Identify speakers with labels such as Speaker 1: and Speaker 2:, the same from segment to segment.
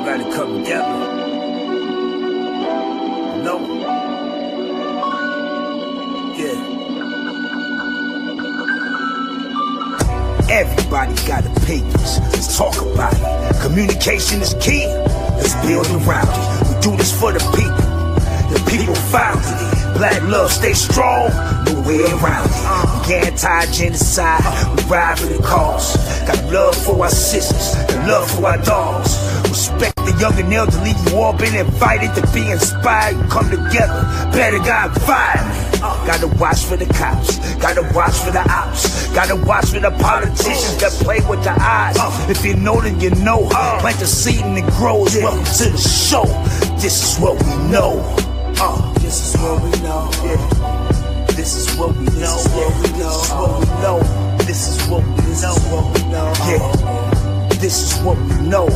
Speaker 1: Everybody come together. No. Yeah. Everybody got opinions. Let's talk about it. Communication is key. Let's build around it. We do this for the people. The people founded it. Black love, stay strong, no way around it. We anti-genocide, we ride for the cause. Got love for our sisters, and love for our dogs. Respect the young and elderly, you all been invited to be inspired. Come together, better got violent. Gotta watch for the cops, gotta watch for the ops, gotta watch for the politicians that play with the eyes. If you know, then you know. Plant the seed and it grows. Welcome to the show. This is what we know. This is what we know. Yeah. This is what we know. This is what we know. This is what we know. Yeah. This is what we know.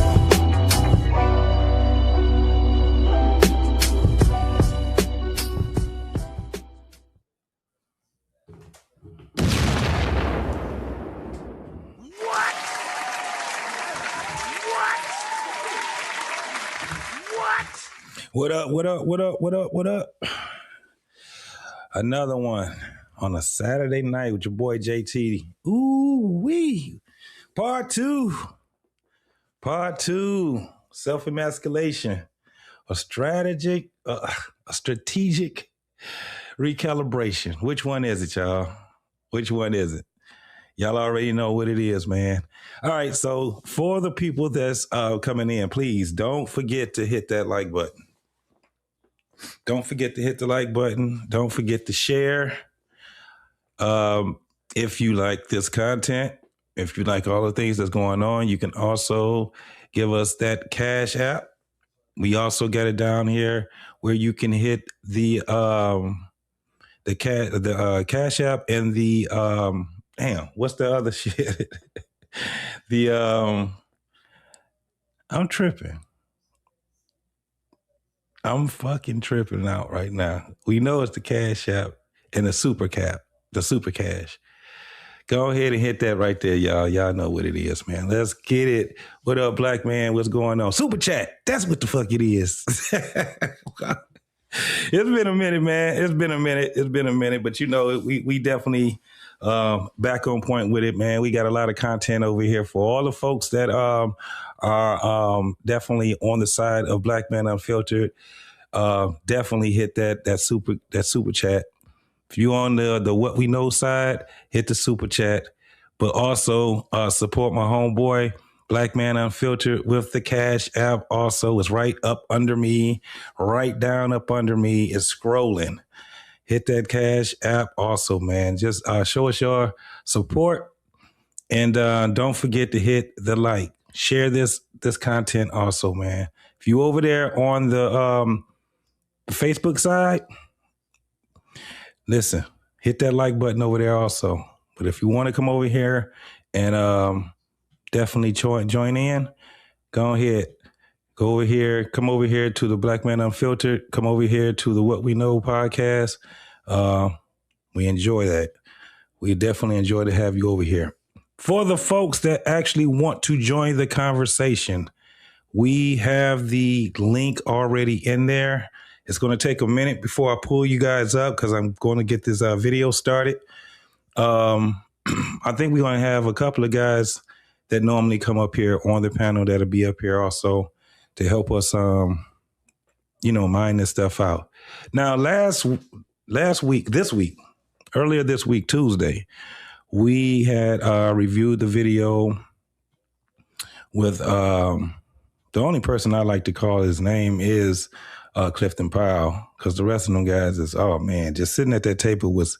Speaker 2: What up, what up, what up, what up, what up? Another one on a Saturday night with your boy JT. Ooh-wee. Part two. Self-Emasculation. A strategic recalibration. Which one is it, y'all? Which one is it? Y'all already know what it is, man. All right, so for the people that's coming in, please don't forget to hit that like button. Don't forget to hit the like button. Don't forget to share. If you like this content, if you like all the things that's going on, you can also give us that Cash App. We also got it down here where you can hit the Cash App and the what's the other shit? I'm tripping. I'm fucking tripping out right now. We know it's the Cash App and the Super Cash. Go ahead and hit that right there, y'all. Y'all know what it is, man. Let's get it. What up, black man? What's going on? Super chat. That's what the fuck it is. It's been a minute, man. It's been a minute, but you know, we definitely back on point with it, man. We got a lot of content over here for all the folks that are definitely on the side of Black Man Unfiltered. Definitely hit that super chat. If you on the What We Know side, hit the super chat. But also support my homeboy, Black Man Unfiltered, with the Cash App. Also, it's right up under me, right down up under me. It's scrolling. Hit that Cash App also, man. Just show us your support. And don't forget to hit the like. Share this content also, man. If you over there on the Facebook side, listen, hit that like button over there also. But if you want to come over here and definitely join in, go ahead. Go over here. Come over here to the Black Man Unfiltered. Come over here to the What We Know podcast. We enjoy that. We definitely enjoy to have you over here. For the folks that actually want to join the conversation, we have the link already in there. It's going to take a minute before I pull you guys up because I'm going to get this video started. I think we're going to have a couple of guys that normally come up here on the panel that'll be up here also to help us, mine this stuff out. Now, earlier this week, Tuesday, we had reviewed the video with the only person I like to call his name is Clifton Powell, because the rest of them guys is, oh man, just sitting at that table is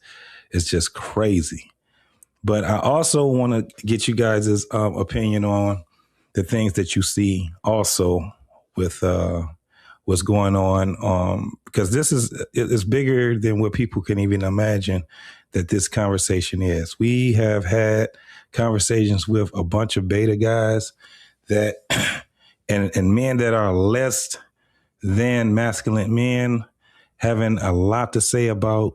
Speaker 2: just crazy. But I also want to get you guys' opinion on the things that you see also with what's going on, because it's bigger than what people can even imagine that this conversation is. We have had conversations with a bunch of beta guys that and men that are less than masculine men, having a lot to say about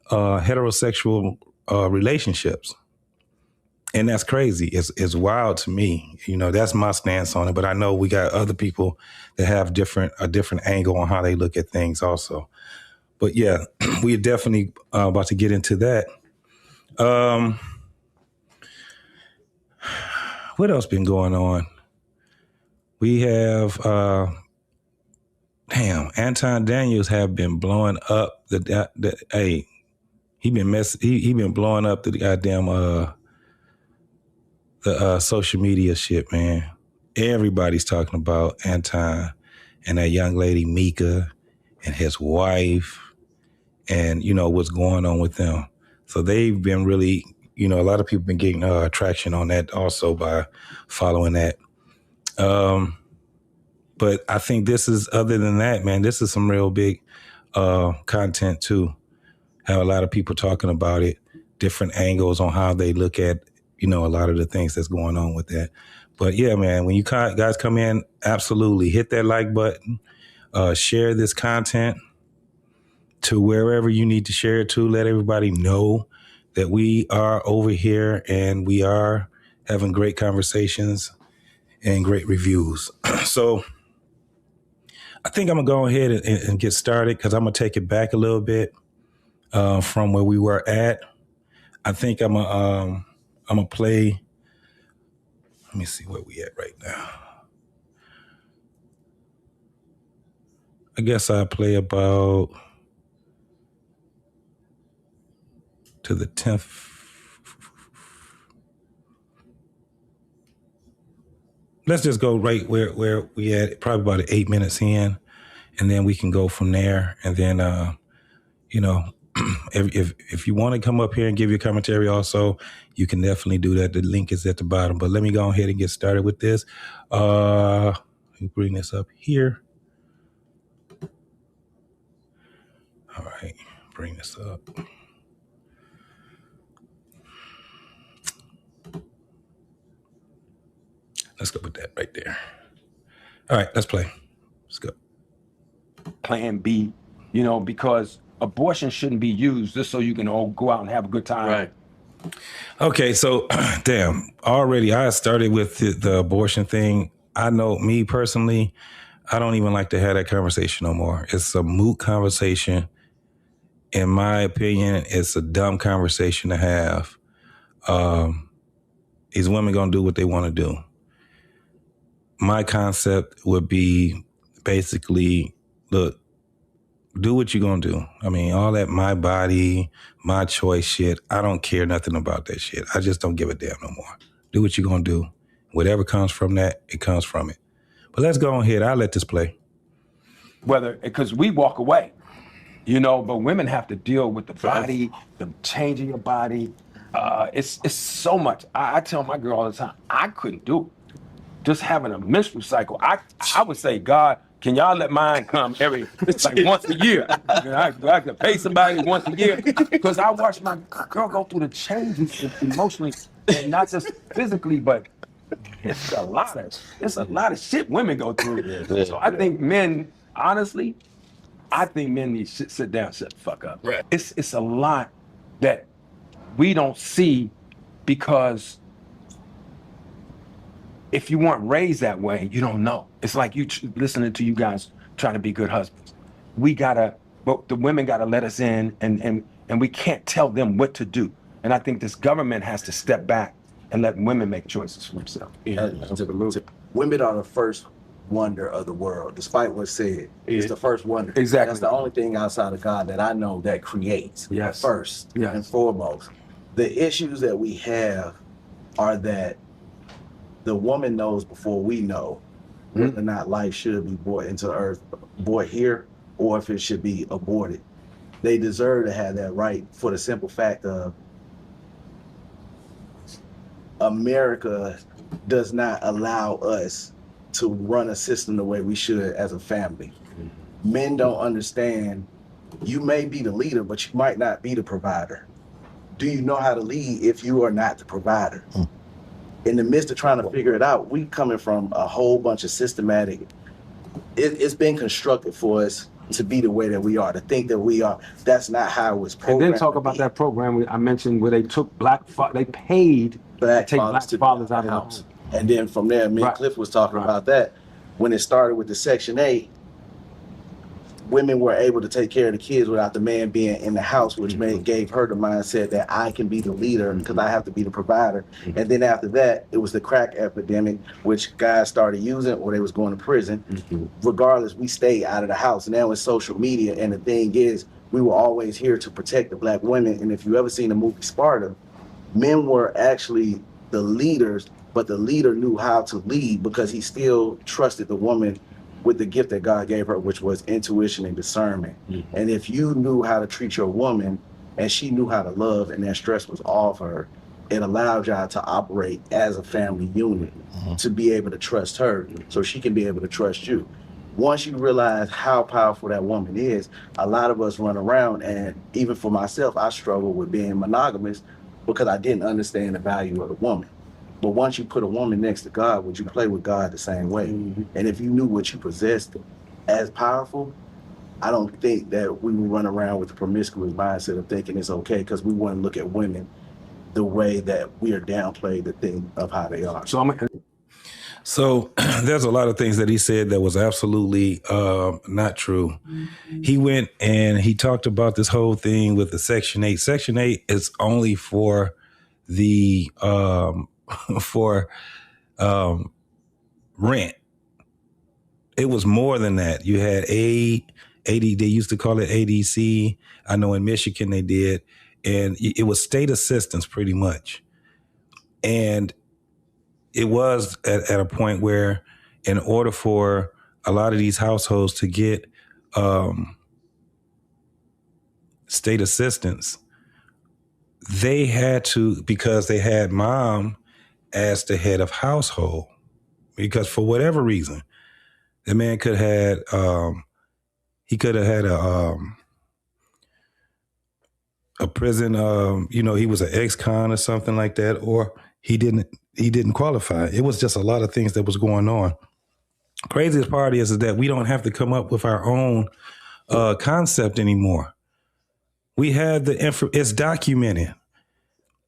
Speaker 2: heterosexual relationships. And that's crazy. It's wild to me. You know, that's my stance on it. But I know we got other people that have a different angle on how they look at things also. But yeah, we're definitely about to get into that. What else been going on? We have, Anton Daniels have been blowing up hey, he been blowing up the goddamn, social media shit, man. Everybody's talking about Anton and that young lady, Mika, and his wife, and, you know, what's going on with them. So they've been really, you know, a lot of people been getting traction on that also by following that. But I think this is, other than that, man, this is some real big content too. Have a lot of people talking about it, different angles on how they look at, you know, a lot of the things that's going on with that. But yeah, man, when you guys come in, absolutely hit that like button, share this content to wherever you need to share it to. Let everybody know that we are over here and we are having great conversations and great reviews. So I think I'm gonna go ahead and get started, because I'm gonna take it back a little bit from where we were at. I think I'm gonna play. Let me see where we at right now. I guess I'll play about to the 10th. Let's just go right where we at, probably about 8 minutes in, and then we can go from there. And then, you know, if you want to come up here and give your commentary also, you can definitely do that. The link is at the bottom. But let me go ahead and get started with this. Let me bring this up here. All right, bring this up. Let's go with that right there. All right, let's play. Let's go.
Speaker 3: Plan B, you know, because abortion shouldn't be used just so you can all go out and have a good time.
Speaker 4: Right.
Speaker 2: Okay, so damn, already I started with the abortion thing. I know me personally, I don't even like to have that conversation no more. It's a moot conversation. In my opinion, it's a dumb conversation to have. These women gonna do what they want to do. My concept would be basically, look, do what you're gonna do. I mean, all that my body, my choice shit, I don't care nothing about that shit. I just don't give a damn no more. Do what you're gonna do. Whatever comes from that, it comes from it. But let's go ahead. I'll let this play.
Speaker 3: Because we walk away, you know, but women have to deal with the body, the changing your body. It's so much. I tell my girl all the time, I couldn't do it. Just having a menstrual cycle. I would say, God, can y'all let mine come it's like once a year? I could pay somebody once a year, because I watch my girl go through the changes emotionally, and not just physically, but it's a lot of shit women go through. So I think men, honestly, need to sit down and shut the fuck up.
Speaker 4: Right.
Speaker 3: It's a lot that we don't see, because if you weren't raised that way, you don't know. It's like you listening to you guys trying to be good husbands. But the women gotta let us in, and we can't tell them what to do. And I think this government has to step back and let women make choices for themselves.
Speaker 5: Women are the first wonder of the world, despite what's said. It's the first wonder.
Speaker 3: Exactly.
Speaker 5: That's the only thing outside of God that I know that creates.
Speaker 3: Yes.
Speaker 5: First
Speaker 3: Yes.
Speaker 5: and foremost. The issues that we have are that the woman knows before we know whether or not life should be brought into earth, brought here, or if it should be aborted. They deserve to have that right, for the simple fact of America does not allow us to run a system the way we should as a family. Men don't understand, you may be the leader, but you might not be the provider. Do you know how to lead if you are not the provider? In the midst of trying to figure it out, we coming from a whole bunch of systematic, it's been constructed for us to be the way that we are, to think that we are. That's not how it was
Speaker 3: And
Speaker 5: programmed.
Speaker 3: then talk about that program I mentioned where they took they paid
Speaker 5: black
Speaker 3: to take
Speaker 5: fathers
Speaker 3: black
Speaker 5: to
Speaker 3: fathers
Speaker 5: be
Speaker 3: out of the
Speaker 5: house.
Speaker 3: home.
Speaker 5: And then from there, me and Cliff was talking about that. When it started with the Section 8, women were able to take care of the kids without the man being in the house, which gave her the mindset that I can be the leader because I have to be the provider. And then after that, it was the crack epidemic, which guys started using or they was going to prison. Regardless, we stayed out of the house. Now it's social media, and the thing is, we were always here to protect the black women. And if you ever seen the movie Sparta, men were actually the leaders, but the leader knew how to lead because he still trusted the woman with the gift that God gave her, which was intuition and discernment. And if you knew how to treat your woman and she knew how to love and that stress was off her, it allowed y'all to operate as a family unit, to be able to trust her so she can be able to trust you. Once you realize how powerful that woman is, a lot of us run around, and even for myself, I struggle with being monogamous because I didn't understand the value of the woman. But once you put a woman next to God, would you play with God the same way? And if you knew what you possessed as powerful, I don't think that we would run around with the promiscuous mindset of thinking it's okay, because we wouldn't look at women the way that we are downplayed the thing of how they are.
Speaker 2: So there's a lot of things that he said that was absolutely not true. He went and he talked about this whole thing with the Section 8. Section 8 is only for the rent. It was more than that. You had AD, they used to call it ADC. I know in Michigan they did. And it was state assistance pretty much. And it was at a point where in order for a lot of these households to get state assistance, they had to, because they had mom as the head of household, because for whatever reason, the man could have had, he could have had a prison, he was an ex-con or something like that, or he didn't qualify. It was just a lot of things that was going on. Craziest part is that we don't have to come up with our own concept anymore. We have it's documented.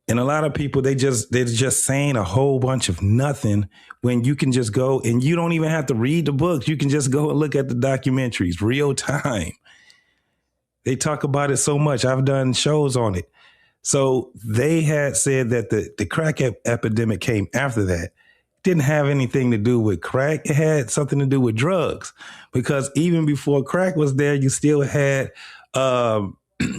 Speaker 2: And a lot of people, they're just saying a whole bunch of nothing when you can just go, and you don't even have to read the books. You can just go and look at the documentaries real time. They talk about it so much. I've done shows on it. So they had said that the crack epidemic came after that. Didn't have anything to do with crack. It had something to do with drugs, because even before crack was there, you still had what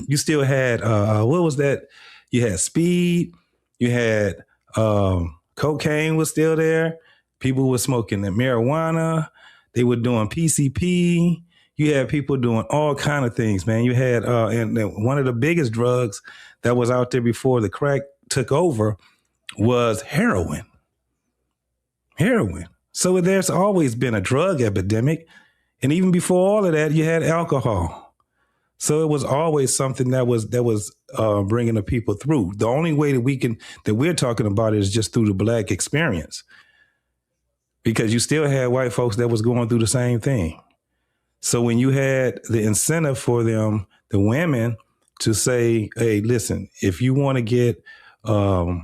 Speaker 2: was that? You had speed, you had cocaine was still there. People were smoking the marijuana. They were doing PCP. You had people doing all kind of things, man. You had, and one of the biggest drugs that was out there before the crack took over was heroin. So there's always been a drug epidemic. And even before all of that, you had alcohol. So it was always something that was bringing the people through. The only way that we're talking about is just through the black experience, because you still had white folks that was going through the same thing. So when you had the incentive for them, the women, to say, hey, listen, if you want to get a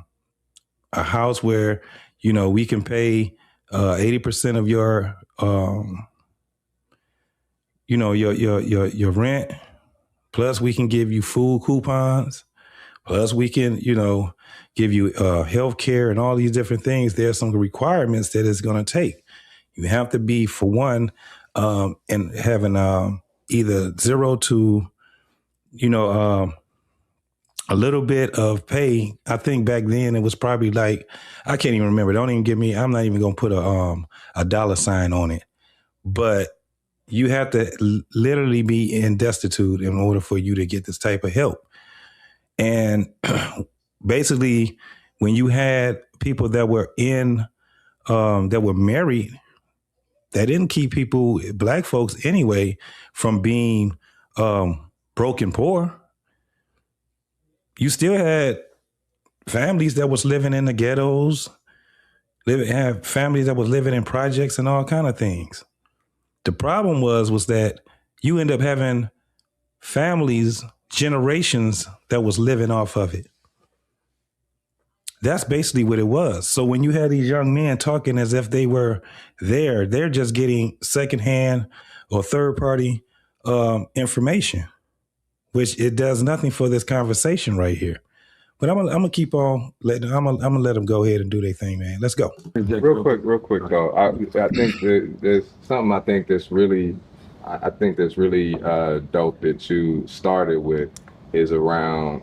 Speaker 2: house where, we can pay 80% of your, your rent, plus we can give you food coupons, plus we can, give you health care and all these different things. There's some requirements that it's going to take. You have to be, for one, and having either zero to, a little bit of pay. I think back then it was probably like, I can't even remember. Don't even give me, I'm not even going to put a dollar sign on it. But you have to literally be in destitute in order for you to get this type of help. And basically, when you had people that were that were married, that didn't keep people, black folks anyway, from being broke and poor. You still had families that was living in the ghettos, had families that was living in projects and all kind of things. The problem was that you end up having families, generations that was living off of it. That's basically what it was. So when you had these young men talking as if they were there, they're just getting secondhand or third party information, which it does nothing for this conversation right here. But I'm gonna keep on letting. I'm gonna let them go ahead and do their thing, man. Let's go.
Speaker 4: Real quick though. I think that there's something I think that's really dope that you started with is around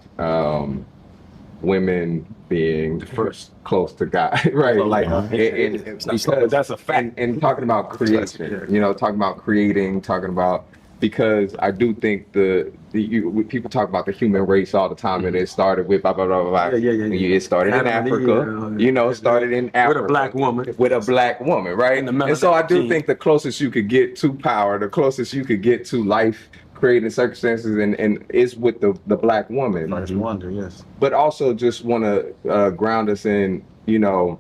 Speaker 4: women being first close to God, right? Like, because
Speaker 3: that's a fact.
Speaker 4: And talking about creation, talking about creating, talking about, because I do think people talk about the human race all the time, and it started with blah blah blah blah. It started in Africa, started in Africa with a black woman, right? And so I do think the closest you could get to power, the closest you could get to life creating circumstances, and is with the black woman.
Speaker 5: First wonder, yes.
Speaker 4: But also just want to ground us in, when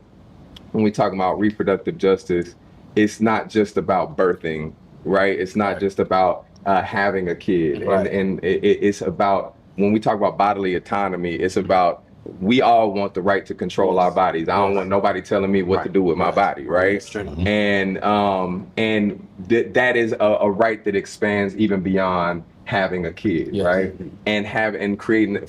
Speaker 4: we talk about reproductive justice, it's not just about birthing, right? It's not just about having a kid, and it's about, when we talk about bodily autonomy, it's about, we all want the right to control our bodies. I don't want nobody telling me what to do with my body, right? And that is a right that expands even beyond having a kid, right? And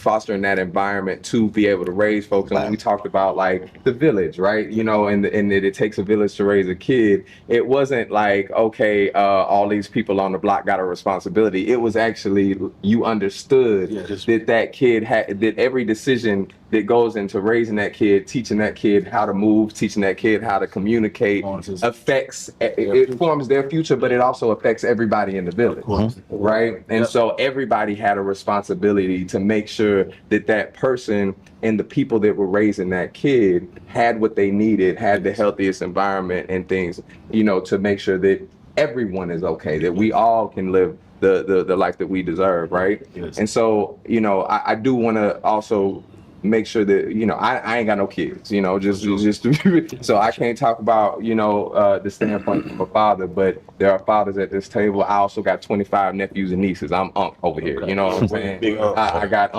Speaker 4: fostering that environment to be able to raise folks. And when we talked about like the village, right? And that it takes a village to raise a kid. It wasn't like, okay, all these people on the block got a responsibility. It was actually, you understood that kid that every decision that goes into raising that kid, teaching that kid how to move, teaching that kid how to communicate, it forms their future, but it also affects everybody in the village, right? And so everybody had a responsibility to make sure that person and the people that were raising that kid had what they needed, had the healthiest environment and things, to make sure that everyone is okay, that we all can live the life that we deserve, right? And so, I do want to also make sure that, I ain't got no kids, just so I can't talk about, the standpoint of a father, but there are fathers at this table. I also got 25 nephews and nieces. I'm unk over here, you know what I'm saying? I got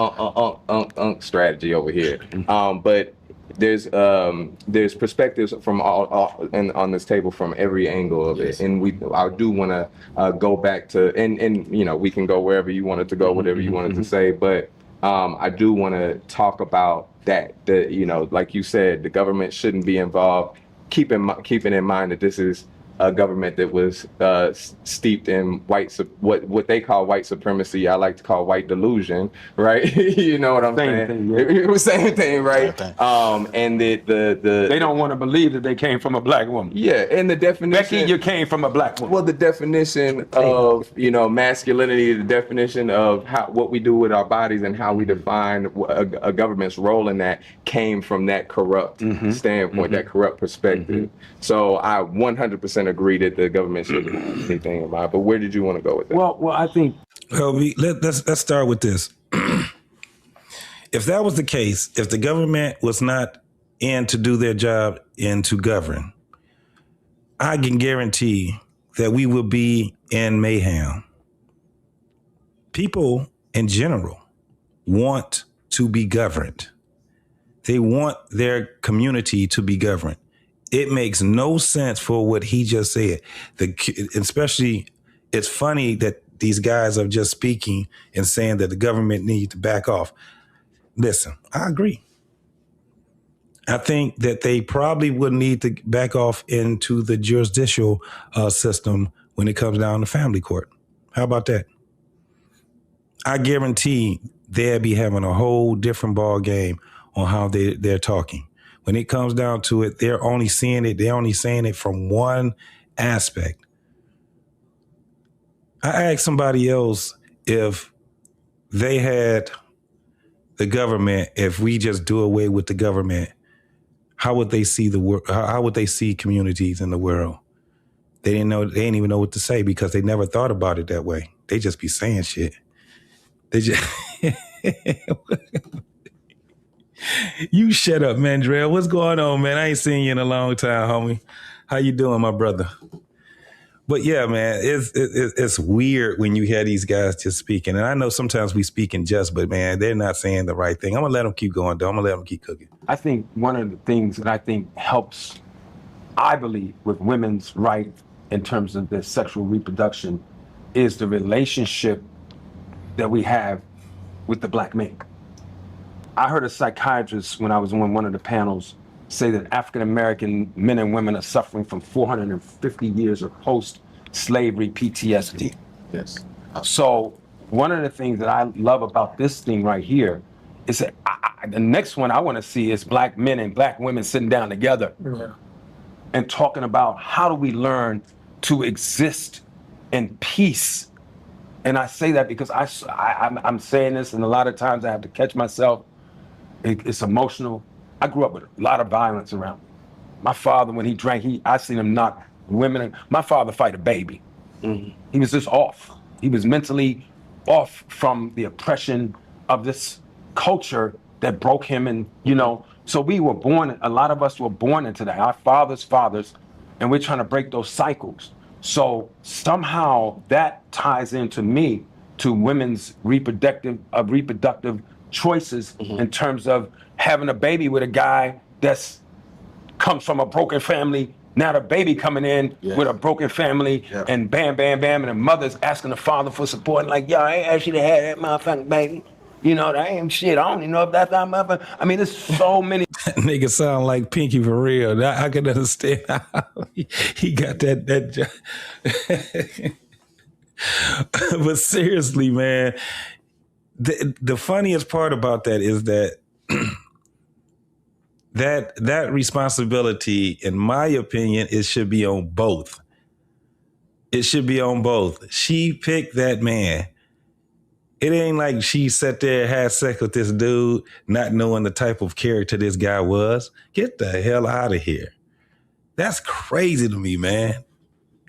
Speaker 4: unk strategy over here. But there's perspectives from all and on this table from every angle of it, and I do want to go back to, and we can go wherever you wanted to go, whatever you wanted to say, but I do want to talk about that like you said, the government shouldn't be involved. Keeping in mind that this is a government that was steeped in what they call white supremacy. I like to call white delusion, right? You know what I'm saying? It was the same thing, right? And that
Speaker 3: they don't want to believe that they came from a black woman.
Speaker 4: Yeah, and the definition.
Speaker 3: Becky, you came from a black woman.
Speaker 4: Well, the definition of masculinity, the definition of what we do with our bodies and how we define a government's role in that came from that corrupt standpoint, that corrupt perspective. So I 100% agree that the government shouldn't have anything in mind. But where did you want to go with that?
Speaker 3: Well, I think.
Speaker 2: Well, let's start with this. If that was the case, if the government was not in to do their job and to govern, I can guarantee that we will be in mayhem. People in general want to be governed. They want their community to be governed. It makes no sense for what he just said. Especially, it's funny that these guys are just speaking and saying that the government needs to back off. Listen, I agree. I think that they probably would need to back off into the judicial system when it comes down to family court. How about that? I guarantee they'll be having a whole different ball game on how they're talking. When it comes down to it, they're only saying it from one aspect. I asked somebody else if they had the government, if we just do away with the government, how would they see the world? How would they see communities in the world? They didn't even know what to say because they never thought about it that way. They just be saying shit. They just You shut up, Mandrell. What's going on, man? I ain't seen you in a long time, homie. How you doing, my brother? But yeah, man, it's weird when you hear these guys just speaking. And I know sometimes we speak in jest, but man, they're not saying the right thing. I'm going to let them keep going, though. I'm going to let them keep cooking.
Speaker 3: I think one of the things that I think helps, I believe, with women's right in terms of their sexual reproduction is the relationship that we have with the black man. I heard a psychiatrist when I was on one of the panels say that African-American men and women are suffering from 450 years of post-slavery PTSD.
Speaker 5: Yes.
Speaker 3: So one of the things that I love about this thing right here is that the next one I want to see is black men and black women sitting down together and talking about how do we learn to exist in peace. And I say that because I'm saying this, and a lot of times I have to catch myself. It's emotional. I grew up with a lot of violence around me. My father, when he drank, I seen him knock women. My father fight a baby. Mm-hmm. He was just off. He was mentally off from the oppression of this culture that broke him. And, so we were born, a lot of us were born into that, our fathers, and we're trying to break those cycles. So somehow that ties into me to women's reproductive choices in terms of having a baby with a guy that's comes from a broken family. Now the baby coming in with a broken family and bam, bam, bam, and the mother's asking the father for support and like, yo, I ain't asked you to have that motherfucking baby. That ain't shit. I don't even know if that's our mother. I mean, there's so many.
Speaker 2: Nigga sound like Pinky for real. I can understand how he got that. But seriously, man, the funniest part about that is that that responsibility, in my opinion, it should be on both. It should be on both. She picked that man. It ain't like she sat there and had sex with this dude, not knowing the type of character this guy was. Get the hell out of here. That's crazy to me, man.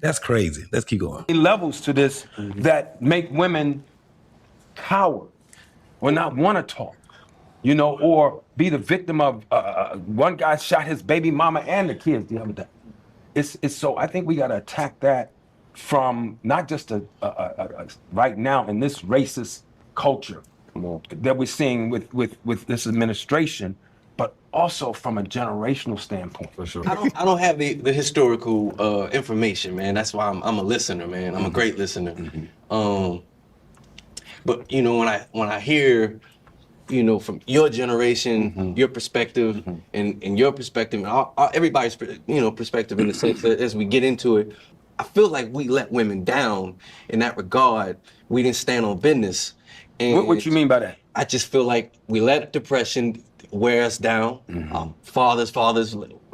Speaker 2: That's crazy. Let's keep going.
Speaker 3: Levels to this that make women cower or not want to talk, or be the victim of one guy shot his baby mama and the kids the other day. It's so I think we got to attack that from not just right now in this racist culture that we're seeing with this administration, but also from a generational standpoint. For sure.
Speaker 6: I don't have the historical information, man. That's why I'm a listener, man. I'm a great listener. But when I hear, from your generation, your perspective, and your perspective, and everybody's perspective in the sense that as we get into it, I feel like we let women down in that regard. We didn't stand on business. And
Speaker 3: what you mean by that?
Speaker 6: I just feel like we let depression wear us down. Fathers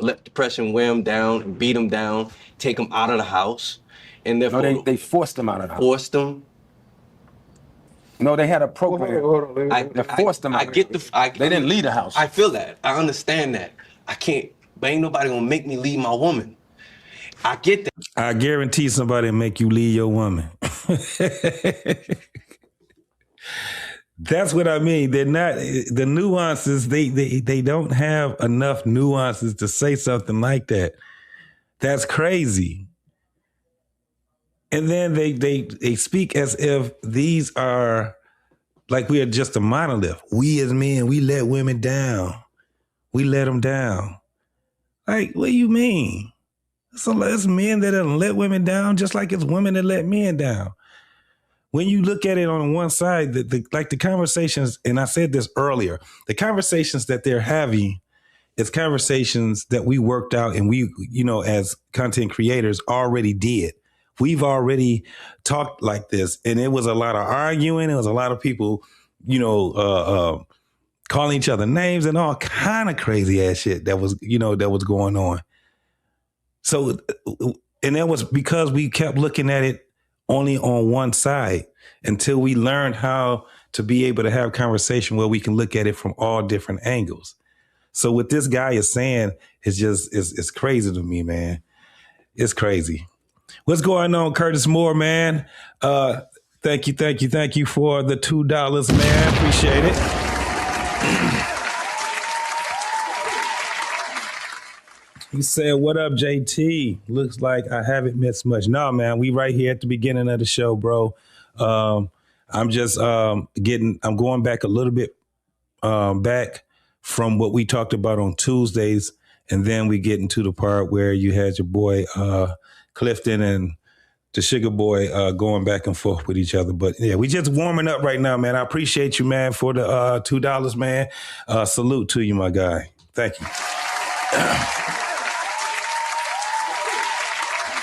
Speaker 6: let depression wear them down and beat them down, take them out of the house. And therefore,
Speaker 3: they forced them out of the house.
Speaker 6: Forced them.
Speaker 3: No, they had a program. They forced them out.
Speaker 6: They
Speaker 3: didn't leave the house.
Speaker 6: I feel that. I understand that. I can't, but ain't nobody gonna make me leave my woman. I get that.
Speaker 2: I guarantee somebody will make you leave your woman. That's what I mean. They're not, the nuances, they don't have enough nuances to say something like that. That's crazy. And then they speak as if these are, like we are just a monolith. We as men, we let women down. We let them down. Like, what do you mean? So it's men that let women down just like it's women that let men down. When you look at it on one side, like the conversations, and I said this earlier, the conversations that they're having is conversations that we worked out and we, as content creators already did. We've already talked like this, and it was a lot of arguing. It was a lot of people, calling each other names and all kind of crazy ass shit that was going on. So, and that was because we kept looking at it only on one side until we learned how to be able to have conversation where we can look at it from all different angles. So what this guy is saying is just, it's crazy to me, man. It's crazy. What's going on, Curtis Moore, man? Thank you for the $2, man. Appreciate it. He said, "What up, JT? Looks like I haven't missed much." No, man, we right here at the beginning of the show, bro. I'm just I'm going back a little bit back from what we talked about on Tuesdays, and then we get into the part where you had your boy Clifton and the Sugar Boy going back and forth with each other. But yeah, we just warming up right now, man. I appreciate you, man, for the $2, man. Salute to you, my guy. Thank you.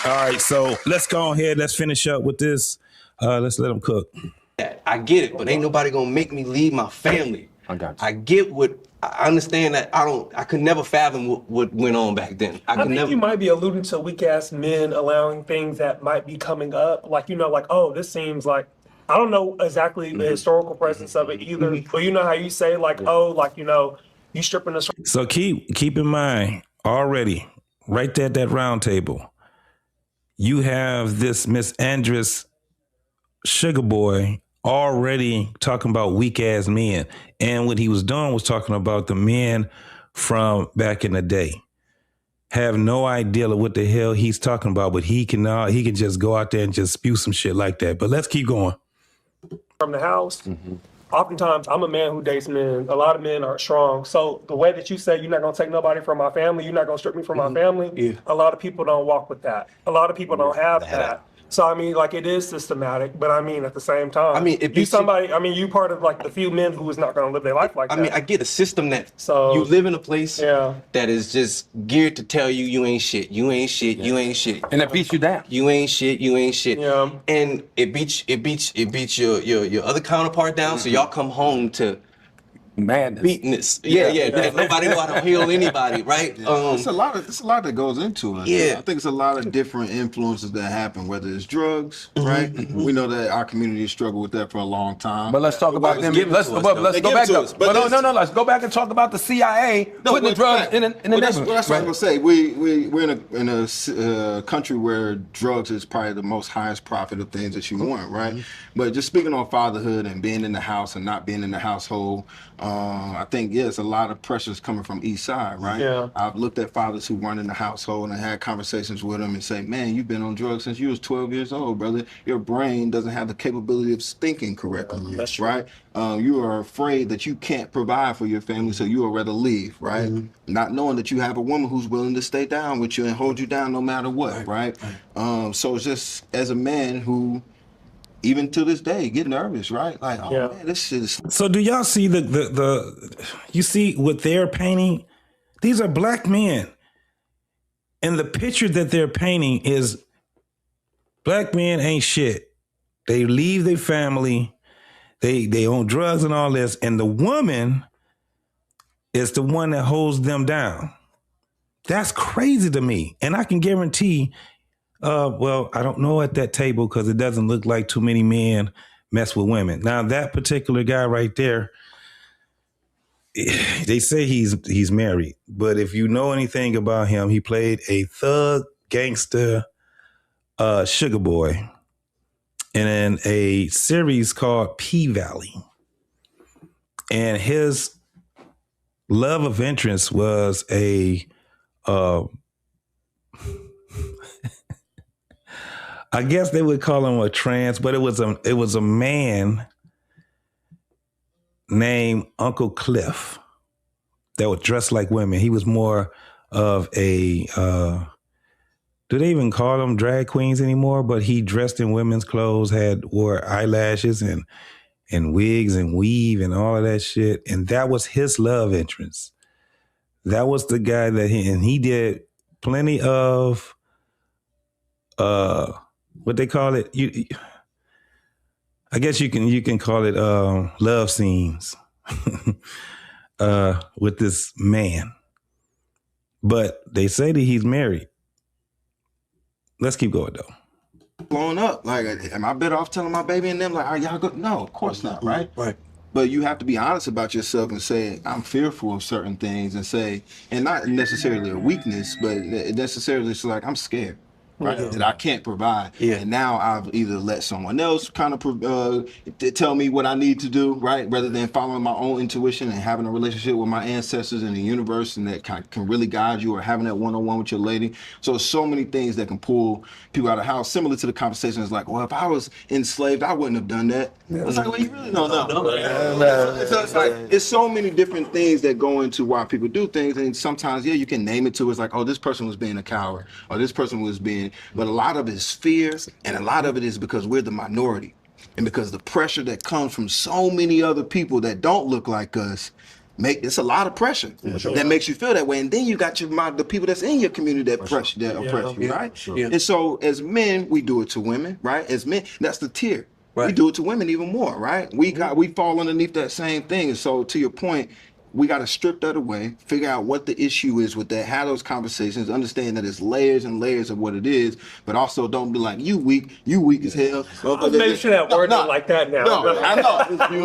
Speaker 2: All right, so let's go ahead. Let's finish up with this. Let's let them cook.
Speaker 6: I get it, but ain't nobody gonna make me leave my family.
Speaker 3: I got you.
Speaker 6: I get I understand that I could never fathom what went on back then.
Speaker 7: I think you might be alluding to weak ass men allowing things that might be coming up. Like, like, oh, this seems like, I don't know exactly the historical presence of it either. But you know how you say like, oh, like, you stripping us.
Speaker 2: So keep in mind already, right there at that round table, you have this Miss Andress Sugar Boy already talking about weak ass men. And what he was doing was talking about the men from back in the day. Have no idea of what the hell he's talking about, but he can just go out there and just spew some shit like that. But let's keep going.
Speaker 7: From the house. Oftentimes, I'm a man who dates men. A lot of men are strong. So the way that you say you're not going to take nobody from my family, you're not going to strip me from my family, a lot of people don't walk with that. A lot of people don't have that. So, I mean, like, it is systematic, but I mean, at the same time,
Speaker 6: I mean, if
Speaker 7: you part of like the few men who is not going to live their life like that.
Speaker 6: I mean, I get a system that
Speaker 7: So-
Speaker 6: you live in a place
Speaker 7: Yeah.
Speaker 6: that is just geared to tell you you ain't shit, you ain't shit, you ain't shit.
Speaker 3: And it beats you down.
Speaker 6: You ain't shit, you ain't shit.
Speaker 7: Yeah.
Speaker 6: And it beats your other counterpart down, so y'all come home to
Speaker 3: Madness.
Speaker 6: beatness. Yeah. Nobody know how to heal anybody, right?
Speaker 8: It's a lot that goes into it.
Speaker 6: Yeah.
Speaker 8: I think it's a lot of different influences that happen, whether it's drugs, right? We know that our community struggled with that for a long time.
Speaker 3: But let's talk about them. Let's go back up. But no. Let's go back and talk about the CIA putting the drugs in the neighborhood.
Speaker 8: That's what I was gonna say. We're in a country where drugs is probably the most highest profit of things that you want, right? But just speaking on fatherhood and being in the house and not being in the household, I think it's a lot of pressures coming from each side, right?
Speaker 7: Yeah.
Speaker 8: I've looked at fathers who weren't in the household and had conversations with them and say, "Man, you've been on drugs since you was 12 years old, brother. Your brain doesn't have the capability of thinking correctly,
Speaker 7: That's true.
Speaker 8: right? You are afraid that you can't provide for your family, so you would rather leave, right? Not knowing that you have a woman who's willing to stay down with you and hold you down no matter what, right? So it's just as a man who, even to this day, get nervous, right? Like, oh man, this shit is.
Speaker 2: So do y'all see you see what they're painting? These are black men. And the picture that they're painting is black men ain't shit. They leave their family. They own drugs and all this. And the woman is the one that holds them down. That's crazy to me. And I can guarantee, well, I don't know at that table because it doesn't look like too many men mess with women. Now, that particular guy right there, they say he's married. But if you know anything about him, he played a thug gangster sugar boy in a series called P-Valley. And his love of interest was a I guess they would call him a trans, but it was a man named Uncle Cliff that was dressed like women. He was more of a do they even call them drag queens anymore? But he dressed in women's clothes, wore eyelashes and wigs and weave and all of that shit. And that was his love interest. That was the guy he did plenty of what they call it, I guess you can call it love scenes with this man. But they say that he's married. Let's keep going though.
Speaker 8: Blowing up. Like, am I better off telling my baby and them, like, are y'all good? No, of course not, right?
Speaker 6: Right.
Speaker 8: But you have to be honest about yourself and say, I'm fearful of certain things, and not necessarily a weakness, but necessarily it's like, I'm scared. right? That I can't provide.
Speaker 6: Yeah.
Speaker 8: And now I've either let someone else kind of tell me what I need to do, right? Rather than following my own intuition and having a relationship with my ancestors in the universe and that can really guide you, or having that one-on-one with your lady. So many things that can pull people out of the house. Similar to the conversation is like, well, if I was enslaved, I wouldn't have done that. It's like, well, you really don't know. So it's like, it's so many different things that go into why people do things. And sometimes, yeah, you can name it to, it's like, oh, this person was being a coward, or this person was being, but a lot of it is fear, and a lot of it is because we're the minority. And because the pressure that comes from so many other people that don't look like us, it's a lot of pressure that makes you feel that way. And then you got the people that's in your community that oppress you, right?
Speaker 6: Sure.
Speaker 8: And so as men, we do it to women, right? As men, that's the tier.
Speaker 6: Right.
Speaker 8: We do it to women even more, right? We fall underneath that same thing. And so to your point, we got to strip that away, figure out what the issue is with that, have those conversations, understand that it's layers and layers of what it is, but also don't be like, you weak as hell.
Speaker 7: Maybe should have worded it like that now.
Speaker 8: No, I know. You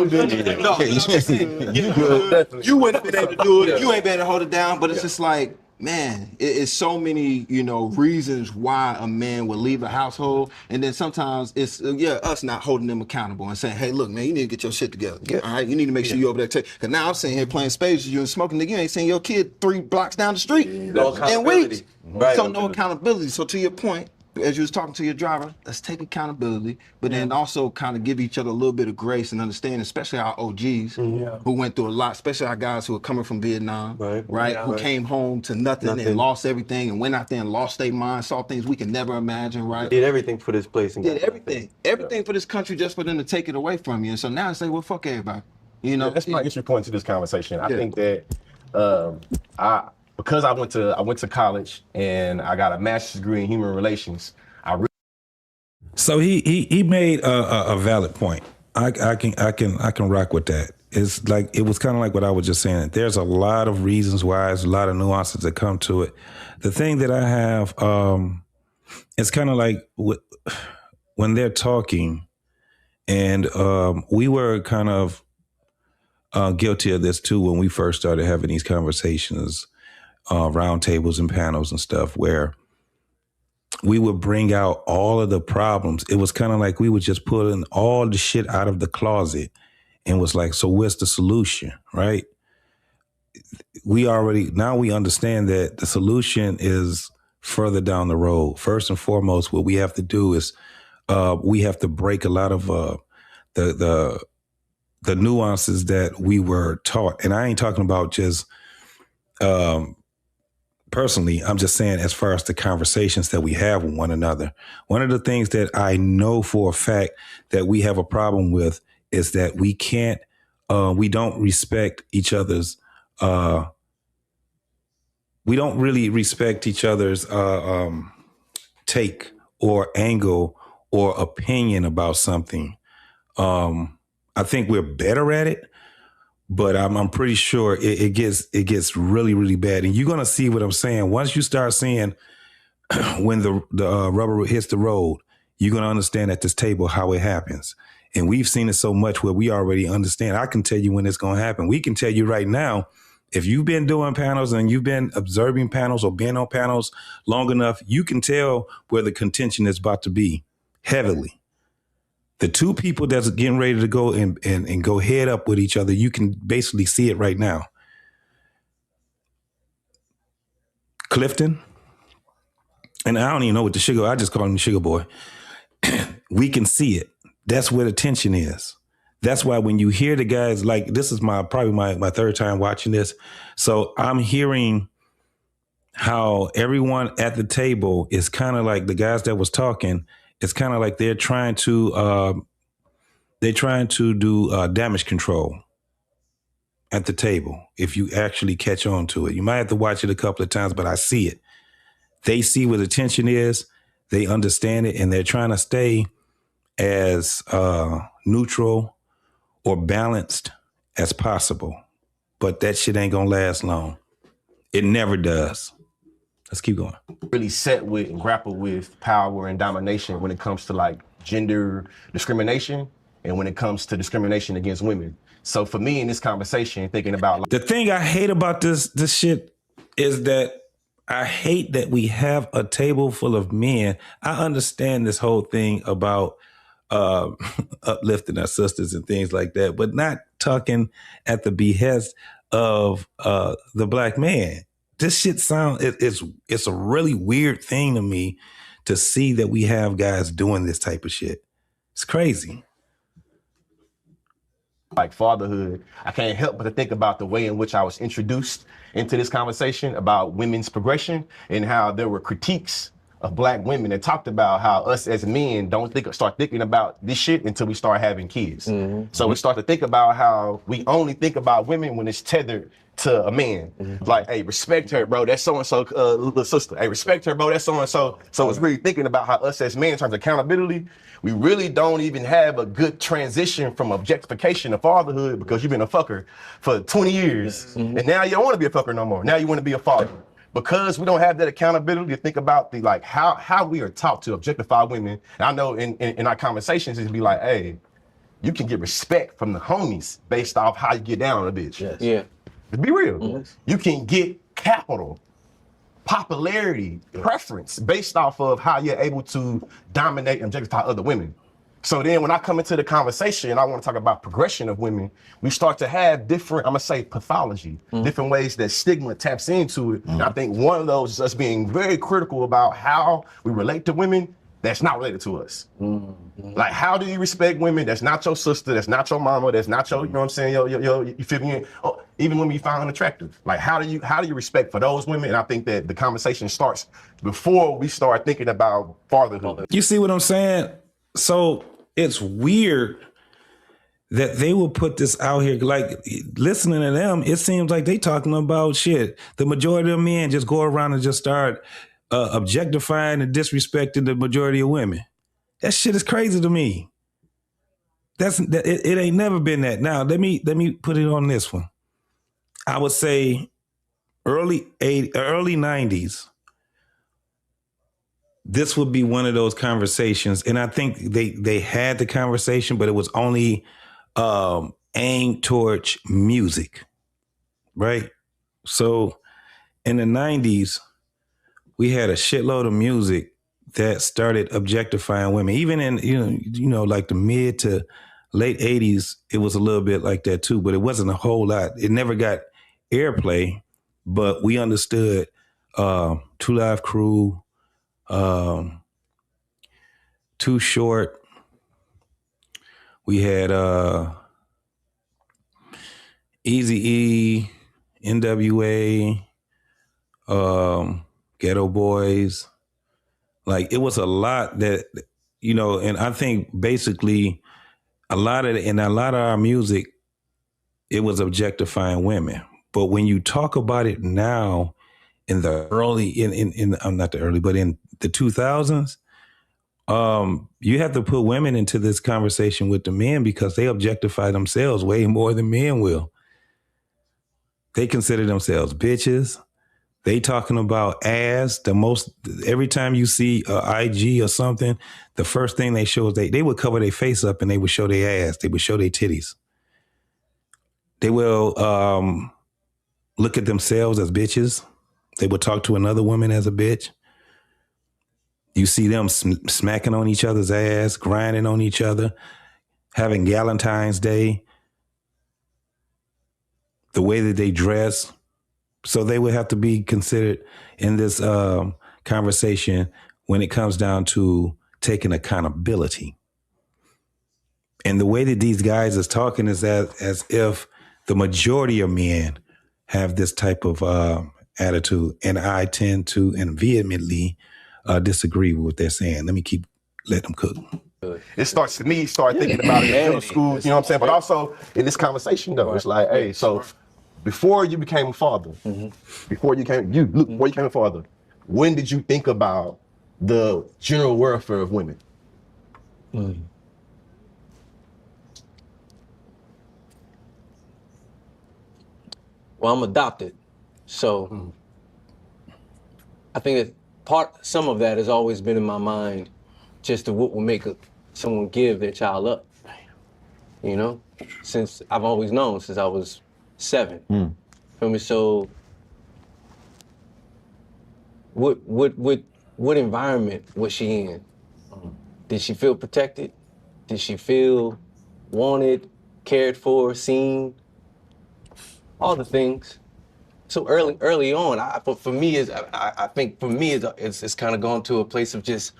Speaker 8: wouldn't have been able to do it. You ain't been able to hold it down, but it's just like, man, it's so many, reasons why a man would leave a household. And then sometimes it's, us not holding them accountable and saying, hey, look, man, you need to get your shit together. Yeah. All right, you need to make sure you over there. Because now I'm sitting here playing spades with you and smoking, nigga, you ain't seen your kid 3 blocks down the street in weeks.
Speaker 6: Right.
Speaker 8: So no accountability. So to your point, as you was talking to your driver, let's take accountability, but then also kind of give each other a little bit of grace and understanding, especially our OGs who went through a lot, especially our guys who are coming from Vietnam, who came home to nothing and lost everything and went out there and lost their mind, saw things we can never imagine, right?
Speaker 6: Did everything for this place. And
Speaker 8: did everything for this country just for them to take it away from you. And so now it's like, well, fuck everybody,
Speaker 9: That's my entry point to this conversation. I think that because I went to college and I got a master's degree in human relations.
Speaker 2: So he made a valid point. I can rock with that. It's like, it was kind of like what I was just saying. There's a lot of reasons why. There's a lot of nuances that come to it. The thing that I have, it's kind of like when they're talking, and we were kind of guilty of this too when we first started having these conversations. Round tables and panels and stuff, where we would bring out all of the problems. It was kind of like we would just pulling all the shit out of the closet and was like, so what's the solution, right? Now we understand that the solution is further down the road. First and foremost, what we have to do is we have to break a lot of the nuances that we were taught. And I ain't talking about just personally, I'm just saying as far as the conversations that we have with one another. One of the things that I know for a fact that we have a problem with is that we don't respect each other's, we don't really respect each other's take or angle or opinion about something. I think we're better at it, but I'm pretty sure it gets really, really bad. And you're going to see what I'm saying. Once you start seeing when the rubber hits the road, you're going to understand at this table how it happens. And we've seen it so much where we already understand. I can tell you when it's going to happen. We can tell you right now, if you've been doing panels and you've been observing panels or been on panels long enough, you can tell where the contention is about to be heavily. The two people that's getting ready to go and go head up with each other, you can basically see it right now. Clifton, and I don't even know what I just call him the Sugar Boy. We can see it. That's where the tension is. That's why when you hear the guys, like, this is probably my third time watching this. So I'm hearing how everyone at the table is kind of like the guys that was talking. It's kind of like they're trying to do damage control at the table. If you actually catch on to it, you might have to watch it a couple of times, but I see it. They see where the tension is. They understand it, and they're trying to stay as neutral or balanced as possible. But that shit ain't gonna last long. It never does. Let's keep going.
Speaker 9: Really set with and grapple with power and domination when it comes to like gender discrimination and when it comes to discrimination against women. So for me in this conversation, thinking about
Speaker 2: the thing I hate about this shit is that I hate that we have a table full of men. I understand this whole thing about uplifting our sisters and things like that, but not talking at the behest of the black man. This shit it's a really weird thing to me to see that we have guys doing this type of shit. It's crazy.
Speaker 9: Like fatherhood, I can't help but to think about the way in which I was introduced into this conversation about women's progression and how there were critiques of black women that talked about how us as men don't start thinking about this shit until we start having kids. So we start to think about how we only think about women when it's tethered to a man. Like, hey, respect her, bro. That's so-and-so, little sister. Hey, respect her, bro. That's so-and-so. So it's really thinking about how us as men, in terms of accountability, we really don't even have a good transition from objectification to fatherhood because you've been a fucker for 20 years. And now you don't want to be a fucker no more. Now you want to be a father. Because we don't have that accountability to think about the like how we are taught to objectify women. And I know in our conversations it'd be like, hey, you can get respect from the homies based off how you get down on a bitch.
Speaker 6: Yes. Yeah.
Speaker 9: To be real. You can get capital, popularity, preference based off of how you're able to dominate and objectify other women. So then when I come into the conversation and I want to talk about progression of women, we start to have different, I'm gonna say pathology, different ways that stigma taps into it. And I think one of those is us being very critical about how we relate to women that's not related to us. Like, how do you respect women that's not your sister, that's not your mama, that's not your, you know what I'm saying, you feel me? Oh, even women you find unattractive. Like, how do you respect for those women? And I think that the conversation starts before we start thinking about fatherhood.
Speaker 2: You see what I'm saying? So it's weird that they will put this out here. Like, listening to them, it seems like they talking about shit. The majority of men just go around and just start objectifying and disrespecting the majority of women. That shit is crazy to me. It ain't never been that. Now let me put it on this one. I would say early 90s. This would be one of those conversations, and I think they had the conversation, but it was only aimed towards music, right? So in the 90s, we had a shitload of music that started objectifying women. Even in you know like the mid to late 80s, it was a little bit like that too, but it wasn't a whole lot. It never got airplay, but we understood Two Live Crew, Too Short. We had Eazy-E, NWA, Ghetto Boys. Like, it was a lot that, and I think basically a lot of our music, it was objectifying women. But when you talk about it now in the early, not the early, but in the 2000s, you have to put women into this conversation with the men because they objectify themselves way more than men will. They consider themselves bitches. They talking about ass. Every time you see a IG or something, the first thing they show is they would cover their face up and they would show their ass. They would show their titties. They will look at themselves as bitches. They would talk to another woman as a bitch. You see them smacking on each other's ass, grinding on each other, having Valentine's Day, the way that they dress. So they would have to be considered in this conversation when it comes down to taking accountability. And the way that these guys is talking is as if the majority of men have this type of attitude. And I tend to and vehemently disagree with what they're saying. Let them cook.
Speaker 9: It starts to me, start thinking about it in middle school, you know what I'm saying? But also in this conversation though, it's like, hey, so before you became a father, before you became a father, when did you think about the general welfare of women?
Speaker 6: Well, I'm adopted, so I think that some of that has always been in my mind, just to what will make someone give their child up. You know, since I've always known since I was 7. Feel me? So what environment was she in? Did she feel protected? Did she feel wanted, cared for, seen? All the things. So early on, I think for me it's kind of gone to a place of just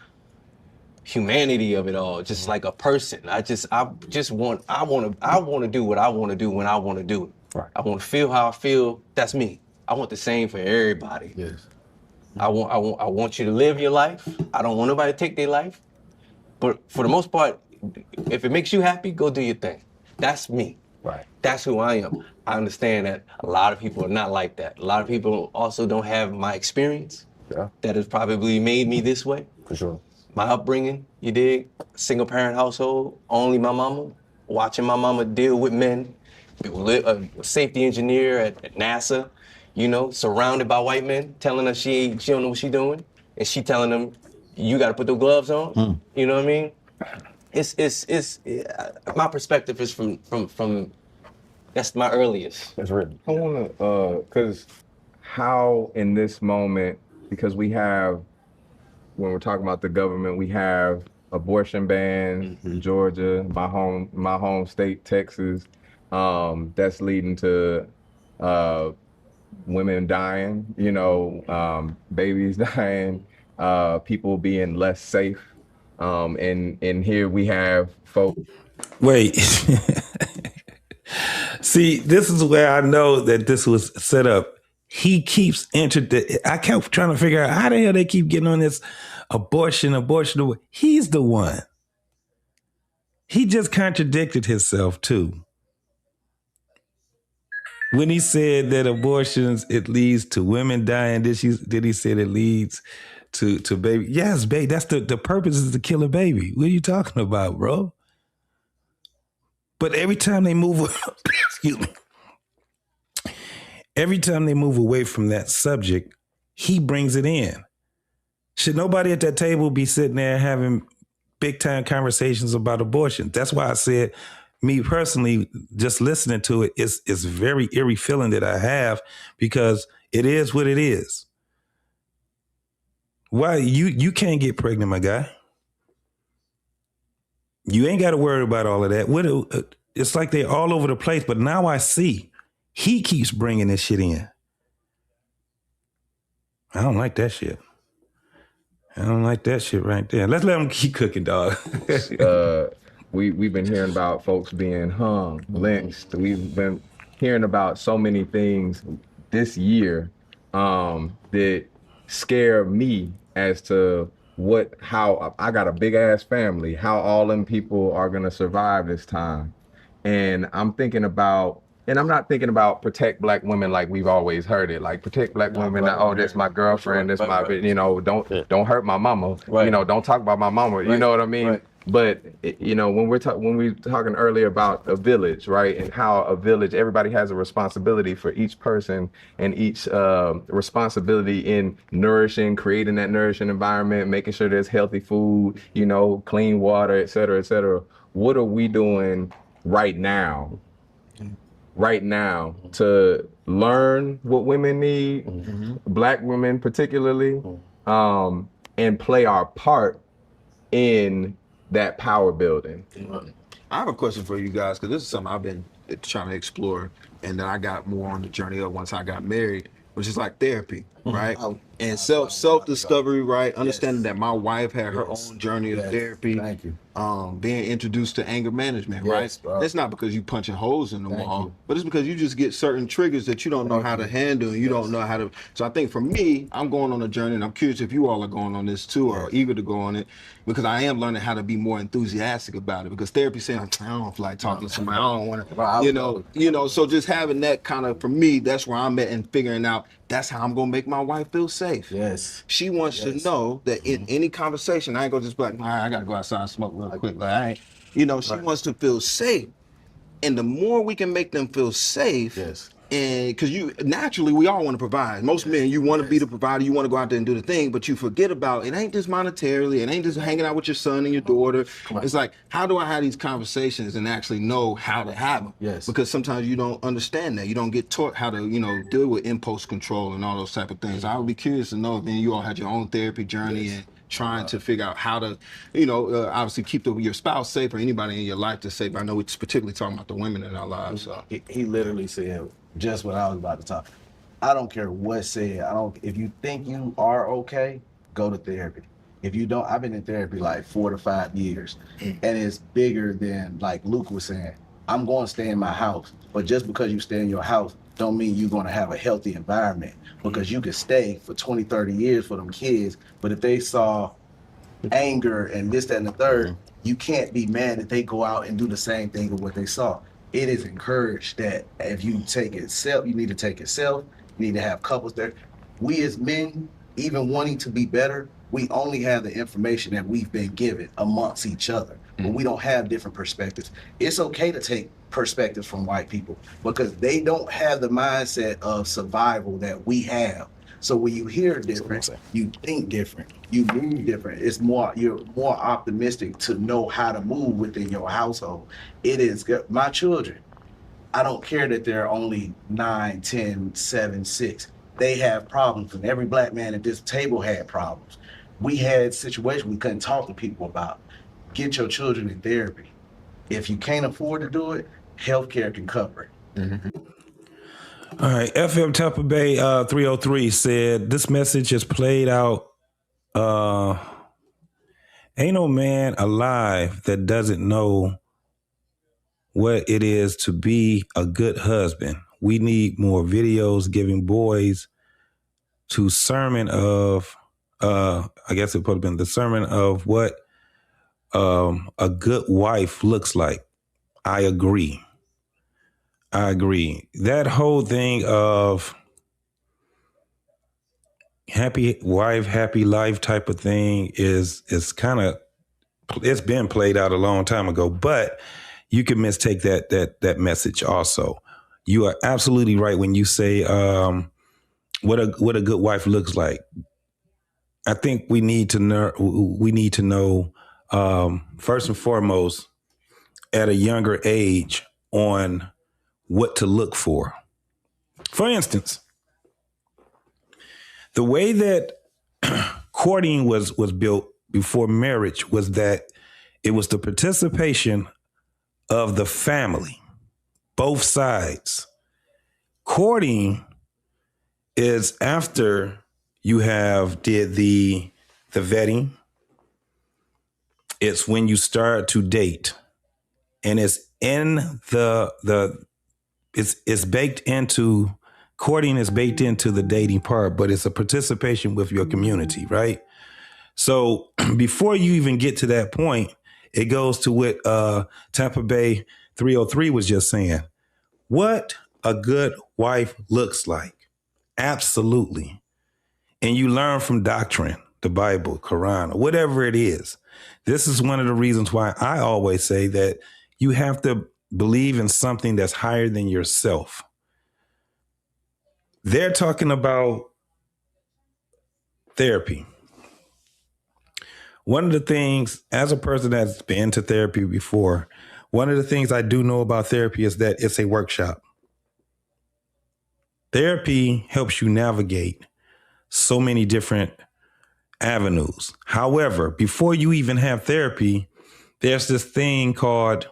Speaker 6: humanity of it all, just like a person. I want to do what I want to do when I want to do it.
Speaker 3: Right.
Speaker 6: I want to feel how I feel. That's me. I want the same for everybody.
Speaker 3: Yes.
Speaker 6: I want you to live your life. I don't want nobody to take their life. But for the most part, if it makes you happy, go do your thing. That's me.
Speaker 3: Right.
Speaker 6: That's who I am. I understand that a lot of people are not like that. A lot of people also don't have my experience.
Speaker 3: Yeah.
Speaker 6: That has probably made me this way.
Speaker 3: For sure.
Speaker 6: My upbringing, you dig? Single parent household, only my mama. Watching my mama deal with men. A safety engineer at NASA, you know, surrounded by white men, telling her she don't know what she's doing. And she telling them, you gotta put the gloves on. You know what I mean? It's my perspective is from that's my earliest.
Speaker 3: That's written.
Speaker 4: I want to, because how in this moment, because we have, when we're talking about the government, we have abortion bans in Georgia, my home state, Texas, that's leading to women dying, you know, babies dying, people being less safe. And here we have folks.
Speaker 2: Wait. See, this is where I know that this was set up. He keeps I kept trying to figure out how the hell they keep getting on this abortion. He's the one. He just contradicted himself too. When he said that abortions, it leads to women dying, did he say it leads to baby? Yes, baby, that's the purpose is to kill a baby. What are you talking about, bro? But every time they move, excuse me, every time they move away from that subject, he brings it in. Should nobody at that table be sitting there having big time conversations about abortion? That's why I said, me personally, just listening to it, it's very eerie feeling that I have because it is what it is. Why you can't get pregnant, my guy? You ain't got to worry about all of that. It's like they're all over the place, but now I see he keeps bringing this shit in. I don't like that shit. I don't like that shit right there. Let's let him keep cooking, dog.
Speaker 4: We've been hearing about folks being hung, lynched. We've been hearing about so many things this year that scare me as to how I got a big ass family, how all them people are gonna survive this time. And I'm thinking about, and I'm not thinking about protect black women like we've always heard it, like protect black women. Oh, that's my girlfriend, that's my, you know, don't hurt my mama, you know, don't talk about my mama, you know what I mean? But you know, when we talking earlier about a village, right, and how a village, everybody has a responsibility for each person and each responsibility in nourishing, creating that nourishing environment, making sure there's healthy food, you know, clean water, et cetera, et cetera. What are we doing right now to learn what women need, black women particularly, and play our part in that power building?
Speaker 8: I have a question for you guys, because this is something I've been trying to explore, and then I got more on the journey of once I got married, which is like therapy, right? And self-discovery, right? Understanding that my wife had her own journey of therapy.
Speaker 5: Thank you.
Speaker 8: Being introduced to anger management, right?
Speaker 5: Bro.
Speaker 8: It's not because you punching holes in the wall, but it's because you just get certain triggers that you don't know how to handle, and you don't know how to. So I think for me, I'm going on a journey, and I'm curious if you all are going on this too, or eager to go on it, because I am learning how to be more enthusiastic about it. Because therapy saying, I don't feel like talking to somebody, I don't want to, you know. So just having that kind of, for me, that's where I'm at, and figuring out that's how I'm gonna make my wife feel safe.
Speaker 5: Yes.
Speaker 8: She wants to know that in any conversation, I ain't gonna just be like, all right, I gotta go outside and smoke real quick. Like, I ain't, you know, she wants to feel safe. And the more we can make them feel safe, And because you naturally, we all want to provide. Most men, you want to be the provider, you want to go out there and do the thing, but you forget about it ain't just monetarily, it ain't just hanging out with your son and your daughter. It's like, how do I have these conversations and actually know how to have them?
Speaker 5: Yes.
Speaker 8: Because sometimes you don't understand that. You don't get taught how to, deal with impulse control and all those type of things. I would be curious to know if you all had your own therapy journey and trying to figure out how to, obviously keep your spouse safe or anybody in your life to safe. I know it's particularly talking about the women in our lives. So.
Speaker 5: He literally said just what I was about to talk. I don't care what said. If you think you are okay, go to therapy. If you don't, I've been in therapy like 4 to 5 years, and it's bigger than, like Luke was saying, I'm going to stay in my house, but just because you stay in your house don't mean you're going to have a healthy environment, because you could stay for 20, 30 years for them kids, but if they saw anger and this, that, and the third, you can't be mad that they go out and do the same thing of what they saw. It is encouraged that if you take it self, you need to take it self. You need to have couples there. We as men, even wanting to be better, we only have the information that we've been given amongst each other, but we don't have different perspectives. It's okay to take perspectives from white people because they don't have the mindset of survival that we have. So when you hear different, you think different, you move different. You're more optimistic to know how to move within your household. It is good. My children, I don't care that they're only 9, 10, 7, 6. They have problems, and every black man at this table had problems. We had situations we couldn't talk to people about. Get your children in therapy. If you can't afford to do it, healthcare can cover it.
Speaker 2: All right, FM Tampa Bay 303 said, this message is played out. Ain't no man alive that doesn't know what it is to be a good husband. We need more videos giving boys to sermon of, I guess it would have been the sermon of what a good wife looks like. I agree. That whole thing of happy wife, happy life type of thing is kind of, it's been played out a long time ago, but you can mistake that message also. You are absolutely right when you say what a good wife looks like. I think we need to know first and foremost at a younger age on what to look for. For instance, the way that courting was built before marriage was that it was the participation of the family, both sides. Courting is after you have did the vetting. It's when you start to date, and it's in it's baked into courting is baked into the dating part, but it's a participation with your community, right? So before you even get to that point, it goes to what Tampa Bay 303 was just saying. What a good wife looks like. Absolutely. And you learn from doctrine, the Bible, Quran, or whatever it is. This is one of the reasons why I always say that you have to believe in something that's higher than yourself. They're talking about therapy. One of the things, as a person that's been to therapy before, one of the things I do know about therapy is that it's a workshop. Therapy helps you navigate so many different avenues. However, before you even have therapy, there's this thing called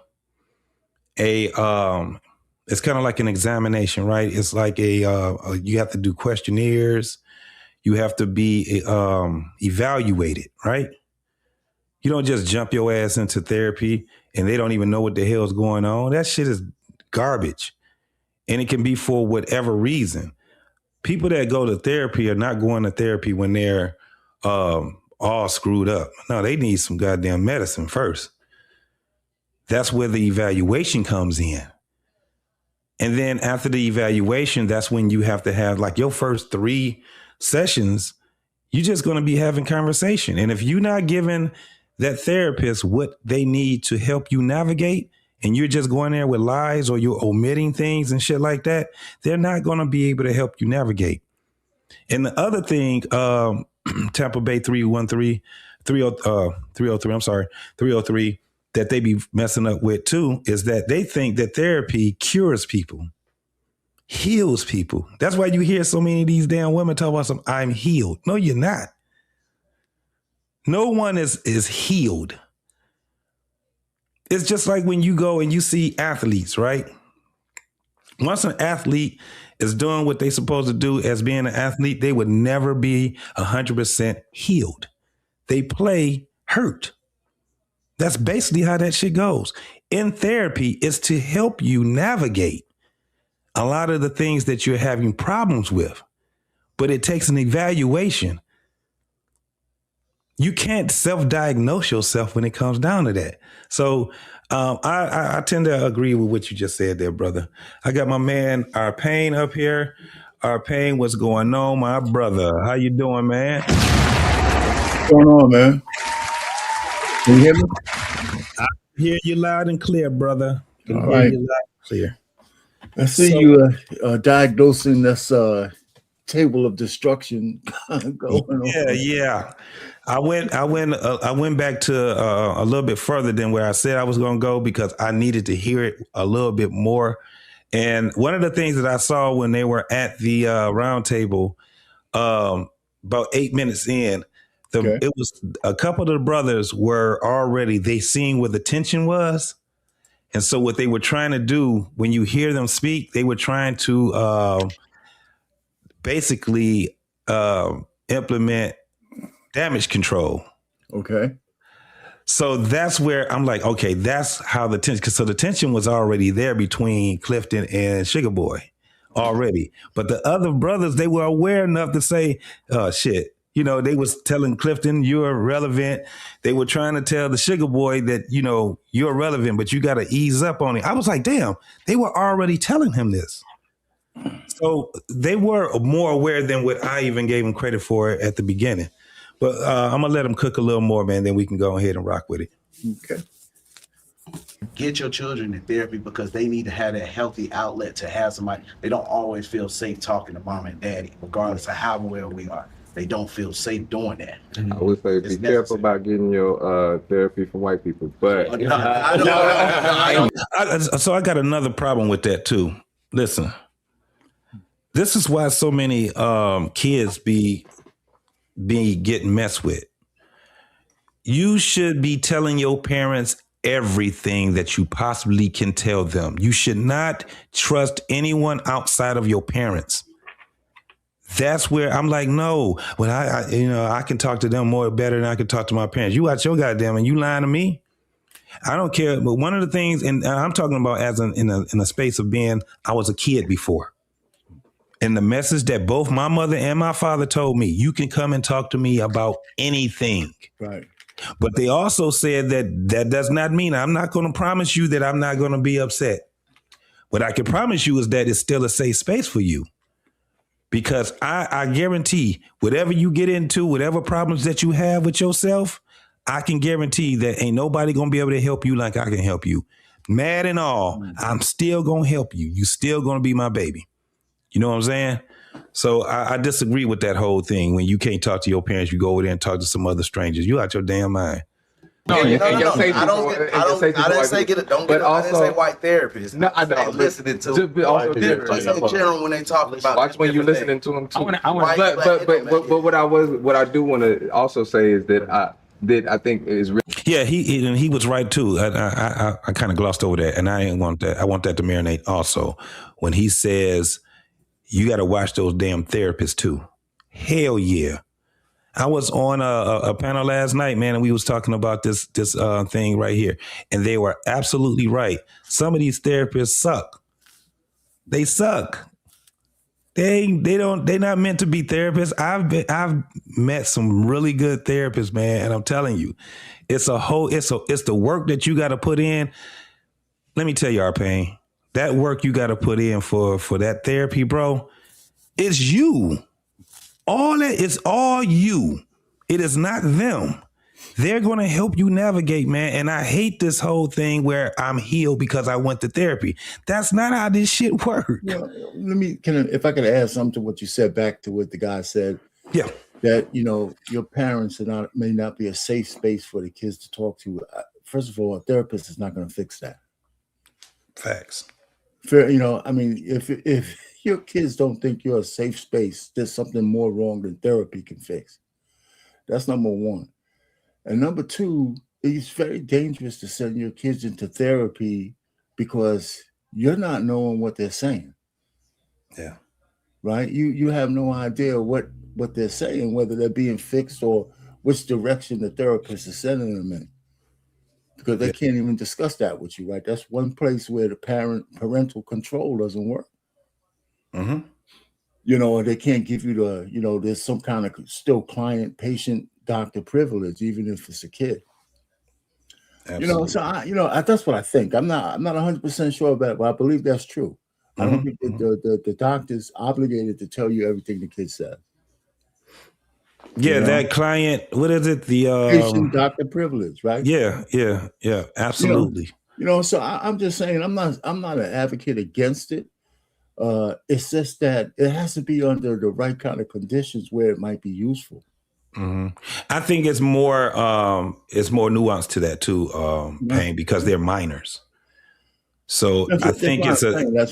Speaker 2: it's kind of like an examination, right? It's like you have to do questionnaires. You have to be evaluated, right? You don't just jump your ass into therapy and they don't even know what the hell's going on. That shit is garbage. And it can be for whatever reason. People that go to therapy are not going to therapy when they're all screwed up. No, they need some goddamn medicine first. That's where the evaluation comes in. And then after the evaluation, that's when you have to have like your first 3 sessions, you're just going to be having conversation. And if you're not giving that therapist what they need to help you navigate, and you're just going there with lies or you're omitting things and shit like that, they're not going to be able to help you navigate. And the other thing, Tampa Bay 303, I'm sorry, 303, that they be messing up with too, is that they think that therapy cures people, heals people. That's why you hear so many of these damn women talk about some, I'm healed. No, you're not. No one is healed. It's just like when you go and you see athletes, right? Once an athlete is doing what they're supposed to do as being an athlete, they would never be 100% healed. They play hurt. That's basically how that shit goes. In therapy, it's to help you navigate a lot of the things that you're having problems with, but it takes an evaluation. You can't self-diagnose yourself when it comes down to that. So I tend to agree with what you just said there, brother. I got my man, Arpain, up here. Arpain, what's going on, my brother? How you doing, man?
Speaker 10: What's going on, man? Can you hear me?
Speaker 2: I hear you loud and clear, brother. Can
Speaker 10: All
Speaker 2: hear
Speaker 10: right.
Speaker 2: you loud and clear.
Speaker 10: I see you diagnosing this table of destruction going on.
Speaker 2: Yeah. I went back to a little bit further than where I said I was going to go because I needed to hear it a little bit more. And one of the things that I saw when they were at the round table, about 8 minutes in, it was a couple of the brothers were already, they seen where the tension was. And so what they were trying to do when you hear them speak, they were trying to basically implement damage control.
Speaker 10: Okay.
Speaker 2: So that's where I'm like, okay, that's how the tension, so the tension was already there between Clifton and Sugar Boy already. But the other brothers, they were aware enough to say, oh, shit. You know, they was telling Clifton, you're irrelevant. They were trying to tell the Sugar Boy that, you know, you're irrelevant, but you got to ease up on it. I was like, damn, they were already telling him this. So they were more aware than what I even gave them credit for at the beginning. But I'm going to let them cook a little more, man, then we can go ahead and rock with it.
Speaker 10: Okay.
Speaker 5: Get your children in therapy because they need to have that healthy outlet to have somebody. They don't always feel safe talking to mom and daddy, regardless of how well we are. They don't feel safe doing that.
Speaker 4: I would say be careful about getting your therapy from white people. But
Speaker 2: so I got another problem with that too. Listen, this is why so many kids be getting messed with. You should be telling your parents everything that you possibly can tell them. You should not trust anyone outside of your parents. That's where I'm like, no, when I can talk to them more better than I can talk to my parents. You out your goddamn and you lying to me. I don't care. But one of the things, and I'm talking about as in a space of being, I was a kid before. And the message that both my mother and my father told me, you can come and talk to me about anything.
Speaker 10: Right.
Speaker 2: But they also said that does not mean I'm not going to promise you that I'm not going to be upset. What I can promise you is that it's still a safe space for you. Because I guarantee whatever you get into, whatever problems that you have with yourself, I can guarantee that ain't nobody going to be able to help you like I can help you. Mad and all, I'm still going to help you. You still going to be my baby. You know what I'm saying? So I disagree with that whole thing. When you can't talk to your parents, you go over there and talk to some other strangers. You out your damn mind.
Speaker 5: No. I didn't say get it. Don't get it. I didn't say white therapists. No, I know. Listening to them. Just in general when they talk about.
Speaker 4: Watch when you're listening to them too. But what I do want to also say is that I think is really.
Speaker 2: Yeah, he was right too. I kind of glossed over that, and I didn't want that. I want that to marinate also when he says you got to watch those damn therapists too. Hell yeah. I was on a panel last night, man, and we was talking about this thing right here, and they were absolutely right. Some of these therapists suck. They suck. They're not meant to be therapists. I've met some really good therapists, man, and I'm telling you, it's the work that you got to put in. Let me tell you, Arpain, that work you got to put in for that therapy, bro, it's you. All that is all you. It is not them. They're going to help you navigate, man. And I hate this whole thing where I'm healed because I went to therapy. That's not how this shit works.
Speaker 10: Well, if I could add something to what you said, back to what the guy said.
Speaker 2: Yeah.
Speaker 10: That, your parents may not be a safe space for the kids to talk to. First of all, a therapist is not going to fix that.
Speaker 2: Facts.
Speaker 10: Fair, if your kids don't think you're a safe space, there's something more wrong than therapy can fix. That's number one. And number two, it's very dangerous to send your kids into therapy because you're not knowing what they're saying.
Speaker 2: Yeah.
Speaker 10: Right? You have no idea what they're saying, whether they're being fixed or which direction the therapist is sending them in. Because they can't even discuss that with you, right? That's one place where the parental control doesn't work.
Speaker 2: Mm-hmm.
Speaker 10: They can't give you there's some kind of still client, patient, doctor privilege, even if it's a kid.
Speaker 2: Absolutely.
Speaker 10: So that's what I think. I'm not 100% sure about it, but I believe that's true. I don't think that the doctor's obligated to tell you everything the kid says.
Speaker 2: Yeah, that client, what is it? The
Speaker 10: patient doctor privilege, right?
Speaker 2: Yeah, absolutely.
Speaker 10: So I'm just saying I'm not an advocate against it. It's just that it has to be under the right kind of conditions where it might be useful.
Speaker 2: Mm-hmm. I think it's more nuanced to that too, Payne, because they're minors. So that's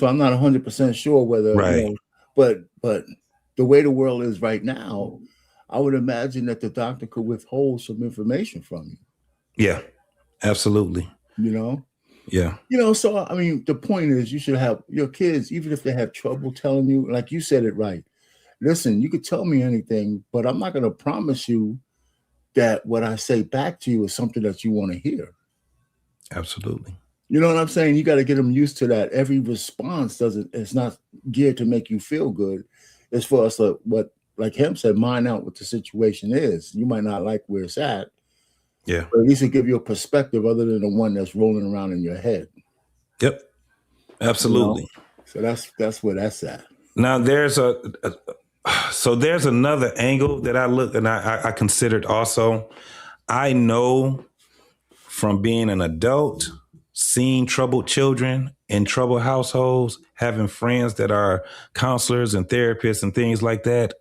Speaker 10: why I'm not 100% sure whether,
Speaker 2: right.
Speaker 10: But the way the world is right now, I would imagine that the doctor could withhold some information from you.
Speaker 2: Yeah, absolutely.
Speaker 10: Yeah. So, the point is you should have your kids, even if they have trouble telling you, like you said it right. Listen, you could tell me anything, but I'm not going to promise you that what I say back to you is something that you want to hear.
Speaker 2: Absolutely.
Speaker 10: You know what I'm saying? You got to get them used to that. Every response it's not geared to make you feel good. It's for us to, like him said, mine out what the situation is. You might not like where it's at.
Speaker 2: Yeah.
Speaker 10: But at least it give you a perspective other than the one that's rolling around in your head.
Speaker 2: Yep. Absolutely.
Speaker 10: So that's where that's at.
Speaker 2: Now there's there's another angle that I look and I considered also. I know from being an adult, seeing troubled children in troubled households, having friends that are counselors and therapists and things like that.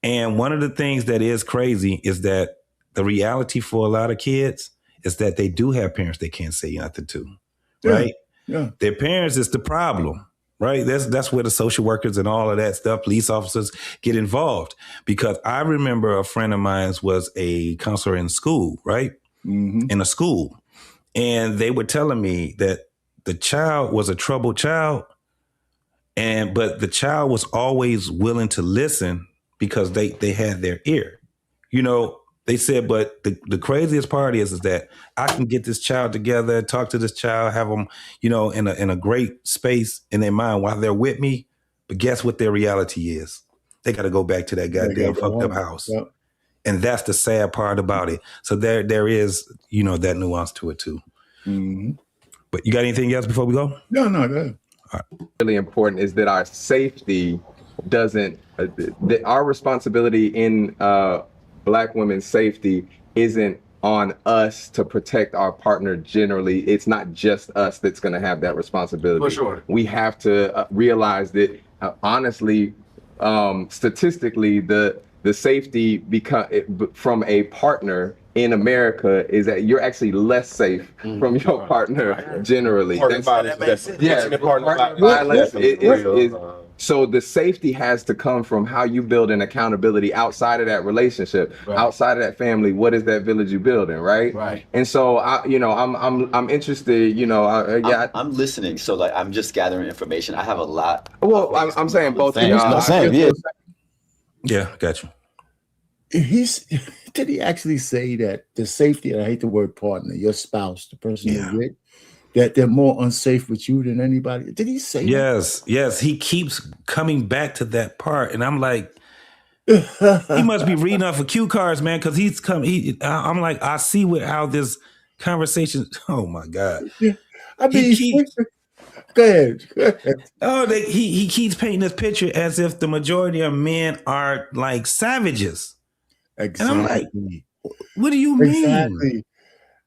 Speaker 2: And one of the things that is crazy is that the reality for a lot of kids is that they do have parents they can't say nothing to, right?
Speaker 10: Yeah.
Speaker 2: Their parents is the problem, right? That's where the social workers and all of that stuff, police officers get involved. Because I remember a friend of mine was a counselor in school, right?
Speaker 10: Mm-hmm.
Speaker 2: In a school. And they were telling me that the child was a troubled child, but the child was always willing to listen because they had their ear. They said, but the craziest part is that I can get this child together, talk to this child, have them, in a great space in their mind while they're with me. But guess what their reality is? They got to go back to that goddamn fucked up house.
Speaker 10: Yep.
Speaker 2: And that's the sad part about it. So there is, that nuance to it too.
Speaker 10: Mm-hmm.
Speaker 2: But you got anything else before we go?
Speaker 10: No, go ahead.
Speaker 2: All right.
Speaker 4: Really important is that our safety doesn't, our responsibility in Black women's safety isn't on us to protect our partner generally. It's not just us that's going to have that responsibility.
Speaker 3: For sure.
Speaker 4: We have to realize that, honestly, statistically, the safety from a partner in America is that you're actually less safe from your partner generally.
Speaker 9: Violence
Speaker 4: is so the safety has to come from how you build an accountability outside of that relationship, outside of that family. What is that village you building, right?
Speaker 11: Right.
Speaker 4: And so I'm interested.
Speaker 11: I'm listening. So I'm just gathering information. I have a lot.
Speaker 4: Well, I'm saying both of y'all.
Speaker 2: Yeah, got you.
Speaker 10: Did he actually say that the safety, and I hate the word partner, your spouse, the person you're with, that they're more unsafe with you than anybody? Did he say that?
Speaker 2: Yes. He keeps coming back to that part. And I'm like, he must be reading off of cue cards, man, because I'm like, I see how this conversation, oh my God.
Speaker 10: Yeah. Go ahead.
Speaker 2: Oh, he keeps painting this picture as if the majority of men are like savages.
Speaker 10: Exactly.
Speaker 2: And I'm like, What do you mean?
Speaker 10: Exactly.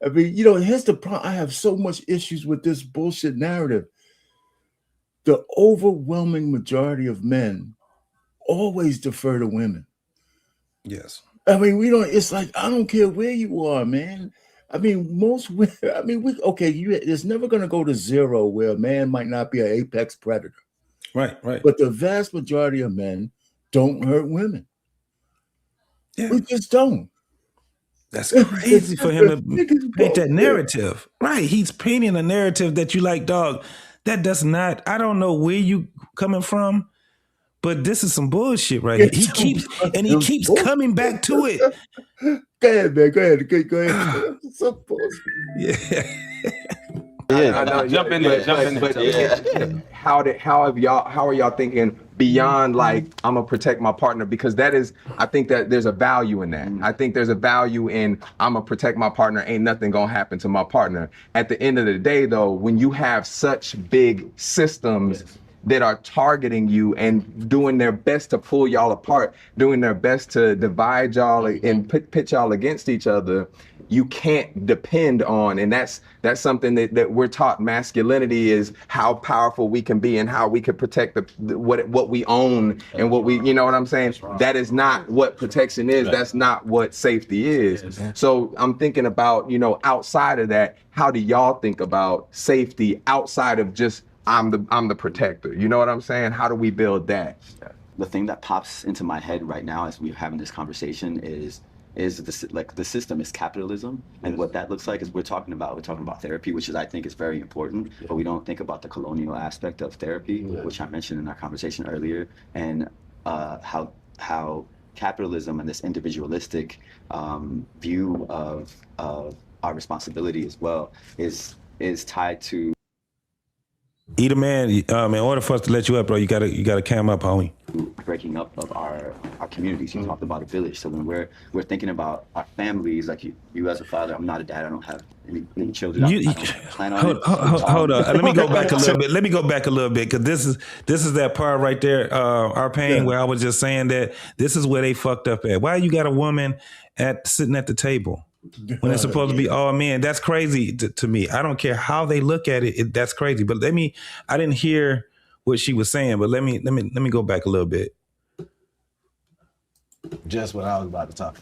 Speaker 10: I mean, you know, here's the problem. I have so much issues with this bullshit narrative. The overwhelming majority of men always defer to women.
Speaker 2: Yes.
Speaker 10: I mean, we don't, it's like, I don't care where you are, man. I mean, most women, I mean, it's never going to go to zero where a man might not be an apex predator.
Speaker 2: Right.
Speaker 10: But the vast majority of men don't hurt women.
Speaker 2: Yeah.
Speaker 10: We just don't.
Speaker 2: That's crazy for him to paint that narrative. Right. He's painting a narrative that you like, dog. That does not, I don't know where you coming from, but this is some bullshit right here. He keeps coming back to it.
Speaker 10: Go ahead, man. Go ahead. So bullshit.
Speaker 2: Yeah.
Speaker 4: I know. Jump in there. How are y'all thinking beyond like I'm gonna protect my partner? Because that is, I think that there's a value in that. I think there's a value in I'm gonna protect my partner. Ain't nothing gonna happen to my partner. At the end of the day, though, when you have such big systems that are targeting you and doing their best to pull y'all apart, doing their best to divide y'all and pit y'all against each other, you can't depend on, and that's something that we're taught. Masculinity is how powerful we can be and how we can protect what we own and what we, you know what I'm saying? That is not what protection is. That's not what safety is. So I'm thinking about, you know, outside of that, how do y'all think about safety outside of just I'm the protector? You know what I'm saying? How do we build that?
Speaker 11: The thing that pops into my head right now as we're having this conversation is the system is capitalism, and what that looks like is we're talking about therapy, which is, I think, is very important, but we don't think about the colonial aspect of therapy, which I mentioned in our conversation earlier, and how capitalism and this individualistic view of our responsibility as well is tied to.
Speaker 2: Either man, in order for us to let you up, bro, you gotta cam up, homie.
Speaker 11: Breaking up of our communities. You talked about a village. So when we're thinking about our families, like you as a father, I'm not a dad. I don't have any children. I don't plan on it.
Speaker 2: Hold on. Let me go back a little bit. Because this is that part right there, our pain, where I was just saying that this is where they fucked up at. Why you got a woman sitting at the table when it's supposed to be all men? That's crazy to me. I don't care how they look at it. That's crazy. But I didn't hear what she was saying, but let me go back a little bit.
Speaker 5: Just what I was about to talk.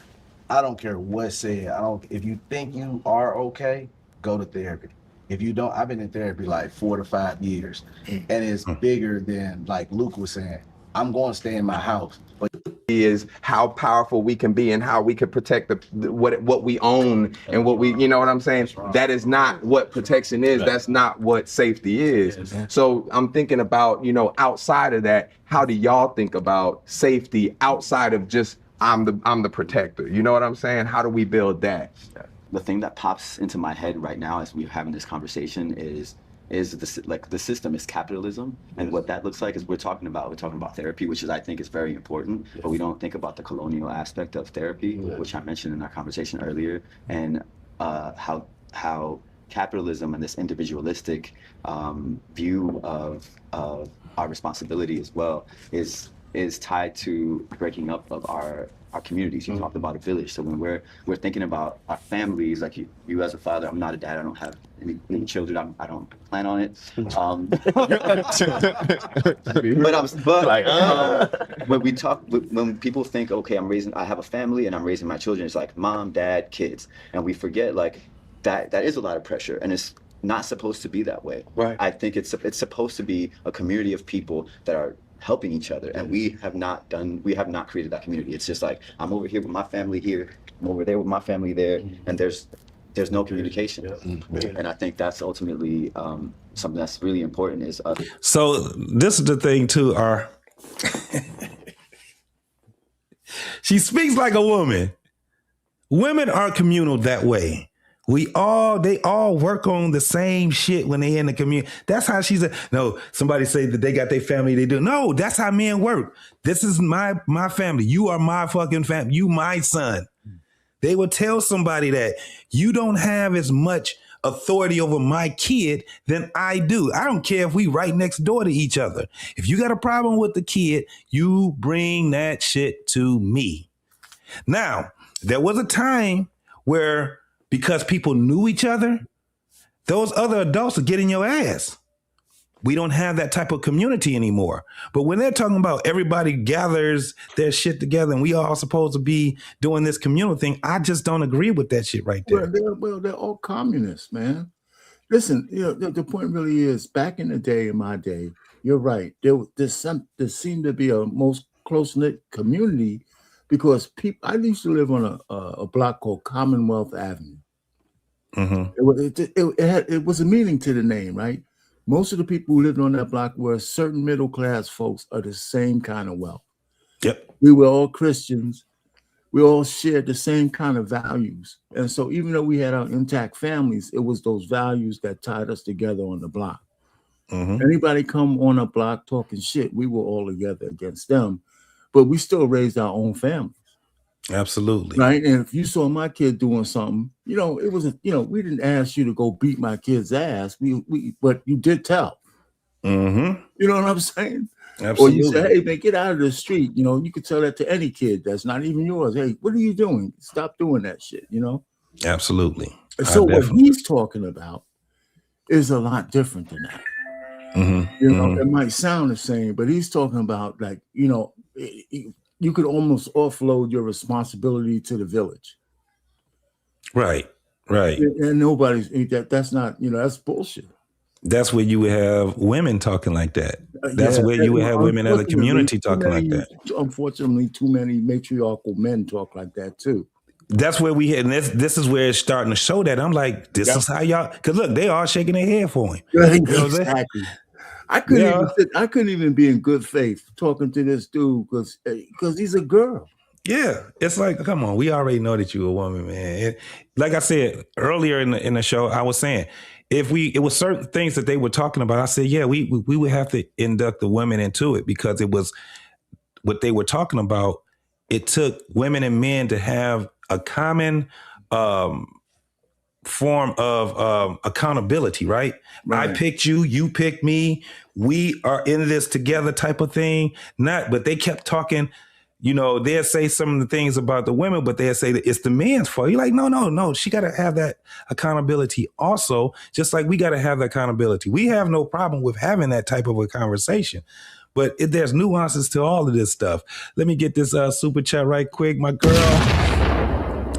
Speaker 5: I don't care what's said. If you think you are okay, go to therapy. If you don't, I've been in therapy like 4 to 5 years, and it's bigger than, like Luke was saying, I'm going to stay in my house. But
Speaker 4: is how powerful we can be and how we can protect what we own and what we, you know what I'm saying? That is not what protection is. That's not what safety is. So I'm thinking about, you know, outside of that, how do y'all think about safety outside of just I'm the protector? You know what I'm saying? How do we build that?
Speaker 11: The thing that pops into my head right now as we're having this conversation is the system is capitalism, and what that looks like is we're talking about therapy, which is, I think, is very important, but we don't think about the colonial aspect of therapy, which I mentioned in our conversation earlier, and how capitalism and this individualistic view of our responsibility as well is tied to breaking up of our communities. You talked about a village. So when we're thinking about our families, like you as a father, I'm not a dad. I don't have any children. I don't plan on it. When people think, okay, I have a family and I'm raising my children, it's like mom, dad, kids, and we forget like that is a lot of pressure, and it's not supposed to be that way.
Speaker 6: Right.
Speaker 11: I think it's supposed to be a community of people that are helping each other, and we have not created that community. It's just like, I'm over here with my family here, I'm over there with my family there, and there's no communication. And I think that's ultimately something that's really important is us.
Speaker 2: So this is the thing too, she speaks like a woman. Women are communal that way. They all work on the same shit when they in the community. That's how no, somebody say that they got their family, they do. No, that's how men work. This is my family. You are my fucking family. You my son. They will tell somebody that you don't have as much authority over my kid than I do. I don't care if we right next door to each other. If you got a problem with the kid, you bring that shit to me. Now, there was a time where because people knew each other, those other adults are getting your ass. We don't have that type of community anymore. But when they're talking about everybody gathers their shit together and we all supposed to be doing this communal thing, I just don't agree with that shit right there.
Speaker 10: They're all communists, man. Listen, the point really is, back in the day, in my day, you're right. There seemed to be a most close-knit community because people. I used to live on a block called Commonwealth Avenue. It was a meaning to the name, right? Most of the people who lived on that block were certain middle-class folks of the same kind of wealth.
Speaker 2: Yep.
Speaker 10: We were all Christians. We all shared the same kind of values. And so even though we had our intact families, it was those values that tied us together on the block. Anybody come on a block talking shit, we were all together against them, but we still raised our own families.
Speaker 2: Absolutely.
Speaker 10: Right. And if you saw my kid doing something, it was, we didn't ask you to go beat my kid's ass. But you did tell. You know what I'm saying?
Speaker 2: Absolutely.
Speaker 10: Or you say, hey, man, get out of the street. You could tell that to any kid that's not even yours. Hey, what are you doing? Stop doing that shit,
Speaker 2: Absolutely.
Speaker 10: So what he's talking about is a lot different than that. It might sound the same, but he's talking about you could almost offload your responsibility to the village.
Speaker 2: Right.
Speaker 10: And nobody's that's not, that's bullshit.
Speaker 2: That's where you would have women talking like that. That's where you would have women as a community talking like that.
Speaker 10: Unfortunately, too many matriarchal men talk like that too.
Speaker 2: That's where we hit, and this is where it's starting to show that. I'm like, this is how y'all, because look, they all shaking their head for him.
Speaker 10: Exactly. I couldn't even be in good faith talking to this dude because he's a girl.
Speaker 2: Yeah, it's like, come on, we already know that you're a woman, man. Like I said earlier in the show, I was saying, it was certain things that they were talking about. I said, yeah, we would have to induct the women into it because it was what they were talking about. It took women and men to have a common form of accountability, right? I picked you, you picked me, we are in this together type of thing. But they kept talking, they'll say some of the things about the women, but they'll say that it's the man's fault. You're like, no, she got to have that accountability also, just like we got to have that accountability. We have no problem with having that type of a conversation. But there's nuances to all of this stuff. Let me get this super chat right quick, my girl.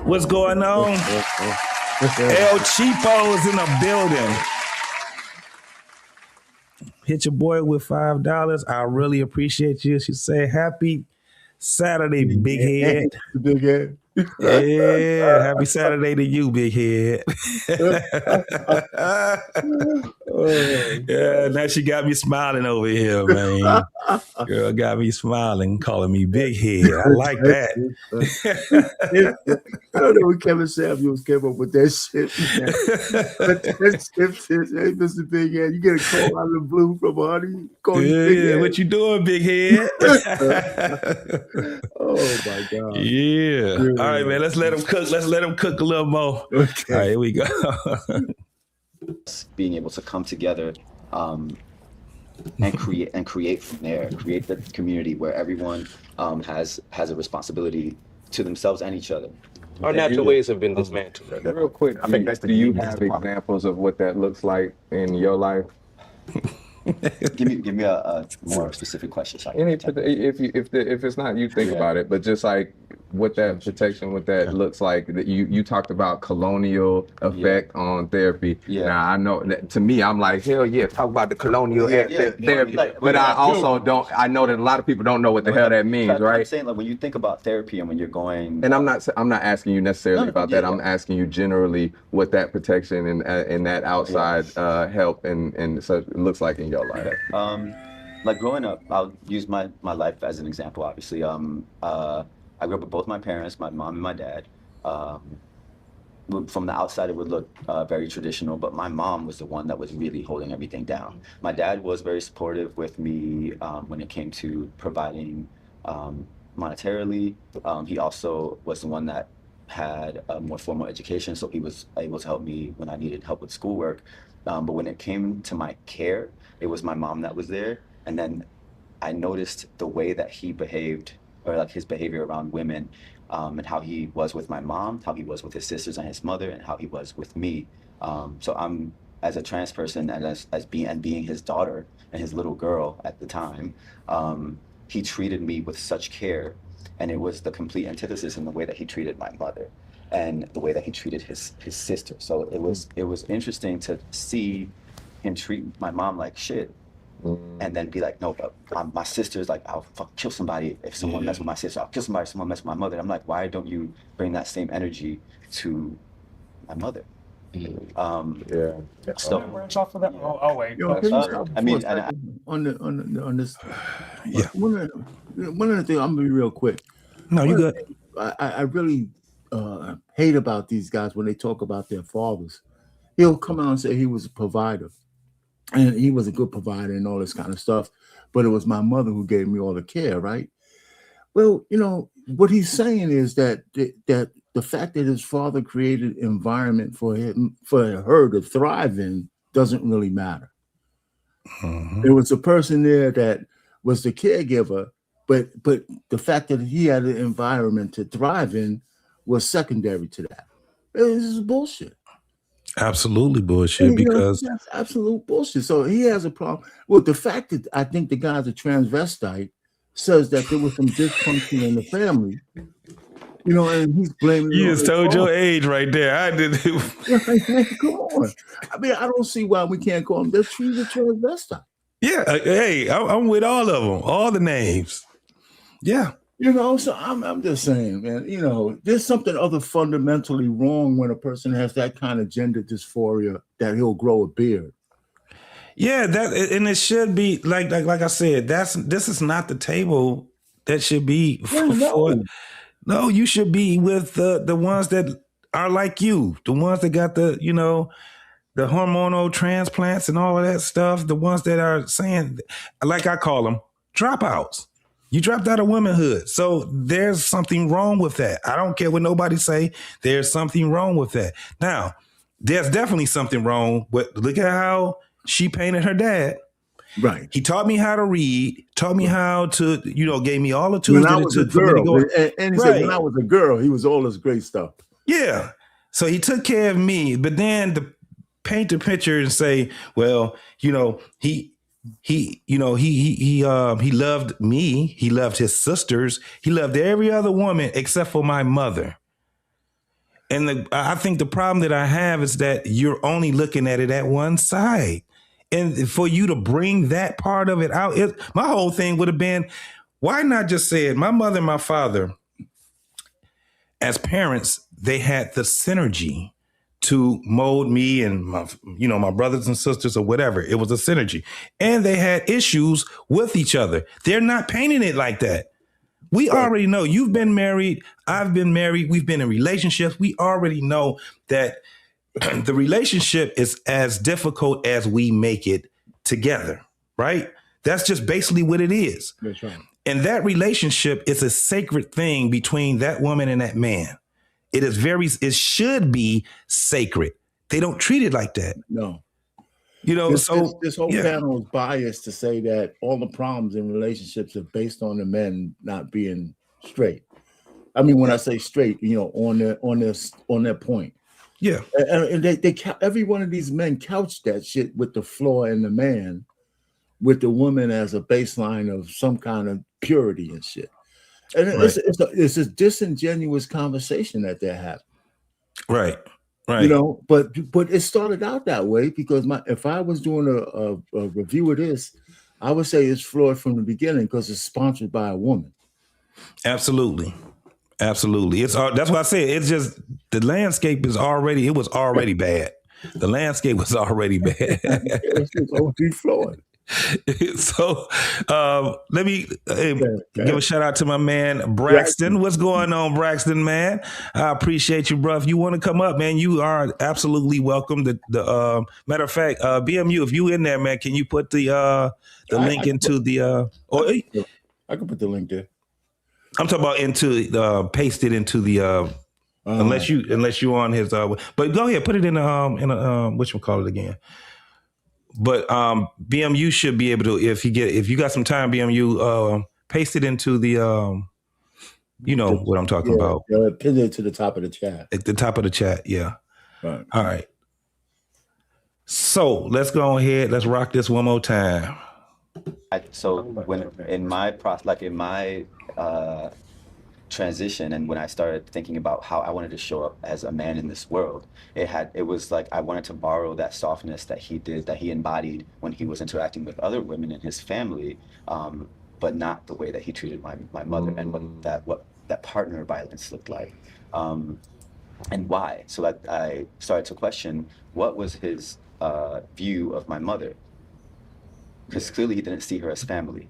Speaker 2: What's going on? El Cheapo is in the building. Hit your boy with $5. I really appreciate you. She said, happy Saturday, big head.
Speaker 10: Big head.
Speaker 2: Yeah, happy Saturday to you, big head. Yeah, now she got me smiling over here, man. Girl got me smiling, calling me big head. I like that.
Speaker 10: I don't know when Kevin Samuels came up with that shit. Hey, Mr. Big Head, you get a call out of the blue from honey.
Speaker 2: Yeah, what you doing, big head?
Speaker 10: Oh my God.
Speaker 2: Yeah. All right, man. Let's let him cook. Let's let him cook a little more.
Speaker 10: Okay.
Speaker 2: All right, here we go.
Speaker 11: Being able to come together and create from there, create the community where everyone has a responsibility to themselves and each other.
Speaker 6: Our natural ways have been dismantled.
Speaker 4: Real quick,
Speaker 9: I think that's
Speaker 4: do you have examples of what that looks like in your life?
Speaker 11: Give me a more specific question. Sorry.
Speaker 4: If it's not, you think about it, but just like what that protection, what that looks like. That you talked about colonial effect on therapy.
Speaker 11: Yeah.
Speaker 4: Now I know that to me, I'm like, hell yeah, talk about the colonial therapy. But I also don't. I know that a lot of people don't know what the hell that means, right?
Speaker 11: I'm saying, like, when you think about therapy and when you're going,
Speaker 4: and I'm not asking you necessarily about that. I'm asking you generally what that protection and that outside help and so it looks like in your life.
Speaker 11: Like growing up, I'll use my life as an example. Obviously, I grew up with both my parents, my mom and my dad. From the outside, it would look very traditional, but my mom was the one that was really holding everything down. My dad was very supportive with me when it came to providing monetarily. He also was the one that had a more formal education, so he was able to help me when I needed help with schoolwork. But when it came to my care, it was my mom that was there. And then I noticed the way that he behaved or like his behavior around women, and how he was with my mom, how he was with his sisters and his mother, and how he was with me. So I'm, as a trans person, and as being his daughter and his little girl at the time, he treated me with such care, and it was the complete antithesis in the way that he treated my mother and the way that he treated his sister. So it was interesting to see him treat my mom like shit, and then be like, no, but my sister's like, I'll kill somebody if someone mess with my sister. I'll kill somebody if someone mess with my mother. And I'm like, why don't you bring that same energy to my mother? So
Speaker 7: branch off of that. Oh wait.
Speaker 10: Yo, can you stop
Speaker 11: I mean,
Speaker 10: for a second on this?
Speaker 2: Yeah.
Speaker 10: One of the things, I'm gonna be real quick.
Speaker 2: No, you good.
Speaker 10: I really hate about these guys when they talk about their fathers. He'll come out and say he was a provider, and he was a good provider and all this kind of stuff. But it was my mother who gave me all the care, right? Well, you know what he's saying is that the fact that his father created an environment for her to thrive in doesn't really matter. There was a person there that was the caregiver, but the fact that he had an environment to thrive in was secondary to that. This is bullshit.
Speaker 2: Absolutely bullshit, because
Speaker 10: that's absolute bullshit. So he has a problem. Well, the fact that I think the guy's a transvestite says that there was some dysfunction in the family, you know, and he's blaming.
Speaker 2: You just told your age right there. I did.
Speaker 10: Come on. I mean, I don't see why we can't call him. He's a transvestite.
Speaker 2: Yeah. Hey, I'm with all of them, all the names. Yeah.
Speaker 10: You know, so I'm just saying, man, you know, there's something other fundamentally wrong when a person has that kind of gender dysphoria that he'll grow a beard.
Speaker 2: Yeah, and it should be like I said, this is not the table that should be for. No, you should be with the ones that are like you, the ones that got the, you know, the hormonal transplants and all of that stuff, the ones that are saying, like I call them, dropouts. You dropped out of womanhood. So there's something wrong with that. I don't care what nobody say. There's something wrong with that. Now, there's definitely something wrong with, look at how she painted her dad.
Speaker 10: Right.
Speaker 2: He taught me how to read, taught me how to, you know, gave me all the tools.
Speaker 10: When I was a girl, and he said when I was a girl, he was all this great stuff.
Speaker 2: Yeah. So he took care of me, but then to paint the picture and say, well, you know, he loved me. He loved his sisters. He loved every other woman except for my mother. And I think the problem that I have is that you're only looking at it at one side. And for you to bring that part of it out, my whole thing would have been, why not just say it? My mother and my father, as parents, they had the synergy to mold me and my brothers and sisters or whatever. It was a synergy. And they had issues with each other. They're not painting it like that. We already know. You've been married. I've been married. We've been in relationships. We already know that the relationship is as difficult as we make it together, right? That's just basically what it is.
Speaker 10: That's right.
Speaker 2: And that relationship is a sacred thing between that woman and that man. It should be sacred. They don't treat it like that.
Speaker 10: No.
Speaker 2: You know,
Speaker 10: this whole panel is biased to say that all the problems in relationships are based on the men not being straight. I mean, when I say straight, you know, on their point.
Speaker 2: Yeah.
Speaker 10: And they every one of these men couch that shit with the flaw in the man, with the woman as a baseline of some kind of purity and shit. And it's a disingenuous conversation that they're having.
Speaker 2: Right. Right.
Speaker 10: You know, but it started out that way because if I was doing a review of this, I would say it's flawed from the beginning because it's sponsored by a woman.
Speaker 2: Absolutely. Absolutely. That's why I said it's just the landscape was already bad. The landscape was already bad.
Speaker 10: It's OD flawed.
Speaker 2: So let me give a shout out to my man Braxton. What's going on, Braxton, man? I appreciate you, bro. If you want to come up, man, you are absolutely welcome. The matter of fact, BMU, if you in there, man, can you put the link into the
Speaker 10: I can put the link there.
Speaker 2: I'm talking about paste it into the unless you on his but go ahead, put it in a whatchamacallit again. But BMU should be able to, if you got some time, BMU, paste it into the You know what I'm talking about.
Speaker 10: Pin it to the top of the chat.
Speaker 2: At the top of the chat, yeah.
Speaker 10: Right.
Speaker 2: All right. So let's go ahead. Let's rock this one more time.
Speaker 11: So when in my transition, and when I started thinking about how I wanted to show up as a man in this world, it was like I wanted to borrow that softness that he embodied when he was interacting with other women in his family, but not the way that he treated my mother, and what that partner violence looked like, and why. So I started to question what was his view of my mother, because clearly he didn't see her as family.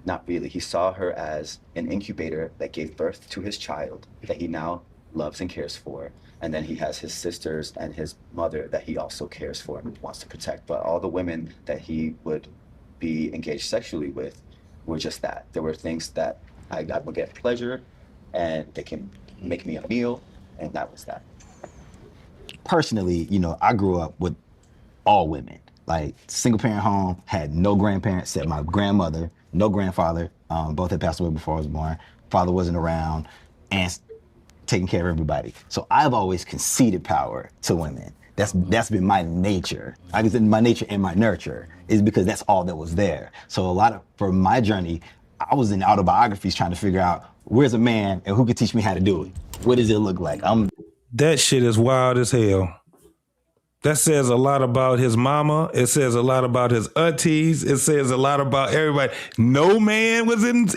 Speaker 11: Not really. He saw her as an incubator that gave birth to his child that he now loves and cares for. And then he has his sisters and his mother that he also cares for and wants to protect. But all the women that he would be engaged sexually with were just that. There were things that I would get pleasure, and they can make me a meal, and that was that.
Speaker 12: Personally, I grew up with all women. Like, single parent home, had no grandparents except my grandmother, no grandfather. Both had passed away before I was born. Father wasn't around, and taking care of everybody. So I've always conceded power to women. That's been my nature. I guess my nature and my nurture is because that's all that was there. So for my journey, I was in autobiographies trying to figure out where's a man and who could teach me how to do it. What does it look like?
Speaker 2: That shit is wild as hell. That says a lot about his mama. It says a lot about his aunties. It says a lot about everybody. No man was in.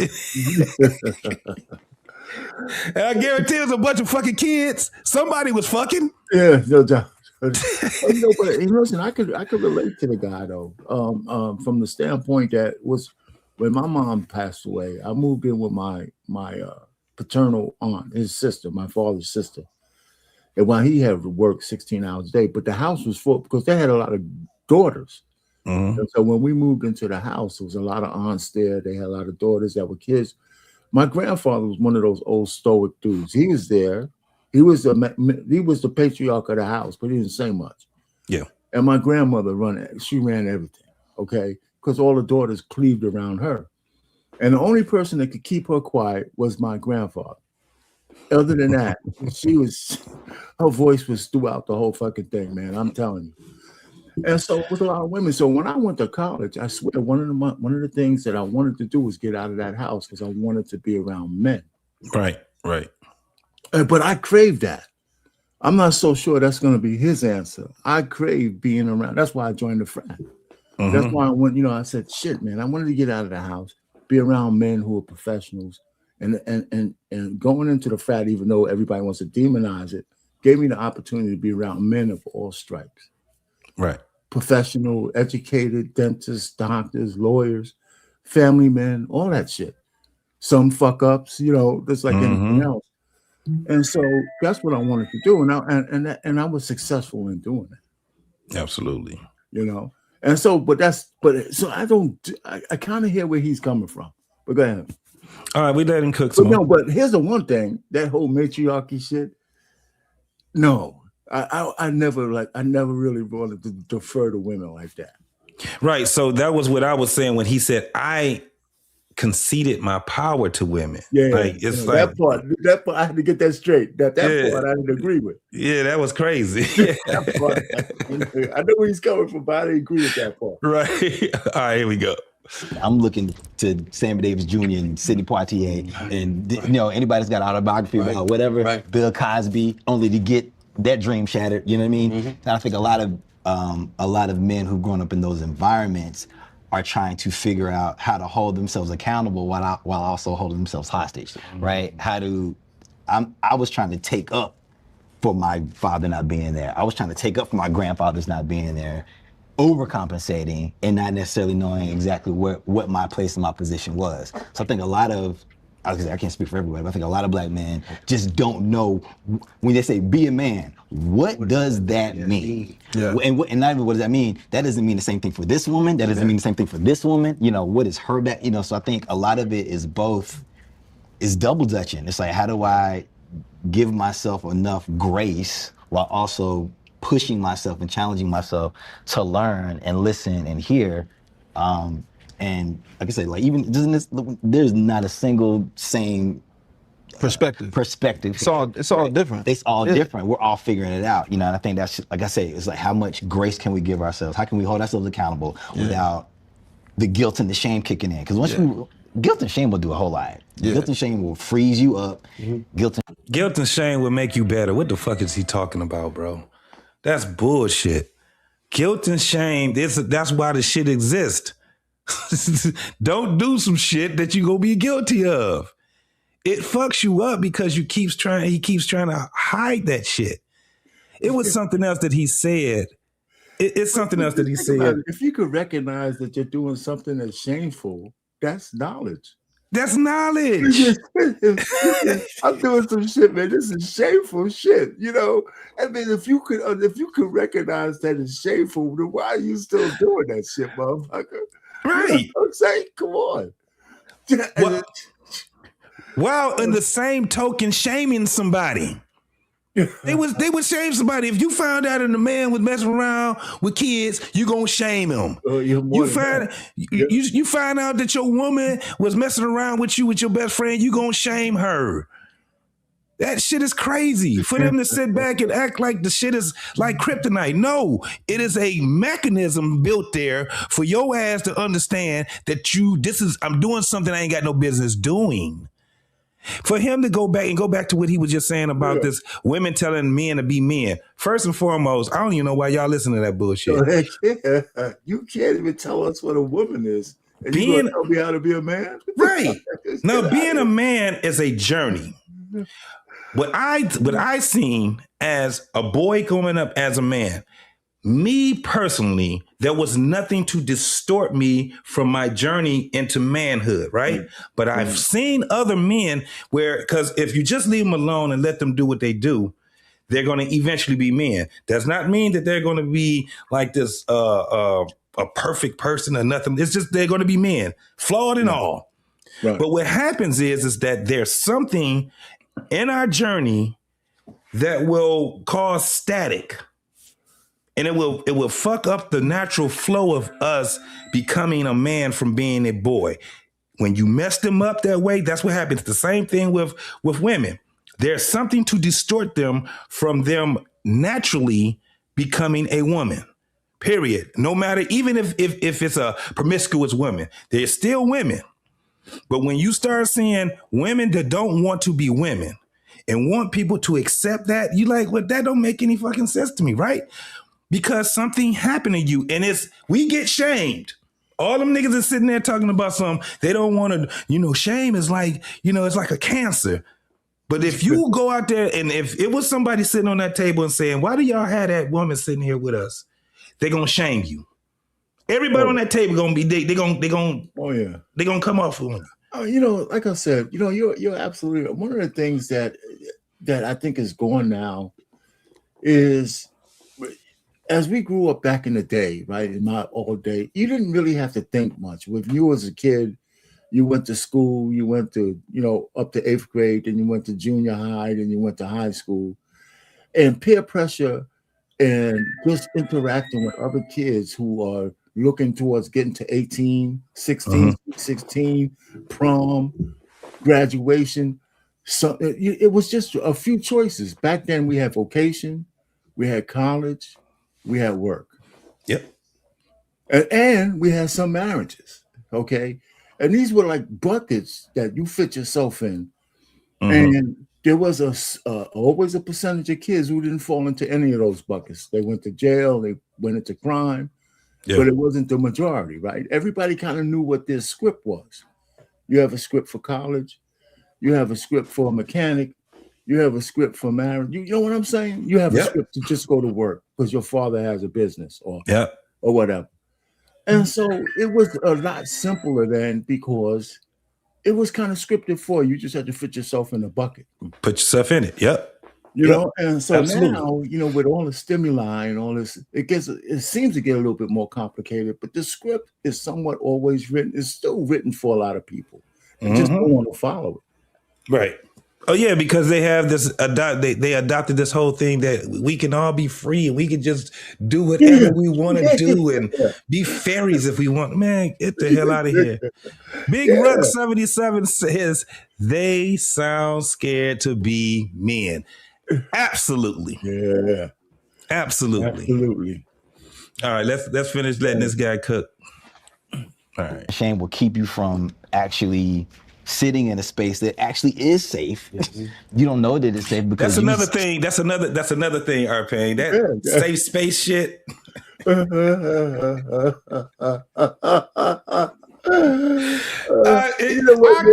Speaker 2: And I guarantee it was a bunch of fucking kids. Somebody was fucking.
Speaker 10: Yeah, no doubt. But listen, I could relate to the guy though, from the standpoint that was when my mom passed away. I moved in with my paternal aunt, his sister, my father's sister. And while he had to work 16 hours a day, but the house was full because they had a lot of daughters. Mm-hmm. And so when we moved into the house, there was a lot of aunts there. They had a lot of daughters that were kids. My grandfather was one of those old stoic dudes. He was there. He was the patriarch of the house, but he didn't say much.
Speaker 2: Yeah.
Speaker 10: And my grandmother she ran everything, okay? Because all the daughters cleaved around her. And the only person that could keep her quiet was my grandfather. Other than that, her voice was throughout the whole fucking thing, man. I'm telling you. And so with a lot of women. So when I went to college, I swear one of the things that I wanted to do was get out of that house because I wanted to be around men.
Speaker 2: Right.
Speaker 10: But I craved that. I'm not so sure that's going to be his answer. I crave being around. That's why I joined the frat. Mm-hmm. That's why I went. I said, shit, man. I wanted to get out of the house, be around men who are professionals. And going into the frat, even though everybody wants to demonize it, gave me the opportunity to be around men of all stripes.
Speaker 2: Right.
Speaker 10: Professional, educated, dentists, doctors, lawyers, family men, all that shit. Some fuck ups, just like anything else. And so that's what I wanted to do. And I was successful in doing that.
Speaker 2: Absolutely.
Speaker 10: And so, so I kind of hear where he's coming from. But go ahead.
Speaker 2: All right, we let him cook some.
Speaker 10: But here's the one thing: that whole matriarchy shit. No, I never really wanted to defer to women like that.
Speaker 2: Right. So that was what I was saying when he said I conceded my power to women.
Speaker 10: Yeah, that part I had to get that straight. That part I didn't agree with.
Speaker 2: Yeah, that was crazy.
Speaker 10: That part, I know where he's coming from, but I didn't agree with that part.
Speaker 2: Right. All right, here we go.
Speaker 12: I'm looking to Sammy Davis Jr. and Sidney Poitier, and anybody's got autobiography about whatever, Bill Cosby, only to get that dream shattered. You know what I mean? Mm-hmm. And I think a lot of men who've grown up in those environments are trying to figure out how to hold themselves accountable while also holding themselves hostage, right? I was trying to take up for my father not being there. I was trying to take up for my grandfather's not being there, overcompensating and not necessarily knowing exactly what my place and my position was. So I think I can't speak for everybody, but I think a lot of black men just don't know when they say be a man, what does that mean? Yeah. And not even what does that mean? That doesn't mean the same thing for this woman. That doesn't mean the same thing for this woman. What is her back? So I think a lot of it is double dutching. It's like, how do I give myself enough grace while also pushing myself and challenging myself to learn and listen and hear. And like I said, like even there's not a single sane perspective.
Speaker 9: It's all different.
Speaker 12: It's all different. We're all figuring it out, you know. And I think that's, like I say, it's like, how much grace can we give ourselves? How can we hold ourselves accountable without the guilt and the shame kicking in? Because guilt and shame will do a whole lot. Guilt and shame will freeze you up. Guilt
Speaker 2: and shame will make you better. What the fuck is he talking about, bro? That's bullshit. Guilt and shame, that's why the shit exists. Don't do some shit that you gonna be guilty of. It fucks you up because he keeps trying to hide that shit. It was something else that he said. It's something else that he said.
Speaker 10: If you could recognize that you're doing something that's shameful, that's knowledge.
Speaker 2: That's knowledge.
Speaker 10: I'm doing some shit, man. This is shameful shit. You know, I mean, if you could recognize that it's shameful, then why are you still doing that shit, motherfucker?
Speaker 2: Right.
Speaker 10: You know what I'm saying? Come on.
Speaker 2: While in the same token shaming somebody. They would shame somebody. If you found out that a man was messing around with kids, you gonna shame him. You find out that your woman was messing around with you with your best friend, you gonna shame her. That shit is crazy. For them to sit back and act like the shit is like kryptonite. No, it is a mechanism built there for your ass to understand that I'm doing something I ain't got no business doing. For him to go back to what he was just saying about this women telling men to be men. First and foremost, I don't even know why y'all listen to that bullshit.
Speaker 10: You can't even tell us what a woman is. And you gonna tell me how to be a man?
Speaker 2: Right. No, being a man is a journey. What I seen as a boy coming up as a man, me personally, there was nothing to distort me from my journey into manhood, right? But I've seen other men because if you just leave them alone and let them do what they do, they're going to eventually be men. Does not mean that they're going to be like this a perfect person or nothing. It's just they're going to be men, flawed and all. Right. But what happens is that there's something in our journey that will cause static. And it will fuck up the natural flow of us becoming a man from being a boy. When you mess them up that way, that's what happens. The same thing with women. There's something to distort them from them naturally becoming a woman. Period. No matter, even if it's a promiscuous woman, they're still women. But when you start seeing women that don't want to be women and want people to accept that, you like, well, that don't make any fucking sense to me, right? Because something happened to you and we get shamed. All them niggas are sitting there talking about they don't want to, shame is like, it's like a cancer. But if you go out there and if it was somebody sitting on that table and saying, why do y'all have that woman sitting here with us? They're going to shame you. Everybody on that table going to be, they're going to come off on you.
Speaker 10: Oh, like I said, you're absolutely, one of the things that I think is going now is, as we grew up back in the day, right, in my old day, you didn't really have to think much. When you was a kid, you went to school, you went to, up to 8th grade, then you went to junior high, then you went to high school. And peer pressure and just interacting with other kids who are looking towards getting to 18, 16, 16, prom, graduation. So it was just a few choices. Back then we had vocation, we had college, we had work.
Speaker 2: Yep.
Speaker 10: And we had some marriages. Okay. And these were like buckets that you fit yourself in. And there was always a percentage of kids who didn't fall into any of those buckets. They went to jail, they went into crime, but it wasn't the majority, right? Everybody kind of knew what their script was. You have a script for college. You have a script for a mechanic. You have a script for marriage. You know what I'm saying? You have a script to just go to work because your father has a business or whatever. And so it was a lot simpler then because it was kind of scripted for you. You just had to fit yourself in a bucket.
Speaker 2: Put yourself in it. Yep.
Speaker 10: You know, and so now, with all the stimuli and all this, it seems to get a little bit more complicated, but the script is somewhat always written. It's still written for a lot of people. They just don't want to follow it.
Speaker 2: Right. Oh yeah, because they have this they adopted this whole thing that we can all be free and we can just do whatever we want to do and be fairies if we want. Man, get the hell out of here. Big Ruck 77 says they sound scared to be men. Absolutely.
Speaker 10: Yeah.
Speaker 2: Absolutely. All right, let's finish letting this guy cook. All right.
Speaker 12: Shame will keep you from actually sitting in a space that actually is safe. You don't know that it's safe because
Speaker 2: That's another thing. That's another thing, Arpain. That safe space shit. I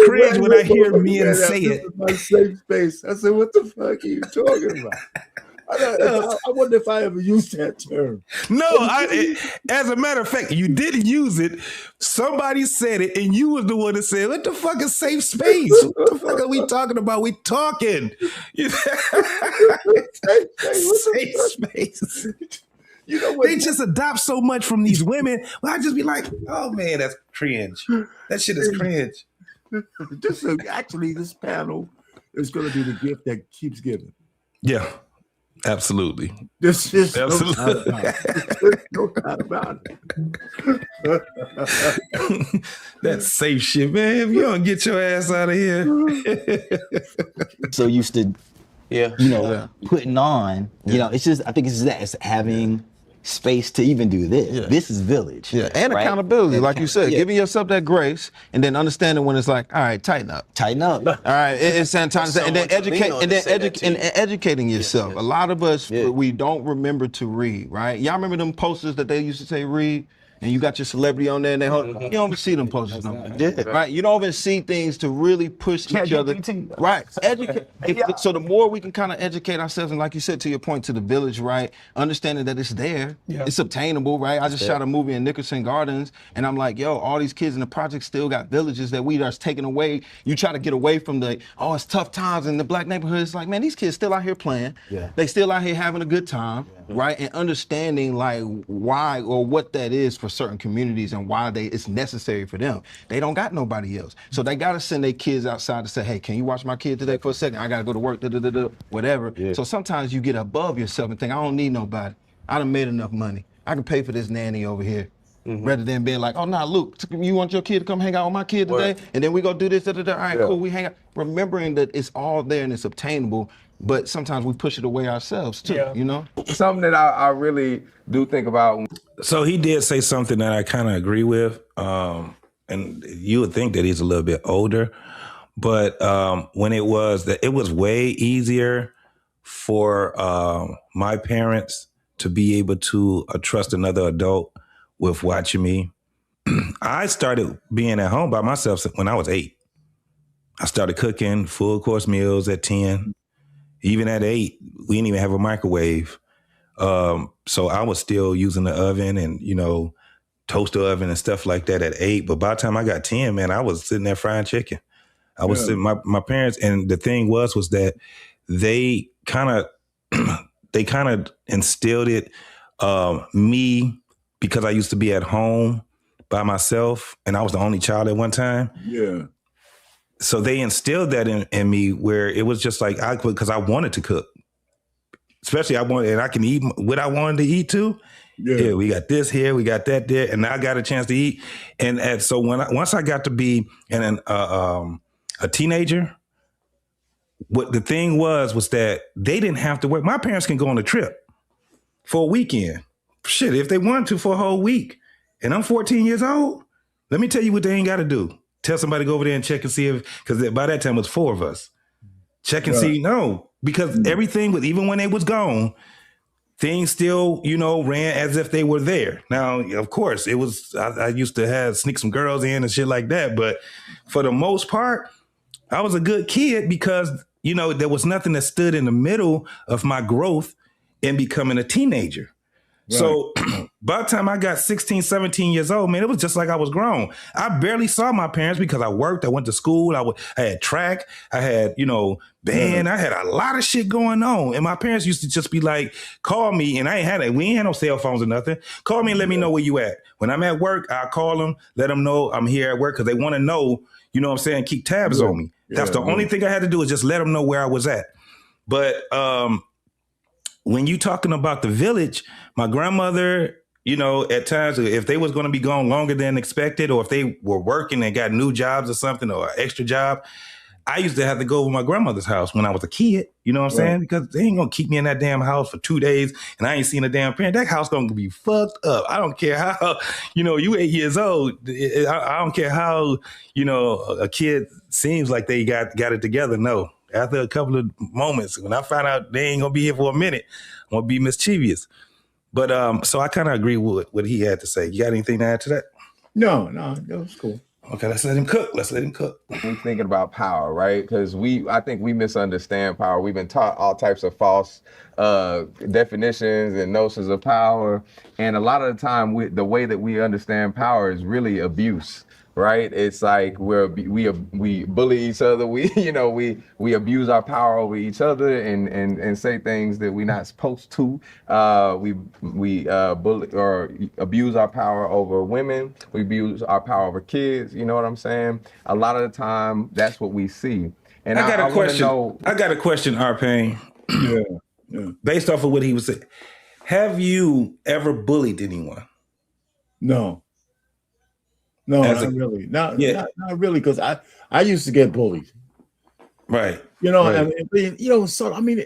Speaker 2: cringe when I hear men say it.
Speaker 10: This is my safe space. I said, what the fuck are you talking about? I wonder if I ever used that term.
Speaker 2: No, as a matter of fact, you didn't use it. Somebody said it, and you was the one that said, what the fuck is safe space? What the fuck are we talking about? We talking. Safe space. You know what? They just adopt so much from these women. Well, I just be like, oh man, that's cringe. That shit is cringe.
Speaker 10: This panel is going to be the gift that keeps giving.
Speaker 2: Yeah. Absolutely.
Speaker 10: This is
Speaker 2: absolutely
Speaker 10: no doubt about it.
Speaker 2: That safe shit, man. If you don't get your ass out of here.
Speaker 12: So used to, putting on, it's just, I think it's that, it's having space to even do this. Yeah. This is village.
Speaker 8: Yeah, and right? Accountability, like you said, giving yourself that grace, and then understanding when it's like, all right, tighten up.
Speaker 12: All
Speaker 8: right, it's time to, and then educating yourself. A lot of us, we don't remember to read, right? Y'all remember them posters that they used to say read? And you got your celebrity on there, and you don't even see them posters no more. Right? You don't even see things to really push each other. Right? Educate. So the more we can kind of educate ourselves, and like you said, to your point, to the village, right? Understanding that it's there, it's obtainable, right? I just shot a movie in Nickerson Gardens, and I'm like, yo, all these kids in the project still got villages that we are taking away. You try to get away from the, it's tough times in the black neighborhood. It's like, man, these kids still out here playing. They still out here having a good time, right? And understanding like why or what that is for certain communities and why it's necessary for them. They don't got nobody else. So they got to send their kids outside to say, hey, can you watch my kid today for a second? I got to go to work, whatever. So sometimes you get above yourself and think, I don't need nobody. I done made enough money. I can pay for this nanny over here. Rather than being like, oh, nah, Luke, you want your kid to come hang out with my kid today? And then we go do this, All right, cool, we hang out. Remembering that it's all there and it's obtainable, but sometimes we push it away ourselves too, you know?
Speaker 4: Something that I really do think about.
Speaker 2: So he did say something that I kind of agree with. And you would think that he's a little bit older, but when it was way easier for my parents to be able to trust another adult with watching me. I started being at home by myself when I was 8. I started cooking full course meals at 10. Even at 8, we didn't even have a microwave. So I was still using the oven and, toaster oven and stuff like that at 8. But by the time I got 10, man, I was sitting there frying chicken. I was sitting, my parents, and the thing was that they kind of instilled it, me, because I used to be at home by myself and I was the only child at one time.
Speaker 10: Yeah.
Speaker 2: So they instilled that in me where it was just like, because I wanted to cook. Especially and I can eat what I wanted to eat too. Yeah, we got this here, we got that there, and I got a chance to eat. And so once I got to be a teenager, what the thing was that they didn't have to work. My parents can go on a trip for a weekend. Shit, if they wanted to for a whole week. And I'm 14 years old. Let me tell you what they ain't got to do. Tell somebody to go over there and check and see because by that time it was 4 of us. Check and see. No, because everything even when they was gone, things still, ran as if they were there. Now, of course, it was, I used to sneak some girls in and shit like that. But for the most part, I was a good kid because, there was nothing that stood in the middle of my growth in becoming a teenager. Right. So by the time I got 16, 17 years old, man, it was just like I was grown. I barely saw my parents because I worked. I went to school. I had track. I had, band. I had a lot of shit going on. And my parents used to just be like, call me. And we ain't had no cell phones or nothing. Call me and let me know where you at. When I'm at work, I'll call them, let them know I'm here at work because they want to know, keep tabs on me. That's the only thing I had to do is just let them know where I was at. But when you talking about the village, my grandmother, you know, at times if they was going to be gone longer than expected, or if they were working and got new jobs or something, or an extra job, I used to have to go over my grandmother's house when I was a kid. You know what I'm saying? Because they ain't gonna keep me in that damn house for 2 days and I ain't seen a damn parent. That house gonna be fucked up. I don't care how, you know, you 8 years old. I don't care how, you know, a kid seems like they got it together. No. After a couple of moments, when I find out they ain't gonna be here for a minute, I'm gonna be mischievous. But so I kind of agree with what he had to say. You got anything to add to that?
Speaker 10: No, that was cool.
Speaker 2: Okay, let's let him cook.
Speaker 4: I'm thinking about power, right? Because I think we misunderstand power. We've been taught all types of false definitions and notions of power, and a lot of the time, the way that we understand power is really abuse. Right? It's like we bully each other. We abuse our power over each other and say things that we're not supposed to. We bully or abuse our power over women. We abuse our power over kids. You know what I'm saying? A lot of the time, that's what we see. And
Speaker 2: I got a question. I got a question, Arpain.
Speaker 10: Yeah.
Speaker 2: Based off of what he was saying, have you ever bullied anyone?
Speaker 10: No, not really. Not really, because I used to get bullied.
Speaker 2: Right.
Speaker 10: You know, right. I mean, you know, so I mean,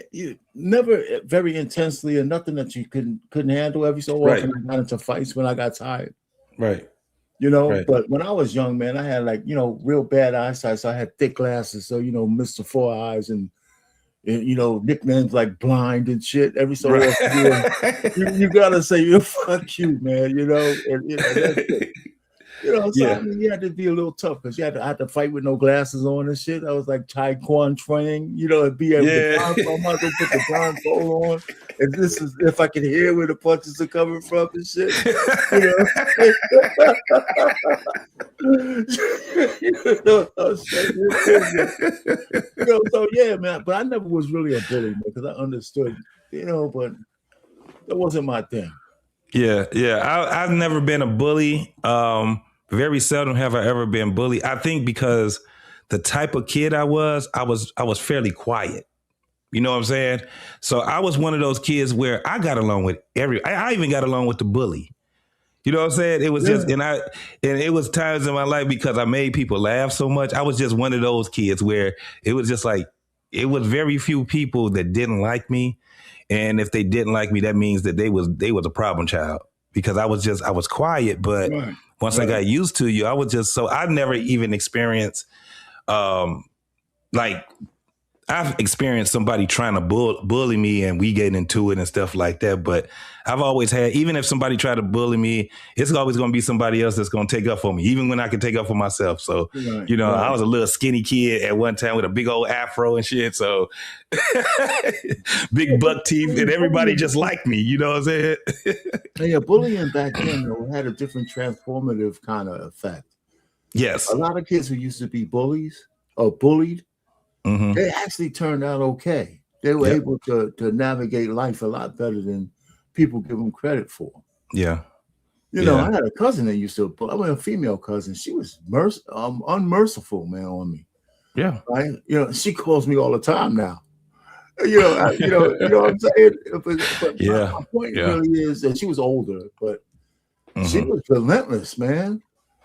Speaker 10: never very intensely, and nothing that you couldn't handle. Every so often, I got into fights when I got tired.
Speaker 2: Right.
Speaker 10: You know, but when I was young, man, I had like, you know, real bad eyesight, so I had thick glasses. So, you know, Mr. Four Eyes and you know, nicknames like blind and shit. Every so often, you gotta say, fuck you, man. You know, and you know, that's it. You know, so I mean, you had to be a little tough because I had to fight with no glasses on and shit. I was like taekwondo training, you know, and be able to I might as well put the blindfold on. And this is if I can hear where the punches are coming from and shit. So yeah, man. But I never was really a bully, man, because I understood, you know, but that wasn't my thing.
Speaker 2: Yeah. I've never been a bully. Very seldom have I ever been bullied. I think because the type of kid I was fairly quiet. You know what I'm saying? So I was one of those kids where I got along with I even got along with the bully. You know what I'm saying? It was just, and it was times in my life because I made people laugh so much. I was just one of those kids where it was just like, it was very few people that didn't like me. And if they didn't like me, that means that they was a problem child because I was quiet. But once I got used to you, I was just, so I never even experienced, like I've experienced somebody trying to bully me and we get into it and stuff like that. But I've always had, even if somebody tried to bully me, it's always going to be somebody else that's going to take up for me, even when I can take up for myself. So, you know, I was a little skinny kid at one time with a big old afro and shit. So big buck teeth and everybody just liked me. You know what I'm saying?
Speaker 10: Yeah, bullying back then though, had a different transformative kind of effect.
Speaker 2: Yes.
Speaker 10: A lot of kids who used to be bullies or bullied, they actually turned out okay. They were able to navigate life a lot better than people give them credit for.
Speaker 2: Yeah.
Speaker 10: You know, I had a cousin that used to, a female cousin. She was unmerciful, man, on me.
Speaker 2: Yeah.
Speaker 10: Right. You know, she calls me all the time now. You know what I'm saying? But my point really is that she was older, but she was relentless, man.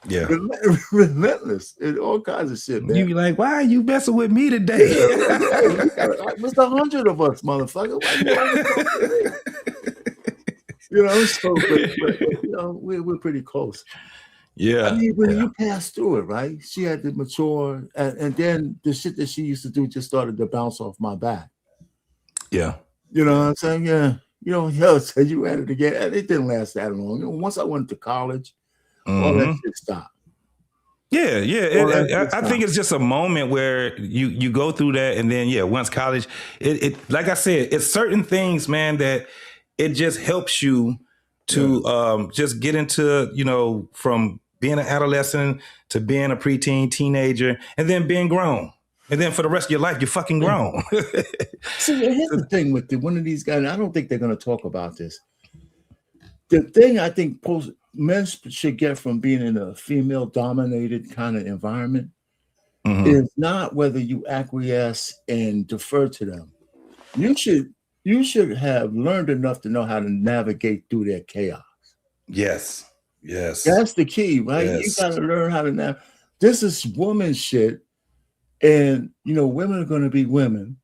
Speaker 2: Yeah.
Speaker 10: Relentless and all kinds of shit, man.
Speaker 2: You be like, why are you messing with me today?
Speaker 10: There's 100 of us, motherfucker. You know, so but, you know, we're pretty close.
Speaker 2: Yeah.
Speaker 10: I mean, when you pass through it, right? She had to mature, and then the shit that she used to do just started to bounce off my back.
Speaker 2: Yeah.
Speaker 10: You know what I'm saying? Yeah. You know, so you had it again. It didn't last that long. You know, once I went to college, all that shit stopped.
Speaker 2: Yeah. I think it's just a moment where you go through that, and then once college, it like I said, it's certain things, man, that it just helps you to just get into, you know, from being an adolescent to being a preteen, teenager, and then being grown. And then for the rest of your life, you're fucking grown.
Speaker 10: See, here's the thing with one of these guys, I don't think they're going to talk about this. The thing I think men should get from being in a female-dominated kind of environment is not whether you acquiesce and defer to them. You should have learned enough to know how to navigate through their chaos.
Speaker 2: Yes. Yes.
Speaker 10: That's the key, right?
Speaker 2: Yes.
Speaker 10: You got to learn how to navigate. This is woman shit. And, women are going to be women.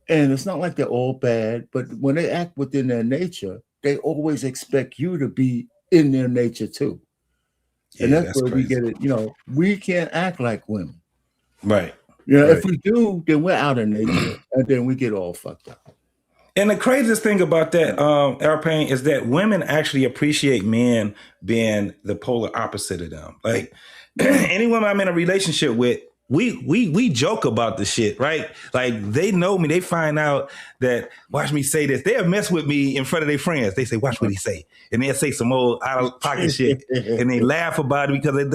Speaker 10: And it's not like they're all bad, but when they act within their nature, they always expect you to be in their nature too. And that's where we get it. We can't act like women.
Speaker 2: Right.
Speaker 10: If we do, then we're out of nature, and then we get all fucked up.
Speaker 2: And the craziest thing about that, Airplane, is that women actually appreciate men being the polar opposite of them. Like any woman I'm in a relationship with, we joke about the shit, right? Like they know me, they find out that watch me say this. They'll mess with me in front of their friends. They say, watch what he say. And they'll say some old out of pocket shit and they laugh about it because it'd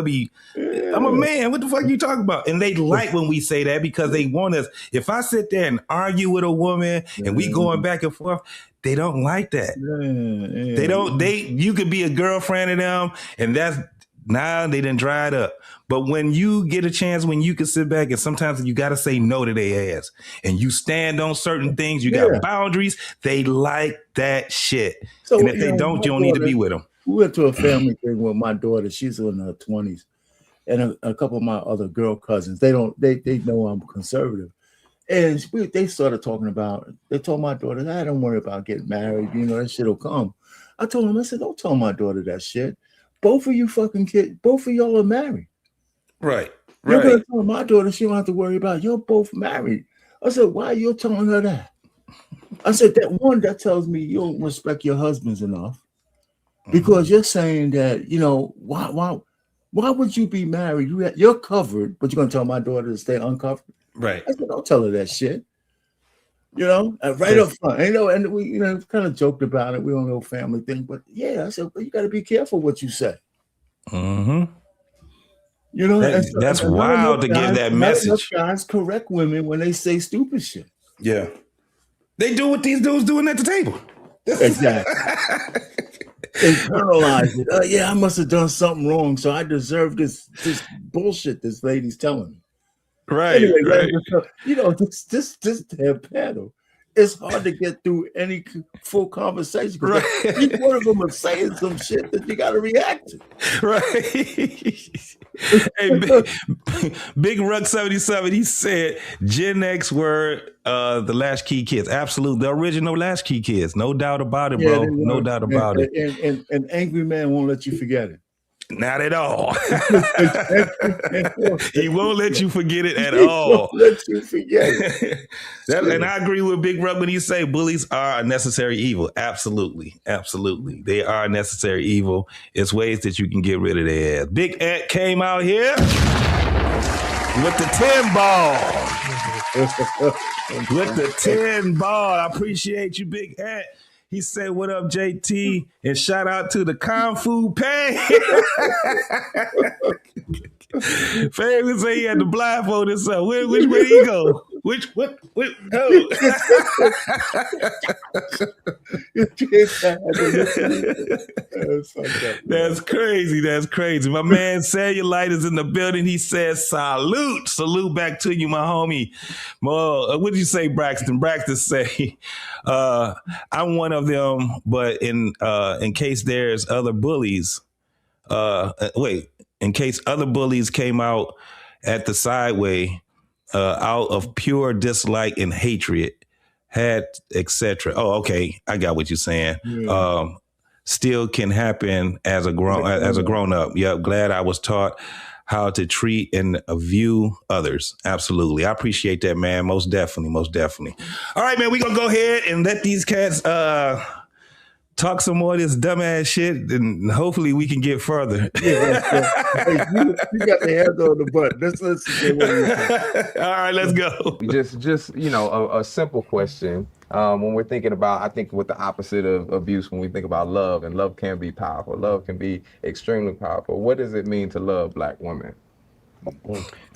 Speaker 2: be, I'm a man, what the fuck you talking about? And they like when we say that because they want us. If I sit there and argue with a woman and we going back and forth, they don't like that. You could be a girlfriend of them and they done dried up. But when you get a chance, when you can sit back and sometimes you got to say no to their ass and you stand on certain things, you got boundaries, they like that shit. So, and if they don't, you don't need to be with them.
Speaker 10: We went to a family thing with my daughter. She's in her 20s. And a couple of my other girl cousins, they know I'm conservative. And they started talking about, they told my daughter, don't worry about getting married. That shit will come. I told them, I said, don't tell my daughter that shit. Both of you fucking kids, both of y'all are married.
Speaker 2: Right.
Speaker 10: You're going to tell my daughter she don't have to worry about it. You're both married. I said, why are you telling her that? I said, that tells me you don't respect your husbands enough. Because you're saying that, why would you be married? You're covered, but you're going to tell my daughter to stay uncovered?
Speaker 2: Right.
Speaker 10: I said, don't tell her that shit. Right up front. And we, kind of joked about it. We don't know family thing, but I said, you got to be careful what you say.
Speaker 2: Mm-hmm. That's wild to give that message.
Speaker 10: Guys correct women when they say stupid shit.
Speaker 2: Yeah. They do what these dudes doing at the table.
Speaker 10: Exactly. Internalize it. I must have done something wrong, so I deserve this bullshit this lady's telling me.
Speaker 2: Right.
Speaker 10: Anyway,
Speaker 2: right.
Speaker 10: This damn panel. It's hard to get through any full conversation because each one of them is saying some shit that you got to react to.
Speaker 2: Right. Hey, Big Rug 77, he said Gen X were the latchkey kids. Absolutely. The original latchkey kids. No doubt about it, bro. No doubt about it.
Speaker 10: And Angry Man won't let you forget it.
Speaker 2: Not at all. He won't let you forget it at all.
Speaker 10: Won't let you forget it.
Speaker 2: And I agree with Big Rug when he say bullies are a necessary evil. Absolutely. Absolutely. They are a necessary evil. It's ways that you can get rid of their ass. Big Ant came out here with the 10 ball. With the 10 ball. I appreciate you, Big Ant. He said, what up, JT? And shout out to the Kung Fu Pay. Faye say he had to blindfold himself. Which way did he go? Oh. That's crazy. That's crazy. My man Cellulite is in the building. He says, salute. Salute back to you, my homie. What did you say, Braxton? Braxton say, I'm one of them, but in case there's other bullies, in case other bullies came out at the sideway out of pure dislike and hatred, etc. Oh, okay. I got what you're saying. Yeah. Still can happen as a grown up. Yep. Glad I was taught how to treat and view others. Absolutely. I appreciate that, man. Most definitely. Most definitely. All right, man. We're going to go ahead and let these cats talk some more of this dumbass shit, and hopefully we can get further.
Speaker 10: Yeah, hey, you got the head on the button. Let's listen to what you say.
Speaker 2: All right, let's go.
Speaker 4: Just a simple question. When we're thinking about, I think with the opposite of abuse, when we think about love, and love can be powerful. Love can be extremely powerful. What does it mean to love Black women?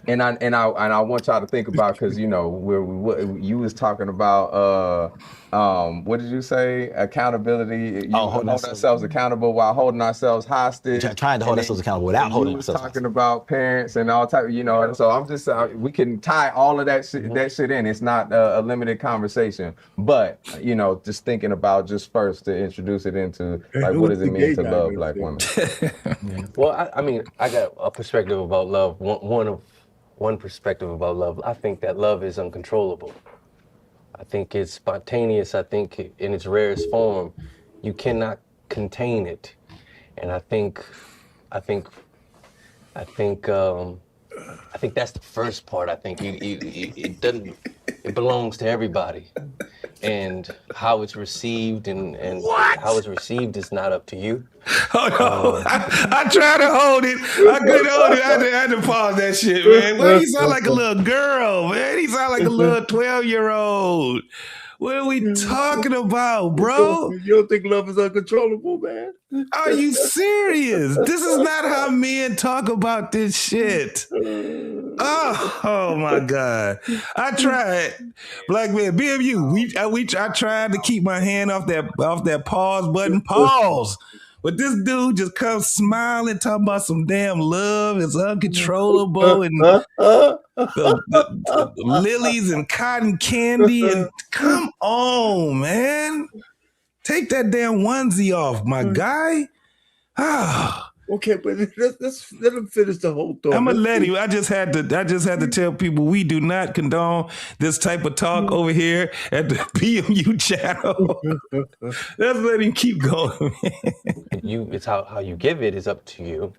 Speaker 4: And I want y'all to think about, because you know you was talking about what did you say? Accountability. You hold ourselves accountable while holding ourselves hostage.
Speaker 12: Trying to hold ourselves accountable without holding ourselves hostage.
Speaker 4: You was talking about parents and all type, you know. So I'm just we can tie all of that shit in. It's not a limited conversation, but you know, just thinking about just first to introduce it into like what does it mean to love Black women.
Speaker 6: Well, I mean, I got a perspective about love. One perspective about love. I think that love is uncontrollable. I think it's spontaneous. I think in its rarest form, you cannot contain it. And I think that's the first part. I think it belongs to everybody. And how it's received and how it's received is not up to you.
Speaker 2: Oh, no. I tried to hold it. I couldn't hold it. I had to pause that shit, man. Well, he sound like a little girl, man. He sound like a little 12-year-old. What are we talking about, bro?
Speaker 10: You don't think love is uncontrollable, man?
Speaker 2: Are you serious? This is not how men talk about this shit. Oh my God. I tried. Black man, BMU, I tried to keep my hand off that pause button. Pause. But this dude just comes smiling, talking about some damn love is uncontrollable and the lilies and cotton candy. And come on, man. Take that damn onesie off, my guy.
Speaker 10: Okay, but let him finish the whole thought.
Speaker 2: I'm gonna let him. I just had to tell people we do not condone this type of talk over here at the PMU channel. Let's let him keep going.
Speaker 6: It's how you give it is up to you,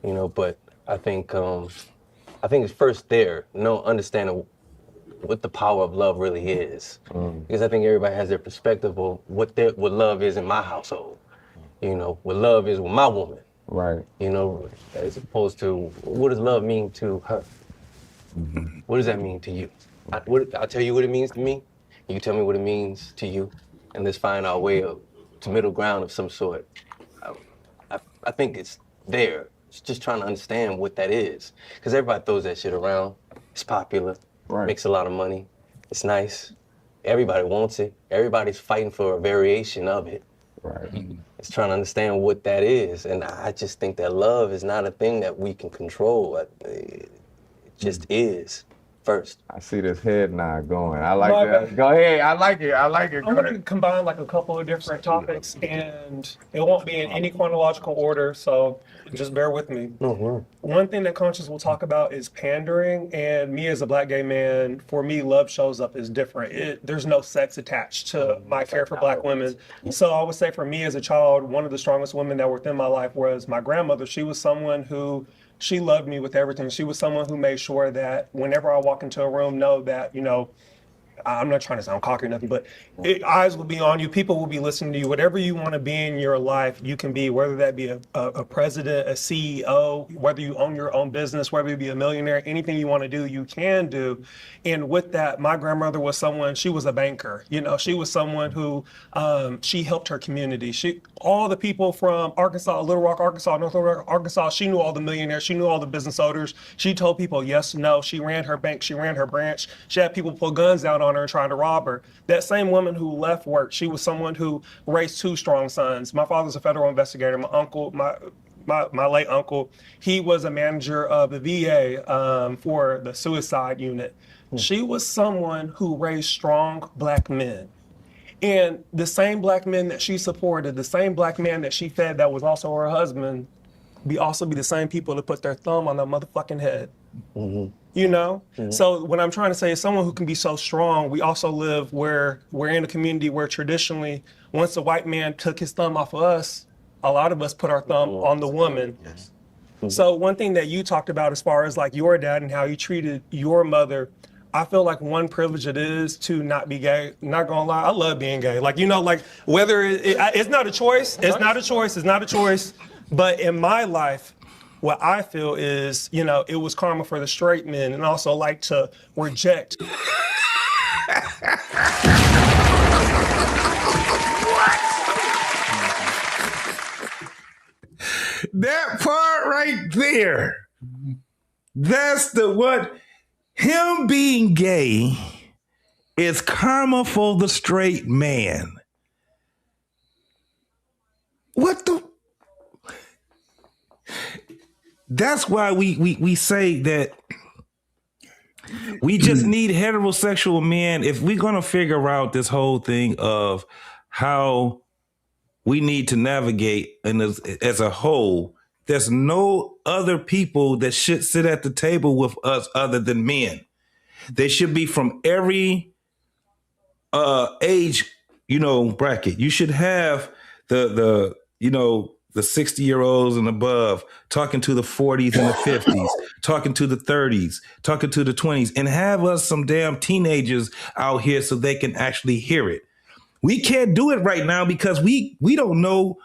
Speaker 6: you know. But I think it's first there, understanding what the power of love really is, because I think everybody has their perspective of what love is in my household, you know, what love is with my woman.
Speaker 4: Right.
Speaker 6: You know, as opposed to what does love mean to her? Mm-hmm. What does that mean to you? I'll tell you what it means to me. You tell me what it means to you, and let's find our way to middle ground of some sort. I think it's there. It's just trying to understand what that is, because everybody throws that shit around. It's popular. Right. Makes a lot of money. It's nice. Everybody wants it. Everybody's fighting for a variation of it. Right. It's trying to understand what that is. And I just think that love is not a thing that we can control. It just is first.
Speaker 4: I see this head nod going. I like that. Go ahead. I like it. I'm
Speaker 7: going to combine like a couple of different topics, and it won't be in any chronological order, so just bear with me. Mm-hmm. One thing that Conscious will talk about is pandering, and me as a Black gay man, for me, love shows up as different. There's no sex attached to my care for Black women. So I would say for me as a child, one of the strongest women that were within my life was my grandmother. She was someone who she loved me with everything. She was someone who made sure that whenever I walk into a room, know that, you know, I'm not trying to sound cocky or nothing, but eyes will be on you. People will be listening to you. Whatever you want to be in your life, you can be, whether that be a president, a CEO, whether you own your own business, whether you be a millionaire, anything you want to do, you can do. And with that, my grandmother was someone, she was a banker. You know, she was someone who, she helped her community. All the people from Arkansas, Little Rock, Arkansas, North Little Rock, Arkansas, she knew all the millionaires. She knew all the business owners. She told people yes, no. She ran her bank. She ran her branch. She had people pull guns out on her and trying to rob her. That same woman who left work, she was someone who raised 2 strong sons. My father's a federal investigator. My uncle, my late uncle, he was a manager of the VA for the suicide unit. She was someone who raised strong Black men. And the same Black men that she supported, the same Black man that she fed that was also her husband, also be the same people that put their thumb on their motherfucking head. Mm-hmm. You know? Mm-hmm. So what I'm trying to say is someone who can be so strong. We also live where we're in a community where traditionally, once a white man took his thumb off of us, a lot of us put our thumb on the woman. Yes. Mm-hmm. So one thing that you talked about as far as like your dad and how you treated your mother, I feel like one privilege it is to not be gay. Not gonna lie, I love being gay. Like, you know, like whether it's not a choice, it's not a choice. But in my life, what I feel is, you know, it was karma for the straight men, and also like to reject.
Speaker 2: That part right there. That's the what him being gay is karma for the straight man. What the? That's why we say that we just need heterosexual men. If we're gonna figure out this whole thing of how we need to navigate and as a whole, there's no other people that should sit at the table with us other than men. They should be from every age, bracket. You should have the 60-year-olds and above talking to the 40s and the 50s, talking to the 30s, talking to the 20s, and have us some damn teenagers out here so they can actually hear it. We can't do it right now because we don't know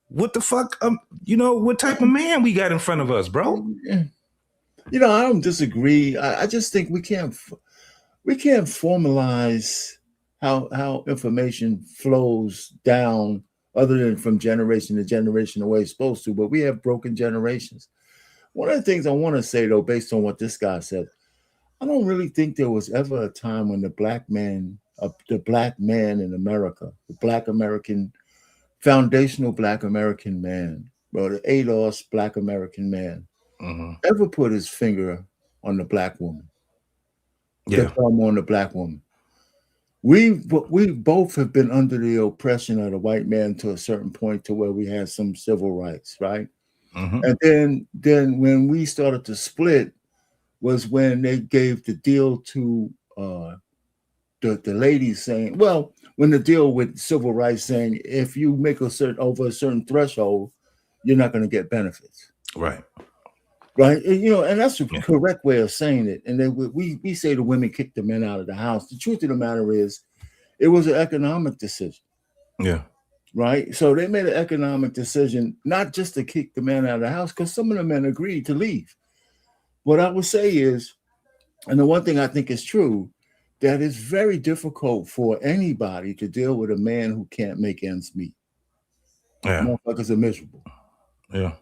Speaker 2: what the fuck, what type of man we got in front of us, bro.
Speaker 10: I don't disagree. I just think we can't formalize how information flows down other than from generation to generation the way it's supposed to, but we have broken generations. One of the things I want to say, though, based on what this guy said, I don't really think there was ever a time when the black man in America, the black American, foundational black American man, or the ADOS black American man, ever put his finger on the black woman. The thumb on the black woman. We both have been under the oppression of the white man to a certain point to where we had some civil rights, right? And then when we started to split was when they gave the deal to the ladies saying, well, when the deal with civil rights saying if you make over a certain threshold, you're not going to get benefits.
Speaker 2: Right.
Speaker 10: Right. And that's the correct way of saying it. And then we say the women kicked the men out of the house. The truth of the matter is it was an economic decision.
Speaker 2: Yeah.
Speaker 10: Right. So they made an economic decision, not just to kick the men out of the house, because some of the men agreed to leave. What I would say is, and the one thing I think is true, that it's very difficult for anybody to deal with a man who can't make ends meet.
Speaker 2: Yeah.
Speaker 10: Motherfuckers are miserable.
Speaker 2: Yeah.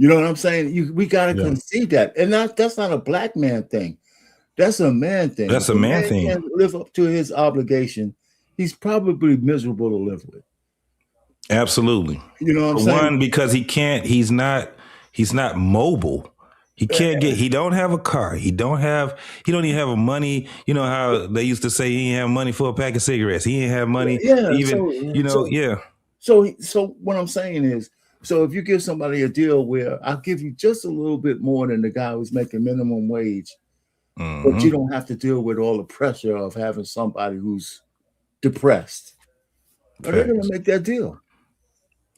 Speaker 10: You know what I'm saying? We got to concede that. And that's not a black man thing. That's a man thing.
Speaker 2: That's a man thing.
Speaker 10: Can't live up to his obligation. He's probably miserable to live with.
Speaker 2: Absolutely.
Speaker 10: You know what I'm saying?
Speaker 2: One, because he's not mobile. He can't he don't have a car. He don't even have a money. You know how they used to say he didn't have money for a pack of cigarettes. He didn't have money
Speaker 10: So what I'm saying is, so if you give somebody a deal where I'll give you just a little bit more than the guy who's making minimum wage, but you don't have to deal with all the pressure of having somebody who's depressed, they're going to make that deal.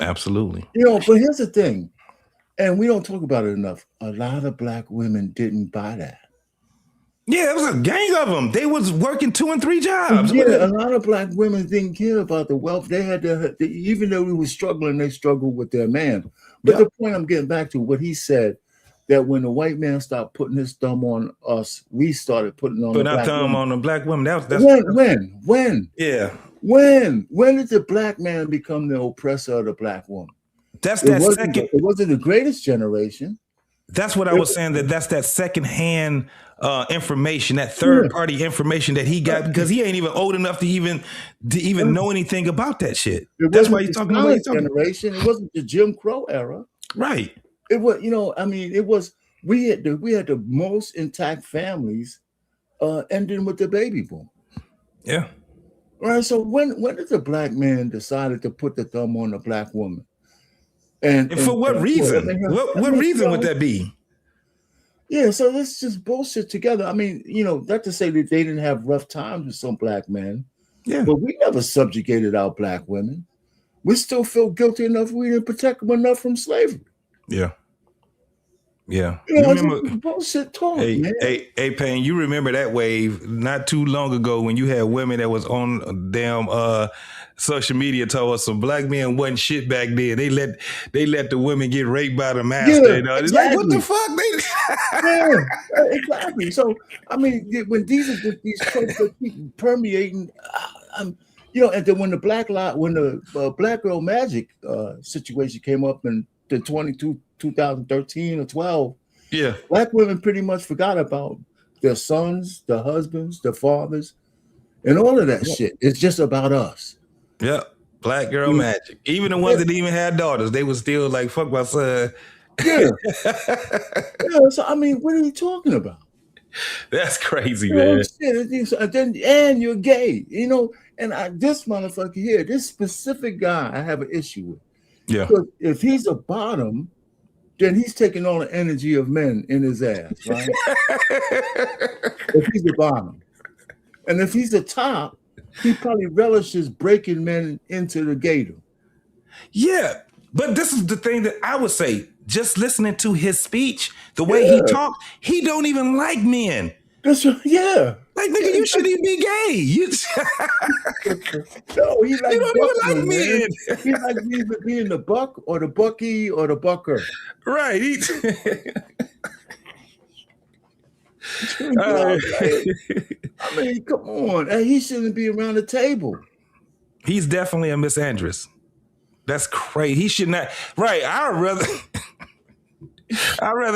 Speaker 2: Absolutely.
Speaker 10: But here's the thing, and we don't talk about it enough. A lot of black women didn't buy that.
Speaker 2: Yeah, it was a gang of them. They was working 2 and 3 jobs.
Speaker 10: Yeah, a lot of black women didn't care about the wealth. They had even though we were struggling, they struggled with their man. But the point I'm getting back to, what he said, that when the white man stopped putting his thumb on us, we started putting our thumb
Speaker 2: on the black women.
Speaker 10: When? Yeah. When did the black man become the oppressor of the black woman? It wasn't the greatest generation.
Speaker 2: That's what I was saying, that's that secondhand information, that third party information that he got, because he ain't even old enough to even know anything about that shit. That's why he's talking about
Speaker 10: generation. It wasn't the Jim Crow era.
Speaker 2: Right.
Speaker 10: It was, we had the most intact families ending with the baby boom.
Speaker 2: Yeah.
Speaker 10: Right. So when did the black man decided to put the thumb on the black woman? And
Speaker 2: for what reason? What reason would that be?
Speaker 10: Yeah, so let's just bullshit together. I mean, not to say that they didn't have rough times with some black men. Yeah. But we never subjugated our black women. We still feel guilty enough we didn't protect them enough from slavery.
Speaker 2: Yeah. Yeah.
Speaker 10: You remember bullshit talk, man.
Speaker 2: Hey, Payne, you remember that wave not too long ago when you had women that was on damn social media told us some black men wasn't shit back then. They let the women get raped by the master.
Speaker 10: Yeah,
Speaker 2: It's like, what the fuck?
Speaker 10: Yeah, exactly. So I mean, when these tropes that keep permeating, and then when the Black Girl Magic situation came up in the 2013 or 12,
Speaker 2: Yeah.
Speaker 10: Black women pretty much forgot about their sons, their husbands, their fathers, and all of that shit. It's just about us.
Speaker 2: Yeah. Black girl magic. Even the ones that even had daughters, they was still like, fuck my son.
Speaker 10: Yeah. So I mean, what are you talking about?
Speaker 2: That's crazy,
Speaker 10: You know,
Speaker 2: man.
Speaker 10: and you're gay, you know. And this motherfucker here, this specific guy, I have an issue with.
Speaker 2: Yeah.
Speaker 10: Because if he's a bottom, then he's taking all the energy of men in his ass, right? If he's a bottom. And if he's a top, he probably relishes breaking men into the gator.
Speaker 2: Yeah. But this is the thing that I would say. Just listening to his speech, the way he talked, he don't even like men.
Speaker 10: That's yeah.
Speaker 2: Like, nigga, you shouldn't even be gay.
Speaker 10: No, he like
Speaker 2: you don't even like men.
Speaker 10: He like either being the buck or the bucky or the bucker.
Speaker 2: Right.
Speaker 10: I mean, come on. He shouldn't be around the table.
Speaker 2: He's definitely a misandrous. That's crazy. He should not. Right. I'd rather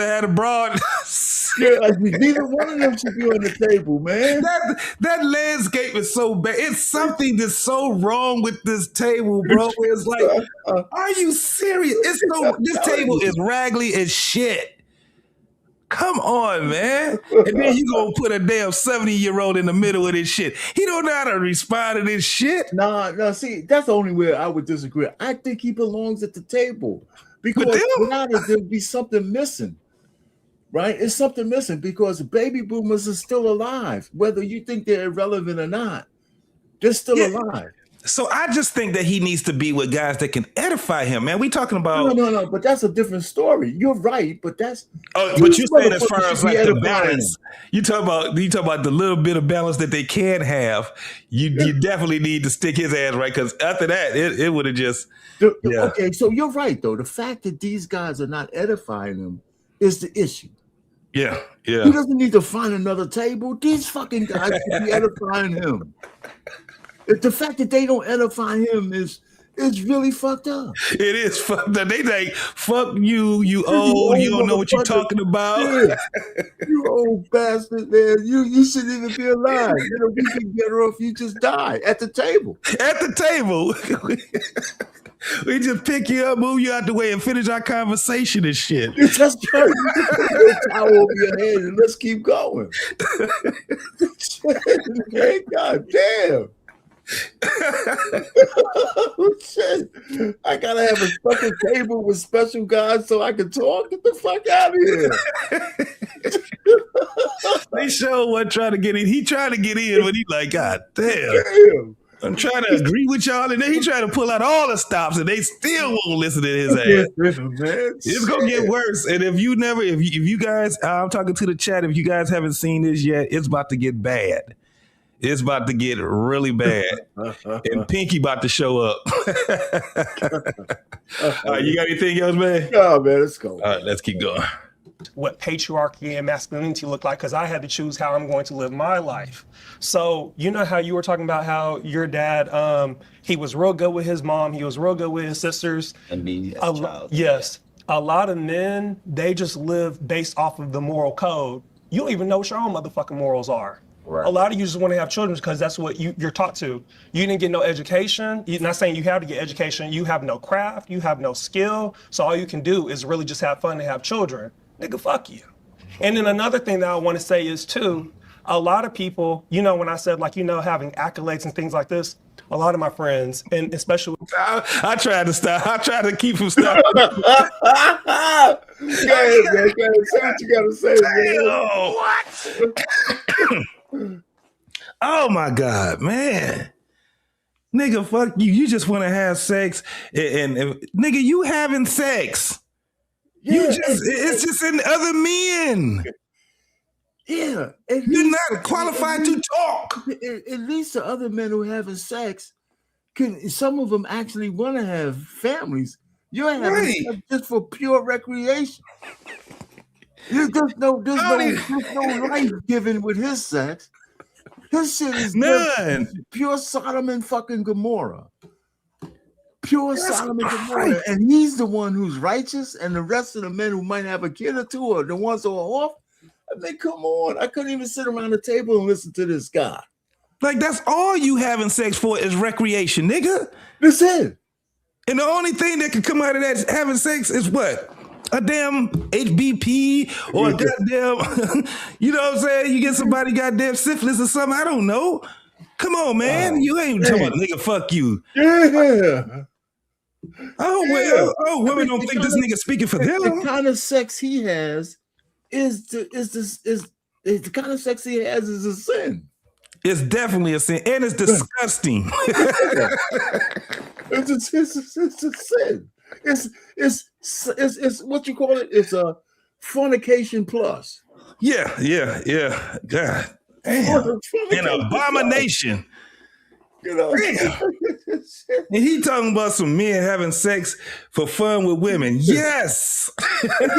Speaker 2: have a broad.
Speaker 10: Yeah, neither one of them should be on the table, man.
Speaker 2: That landscape is so bad. It's something that's so wrong with this table, bro. It's like, are you serious? This table is raggedy as shit. Come on, man. And then you gonna put a damn 70-year-old in the middle of this shit. He don't know how to respond to this shit.
Speaker 10: No, see, that's the only way I would disagree. I think he belongs at the table. Because without it, there'd be something missing. Right? It's something missing because baby boomers are still alive. Whether you think they're irrelevant or not, they're still alive.
Speaker 2: So I just think that he needs to be with guys that can edify him, man. We talking about
Speaker 10: no, but that's a different story. You're right, but that's
Speaker 2: but you're saying as far as like the balance, you talk about the little bit of balance that they can have. You definitely need to stick his ass right, because after that, it would have just
Speaker 10: Okay, so you're right though. The fact that these guys are not edifying him is the issue.
Speaker 2: Yeah.
Speaker 10: He doesn't need to find another table. These fucking guys should be edifying him. The fact that they don't edify him is really fucked up.
Speaker 2: It is fucked up. They like, fuck you, you old, you don't know what you're talking about.
Speaker 10: Yeah. You old bastard, man. You shouldn't even be alive. You know, we can get her if you just die at the table.
Speaker 2: At the table. We just pick you up, move you out the way, and finish our conversation and shit.
Speaker 10: That's right. You just put a towel over your head and let's keep going. God damn. Shit. I gotta have a special table with special guys so I can talk. Get the fuck out of here.
Speaker 2: They sure wasn't trying to get in. He tried to get in, but he like, God damn. I'm trying to agree with y'all, and then he trying to pull out all the stops, and they still won't listen to his ass. It's gonna get worse. And if you guys, I'm talking to the chat. If you guys haven't seen this yet, it's about to get bad. It's about to get really bad, and Pinky about to show up. You got anything else, man?
Speaker 10: No, man. Let's go.
Speaker 2: All right, let's keep going.
Speaker 7: What patriarchy and masculinity look like, because I had to choose how I'm going to live my life. So you know how you were talking about how your dad, he was real good with his mom, he was real good with his sisters.
Speaker 11: And me as a child.
Speaker 7: Yes. A lot of men, they just live based off of the moral code. You don't even know what your own motherfucking morals are. Right. A lot of you just want to have children because that's what you're taught to. You didn't get no education. You're not saying you have to get education. You have no craft. You have no skill. So all you can do is really just have fun and have children. Nigga, fuck you. And then another thing that I want to say is too, a lot of people, you know, when I said like, you know, having accolades and things like this, a lot of my friends, and especially
Speaker 2: I tried to stop. I tried to keep from stopping.
Speaker 10: Go ahead, man. Say what you gotta say, man.
Speaker 2: What? Oh my God, man. Nigga, fuck you. You just want to have sex and nigga, you having sex. Yeah, it's just in other men.
Speaker 10: Yeah.
Speaker 2: You're not qualified to talk.
Speaker 10: At least the other men who are having sex, some of them actually want to have families. You're having sex just for pure recreation. There's no life given with his sex. His shit is
Speaker 2: none.
Speaker 10: Pure Sodom and fucking Gomorrah. Pure
Speaker 2: That's
Speaker 10: Sodom and Gomorrah.
Speaker 2: crazy.
Speaker 10: And he's the one who's righteous, and the rest of the men who might have a kid or two are the ones who are off. I mean, come on. I couldn't even sit around the table and listen to this guy.
Speaker 2: Like, that's all you having sex for is recreation, nigga.
Speaker 10: That's it.
Speaker 2: And the only thing that can come out of that having sex is what? A damn HBP or a goddamn, you know what I'm saying? You get somebody goddamn syphilis or something. I don't know. Come on, man. You ain't talking about nigga, fuck you.
Speaker 10: Yeah.
Speaker 2: Women don't think this nigga speaking for them.
Speaker 10: The kind of sex he has is the kind of sex he has is a sin.
Speaker 2: It's definitely a sin, and it's disgusting.
Speaker 10: It's a sin. It's what you call it. It's a fornication plus.
Speaker 2: Yeah. God damn. An abomination.
Speaker 10: You know.
Speaker 2: And he talking about some men having sex for fun with women. Yes.
Speaker 10: Think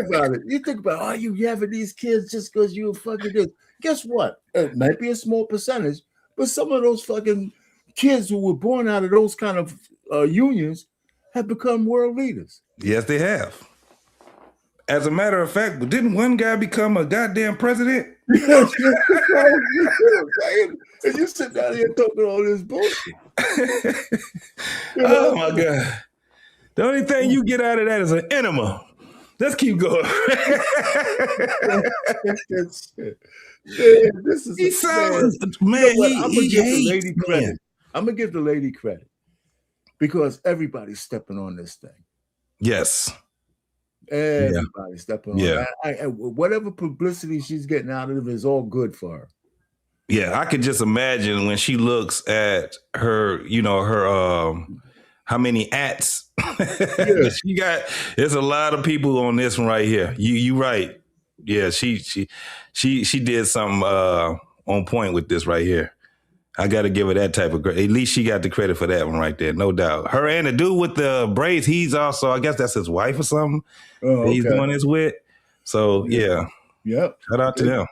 Speaker 10: about it. You think about, you having these kids just because you fucking this. Guess what? It might be a small percentage, but some of those fucking kids who were born out of those kind of unions have become world leaders.
Speaker 2: Yes, they have. As a matter of fact, didn't one guy become a goddamn president?
Speaker 10: And you sit down here talking all this bullshit.
Speaker 2: Oh my God. The only thing you get out of that is an enema. Let's keep going.
Speaker 10: This is
Speaker 2: he sounds, man,
Speaker 10: I'm gonna give the lady credit. I'm gonna give the lady credit because everybody's stepping on this thing.
Speaker 2: Yes.
Speaker 10: Everybody's stepping on it. Whatever publicity she's getting out of it is all good for her.
Speaker 2: Yeah, I could just imagine when she looks at her, how many ats she got. There's a lot of people on this one right here. You right. Yeah, she did something on point with this right here. I got to give her that type of credit. At least she got the credit for that one right there, no doubt. Her and the dude with the braids, he's also, I guess that's his wife or something. Oh, okay. He's doing this with. So yeah.
Speaker 10: Yep.
Speaker 2: Shout out to them.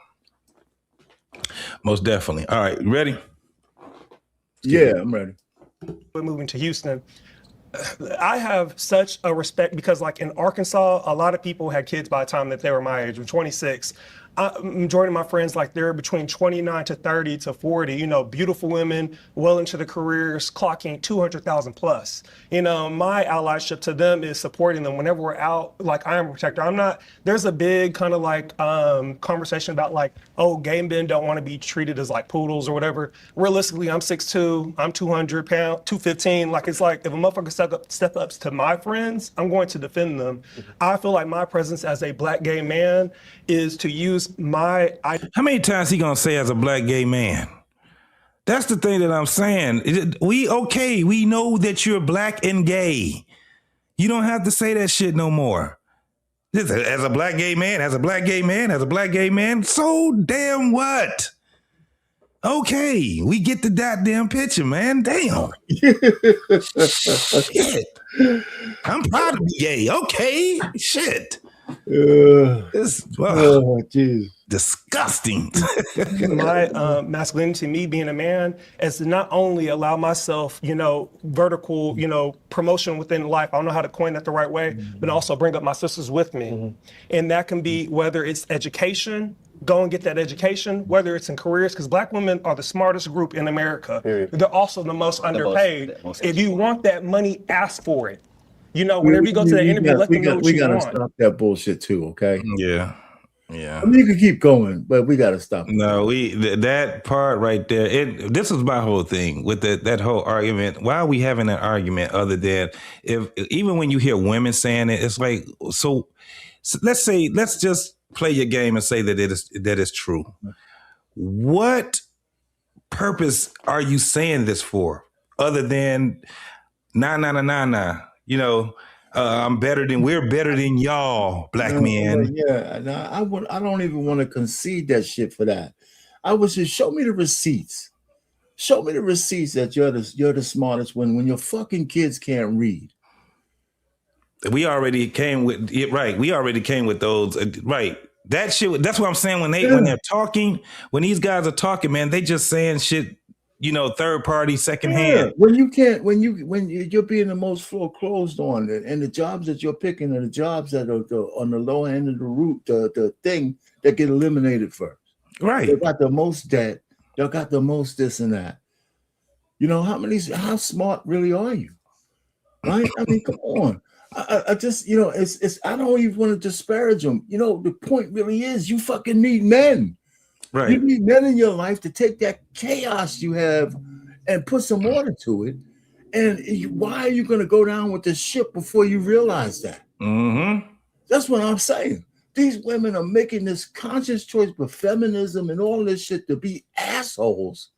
Speaker 2: Most definitely. All right, ready?
Speaker 10: Yeah, I'm ready.
Speaker 7: We're moving to Houston. I have such a respect because, like, in Arkansas, a lot of people had kids by the time that they were my age. I'm 26. Majority of my friends, like, they're between 29 to 30 to 40, beautiful women, well into the careers, clocking 200,000 plus. My allyship to them is supporting them whenever we're out. Like, I am a protector. There's a big kind of like conversation about like, gay men don't want to be treated as like poodles or whatever. Realistically, I'm 6'2", I'm 200 pounds, 215. Like, it's like, if a motherfucker step up to my friends, I'm going to defend them. I feel like my presence as a black gay man is to use how
Speaker 2: many times he gonna say as a black gay man? That's the thing that I'm saying. We know that you're black and gay. You don't have to say that shit no more. As a black gay man, as a black gay man, as a black gay man, so damn what? Okay, we get the goddamn picture, man. Damn. Shit. I'm proud to be gay. Okay, shit. Disgusting.
Speaker 7: My masculinity, me being a man, is to not only allow myself, vertical, promotion within life. I don't know how to coin that the right way, but also bring up my sisters with me. And that can be whether it's education, go and get that education, whether it's in careers, because black women are the smartest group in America. They're also the most underpaid. If you want that money, ask for it. Whenever you go to that interview, let them know what you want.
Speaker 10: We gotta stop that bullshit too, okay?
Speaker 2: Yeah.
Speaker 10: I mean, you can keep going, but we gotta stop.
Speaker 2: No, that part right there. This is my whole thing with that whole argument. Why are we having an argument other than even when you hear women saying it, it's like so let's just play your game and say that it's true. What purpose are you saying this for, other than nah? We're better than y'all, black men.
Speaker 10: Yeah, I don't even want to concede that shit for that. I would just show me the receipts. Show me the receipts that you're the smartest when your fucking kids can't read.
Speaker 2: We already came with it, right? We already came with those, right? That shit. That's what I'm saying. When they're talking, when these guys are talking, man, they just saying shit third party, second hand.
Speaker 10: When you're being the most foreclosed on, and the jobs that you're picking are the jobs that are on the low end of the route, the thing that get eliminated first.
Speaker 2: Right.
Speaker 10: They got the most debt. They got the most this and that. How smart really are you? Right? I mean, come on. I just, I don't even want to disparage them. The point really is you fucking need men.
Speaker 2: Right.
Speaker 10: You need men in your life to take that chaos you have and put some order to it. And why are you going to go down with the ship before you realize that?
Speaker 2: Mm-hmm.
Speaker 10: That's what I'm saying. These women are making this conscious choice for feminism and all this shit to be assholes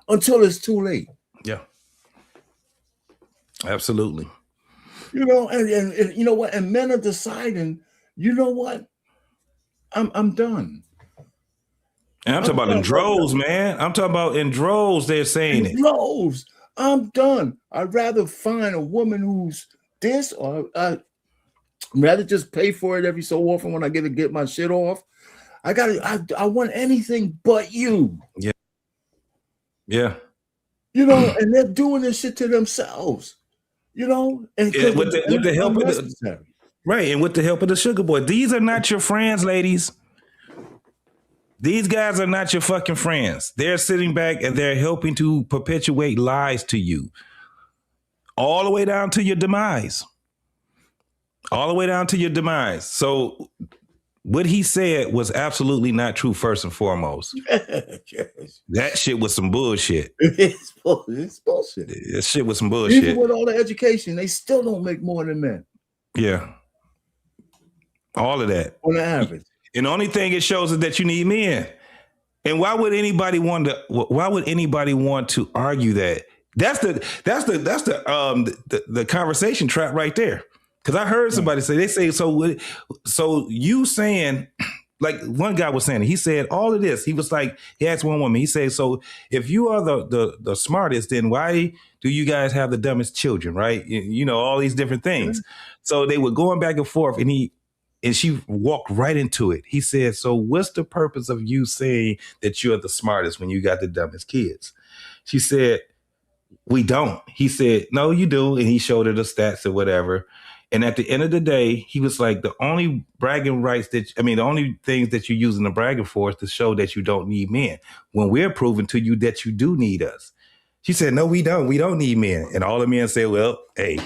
Speaker 10: until it's too late.
Speaker 2: Yeah. Absolutely.
Speaker 10: And you know what? And men are deciding, you know what? I'm done.
Speaker 2: And I'm talking about in droves, man. I'm talking about in droves, they're saying it.
Speaker 10: Droves. I'm done. I'd rather find a woman who's this, or I'd rather just pay for it every so often when I get my shit off. I want anything but you.
Speaker 2: Yeah. Yeah.
Speaker 10: And they're doing this shit to themselves. And
Speaker 2: with the help of and with the help of the sugar boy. These are not your friends, ladies. These guys are not your fucking friends. They're sitting back and they're helping to perpetuate lies to you. All the way down to your demise. All the way down to your demise. So what he said was absolutely not true, first and foremost. That shit was some bullshit.
Speaker 10: It's bullshit.
Speaker 2: That shit was some bullshit.
Speaker 10: Even with all the education, they still don't make more than men.
Speaker 2: Yeah. All of that.
Speaker 10: On the average.
Speaker 2: And the only thing it shows is that you need men. And why would anybody want to argue that? That's the conversation trap right there. Because I heard somebody say, so you saying, like one guy was saying, he said all of this. He was like, he asked one woman, he said, so if you are the smartest, then why do you guys have the dumbest children, right? All these different things. Mm-hmm. So they were going back and forth, and she walked right into it. He said, so what's the purpose of you saying that you're the smartest when you got the dumbest kids? She said, we don't. He said, no, you do. And he showed her the stats or whatever. And at the end of the day, he was like, the only bragging rights the only things that you're using the bragging for is to show that you don't need men, when we're proving to you that you do need us. She said, no, we don't. We don't need men. And all the men said, well, hey,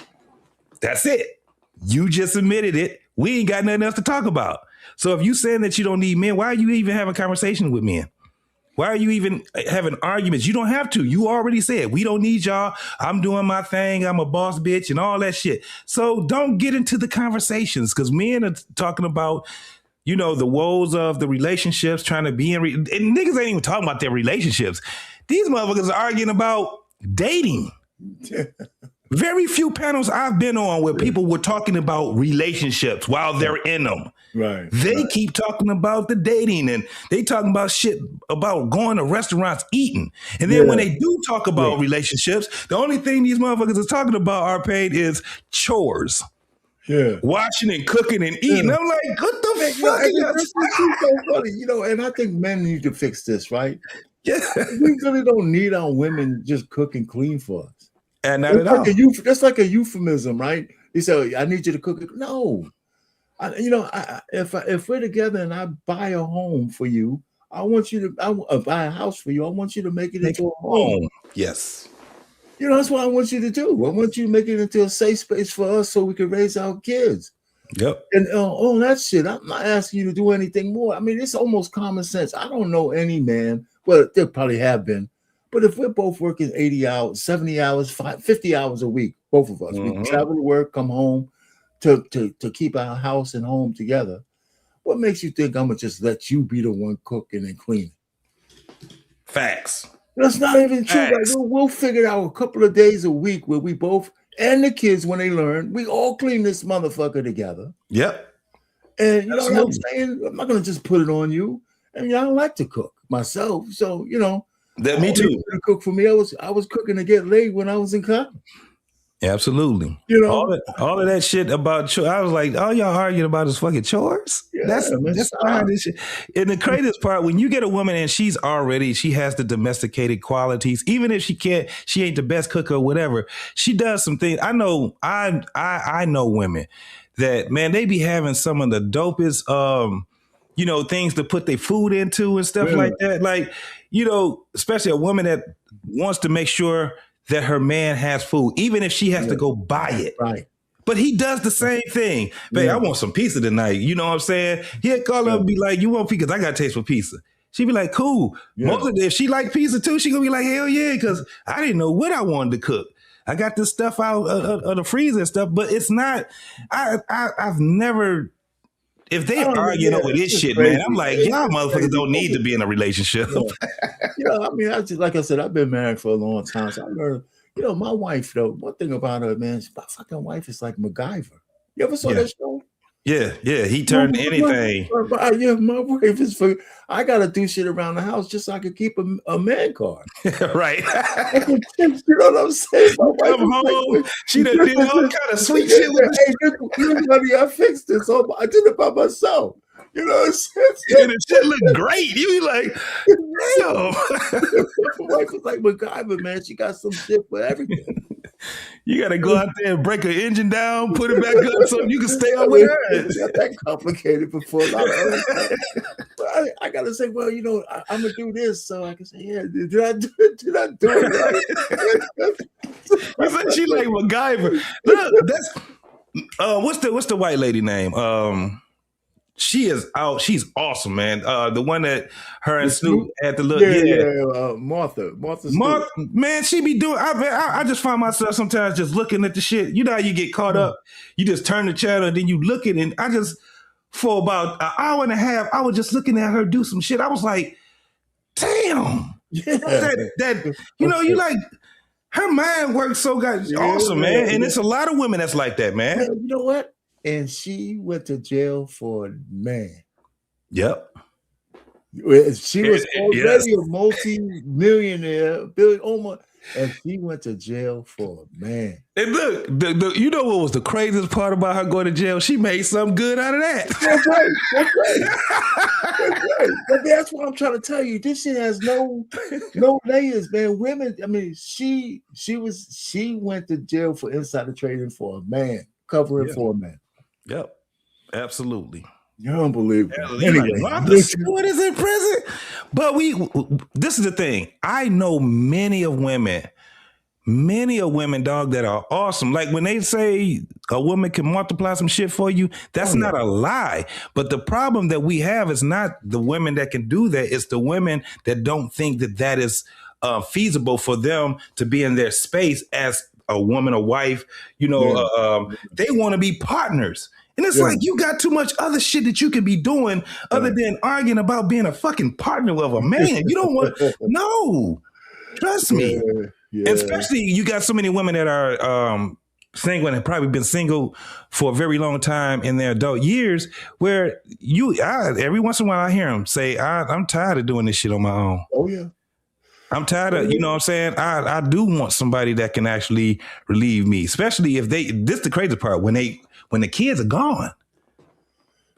Speaker 2: that's it. You just admitted it. We ain't got nothing else to talk about. So if you saying that you don't need men, why are you even having conversations with men? Why are you even having arguments? You don't have to. You already said, we don't need y'all. I'm doing my thing. I'm a boss bitch and all that shit. So don't get into the conversations, because men are talking about, the woes of the relationships, trying to be and niggas ain't even talking about their relationships. These motherfuckers are arguing about dating. Very few panels I've been on where people were talking about relationships while they're in them.
Speaker 10: Right.
Speaker 2: They keep talking about the dating, and they talking about shit about going to restaurants, eating. And then when they do talk about relationships, the only thing these motherfuckers are talking about, Arpaid, is chores.
Speaker 10: Yeah.
Speaker 2: Washing and cooking and eating. I'm like, what the fuck?
Speaker 10: This is so funny, and I think men need to fix this, right?
Speaker 2: Yeah.
Speaker 10: We really don't need our women to just cook and clean for us.
Speaker 2: And not at all.
Speaker 10: That's like a euphemism, right? He said, I need you to cook it. No. If we're together and I buy a home for you, I want you to buy a house for you. I want you to make it into a home.
Speaker 2: Yes.
Speaker 10: That's what I want you to do. I want you to make it into a safe space for us so we can raise our kids.
Speaker 2: Yep.
Speaker 10: And all that shit, I'm not asking you to do anything more. I mean, it's almost common sense. I don't know any man, well, there probably have been, but if we're both working 80 hours, 70 hours, 50 hours a week, both of us, we travel to work, come home to keep our house and home together. What makes you think I'm going to just let you be the one cooking and cleaning?
Speaker 2: Facts.
Speaker 10: That's not even true. Like, we'll figure out a couple of days a week where we both, and the kids, when they learn, we all clean this motherfucker together.
Speaker 2: Yep.
Speaker 10: And you know what I'm saying? I'm not going to just put it on you. I mean, I don't like to cook myself. So,
Speaker 2: That me too.
Speaker 10: To cook for me. I was cooking to get laid when I was in college.
Speaker 2: Absolutely.
Speaker 10: You know,
Speaker 2: all of that shit about chores. I was like, all y'all arguing about is fucking chores.
Speaker 10: Yeah,
Speaker 2: that's
Speaker 10: man,
Speaker 2: behind this shit. And the craziest part, when you get a woman and she has the domesticated qualities, even if she ain't the best cook or whatever, she does some things. I know women that, man, they be having some of the dopest things to put their food into and stuff like that. Like, especially a woman that wants to make sure that her man has food, even if she has to go buy it.
Speaker 10: Right.
Speaker 2: But he does the same thing. Babe, I want some pizza tonight. You know what I'm saying? He'll call her and be like, you want pizza? Because I got taste for pizza. She'd be like, cool. Most of if she like pizza too, she gonna be like, hell yeah, because I didn't know what I wanted to cook. I got this stuff out of the freezer and stuff, but it's not, I've never, if they arguing over this shit, crazy, man, I'm like, y'all motherfuckers don't need to be in a relationship.
Speaker 10: I mean, like I said, I've been married for a long time, so I learned, my wife, though, one thing about her, man, my fucking wife is like MacGyver. You ever saw that show?
Speaker 2: Yeah, he turned anything.
Speaker 10: My wife is I gotta do shit around the house just so I could keep a man card.
Speaker 2: Right.
Speaker 10: You know what I'm saying? My wife
Speaker 2: come home,
Speaker 10: like,
Speaker 2: she done did all kind of sweet shit with
Speaker 10: honey, I fixed this. I did it by myself. You know what I'm saying?
Speaker 2: And the shit look great. You be like, damn.
Speaker 10: My wife was like MacGyver, man. She got some shit for everything.
Speaker 2: You got to go out there and break her engine down, put it back up so you can stay up with her.
Speaker 10: It's not that complicated before a lot of other stuff. But I got to say, well, I'm going to do this so I can say, yeah, did I do it? Did I do it right?
Speaker 2: You said she like MacGyver. Look, that's, what's the white lady name? She is out. She's awesome, man. The one that her and Snoop had to look.
Speaker 10: Martha.
Speaker 2: Man, she be doing. I just find myself sometimes just looking at the shit. You know how you get caught up. You just turn the channel and then you look at it. And I just, for about an hour and a half, I was just looking at her do some shit. I was like, damn. Yeah. You like. Her mind works so awesome, man. And it's a lot of women that's like that, man.
Speaker 10: You know what? And she went to jail for a man.
Speaker 2: Yep.
Speaker 10: She was already a multi-millionaire, and she went to jail for a man.
Speaker 2: And look, you know what was the craziest part about her going to jail? She made something good out of that.
Speaker 10: That's right. But that's what I'm trying to tell you. This shit has no layers, man. Women, I mean, she went to jail for insider trading for a man, covering for a man.
Speaker 2: Yep, absolutely.
Speaker 10: You're unbelievable.
Speaker 2: Anyway, Martha Stewart is in prison. But this is the thing. I know many of women, dog, that are awesome. Like when they say a woman can multiply some shit for you, that's not a lie. But the problem that we have is not the women that can do that. It's the women that don't think that is feasible for them to be in their space as a woman, a wife. They want to be partners. And it's like, you got too much other shit that you could be doing other than arguing about being a fucking partner of a man. You don't want, no, trust me. Yeah. Especially you got so many women that are single and have probably been single for a very long time in their adult years where every once in a while I hear them say, I'm tired of doing this shit on my own.
Speaker 10: Oh, yeah.
Speaker 2: I'm tired of, you know what I'm saying? I do want somebody that can actually relieve me, especially if this is the crazy part, when the kids are gone.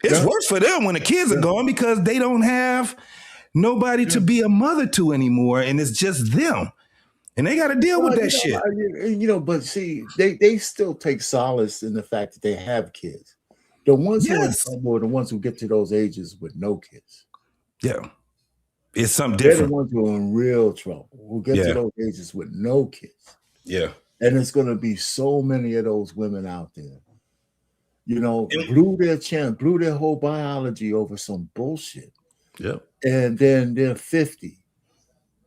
Speaker 2: It's worse for them when the kids are gone because they don't have nobody to be a mother to anymore, and it's just them. And they got to deal with that shit.
Speaker 10: But see, they still take solace in the fact that they have kids. The ones who are in trouble are the ones who get to those ages with no kids.
Speaker 2: Yeah. It's something different.
Speaker 10: They're the ones who are in real trouble, who get to those ages with no kids.
Speaker 2: Yeah.
Speaker 10: And it's going to be so many of those women out there, blew their whole biology over some bullshit.
Speaker 2: Yeah.
Speaker 10: And then they're 50,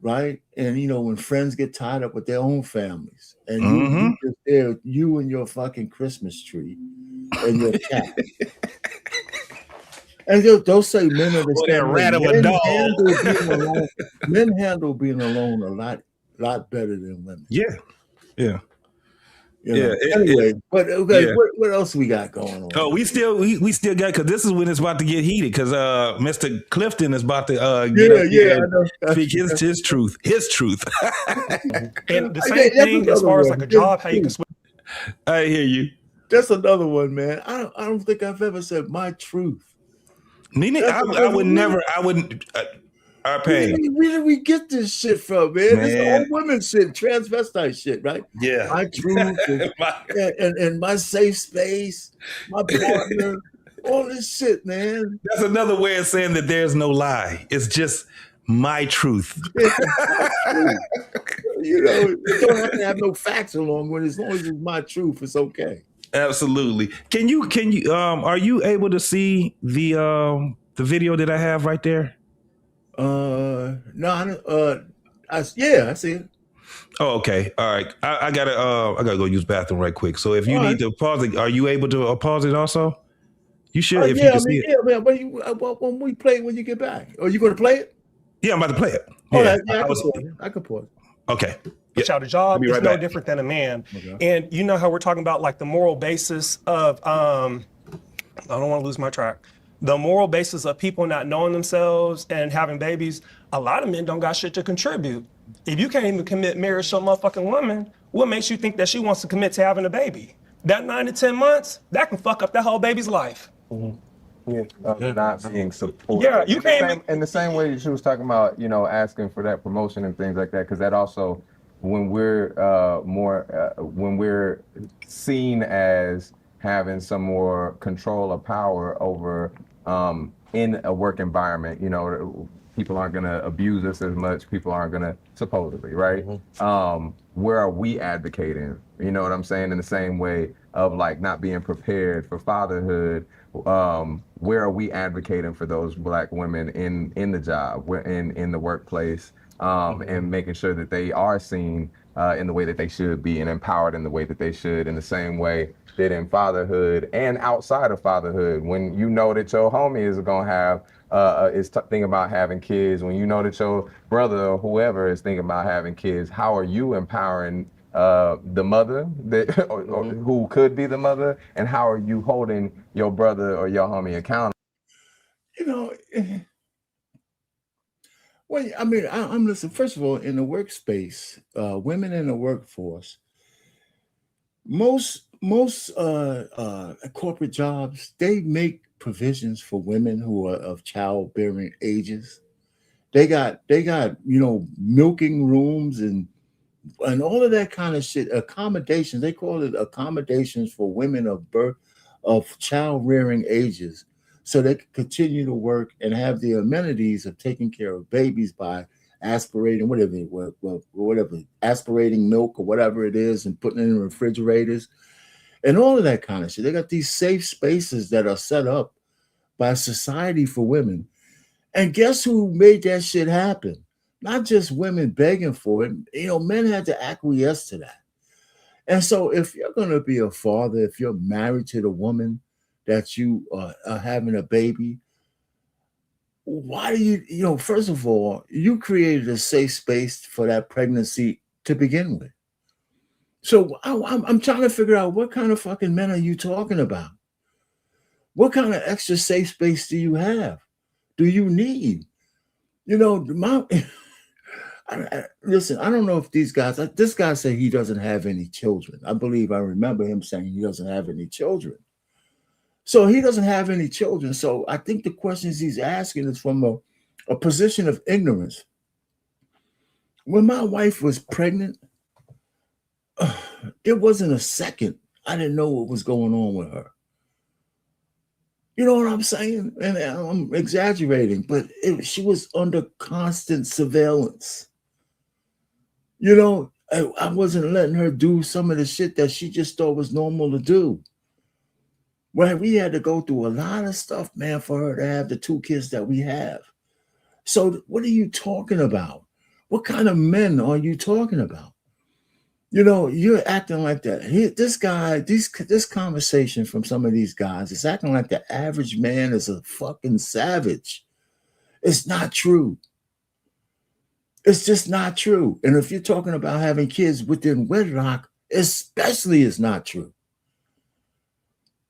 Speaker 10: right? And, when friends get tied up with their own families, and you just there, you and your fucking Christmas tree and your cat. And they'll say men are the same. Men handle being alone a lot better than women.
Speaker 2: Yeah. Yeah.
Speaker 10: Anyway, what else we got going on?
Speaker 2: Oh, we still got, because this is when it's about to get heated, because Mr. Clifton is about to speak his truth.
Speaker 7: And the same thing as far as like a job, how you can switch.
Speaker 2: I hear you.
Speaker 10: That's another one, man. I don't think I've ever said my truth.
Speaker 2: Nene, I would never. I wouldn't. Our pain,
Speaker 10: Where did we get this shit from, man? This is
Speaker 2: man.
Speaker 10: old women shit, transvestite shit, right?
Speaker 2: Yeah.
Speaker 10: My truth and my safe space, my partner, all this shit, man.
Speaker 2: That's another way of saying that there's no lie. It's just my truth.
Speaker 10: My truth. You know, you don't have to have no facts along with it. As long as it's my truth, it's okay.
Speaker 2: Absolutely. Can you are you able to see the video that I have right there?
Speaker 10: No, I see it.
Speaker 2: Oh, okay. All right. I gotta go use bathroom right quick. So if you need to pause it, are you able to pause it also? You should if you can see it.
Speaker 10: Yeah, man. When we play when you get back. Are you going to play it?
Speaker 2: Yeah, I'm about to play it.
Speaker 10: Oh,
Speaker 2: Yeah,
Speaker 10: I can pause it.
Speaker 2: Okay.
Speaker 7: But y'all, the job is
Speaker 2: right
Speaker 7: no
Speaker 2: back.
Speaker 7: different than a man. Okay. And you know how we're talking about like the moral basis of, I don't want to lose my track. The moral basis of people not knowing themselves and having babies. A lot of men don't got shit to contribute. If you can't even commit marriage to a motherfucking woman, what makes you think that she wants to commit to having a baby? That 9 to 10 months, that can fuck up that whole baby's life.
Speaker 4: Yeah, not being supported.
Speaker 7: Yeah, you can't.
Speaker 4: In the same way that she was talking about, you know, asking for that promotion and things like that, because that also, when we're when we're seen as having some more control or power over in a work environment, you know, people aren't going to abuse us as much. People aren't going to, supposedly, right? Where are we advocating? You know what I'm saying? In the same way of like not being prepared for fatherhood. Where are we advocating for those Black women in the job, in the workplace, and making sure that they are seen in the way that they should be and empowered in the way that they should, in the same way that in fatherhood and outside of fatherhood, when you know that your homie is gonna have thinking about having kids, when you know that your brother or whoever is thinking about having kids, how are you empowering the mother that or who could be the mother, and how are you holding your brother or your homie accountable?
Speaker 10: You know, well, I mean, I'm listening. First of all, in the workspace, women in the workforce, most corporate jobs, they make provisions for women who are of childbearing ages. They got you know, milking rooms and all of that kind of shit. Accommodations, they call it accommodations for women of child rearing ages, so they can continue to work and have the amenities of taking care of babies by aspirating whatever aspirating milk or whatever it is and putting it in refrigerators and all of that kind of shit. They got these safe spaces that are set up by society for women. And guess who made that shit happen? Not just women begging for it. You know, men had to acquiesce to that. And so if you're going to be a father, if you're married to the woman that you are having a baby, why do you know, first of all, you created a safe space for that pregnancy to begin with. So I'm trying to figure out, what kind of fucking men are you talking about? What kind of extra safe space do you have? Do you need? You know, listen, I don't know if these guys, this guy said he doesn't have any children. I remember him saying he doesn't have any children. So he doesn't have any children. So I think the questions he's asking is from a position of ignorance. When my wife was pregnant, there wasn't a second I didn't know what was going on with her. You know what I'm saying? And I'm exaggerating, but she was under constant surveillance. You know, I wasn't letting her do some of the shit that she just thought was normal to do. Well, we had to go through a lot of stuff, man, for her to have the 2 kids that we have. So what are you talking about? What kind of men are you talking about? You know, you're acting like that. This conversation from some of these guys is acting like the average man is a fucking savage. It's not true. It's just not true. And if you're talking about having kids within wedlock, especially, it's not true.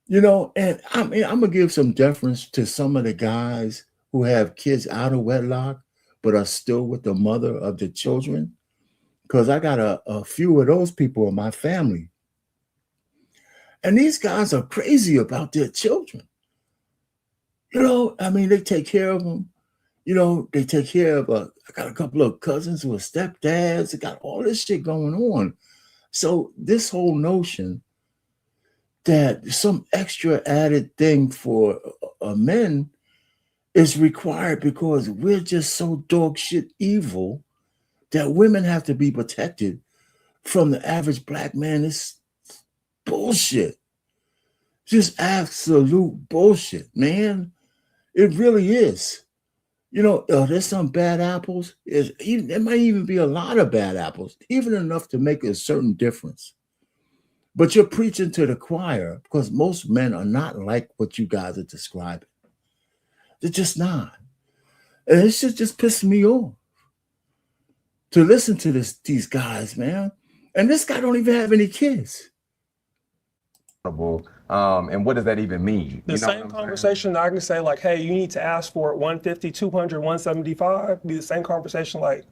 Speaker 10: You know, and I mean, I'm going to give some deference to some of the guys who have kids out of wedlock, but are still with the mother of the children. Because I got a few of those people in my family. And these guys are crazy about their children. You know, I mean, they take care of them. You know, they take care of, I got a couple of cousins who are stepdads. They got all this shit going on. So this whole notion that some extra added thing for men is required because we're just so dog shit evil that women have to be protected from the average black man is bullshit. Just absolute bullshit, man. It really is. You know, there's some bad apples. There might even be a lot of bad apples, even enough to make a certain difference. But you're preaching to the choir because most men are not like what you guys are describing. They're just not. And it's just pissing me off to listen to these guys, man. And this guy don't even have any kids.
Speaker 4: And what does that even mean?
Speaker 7: The same conversation I can say, like, hey, you need to ask for it 150, 200, 175. Be the same conversation, like,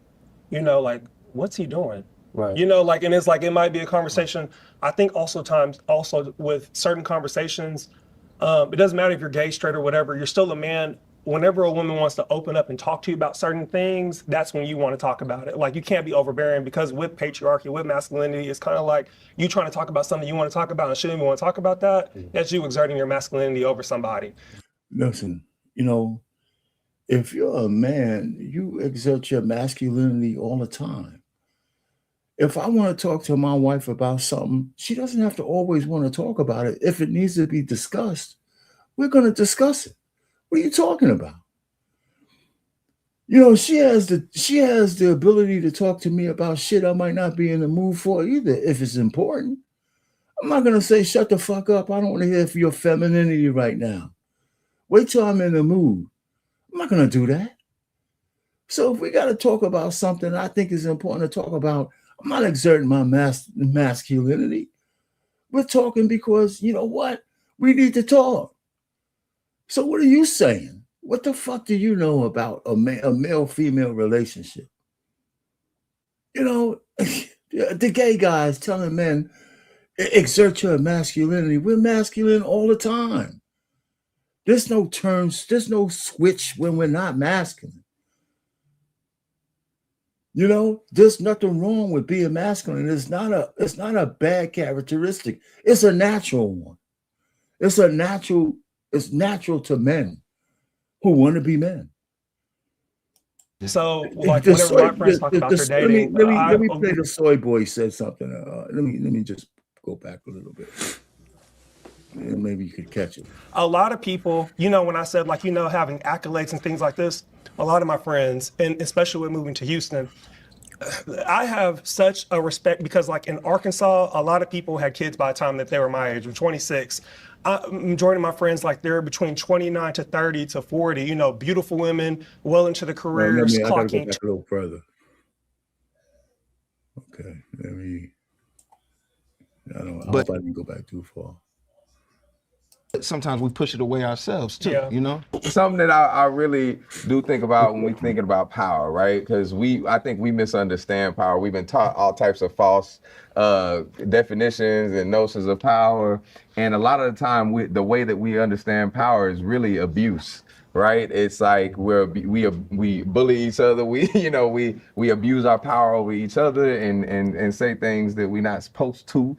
Speaker 7: you know, like, what's he doing?
Speaker 3: Right.
Speaker 7: You know, like, and it's like, it might be a conversation. I think also with certain conversations, it doesn't matter if you're gay, straight, or whatever, you're still a man. Whenever a woman wants to open up and talk to you about certain things, that's when you want to talk about it. Like, you can't be overbearing, because with patriarchy, with masculinity, it's kind of like you trying to talk about something you want to talk about and shouldn't even want to talk about that. That's you exerting your masculinity over somebody.
Speaker 10: Listen, you know, if you're a man, you exert your masculinity all the time. If I want to talk to my wife about something, she doesn't have to always want to talk about it. If it needs to be discussed, we're going to discuss it. What are you talking about? You know, she has the ability to talk to me about shit I might not be in the mood for either, if it's important. I'm not gonna say shut the fuck up. I don't want to hear your femininity right now. Wait till I'm in the mood. I'm not gonna do that. So if we got to talk about something I think is important to talk about, I'm not exerting my masculinity. We're talking because, you know what? We need to talk. So what are you saying? What the fuck do you know about a male-female relationship? You know, the gay guys telling men, exert your masculinity. We're masculine all the time. There's no terms, there's no switch when we're not masculine. You know, there's nothing wrong with being masculine. It's not a bad characteristic. It's a natural one. It's natural to men who want to be men.
Speaker 7: So, like, whenever my friends talk about their dating,
Speaker 10: let me play the soy boy said something. Let me just go back a little bit. And maybe you could catch it.
Speaker 7: A lot of people, you know, when I said, like, you know, having accolades and things like this, a lot of my friends, and especially with moving to Houston, I have such a respect because, like, in Arkansas, a lot of people had kids by the time that they were my age. I'm 26. Majority of my friends, like, they're between 29 to 30 to 40, you know, beautiful women, well into the careers,
Speaker 10: I gotta go
Speaker 7: clocking.
Speaker 10: back a little further. Okay, I hope I didn't go back too far.
Speaker 9: Sometimes we push it away ourselves too,
Speaker 7: Yeah.
Speaker 9: you know?
Speaker 4: Something that I really do think about when we're thinking about power, right? Because I think we misunderstand power. We've been taught all types of false definitions and notions of power. And a lot of the time, the way that we understand power is really abuse. Right? It's like we bully each other. We abuse our power over each other and say things that we're not supposed to.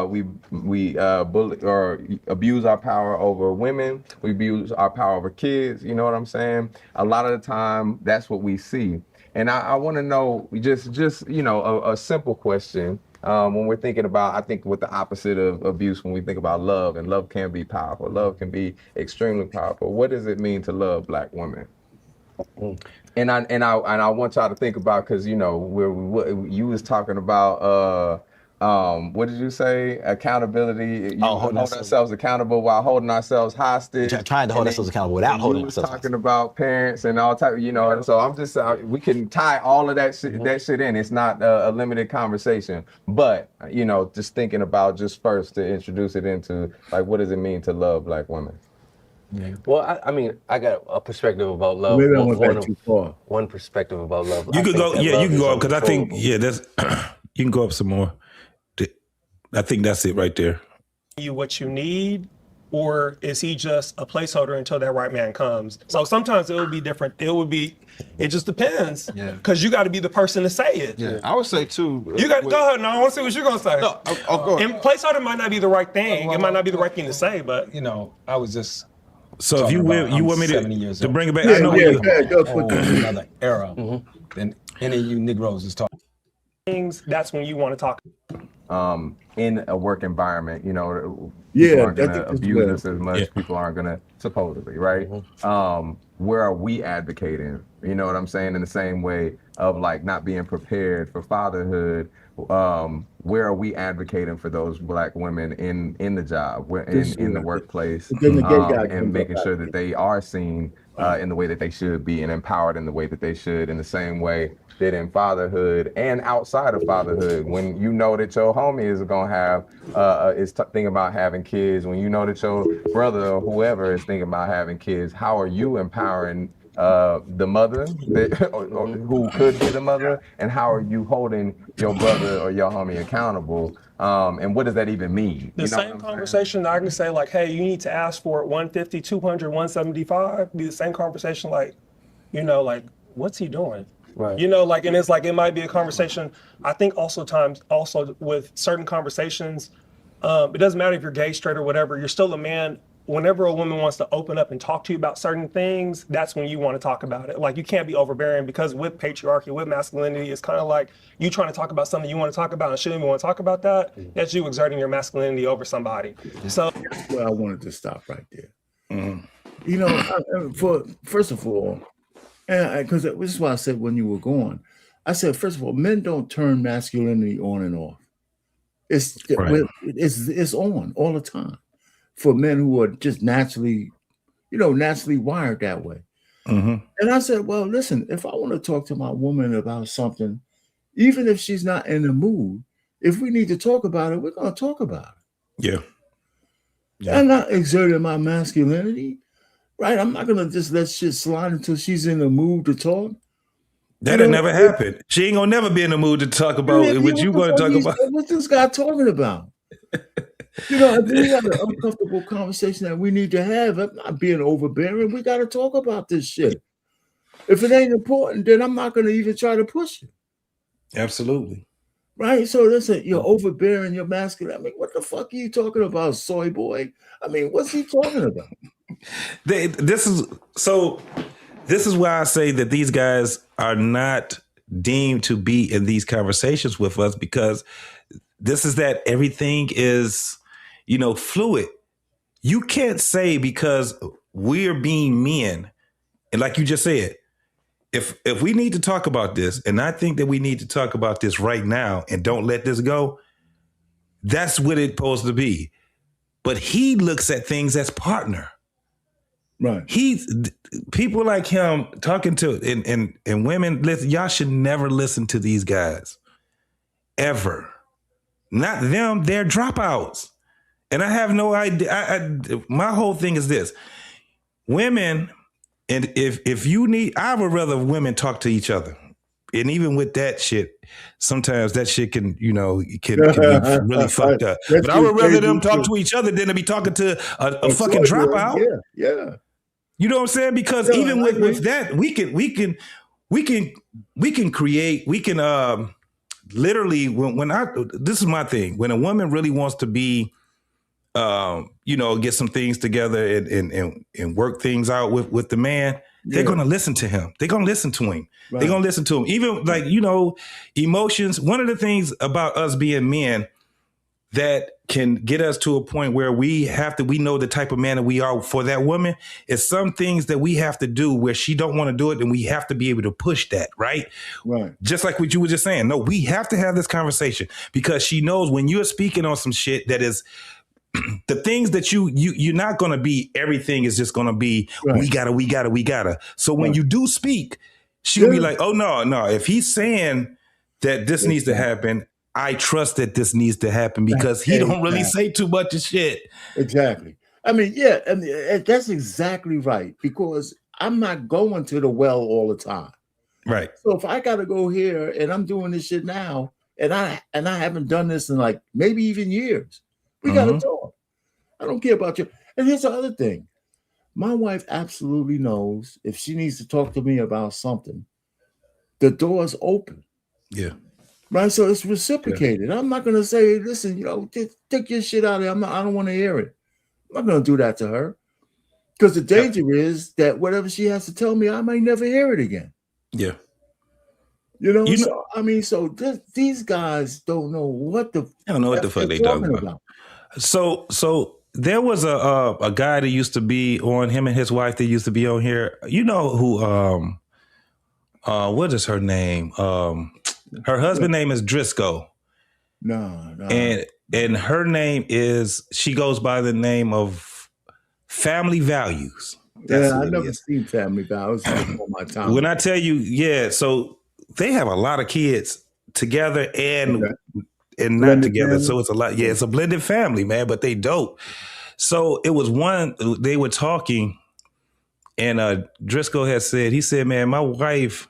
Speaker 4: We bully or abuse our power over women. We abuse our power over kids. You know what I'm saying? A lot of the time, that's what we see. And I want to know just you know, a simple question. When we're thinking about, I think with the opposite of abuse, when we think about love, and love can be powerful, love can be extremely powerful. What does it mean to love Black women? And I want y'all to think about, because, you know, you was talking about what did you say? Accountability. Holding ourselves accountable while holding ourselves hostage.
Speaker 12: Trying to hold ourselves accountable without holding ourselves hostage.
Speaker 4: Talking about parents and all type, you know. So I'm just we can tie all of that shit in. It's not a limited conversation, but you know, just thinking about just first to introduce it into, like, what does it mean to love Black women?
Speaker 6: Yeah. Well, I mean, I got a perspective about love.
Speaker 10: Maybe I went back too far.
Speaker 6: One perspective about love.
Speaker 2: You could go, yeah, you can go up, because I think, yeah, that's you can go up some more. I think that's it right there.
Speaker 7: you what you need, or is he just a placeholder until that right man comes? So sometimes it would be different. It just depends.
Speaker 3: Yeah.
Speaker 7: Because you got to be the person to say it.
Speaker 8: Yeah, I would say too.
Speaker 7: You got to go ahead now. I want to see what you're gonna say.
Speaker 8: No, I'll go ahead.
Speaker 7: And placeholder might not be the right thing. It might not be the right thing to say, but
Speaker 3: You know, I was just
Speaker 2: So if you will, you want me
Speaker 3: 70 years
Speaker 2: to
Speaker 3: old.
Speaker 2: bring it back?
Speaker 10: Yeah,
Speaker 2: I know
Speaker 10: yeah,
Speaker 2: you.
Speaker 10: go
Speaker 3: whole
Speaker 10: put that.
Speaker 3: another era than any of you Negroes is talking.
Speaker 7: things, that's when you want to talk.
Speaker 4: In a work environment, you know,
Speaker 10: Yeah,
Speaker 4: people aren't
Speaker 10: I
Speaker 4: gonna
Speaker 10: think that's
Speaker 4: abuse
Speaker 10: well.
Speaker 4: us as much.
Speaker 2: Yeah.
Speaker 4: People aren't gonna supposedly, right? Where are we advocating? You know what I'm saying? In the same way of like not being prepared for fatherhood. Where are we advocating for those Black women in the job, in the workplace,
Speaker 10: Then the gay guy
Speaker 4: and
Speaker 10: comes
Speaker 4: making
Speaker 10: up
Speaker 4: sure that they are seen in the way that they should be and empowered in the way that they should, in the same way that in fatherhood and outside of fatherhood, when you know that your homie is gonna have thinking about having kids, when you know that your brother or whoever is thinking about having kids, how are you empowering the mother or who could be the mother, and how are you holding your brother or your homie accountable, and what does that even mean?
Speaker 7: The same conversation I can say like, hey, you need to ask for it 150, 200, 175, be the same conversation like, you know, like, what's he doing?
Speaker 3: Right.
Speaker 7: You know, like, and it's like, it might be a conversation. I think also with certain conversations, it doesn't matter if you're gay, straight, or whatever, you're still a man. Whenever a woman wants to open up and talk to you about certain things, that's when you want to talk about it. Like, you can't be overbearing, because with patriarchy, with masculinity, it's kind of like you trying to talk about something you want to talk about and shouldn't even want to talk about that. That's you exerting your masculinity over somebody. So
Speaker 10: Well, I wanted to stop right there. You know, first of all, because this is why I said when you were gone, I said, first of all, men don't turn masculinity on and off. It's on all the time for men who are just naturally wired that way. And I said, well, listen, if I want to talk to my woman about something, even if she's not in the mood, if we need to talk about it, we're going to talk about it.
Speaker 2: Yeah.
Speaker 10: I'm not exerting my masculinity, right? I'm not going to just let shit slide until she's in the mood to talk.
Speaker 2: That'll never happen. She ain't gonna never be in the mood to talk about what you want to talk about.
Speaker 10: What's this guy talking about? You know, if we have an uncomfortable conversation that we need to have, I'm not being overbearing. We got to talk about this shit. If it ain't important, then I'm not going to even try to push it.
Speaker 2: Absolutely.
Speaker 10: Right? So listen, you're overbearing, you're masculine. I mean, what the fuck are you talking about, soy boy? I mean, what's he talking about?
Speaker 2: This is why I say that these guys are not deemed to be in these conversations with us, because this is that everything is, fluid. You can't say because we're being men, and like you just said, if we need to talk about this, and I think that we need to talk about this right now and don't let this go, that's what it's supposed to be. But he looks at things as partner.
Speaker 10: Right.
Speaker 2: People like him talking to and women, listen, y'all should never listen to these guys. Ever. Not them, they're dropouts. And I have no idea. My whole thing is this. Women, and if you need, I would rather women talk to each other. And even with that shit, sometimes that shit can be really fucked up. But I would rather them talk to each other than to be talking to a fucking dropout.
Speaker 10: Yeah.
Speaker 2: You know what I'm saying? Because even with that, we can create, literally this is my thing. When a woman really wants to be, get some things together and work things out with the man, they're going to listen to him. They're going to listen to him. Right. They're going to listen to him. Even like, emotions. One of the things about us being men that can get us to a point where we know the type of man that we are for that woman is some things that we have to do where she don't want to do it, and we have to be able to push that, right?
Speaker 10: Right.
Speaker 2: Just like what you were just saying. No, we have to have this conversation, because she knows when you're speaking on some shit that is the things that you're not going to be, everything is just going to be, right. we gotta. So when you do speak, she'll be like, oh, no. If he's saying that this needs to happen, I trust that this needs to happen, because he don't really say too much of shit.
Speaker 10: Exactly. I mean, that's exactly right, because I'm not going to the well all the time.
Speaker 2: Right.
Speaker 10: So if I got to go here and I'm doing this shit now, and I haven't done this in like maybe even years, we got to talk. I don't care about you. And here's the other thing. My wife absolutely knows if she needs to talk to me about something, the door's open.
Speaker 2: Yeah.
Speaker 10: Right. So it's reciprocated. I'm not gonna say, listen, just take your shit out of there. I don't want to hear it. I'm not gonna do that to her. Because the danger is that whatever she has to tell me, I might never hear it again.
Speaker 2: Yeah.
Speaker 10: So these guys don't know what the
Speaker 2: I don't know what the fuck they talking about. So there was a guy that used to be on, him and his wife that used to be on here. You know who what is her name? Her husband name is Driscoll.
Speaker 10: No.
Speaker 2: And her name is, she goes by the name of Family Values.
Speaker 10: I never seen Family Values before my time.
Speaker 2: When I tell you, so they have a lot of kids together and not
Speaker 10: blended
Speaker 2: together.
Speaker 10: family?
Speaker 2: So it's a lot. Yeah, it's a blended family, man, but they dope. So it was one, they were talking, and Driscoll had said, he said, man, my wife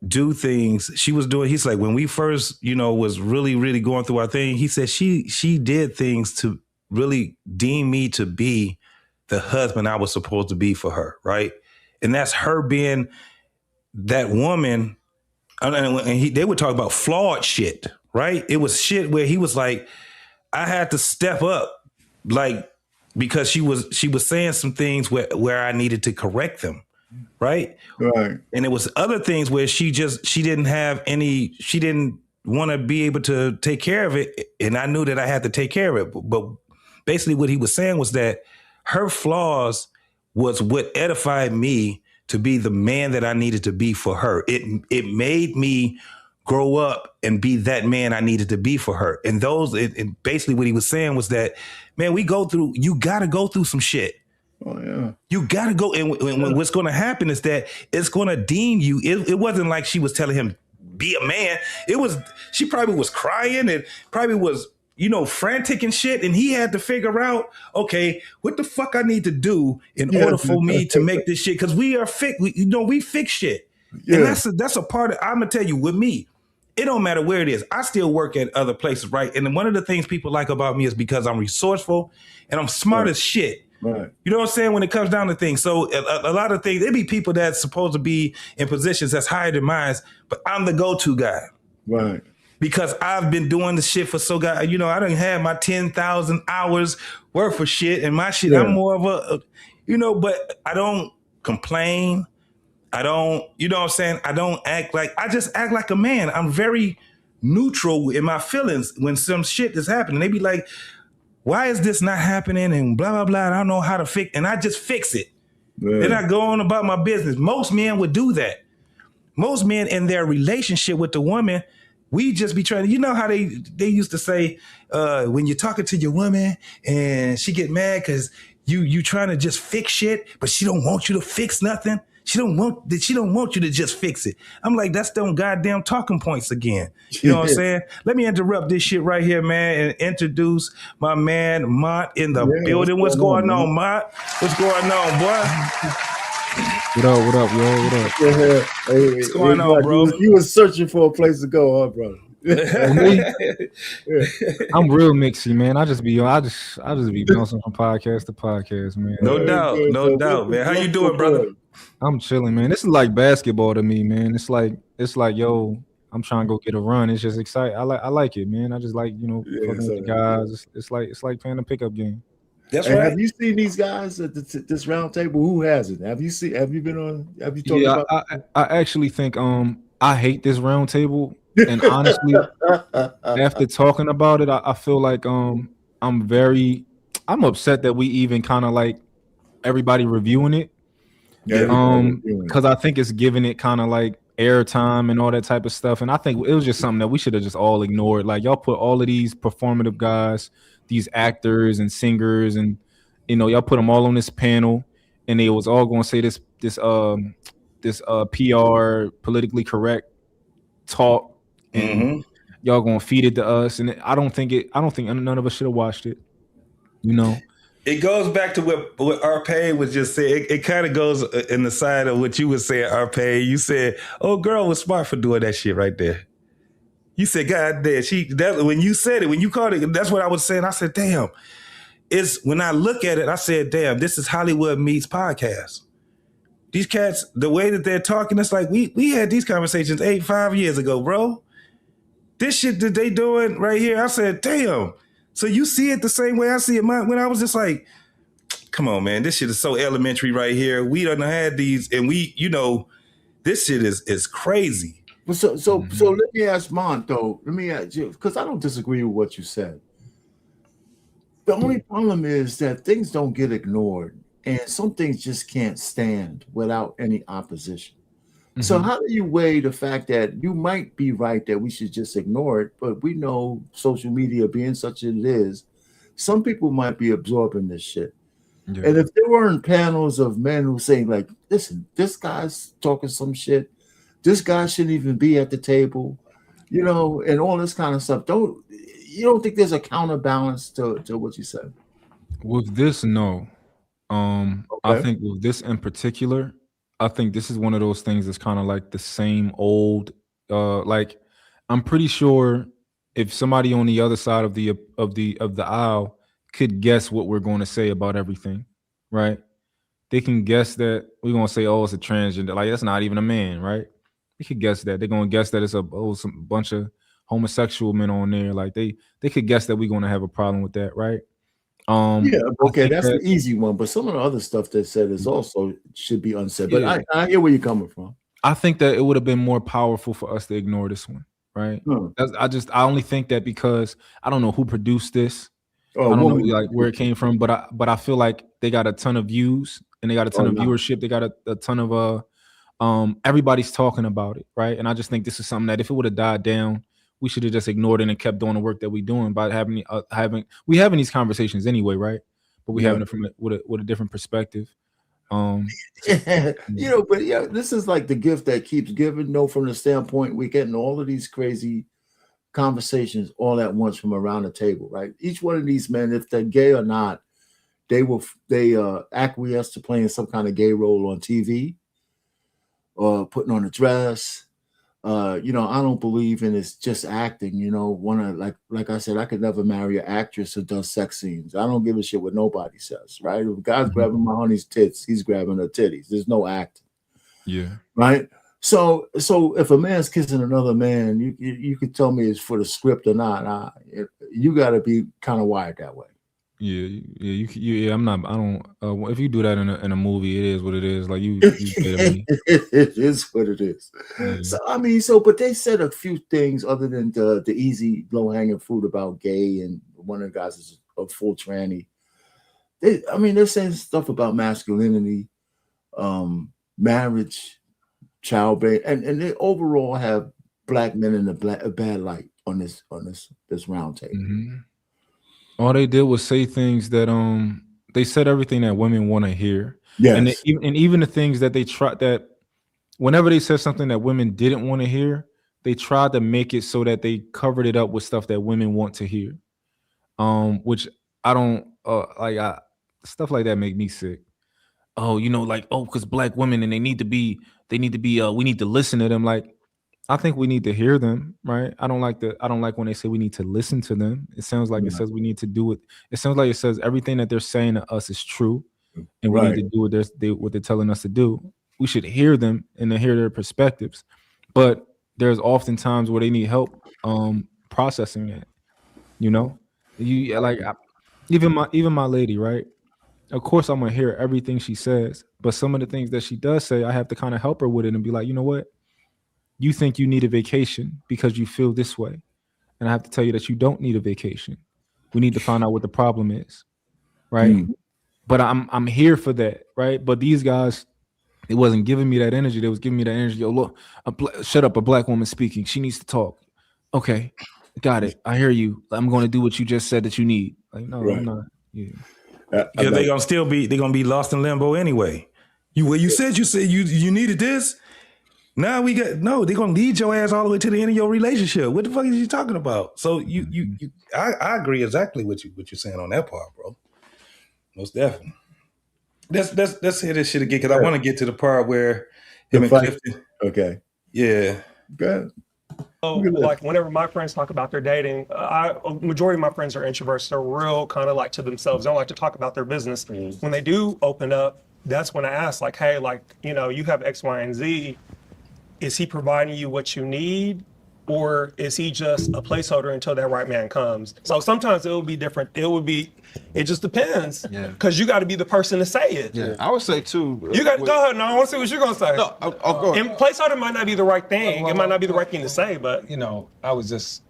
Speaker 2: do things she was doing. He's like, when we first, was really, really going through our thing, he said she did things to really deem me to be the husband I was supposed to be for her, right? And that's her being that woman. And they would talk about flawed shit, right? It was shit where he was like, I had to step up, like, because she was saying some things where I needed to correct them, right?
Speaker 10: Right.
Speaker 2: And it was other things where she didn't want to be able to take care of it, and I knew that I had to take care of it. But basically, what he was saying was that her flaws was what edified me to be the man that I needed to be for her. It made me grow up and be that man I needed to be for her. And basically what he was saying was that, man, you got to go through some shit.
Speaker 10: Oh, yeah.
Speaker 2: You got to go. And what's going to happen is that it's going to deem you. It wasn't like she was telling him, be a man. She probably was crying and probably was, frantic and shit. And he had to figure out, okay, what the fuck I need to do in order for me to make this shit. Cause we are we fix shit. Yeah. And that's a part of, I'm gonna tell you, with me, it don't matter where it is. I still work at other places, right? And one of the things people like about me is because I'm resourceful and I'm smart as shit.
Speaker 10: Right.
Speaker 2: You know what I'm saying? When it comes down to things. So a lot of things, there be people that's supposed to be in positions that's higher than mine, but I'm the go-to guy.
Speaker 10: Right.
Speaker 2: Because I've been doing the shit for I done had my 10,000 hours worth of shit, and my shit, I'm more of a, but I don't complain. I don't, what I'm saying? I just act like a man. I'm very neutral in my feelings when some shit is happening. They be like, why is this not happening? And blah, blah, blah. I don't know how to fix, and I just fix it. Yeah. Then I go on about my business. Most men would do that. Most men in their relationship with the woman, we just be trying to, how they used to say, when you're talking to your woman and she get mad because you trying to just fix shit, but she don't want you to fix nothing. She don't want you to just fix it. I'm like, that's them goddamn talking points again. You know what I'm saying? Let me interrupt this shit right here, man, and introduce my man Mont in the building. What's going on, Mont? What's going on, boy?
Speaker 13: What up, yo? What up?
Speaker 10: Hey,
Speaker 2: what's going on, bro?
Speaker 10: You was searching for a place to go, huh, brother?
Speaker 13: I'm real mixy, man. I just be bouncing from podcast to podcast, man.
Speaker 2: No doubt, man. How you doing, brother?
Speaker 13: I'm chilling, man. This is like basketball to me, man. It's like, yo, I'm trying to go get a run. It's just exciting. I like it, man. I just like, fucking with the guys. It's like playing a pickup game.
Speaker 2: That's right.
Speaker 10: Have you seen these guys at this round table? Who hasn't? Have you been on? Have you talked about?
Speaker 13: I actually think I hate this round table, and honestly, after talking about it, I feel like I'm upset that we even kind of like everybody reviewing it. Because I think it's giving it kind of like airtime and all that type of stuff, and I think it was just something that we should have just all ignored. Like, y'all put all of these performative guys, these actors and singers, and y'all put them all on this panel, and they was all going to say this PR politically correct talk, and y'all going to feed it to us. And I don't think none of us should have watched it.
Speaker 2: It goes back to what Arpay was just saying. It kind of goes in the side of what you were saying, Arpay. You said, "Oh, girl was smart for doing that shit right there." You said, "God damn." When you said it, when you called it, that's what I was saying. I said, "Damn." it's when I look at it, I said, damn, this is Hollywood meets podcast. These cats, the way that they're talking, it's like we had these conversations 5 years ago, bro. This shit that they doing right here, I said, damn. So you see it the same way I see it when I was just like, come on, man, this shit is so elementary right here. We done had these, and we, this shit is crazy.
Speaker 10: So let me ask Monto. Let me ask you, because I don't disagree with what you said. The only problem is that things don't get ignored, and some things just can't stand without any opposition. Mm-hmm. So how do you weigh the fact that you might be right that we should just ignore it, but we know social media being such as it is, some people might be absorbing this shit. Yeah. And if there weren't panels of men who say, like, listen, this guy's talking some shit, this guy shouldn't even be at the table, and all this kind of stuff. You don't think there's a counterbalance to what you said?
Speaker 13: With this, no. Okay. I think with this in particular, I think this is one of those things that's kind of like the same old, like I'm pretty sure if somebody on the other side of the aisle could guess what we're going to say about everything, right? They can guess that we're going to say, oh, it's a transgender. Like, that's not even a man, right? They could guess that. They're going to guess that it's some bunch of homosexual men on there. Like, they could guess that we're going to have a problem with that, right?
Speaker 10: Yeah, okay, that's the easy one. But some of the other stuff that said is also should be unsaid. But yeah. I hear where you're coming from.
Speaker 13: I think that it would have been more powerful for us to ignore this one, right? I only think that because I don't know who produced this. I don't know like where it came from, but I feel like they got a ton of views and they got a ton of viewership. They got a ton of everybody's talking about it, right? And I just think this is something that if it would have died down, we should have just ignored it and kept doing the work that we're doing by having these conversations anyway, right? But we having it from with a different perspective.
Speaker 10: This is like the gift that keeps giving. From the standpoint we're getting all of these crazy conversations all at once from around the table, right? Each one of these men, if they're gay or not, they acquiesce to playing some kind of gay role on TV or putting on a dress. I don't believe in it's just acting. Like I said, I could never marry an actress who does sex scenes. I don't give a shit what nobody says, right? If a guy's grabbing my honey's tits, he's grabbing her titties. There's no acting.
Speaker 13: Yeah.
Speaker 10: Right. So if a man's kissing another man, you could tell me it's for the script or not. You got to be kind of wired that way.
Speaker 13: Yeah. I'm not. I don't. If you do that in a movie, it is what it is. Like you
Speaker 10: it is what it is. Yeah. But they said a few things other than the easy low hanging fruit about gay, and one of the guys is a full tranny. They're saying stuff about masculinity, marriage, childbearing, and they overall have black men in a bad light on this round table.
Speaker 13: Mm-hmm. All they did was say things that they said everything that women want to hear.
Speaker 10: Yes.
Speaker 13: And even the things that they tried, that whenever they said something that women didn't want to hear, they tried to make it so that they covered it up with stuff that women want to hear. Which I don't stuff like that make me sick. Because black women and we need to listen to them. Like, I think we need to hear them, right? I don't like when they say we need to listen to them. It sounds like it says we need to do it. It sounds like it says everything that they're saying to us is true, and we need to do what they're telling us to do. We should hear them and hear their perspectives, but there's often times where they need help processing it. Even my lady, right? Of course, I'm gonna hear everything she says, but some of the things that she does say, I have to kind of help her with it and be like, you know what? You think you need a vacation because you feel this way. And I have to tell you that you don't need a vacation. We need to find out what the problem is, right? Mm. But I'm here for that, right? But these guys, it wasn't giving me that energy. They was giving me that energy. Yo, look, shut up, a black woman speaking. She needs to talk. Okay, got it. I hear you. I'm going to do what you just said that you need. Like, no, I'm not. Yeah.
Speaker 2: They're gonna be lost in limbo anyway. You said you needed this. Now they're gonna lead your ass all the way to the end of your relationship. What the fuck is you talking about? So I agree exactly with what you're saying on that part, bro. Most definitely. Let's hear this shit again because I want to get to the part where him and Clifton.
Speaker 10: Okay.
Speaker 2: Yeah.
Speaker 10: Good.
Speaker 7: like whenever my friends talk about their dating, majority of my friends are introverts. They're real kind of like to themselves. They don't like to talk about their business. When they do open up, that's when I ask, like, hey, like, you know, you have X, Y, and Z. Is he providing you what you need? Or is he just a placeholder until that right man comes? So sometimes it will be different. It just depends.
Speaker 8: Yeah.
Speaker 7: Because you got to be the person to say it.
Speaker 8: Yeah, I would say too.
Speaker 7: You got to go ahead. No, I want to see what you're going to say.
Speaker 8: No, I'll go ahead.
Speaker 7: And placeholder might not be the right thing. It might not be the right thing to say, but.
Speaker 3: You know, I was just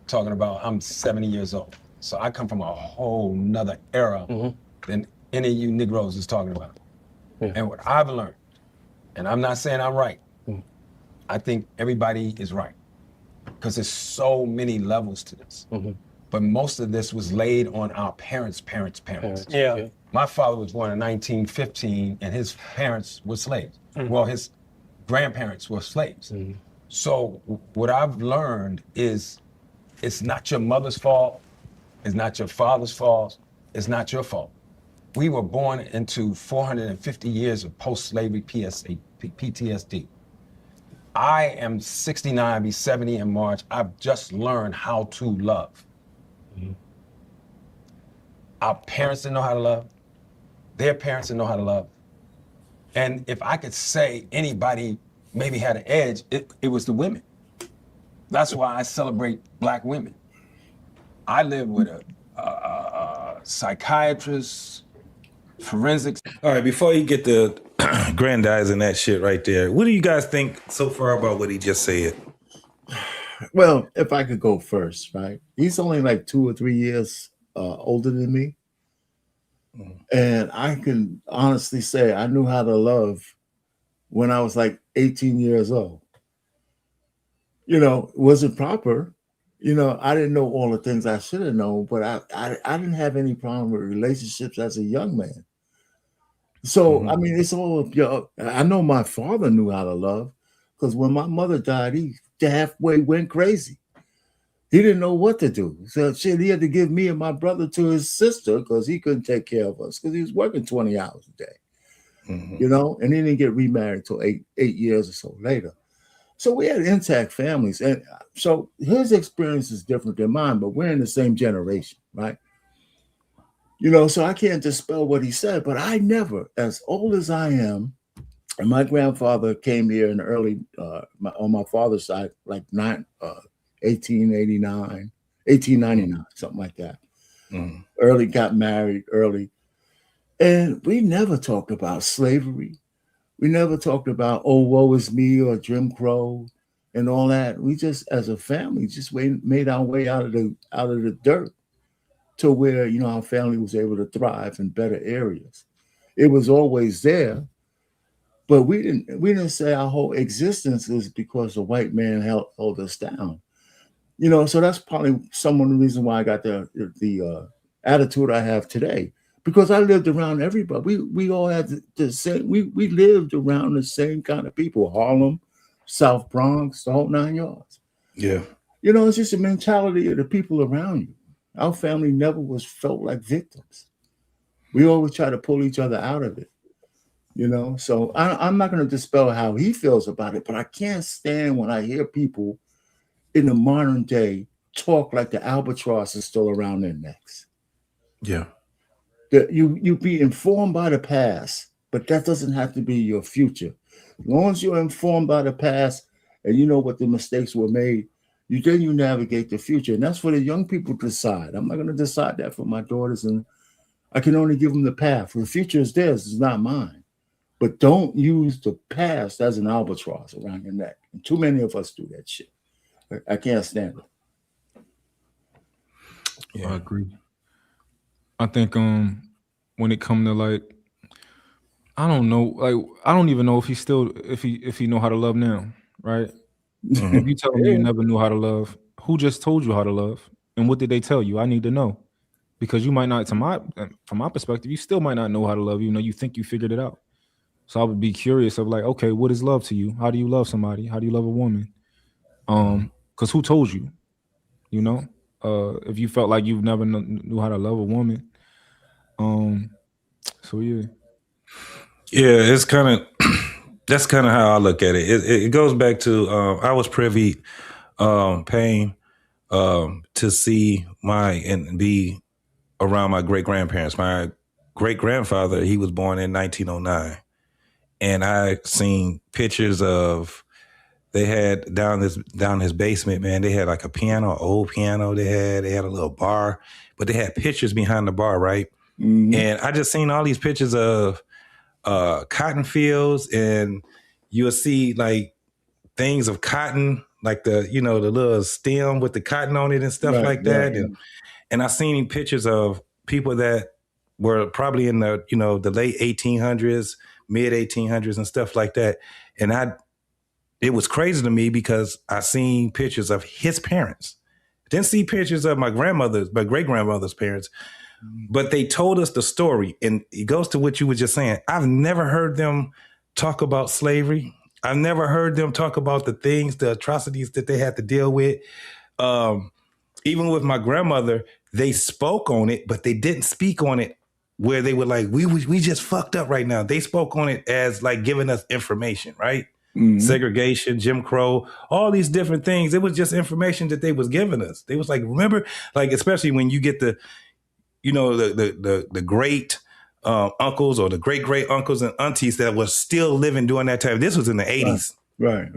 Speaker 3: talking about, I'm 70 years old. So I come from a whole nother era than any of you Negroes is talking about. Yeah. And what I've learned, and I'm not saying I'm right, I think everybody is right. Because there's so many levels to this. But most of this was laid on our parents' parents.
Speaker 7: Yeah.
Speaker 3: My father was born in 1915 and his parents were slaves. Well, his grandparents were slaves. So what I've learned is it's not your mother's fault, it's not your father's fault, it's not your fault. We were born into 450 years of post-slavery PTSD. I am 69, be 70 in March. I've just learned how to love. Our parents didn't know how to love. Their parents didn't know how to love. And if I could say anybody maybe had an edge, it was the women. That's why I celebrate Black women. I live with a psychiatrist, forensics.
Speaker 2: All right, before you get the grandizing that shit right there, what do you guys think so far about what he just said?
Speaker 10: Well, if I could go first, right? He's only like 2 or 3 years older than me. And I can honestly say I knew how to love when I was like 18 years old. You know, it wasn't proper. You know, I didn't know all the things I should have known, but I didn't have any problem with relationships as a young man. So, I mean, it's all, I know my father knew how to love because when my mother died, he halfway went crazy. He didn't know what to do. So shit, he had to give me and my brother to his sister because he couldn't take care of us because he was working 20 hours a day, you know, and he didn't get remarried until eight years or so later. So we had intact families. And so his experience is different than mine, but we're in the same generation, right? You know, so I can't dispel what he said, but I never, as old as I am, and my grandfather came here in the early, on my father's side, like 1899, something like that. Early, got married early. And we never talked about slavery. We never talked about, oh, woe is me or Jim Crow and all that. We just, as a family, just made our way out of the dirt to where, you know, our family was able to thrive in better areas. It was always there, but we didn't say our whole existence is because the white man held us down. You know, so that's probably some of the reason why I got the attitude I have today, because I lived around everybody. We all had the same. We lived around the same kind of people: Harlem, South Bronx, the whole 9 yards.
Speaker 2: Yeah,
Speaker 10: you know, it's just the mentality of the people around you. Our family never felt like victims. We always try to pull each other out of it. You know, so I'm not going to dispel how he feels about it, but I can't stand when I hear people in the modern day talk like the albatross is still around their necks.
Speaker 2: Yeah.
Speaker 10: That you be informed by the past, but that doesn't have to be your future. As long as you're informed by the past and you know what the mistakes were made, then you navigate the future. And that's for the young people to decide. I'm not going to decide that for my daughters, and I can only give them the path. The future is theirs, it's not mine. But don't use the past as an albatross around your neck. And too many of us do that shit. I can't stand it.
Speaker 13: Yeah, I agree. I think when it come to like, I don't know, like I don't even know if he know how to love now, right? If you tell me you never knew how to love, who just told you how to love? And what did they tell you? I need to know. Because you might not, from my perspective, you still might not know how to love, even though you think you figured it out. So I would be curious of like, okay, what is love to you? How do you love somebody? How do you love a woman? Because who told you? You know, if you felt like you've never knew how to love a woman. So yeah.
Speaker 2: Yeah, it's kind of, that's kind of how I look at it. It goes back to, I was privy pain to see and be around my great grandparents. My great grandfather, he was born in 1909, and I seen pictures of. They had down his basement, man. They had like a piano, old piano. They had a little bar, but they had pictures behind the bar, right? Mm-hmm. And I just seen all these pictures of cotton fields, and you'll see like things of cotton, like the little stem with the cotton on it and stuff like that. Right. And I seen pictures of people that were probably in the the late 1800s, mid 1800s, and stuff like that. And it was crazy to me because I seen pictures of his parents. Didn't see pictures of my great grandmother's parents, but they told us the story. And it goes to what you were just saying. I've never heard them talk about slavery. I've never heard them talk about the atrocities that they had to deal with. Even with my grandmother, they spoke on it, but they didn't speak on it where they were like, we just fucked up right now. They spoke on it as like giving us information, right? Mm-hmm. Segregation, Jim Crow, all these different things. It was just information that they was giving us. They was like, remember, like, especially when you get the great uncles or the great uncles and aunties that was still living during that time. This was in the 80s.
Speaker 10: Right.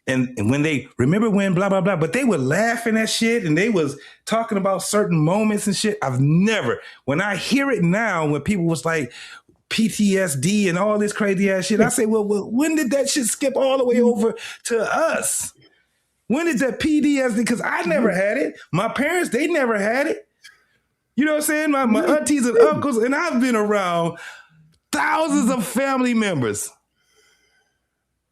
Speaker 2: And when they remember when blah, blah, blah, but they were laughing at shit and they was talking about certain moments and shit. When I hear it now, when people was like, PTSD and all this crazy ass shit. I say, well, when did that shit skip all the way over to us? When did that PTSD? Because I never had it. My parents, they never had it. You know what I'm saying? My aunties and uncles, and I've been around thousands of family members.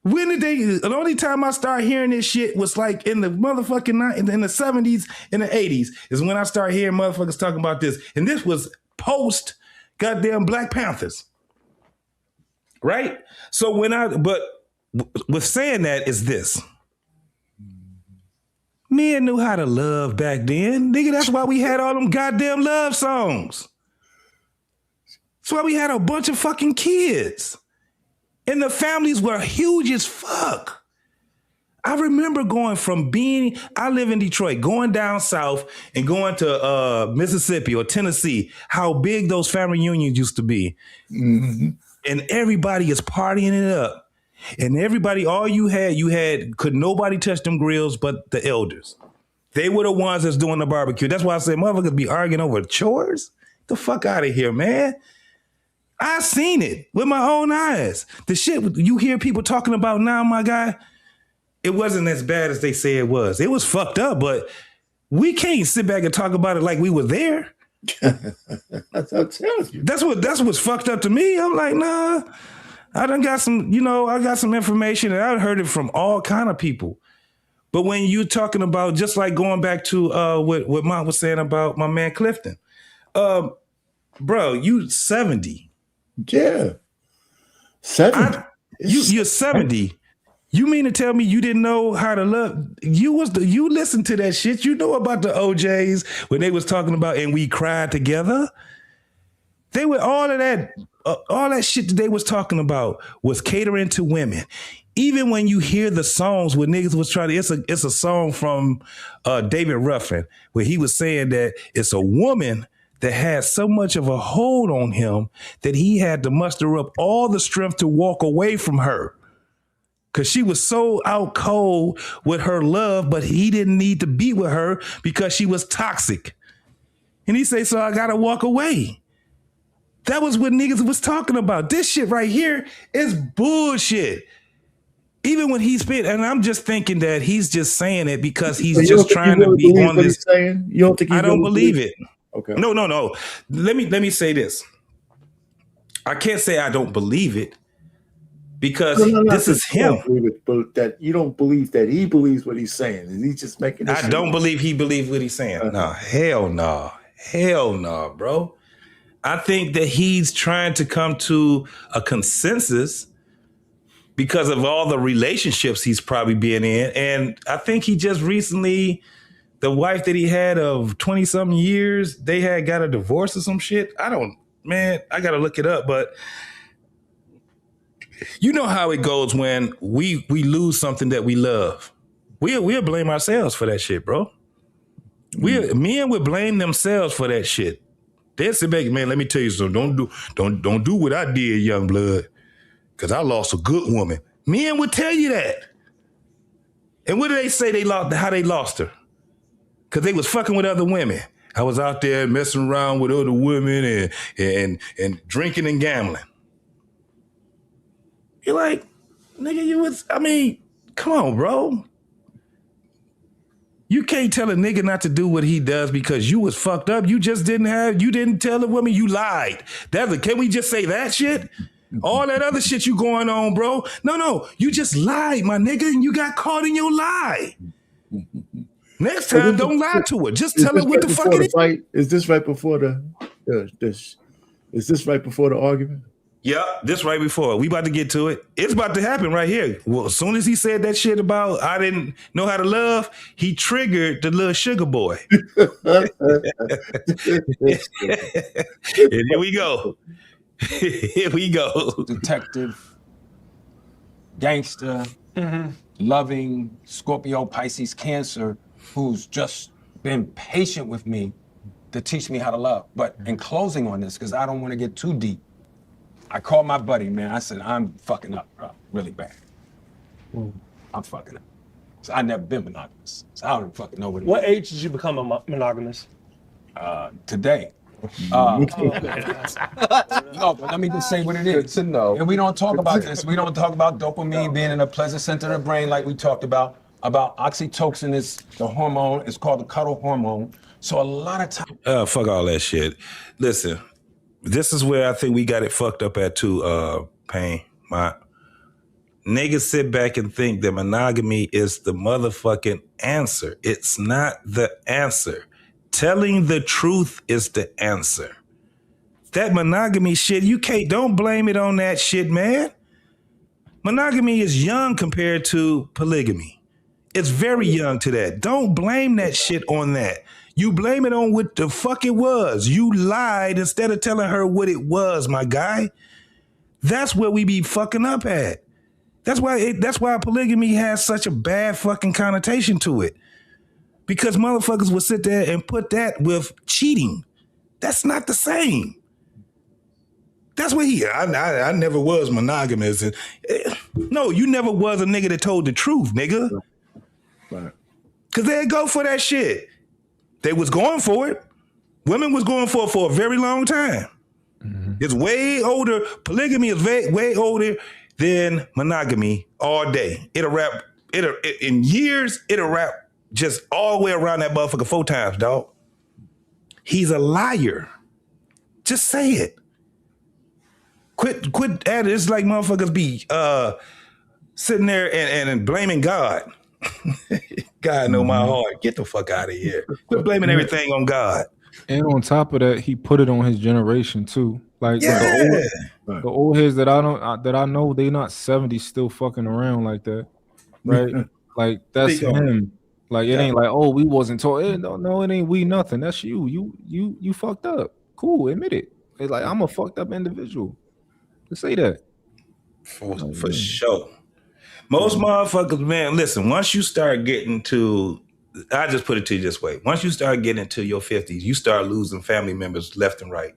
Speaker 2: When did the only time I started hearing this shit was like in the motherfucking in the 70s and the 80s is when I started hearing motherfuckers talking about this. And this was post goddamn Black Panthers. Right? So with saying that is this. Men knew how to love back then. Nigga, that's why we had all them goddamn love songs. That's why we had a bunch of fucking kids. And the families were huge as fuck. I remember I live in Detroit, going down south and going to Mississippi or Tennessee, how big those family unions used to be. Mm-hmm. And everybody is partying it up. And everybody, could nobody touch them grills but the elders. They were the ones that's doing the barbecue. That's why I said motherfuckers be arguing over chores. Get the fuck out of here, man. I seen it with my own eyes. The shit you hear people talking about now, my guy, it wasn't as bad as they say it was. It was fucked up, but we can't sit back and talk about it like we were there.
Speaker 10: That's what I'm telling you.
Speaker 2: That's what's fucked up to me. I'm like, nah, I done got some, I got some information and I heard it from all kind of people. But when you talking just like going back to what Mom was saying about my man Clifton, bro, you 70.
Speaker 10: Yeah. 70.
Speaker 2: You're 70. You mean to tell me you didn't know how to love? You listened to that shit. You know about the OJs when they was talking about and we cried together. They were all that shit that they was talking about was catering to women. Even when you hear the songs where niggas was trying to, it's a song from David Ruffin where he was saying that it's a woman that had so much of a hold on him that he had to muster up all the strength to walk away from her. Because she was so out cold with her love, but he didn't need to be with her because she was toxic. And he say, so I got to walk away. That was what niggas was talking about. This shit right here is bullshit. Even when he's been, and I'm just thinking that he's just saying it because he's just trying to be on this.
Speaker 10: You don't think
Speaker 2: I don't believe it.
Speaker 10: Okay.
Speaker 2: No. Let me say this. I can't say I don't believe it because this is him.
Speaker 10: But that you don't believe that he believes what he's saying. Is he just making this
Speaker 2: I don't believe he believes what he's saying. No, hell no, bro. I think that he's trying to come to a consensus because of all the relationships he's probably been in. And I think he just recently, the wife that he had of 20-something years, they had got a divorce or some shit. I got to look it up. But you know how it goes when we lose something that we love. We'll blame ourselves for that shit, bro. Men would blame themselves for that shit. They'll sit back, man, let me tell you something. Don't do what I did, young blood, because I lost a good woman. Men would tell you that. And what do they say how they lost her? Because they was fucking with other women. I was out there messing around with other women and drinking and gambling. You're like, nigga, come on, bro. You can't tell a nigga not to do what he does because you was fucked up. You didn't tell the woman, you lied. Can we just say that shit? All that other shit you going on, bro. No, you just lied, my nigga, and you got caught in your lie. Next time, don't lie to her. Just tell her what the fuck it is.
Speaker 10: Is this right before is this right before the argument?
Speaker 2: Yeah, this right before. We about to get to it. It's about to happen right here. Well, as soon as he said that shit about I didn't know how to love, he triggered the little sugar boy. And here we go. Here we go.
Speaker 3: Detective, gangster, loving Scorpio, Pisces, Cancer, who's just been patient with me to teach me how to love. But in closing on this, because I don't want to get too deep, I called my buddy, man. I said, I'm fucking up, bro, really bad. I'm fucking up. So I never been monogamous. So I don't fucking know
Speaker 7: what age did you become monogamous?
Speaker 3: Today. No, but let me just say what it is. And we don't talk about this. We don't talk about dopamine being in a pleasant center of the brain like we talked about oxytocin is the hormone. It's called the cuddle hormone. So a lot of times.
Speaker 2: Fuck all that shit. Listen, this is where I think we got it fucked up at too, Pain. My niggas sit back and think that monogamy is the motherfucking answer. It's not the answer. Telling the truth is the answer. That monogamy shit, don't blame it on that shit, man. Monogamy is young compared to polygamy. It's very young to that. Don't blame that shit on that. You blame it on what the fuck it was. You lied instead of telling her what it was, my guy. That's where we be fucking up at. That's why polygamy has such a bad fucking connotation to it. Because motherfuckers will sit there and put that with cheating. That's not the same. That's what I never was monogamous. No, you never was a nigga that told the truth, nigga.
Speaker 10: Right.
Speaker 2: Because they'd go for that shit. They was going for it. Women was going for it for a very long time. Mm-hmm. It's way older. Polygamy is way older than monogamy all day. It'll wrap just all the way around that motherfucker 4 times, dog. He's a liar. Just say it. Quit at it. It's like motherfuckers be sitting there and blaming God. God know my heart. Get the fuck out of here. Quit blaming everything on God.
Speaker 13: And on top of that, he put it on his generation too. Like the old heads that I know, they not 70 still fucking around like that, right? Like that's him. Like it ain't like, oh, we wasn't told. No, it ain't we nothing. That's you. You fucked up. Cool, admit it. It's like I'm a fucked up individual. Let's say that.
Speaker 2: For sure. Most motherfuckers, man, listen, once you start getting to, I just put it to you this way. Once you start getting into your 50s, you start losing family members left and right.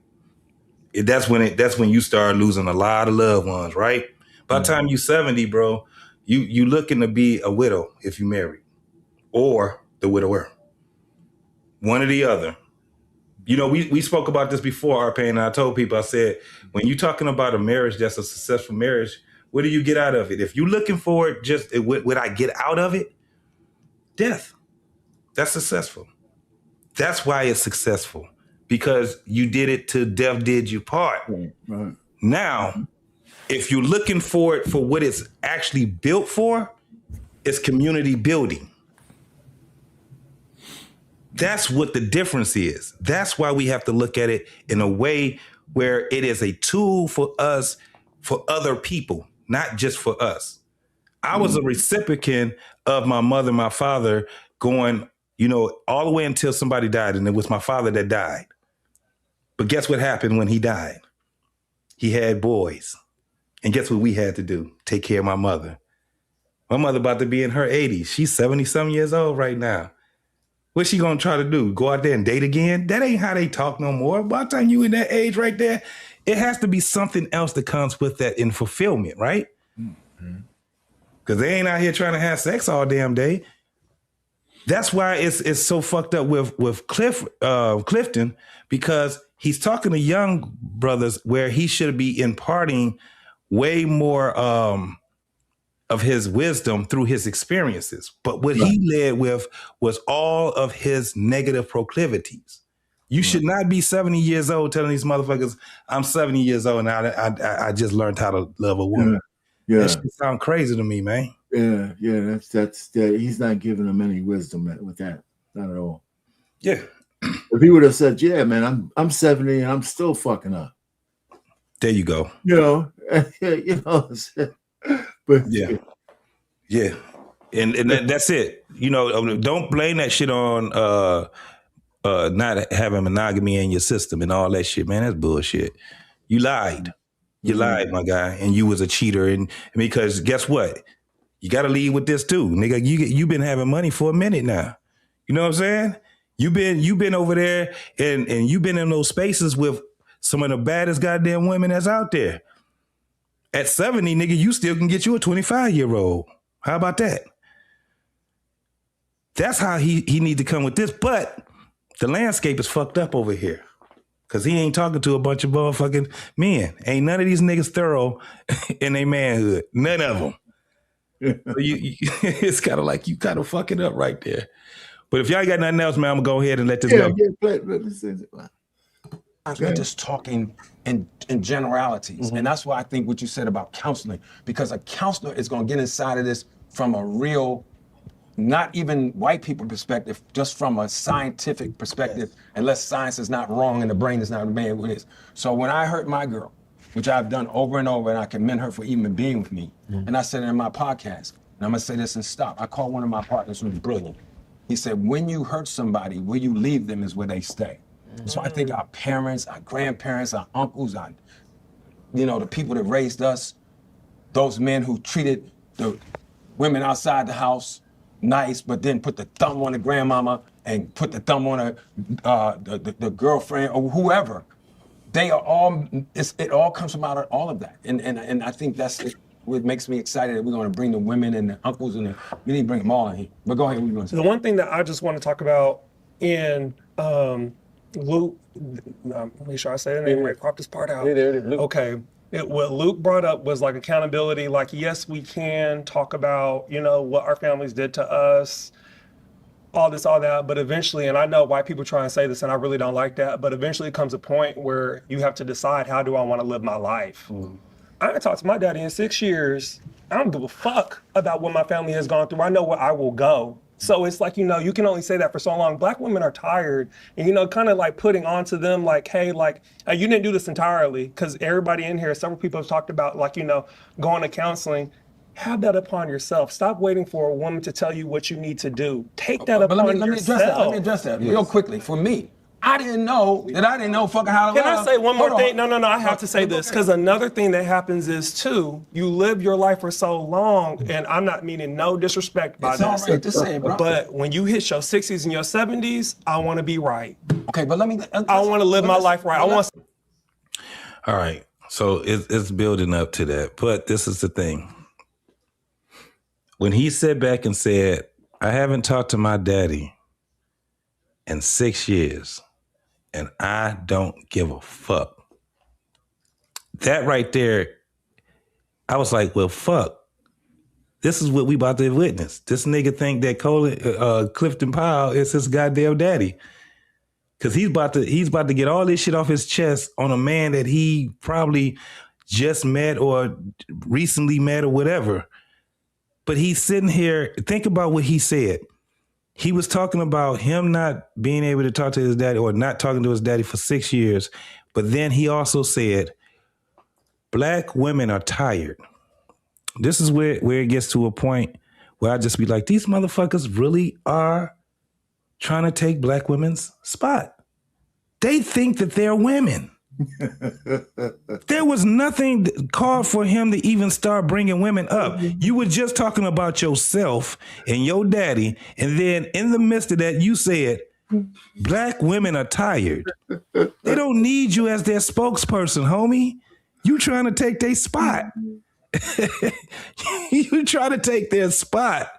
Speaker 2: That's when you start losing a lot of loved ones, right? By the time you 70, bro, you looking to be a widow if you married. Or the widower. One or the other. You know, we spoke about this before, Arpain, and I told people, I said, when you're talking about a marriage that's a successful marriage, what do you get out of it? If you're looking for it, just what I get out of it? Death. That's successful. That's why it's successful. Because you did it till death did you part.
Speaker 10: Right.
Speaker 2: Now, if you're looking for it for what it's actually built for, it's community building. That's what the difference is. That's why we have to look at it in a way where it is a tool for us, for other people, not just for us. I was a recipient of my mother, my father going, all the way until somebody died, and it was my father that died. But guess what happened when he died? He had boys. And guess what we had to do? Take care of my mother. My mother about to be in her 80s. She's 70-some years old right now. What's she gonna try to do? Go out there and date again? That ain't how they talk no more. By the time you in that age right there, it has to be something else that comes with that in fulfillment, right? Because they ain't out here trying to have sex all damn day. That's why it's so fucked up with Clifton, because he's talking to young brothers where he should be imparting way more of his wisdom through his experiences. But what he led with was all of his negative proclivities. You should not be 70 years old telling these motherfuckers, I'm 70 years old now. I just learned how to love a woman.
Speaker 10: Yeah.
Speaker 2: That shit sound crazy to me, man.
Speaker 10: Yeah. That's he's not giving them any wisdom with that. Not at all.
Speaker 2: Yeah.
Speaker 10: If he would have said, yeah, man, I'm 70 and I'm still fucking up.
Speaker 2: There you go.
Speaker 10: But
Speaker 2: yeah. And that's it. Don't blame that shit on not having monogamy in your system and all that shit, man. That's bullshit. You lied. You lied, my guy, and you was a cheater. And because guess what? You got to lead with this too, nigga. You been having money for a minute now. You know what I'm saying? You've been over there and you've been in those spaces with some of the baddest goddamn women that's out there. At 70, nigga, you still can get you a 25-year-old. How about that? That's how he need to come with this. But the landscape is fucked up over here. Because he ain't talking to a bunch of motherfucking men. Ain't none of these niggas thorough in their manhood. None of them. So it's kind of like you kind of fuck it up right there. But if y'all ain't got nothing else, man, I'm going to go ahead and let this go.
Speaker 3: We're just talking in generalities. And that's why I think what you said about counseling, because a counselor is going to get inside of this from a real, not even white people perspective, just from a scientific perspective, unless science is not wrong and the brain is not made what it is. So when I hurt my girl, which I've done over and over, and I commend her for even being with me, and I said it in my podcast, and I'm going to say this and stop. I called one of my partners who was brilliant. He said, when you hurt somebody, where you leave them is where they stay. So I think our parents, our grandparents, our uncles, the people that raised us, those men who treated the women outside the house nice, but then put the thumb on the grandmama and put the thumb on the girlfriend or whoever, they are all, it all comes from out of all of that. And I think that's what makes me excited that we're going to bring the women and the uncles and we need to bring them all in here. But go ahead, what are you going to say?
Speaker 7: The one thing that I just want to talk about in Luke, make sure I say the name right, crop this part out. Okay. What Luke brought up was like accountability. Like, yes, we can talk about, what our families did to us, all this, all that. But eventually, and I know white people try and say this, and I really don't like that, but eventually it comes a point where you have to decide, how do I want to live my life? I haven't talked to my daddy in 6 years. I don't give a fuck about what my family has gone through. I know where I will go. So it's like, you can only say that for so long. Black women are tired and, kind of like putting onto them like, hey, you didn't do this entirely, because everybody in here, several people have talked about going to counseling. Have that upon yourself. Stop waiting for a woman to tell you what you need to do. Take that upon yourself.
Speaker 3: Let me address that real quickly. For me, I didn't know fucking how to love.
Speaker 7: Can I say one more thing? No, I have to say this, because another thing that happens is too, you live your life for so long, and I'm not meaning no disrespect by this.
Speaker 3: It's all right to say, bro.
Speaker 7: But when you hit your 60s and your 70s, I want to be right.
Speaker 3: Okay, but let me.
Speaker 7: I want to live my life right.
Speaker 2: All right, so it's building up to that, but this is the thing. When he sat back and said, I haven't talked to my daddy in 6 years, and I don't give a fuck. That right there, I was like, well, fuck. This is what we about to witness. This nigga think that Clifton Powell is his goddamn daddy. Cause he's about to get all this shit off his chest on a man that he probably just met or recently met or whatever. But he's sitting here, think about what he said. He was talking about him not being able to talk to his daddy or not talking to his daddy for 6 years. But then he also said, Black women are tired. This is where it gets to a point where I just be like, these motherfuckers really are trying to take Black women's spot. They think that they're women. There was nothing called for him to even start bringing women up. You were just talking about yourself and your daddy, and then in the midst of that, you said, black women are tired. They don't need you as their spokesperson, homie. You trying to take their spot. You trying to take their spot.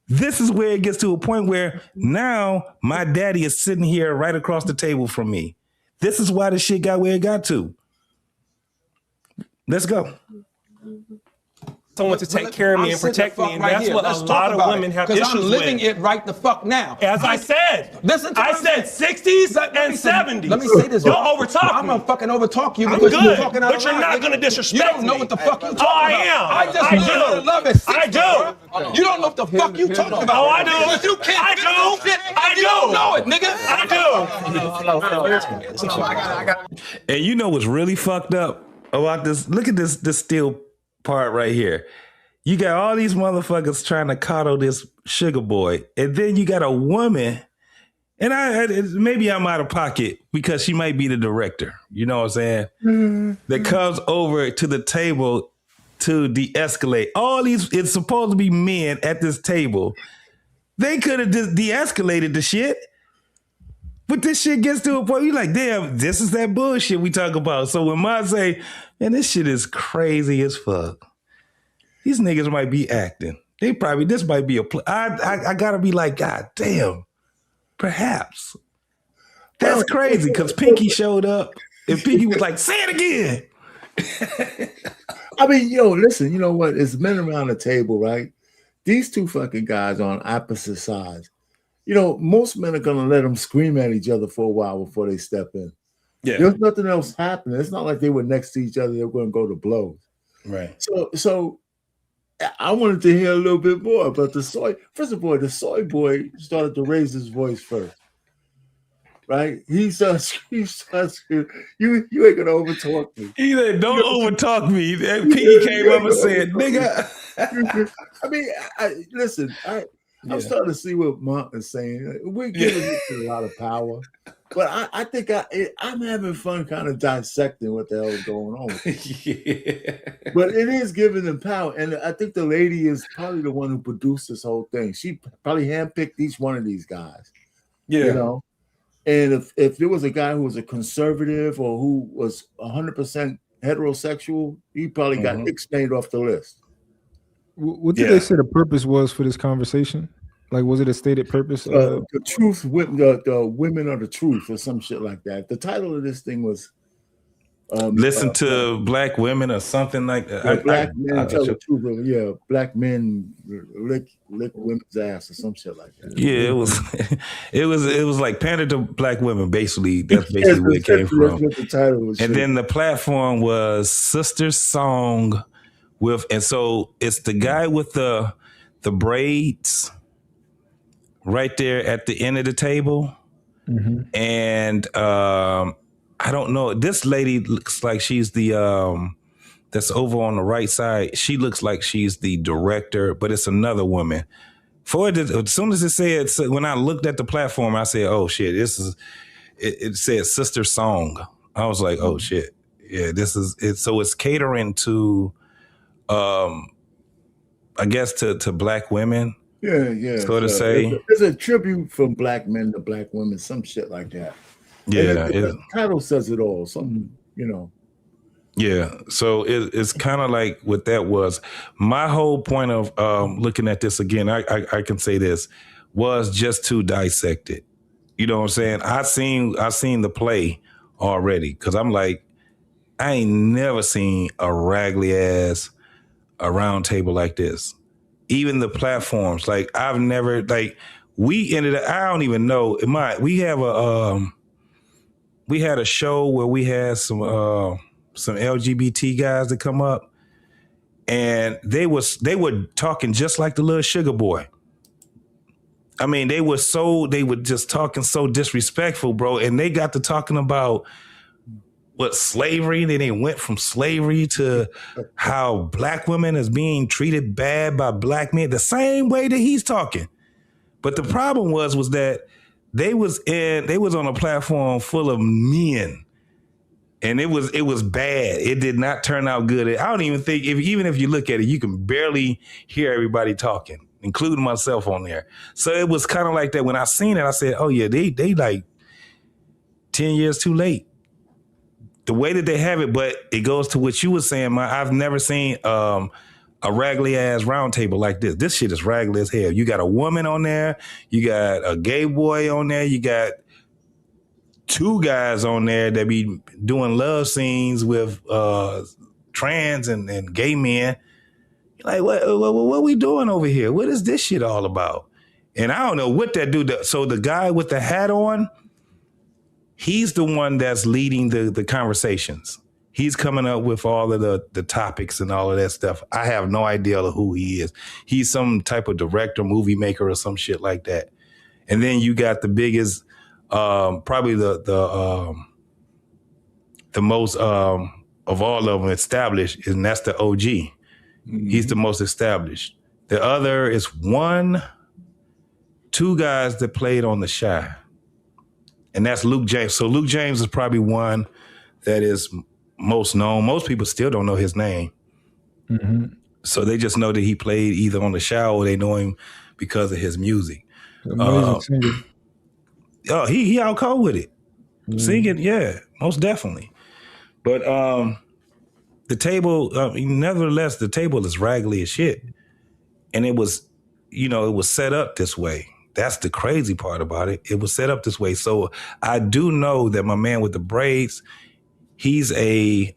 Speaker 2: This is where it gets to a point where now my daddy is sitting here right across the table from me. This is why the shit got where it got to. Let's go.
Speaker 7: Someone to take care of me and protect me, and that's what a lot of women have issues with.
Speaker 3: Because I'm living it right the fuck now.
Speaker 7: As I said,
Speaker 3: listen to
Speaker 7: I said 60s and 70s.
Speaker 3: Let me say this.
Speaker 7: Don't overtalk me.
Speaker 3: I'm gonna fucking overtalk you.
Speaker 7: I'm
Speaker 3: because
Speaker 7: good,
Speaker 3: you're talking out
Speaker 7: but
Speaker 3: of
Speaker 7: you're
Speaker 3: line,
Speaker 7: not
Speaker 3: nigga.
Speaker 7: gonna disrespect
Speaker 3: You don't know
Speaker 7: me.
Speaker 3: what the fuck you talking
Speaker 7: Oh, I
Speaker 3: about.
Speaker 7: am.
Speaker 3: I just
Speaker 7: I
Speaker 3: learned
Speaker 7: do.
Speaker 3: to love at 60,
Speaker 7: I do.
Speaker 3: bro. You don't know what the fuck you talking about.
Speaker 7: Oh, I do.
Speaker 3: Because you can't
Speaker 7: I
Speaker 3: feel
Speaker 7: do.
Speaker 3: shit.
Speaker 7: I
Speaker 3: You don't know it, nigga.
Speaker 7: I do.
Speaker 2: And you know what's really fucked up about this? Look at this still part right here. You got all these motherfuckers trying to coddle this sugar boy, and then you got a woman, and maybe I'm out of pocket because she might be the director. You know what I'm saying? Mm-hmm. That comes over to the table to de-escalate. All these, it's supposed to be men at this table. They could have just de-escalated the shit. But this shit gets to a point, you're like, damn, this is that bullshit we talk about. So when I say, man, this shit is crazy as fuck. These niggas might be acting. This might be a play. I gotta be like, God damn, perhaps. That's crazy, because Pinky showed up and Pinky was like, say it again.
Speaker 10: I mean, listen, you know what? It's men around the table, right? These two fucking guys on opposite sides. Most men are going to let them scream at each other for a while before they step in. Yeah. There's nothing else happening. It's not like they were next to each other. They were going to go to blows.
Speaker 2: Right.
Speaker 10: So I wanted to hear a little bit more about the soy. First of all, the soy boy started to raise his voice first. Right? He starts, you ain't going to overtalk me.
Speaker 2: He said, don't overtalk me. That Pinky came up and said, nigga.
Speaker 10: I mean, listen, I'm starting to see what Monk is saying. We're giving it a lot of power. But I think I'm having fun kind of dissecting what the hell is going on. But it is giving them power. And I think the lady is probably the one who produced this whole thing. She probably handpicked each one of these guys. Yeah. And if there was a guy who was a conservative or who was 100% heterosexual, he probably got explained off the list.
Speaker 13: What did they say the purpose was for this conversation? Like, was it a stated purpose?
Speaker 10: The truth, the women are the truth, or some shit like that. The title of this thing was
Speaker 2: "Listen to Black Women" or something like that.
Speaker 10: Black men tell the truth. Yeah, black men lick women's ass or some shit like that.
Speaker 2: Yeah, it was like pander to black women. Basically, that's basically where it came from.
Speaker 10: What the title was.
Speaker 2: And then the platform was Sister Song and so it's the guy with the braids right there at the end of the table. Mm-hmm. And I don't know. This lady looks like she's the that's over on the right side. She looks like she's the director, but it's another woman. As soon as it said, when I looked at the platform, I said, "Oh shit, this is." It said Sister Song. I was like, "Oh shit, yeah, this is it." So it's catering to, I guess to black women.
Speaker 10: Yeah.
Speaker 2: So to say,
Speaker 10: it's a tribute from black men to black women, some shit like that.
Speaker 2: Yeah,
Speaker 10: the title says it all. Something,
Speaker 2: Yeah, so it's kind of like what that was. My whole point of looking at this again, I can say this, was just to dissect it. You know what I'm saying? I seen the play already, because I'm like, I ain't never seen a raggedy ass a round table like this. Even the platforms, like I've never, like we ended up, I don't even know. We had a show where we had some LGBT guys to come up, and they were talking just like the little sugar boy. I mean, they were just talking so disrespectful, bro. And they got to talking about what slavery. Then they went from slavery to how black women is being treated bad by black men, the same way that he's talking. But the problem was that they was on a platform full of men And it was bad. It did not turn out good. I don't even think, even if you look at it, you can barely hear everybody talking, including myself on there. So it was kind of like that. When I seen it, I said, oh yeah, they like 10 years too late. The way that they have it, but it goes to what you were saying, I've never seen a raggedy ass round table like this. This shit is raggedy as hell. You got a woman on there, you got a gay boy on there, you got 2 guys on there that be doing love scenes with trans and gay men. Like, what we doing over here? What is this shit all about? And I don't know what that dude. So the guy with the hat on, he's the one that's leading the conversations. He's coming up with all of the topics and all of that stuff. I have no idea who he is. He's some type of director, movie maker, or some shit like that. And then you got the biggest, probably the most of all of them established, and that's the OG. Mm-hmm. He's the most established. The other is 2 guys that played on The Chi, and that's Luke James. So Luke James is probably one that is most known. Most people still don't know his name. Mm-hmm. So they just know that he played either on The Chi or they know him because of his music. Amazing singer. Oh, he out cold with it. Singing, yeah, most definitely. But the table, nevertheless, the table is raggedy as shit. And it was, it was set up this way. That's the crazy part about it. It was set up this way. So I do know that my man with the braids, he's a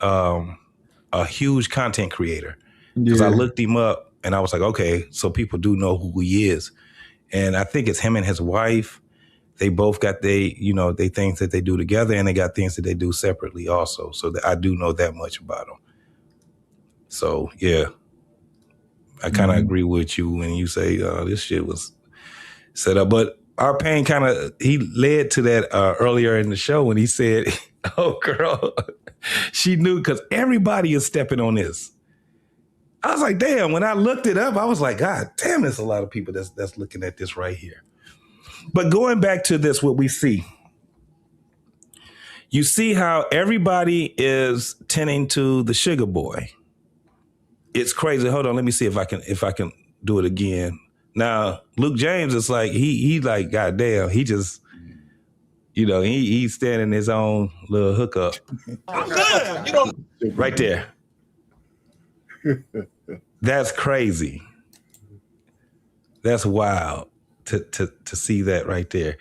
Speaker 2: huge content creator. Because I looked him up and I was like, okay, so people do know who he is. And I think it's him and his wife. They both got they things that they do together, and they got things that they do separately also. So I do know that much about them. So yeah, I kind of agree with you when you say this shit was set up. But our pain he led to that earlier in the show when he said, "Oh girl, she knew," because everybody is stepping on this. I was like, damn. When I looked it up, I was like, God damn, there's a lot of people that's looking at this right here. But going back to this, what we see, you see how everybody is tending to the sugar boy. It's crazy. Hold on, let me see if I can do it again. Now, Luke James is like, he like, God damn, he just, he's standing his own little hookup. I'm good. You don't right there. That's crazy. That's wild. To see that right there.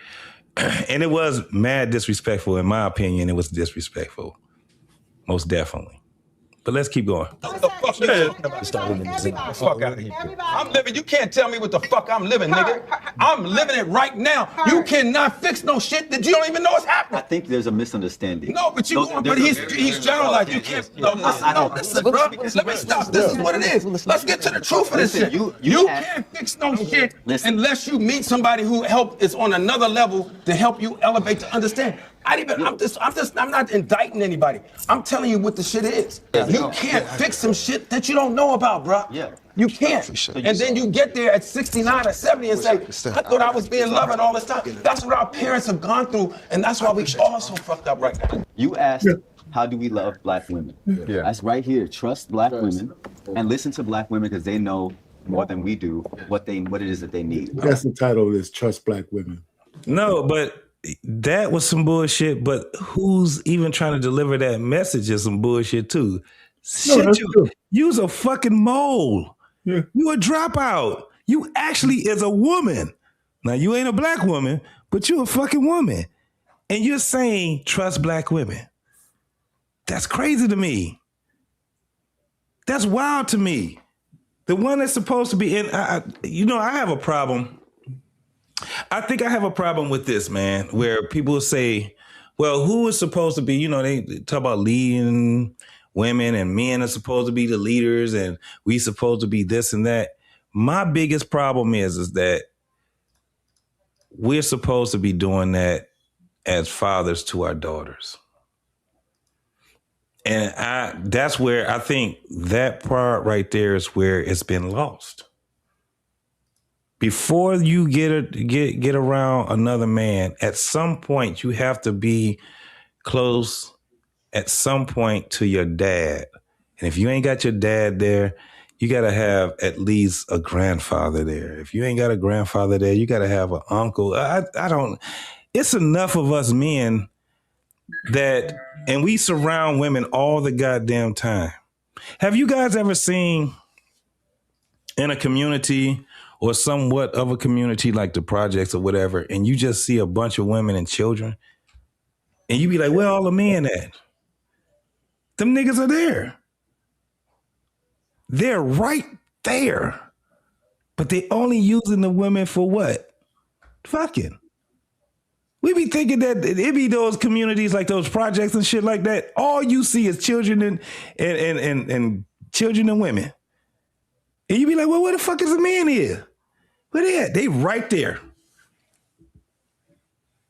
Speaker 2: And it was mad disrespectful, in my opinion. It was disrespectful. Most definitely. But let's keep going.
Speaker 3: What the fuck fuck out of here. I'm living, you can't tell me what the fuck I'm living, nigga. I'm living it right now. You cannot fix no shit that you don't even know is happening.
Speaker 11: I think there's a misunderstanding.
Speaker 3: No, but he's generalized. You can't, listen, bro. Let me stop. This is what it is. Let's get to the truth of this shit. You can't fix no shit unless you meet somebody who is on another level to help you elevate to understand. I'm not indicting anybody. I'm telling you what the shit is. You can't fix some shit that you don't know about, bro. Yeah. You can't. And then you get there at 69 or 70 and say, I thought I was being loving all this time. That's what our parents have gone through, and that's why we all so fucked up right now.
Speaker 11: You asked, how do we love black women? Yeah. That's right here. Trust black women and listen to black women because they know more than we do what it is that they need.
Speaker 10: That's the title of this, Trust Black Women.
Speaker 2: No, but that was some bullshit, but who's even trying to deliver that message is some bullshit too. You's a fucking mole. Yeah. You a dropout. You actually is a woman. Now you ain't a black woman, but you a fucking woman. And you're saying trust black women. That's crazy to me. That's wild to me. The one that's supposed to be in, I have a problem. I think I have a problem with this, man, where people say, well, who is supposed to be, they talk about leading women and men are supposed to be the leaders and we supposed to be this and that. My biggest problem is that we're supposed to be doing that as fathers to our daughters. And that's where I think that part right there is where it's been lost. Before you get around another man, at some point you have to be close at some point to your dad. And if you ain't got your dad there, you got to have at least a grandfather there. If you ain't got a grandfather there, you got to have an uncle. It's enough of us men and we surround women all the goddamn time. Have you guys ever seen in a community or somewhat of a community like the projects or whatever, and you just see a bunch of women and children, and you be like, where all the men at? Them niggas are there. They're right there. But they only using the women for what? Fucking. We be thinking that it be those communities like those projects and shit like that. All you see is children and children and women. And you be like, well, where the fuck is the man here? Where they at? They right there.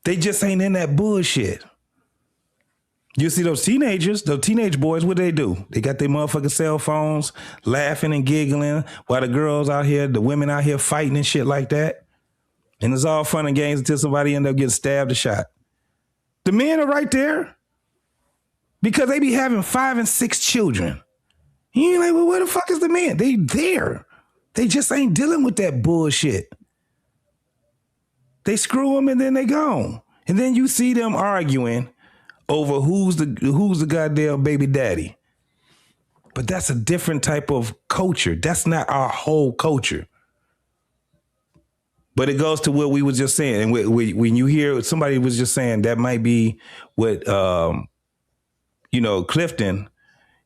Speaker 2: They just ain't in that bullshit. You see those teenage boys, what they do? They got their motherfucking cell phones, laughing and giggling while the girls out here, the women out here fighting and shit like that. And it's all fun and games until somebody end up getting stabbed or shot. The men are right there because they be having 5 and 6 children. You ain't like, well, where the fuck is the man? They there. They just ain't dealing with that bullshit. They screw them and then they gone. And then you see them arguing over who's the goddamn baby daddy. But that's a different type of culture. That's not our whole culture. But it goes to what we was just saying. And when you hear somebody was just saying that might be what, Clifton,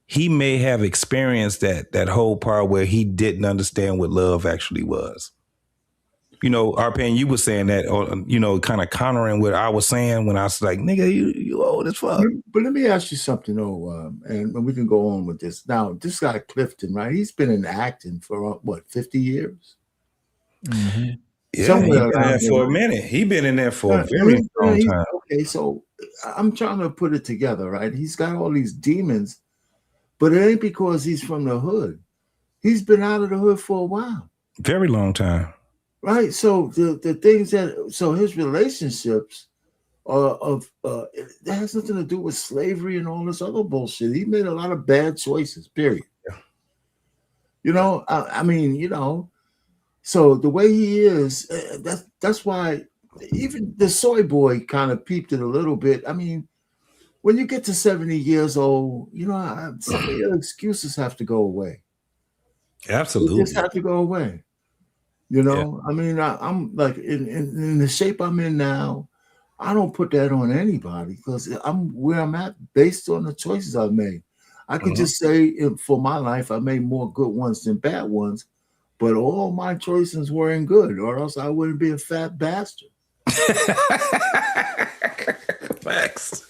Speaker 2: he may have experienced that whole part where he didn't understand what love actually was. Arpan, you were saying that, kind of countering what I was saying when I was like, nigga, you old as fuck.
Speaker 10: But let me ask you something, and we can go on with this. Now, this guy Clifton, right? He's been in acting for, 50 years?
Speaker 2: Mm-hmm. Yeah, he's been there for a minute. He's been in there for a very long time.
Speaker 10: Okay, so I'm trying to put it together, right? He's got all these demons, but it ain't because he's from the hood. He's been out of the hood for a while.
Speaker 2: Very long time.
Speaker 10: Right. So the things his relationships it has nothing to do with slavery and all this other bullshit. He made a lot of bad choices, period. Yeah. So the way he is, that's why even the soy boy kind of peeped it a little bit. I mean, when you get to 70 years old, some of your excuses have to go away.
Speaker 2: Absolutely.
Speaker 10: They just have to go away. I mean, I'm like in the shape I'm in now, I don't put that on anybody because I'm where I'm at based on the choices I've made. I could just say for my life, I made more good ones than bad ones, but all my choices weren't good, or else I wouldn't be a fat bastard.
Speaker 2: Facts.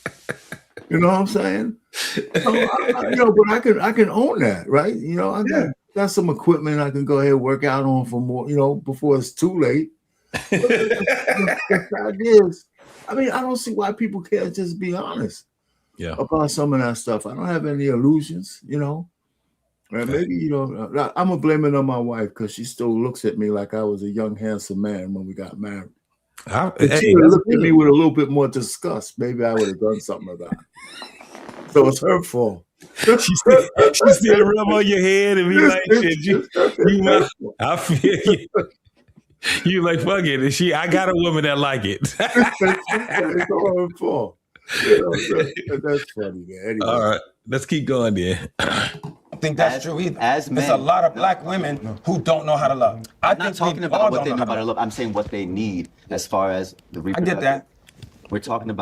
Speaker 10: You know what I'm saying? So, but I can own that, right? I got some equipment I can go ahead and work out on for more, before it's too late. The fact is, I mean, I don't see why people can't just be honest about some of that stuff. I don't have any illusions, Right? Maybe, I'm going to blame it on my wife because she still looks at me like I was a young, handsome man when we got married. If she looked at me with a little bit more disgust, maybe I would have done something about it. So it's her fault.
Speaker 2: She still rub on your head and be like, shit, I feel you. You like, fuck it. I got a woman that like it.
Speaker 10: It's all her fault. That's funny, man. Anyway.
Speaker 2: All right, let's keep going then.
Speaker 3: I think that's true either. There's a lot of black women who don't know how to love.
Speaker 11: I'm not talking about what they know how to love. I'm saying what they need as far as the reproductive.
Speaker 3: I get that.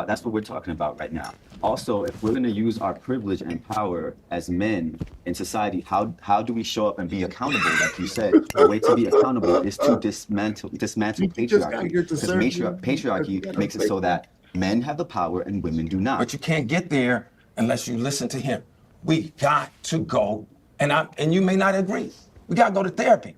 Speaker 11: That's what we're talking about right now. Also, if we're going to use our privilege and power as men in society, how do we show up and be accountable? Like you said, the way to be accountable is to dismantle patriarchy. Because patriarchy makes it so that men have the power and women do not.
Speaker 3: But you can't get there unless you listen to him. We got to go, and you may not agree. We got to go to therapy.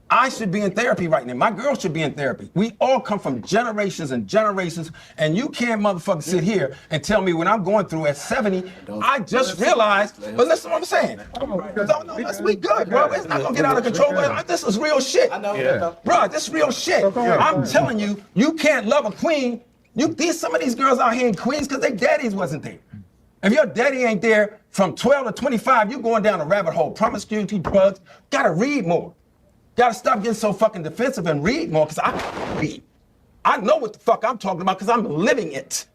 Speaker 3: I should be in therapy right now. My girl should be in therapy. We all come from generations and generations, and you can't motherfucking sit here and tell me when I'm going through at 70, I just realized, but listen to what I'm saying. No, let's be good, bro. It's not gonna get out of control. This is real shit. I know. Bro, this is real shit. I'm telling you, you can't love a queen. Some of these girls out here in Queens because their daddies wasn't there. If your daddy ain't there from 12 to 25, you going down a rabbit hole. Promiscuity, drugs. Gotta read more. Gotta stop getting so fucking defensive and read more, because I read. I know what the fuck I'm talking about because I'm living it.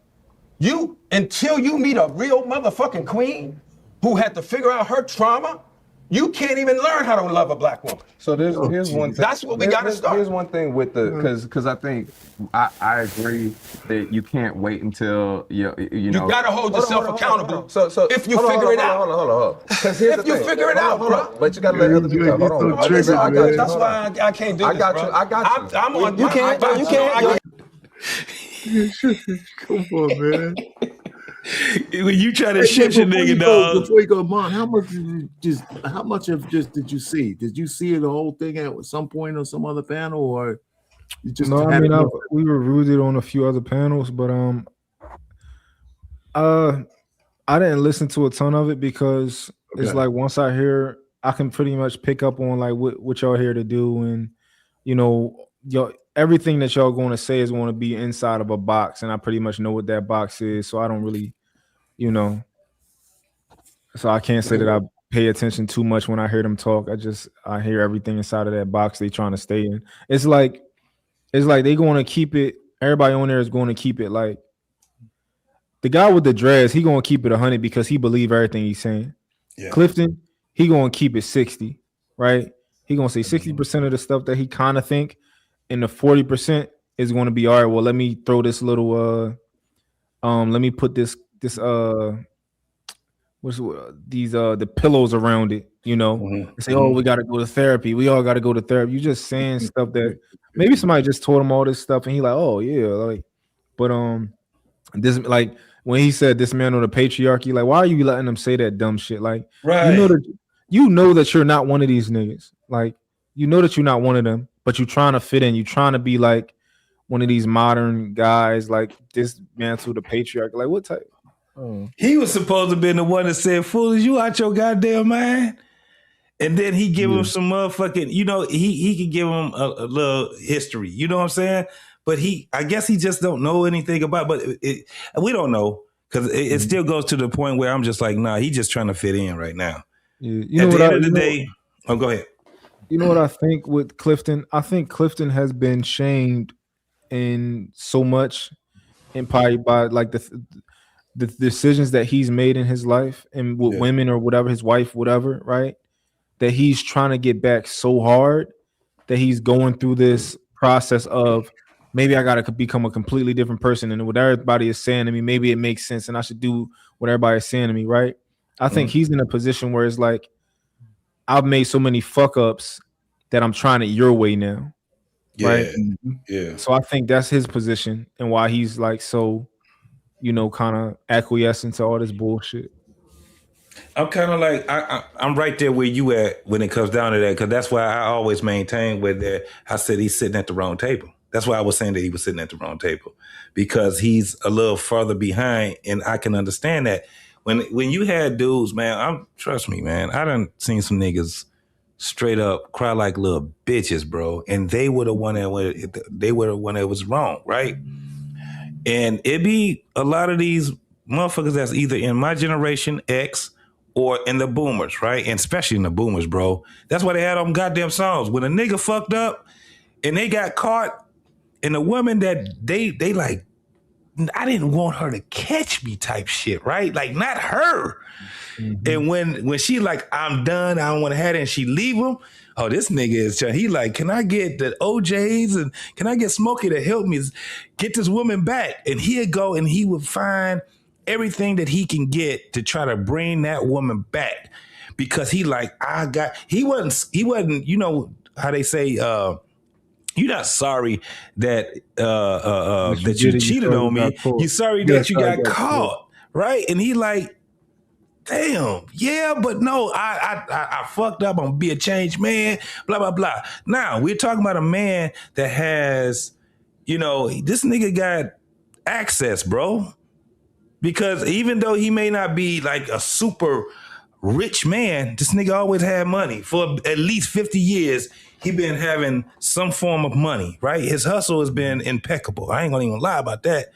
Speaker 3: Until you meet a real motherfucking queen who had to figure out her trauma, you can't even learn how to love a black woman.
Speaker 4: So here's one thing.
Speaker 3: That's what we gotta start.
Speaker 4: Here's one thing with the, because I think I agree that you can't wait until you know.
Speaker 3: You gotta hold yourself accountable.
Speaker 4: So
Speaker 3: if you figure it out.
Speaker 4: Hold on. Because here's the thing.
Speaker 3: If you figure it out, bro.
Speaker 4: But you gotta let other people talk. Hold on.
Speaker 3: That's why I can't do this, bro.
Speaker 4: I got you.
Speaker 3: I'm on.
Speaker 12: You can't.
Speaker 10: Come on, man.
Speaker 2: When you try to shit your nigga, dog.
Speaker 10: Before you go, Mom, how much did you see? Did you see the whole thing at some point on some other panel, or you just?
Speaker 13: No, I mean, we reviewed it on a few other panels, but I didn't listen to a ton of it because it's like once I hear, I can pretty much pick up on like what y'all here to do, and everything that y'all going to say is going to be inside of a box, and I pretty much know what that box is, so I don't really, so I can't say that I pay attention too much when I hear them talk. I hear everything inside of that box they trying to stay in. It's like they going to keep it. Everybody on there is going to keep it like the guy with the dreads. He going to keep it 100 because he believe everything he's saying. Yeah. Clifton, he going to keep it 60, right? He going to say 60% of the stuff that he kind of think. And the 40% is going to be all right. Well, let me throw this little let me put this the pillows around it, and say, oh, we got to go to therapy. We all got to go to therapy. You just saying stuff that maybe somebody just told him all this stuff, and he like, oh yeah, like, but this like when he said dismantle the patriarchy, like, why are you letting them say that dumb shit? Like,
Speaker 2: right?
Speaker 13: You know that you're not one of these niggas. Like, you know that you're not one of them. But you're trying to fit in. You're trying to be like one of these modern guys, like dismantle the patriarchy. Like what type? Oh.
Speaker 2: He was supposed to be the one that said, "Fool, is you out your goddamn mind?" And then he give him some motherfucking, he could give him a little history. You know what I'm saying? But I guess he just don't know anything about. But we don't know because it still goes to the point where I'm just like, nah, he just trying to fit in right now.
Speaker 13: Yeah.
Speaker 2: At the end of the day, go ahead.
Speaker 13: You know what I think with Clifton? I think Clifton has been shamed in so much, and probably by like the decisions that he's made in his life and with women or whatever, his wife, whatever, right? That he's trying to get back so hard that he's going through this process of maybe I got to become a completely different person, and what everybody is saying to me, maybe it makes sense, and I should do what everybody is saying to me, right? I think he's in a position where it's like, I've made so many fuck ups that I'm trying it your way now. Right.
Speaker 2: Yeah.
Speaker 13: So I think that's his position and why he's like so, kind of acquiescing to all this bullshit.
Speaker 2: I'm kind of like I'm right there where you at when it comes down to that, because that's why I always maintain I said he's sitting at the wrong table. That's why I was saying that he was sitting at the wrong table, because he's a little further behind, and I can understand that. When you had dudes, man, trust me, man, I done seen some niggas straight up cry like little bitches, bro, and they were the one that was wrong, right? And it be a lot of these motherfuckers that's either in my generation X or in the boomers, right? And especially in the boomers, bro. That's why they had them goddamn songs. When a nigga fucked up and they got caught, and the woman that they like, I didn't want her to catch me type shit, right? Like, not her. And when she like, I'm done, I don't want to have it, and she leave him, oh, this nigga is trying. He like, can I get the OJs and can I get Smokey to help me get this woman back? And he'd go and he would find everything that he can get to try to bring that woman back, because he like, he wasn't, you know how they say, you're not sorry that you cheated on me. You're sorry that you got caught, right? And he like, damn, yeah, but no, I fucked up. I'm gonna be a changed man, blah, blah, blah. Now, we're talking about a man that has, this nigga got access, bro. Because even though he may not be like a super rich man, this nigga always had money. For at least 50 years, he been having some form of money, right? His hustle has been impeccable. I ain't gonna even lie about that.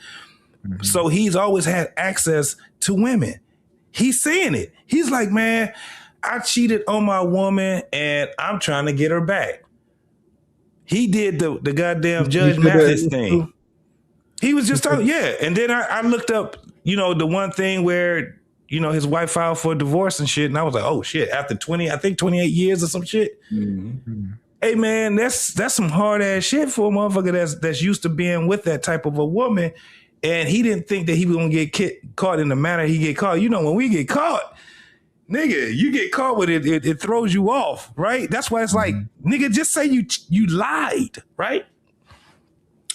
Speaker 2: So he's always had access to women. He's saying it. He's like, man, I cheated on my woman and I'm trying to get her back. He did the goddamn Judge Mathis thing. He was just talking, yeah. And then I looked up, the one thing where, his wife filed for divorce and shit. And I was like, oh shit, after 28 years or some shit. Mm-hmm. Hey man, that's some hard ass shit for a motherfucker that's used to being with that type of a woman. And he didn't think that he was gonna get caught in the manner he get caught. When we get caught, nigga, you get caught with it, it throws you off, right? That's why it's like, nigga, just say you lied, right?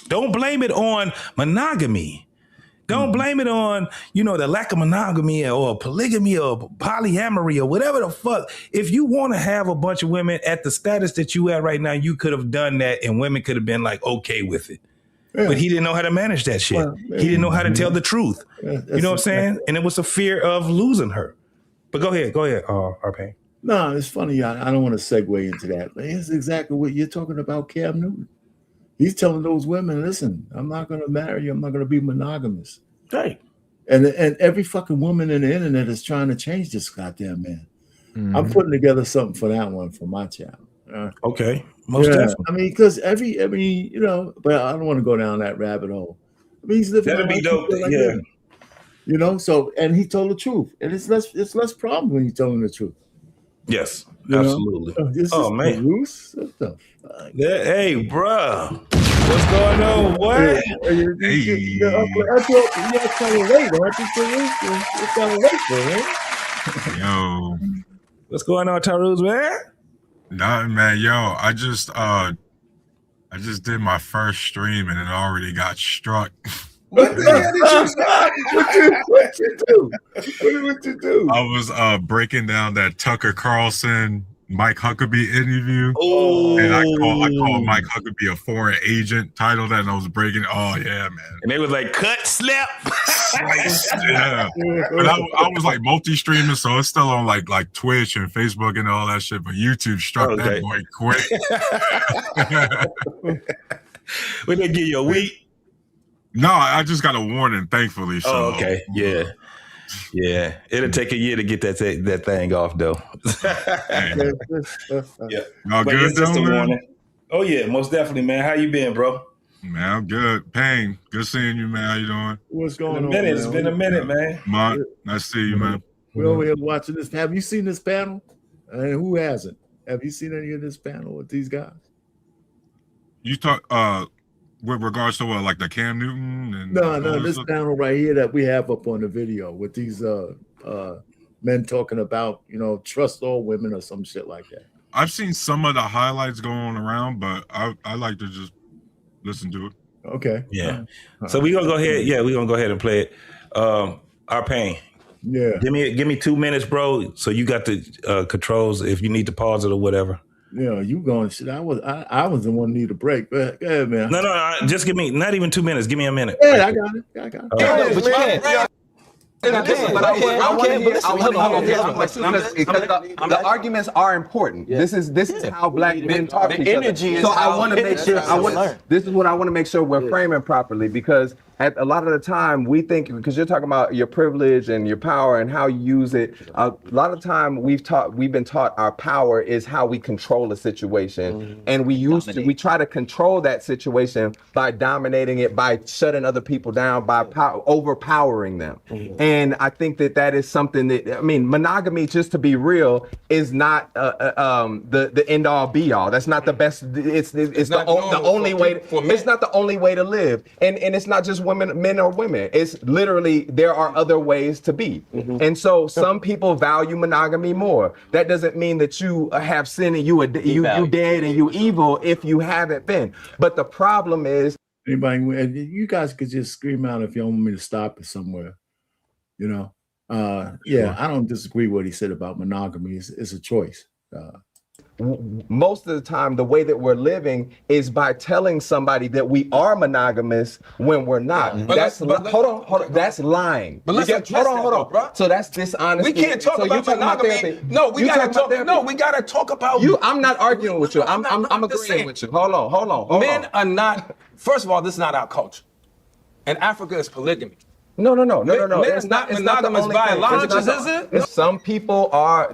Speaker 2: Don't blame it on monogamy. Don't blame it on, the lack of monogamy or polygamy or polyamory or whatever the fuck. If you want to have a bunch of women at the status that you at right now, you could have done that and women could have been like, okay with it. Yeah. But he didn't know how to manage that shit. Well, he didn't know how to tell the truth. You know what I'm saying? And it was a fear of losing her. But go ahead, Arpain.
Speaker 10: No, it's funny. I don't want to segue into that. But it's exactly what you're talking about, Cam Newton. He's telling those women, listen, I'm not going to marry you. I'm not going to be monogamous.
Speaker 2: Right.
Speaker 10: And every fucking woman in the internet is trying to change this goddamn man. Mm-hmm. I'm putting together something for that one for my child.
Speaker 2: Okay. Most definitely.
Speaker 10: I mean, because but I don't want to go down that rabbit hole. I mean, he's living.
Speaker 2: That'd be dope. Like
Speaker 10: yeah. So, and he told the truth. And it's less problem when he's telling the truth.
Speaker 2: Yes, absolutely. Man.
Speaker 10: Bruce? What the fuck?
Speaker 2: Hey, bruh. What's going on? What?
Speaker 10: You're kind of late, aren't you? It's kind of late, man.
Speaker 14: Yo.
Speaker 2: What's going on, Taruz, man?
Speaker 14: Nothing, man. Yo, I just did my first stream and it already got struck.
Speaker 10: What the hell did you what you do? What you do?
Speaker 14: I was breaking down that Tucker Carlson Mike Huckabee interview.
Speaker 2: Oh,
Speaker 14: and I called Mike Huckabee a foreign agent, titled that, and I was breaking. Oh yeah, man.
Speaker 2: And they was like, cut, slap.
Speaker 14: Yeah. But I was like multi-streaming, so it's still on like Twitch and Facebook and all that shit. But YouTube struck that boy quick.
Speaker 2: Would they give you a week?
Speaker 14: No, I just got a warning, thankfully. So.
Speaker 2: Oh, okay. Yeah. Yeah. It'll take a year to get that thing off, though.
Speaker 14: Yeah. Y'all good, though, man?
Speaker 2: Oh, yeah, most definitely, man. How you been, bro?
Speaker 14: Man, I'm good. Pain, good seeing you, man. How you doing?
Speaker 10: What's going on,
Speaker 2: It's been a minute, man.
Speaker 14: Nice to see you, man.
Speaker 10: We're over here watching this. Have you seen this panel? And who hasn't? Have you seen any of this panel with these guys?
Speaker 14: You talk with regards to what, like the Cam Newton and
Speaker 10: no, this panel right here that we have up on the video with these men talking about, trust all women or some shit like that.
Speaker 14: I've seen some of the highlights going around, but I like to just listen to it.
Speaker 10: Okay.
Speaker 2: Yeah. So we're gonna go ahead. Yeah, we're gonna go ahead and play it. Arpain.
Speaker 10: Yeah.
Speaker 2: Give me 2 minutes, bro. So you got the controls if you need to pause it or whatever.
Speaker 10: Yeah, you going shit. I was the one who need a break. Go ahead, man.
Speaker 2: No. Just give me not even 2 minutes. Give me a minute.
Speaker 10: Yeah, I got it.
Speaker 4: The arguments are important. Yeah. This is how black men talk to each other. So I want to make sure. This is what I want to make sure we're framing properly, because at a lot of the time we think, because you're talking about your privilege and your power and how you use it. A lot of time we've been taught our power is how we control a situation, and we try to control that situation by dominating it, by shutting other people down, by overpowering them. And I think that is something that, monogamy, just to be real, is not the end all be all. That's not the best. It's the only way. It's not the only way to live, and it's not just men or women. It's literally, there are other ways to be. And so some people value monogamy more. That doesn't mean that you have sin and you dead and you evil if you haven't been. But the problem is,
Speaker 10: anybody, you guys could just scream out if you want me to stop it somewhere. Sure. I don't disagree with what he said about monogamy. It's a choice.
Speaker 4: Most of the time, the way that we're living is by telling somebody that we are monogamous when we're not. Hold on. That's lying.
Speaker 3: But hold on, bro.
Speaker 4: So that's dishonesty.
Speaker 3: We can't talk about monogamy. We gotta talk about
Speaker 4: you. I'm not arguing with you. I'm agreeing with you. Hold on.
Speaker 3: Men are not. First of all, this is not our culture. In Africa, it's polygamy.
Speaker 4: No.
Speaker 3: Men
Speaker 4: It's
Speaker 3: are
Speaker 4: not
Speaker 3: not monogamous biologically, is it?
Speaker 4: It's some people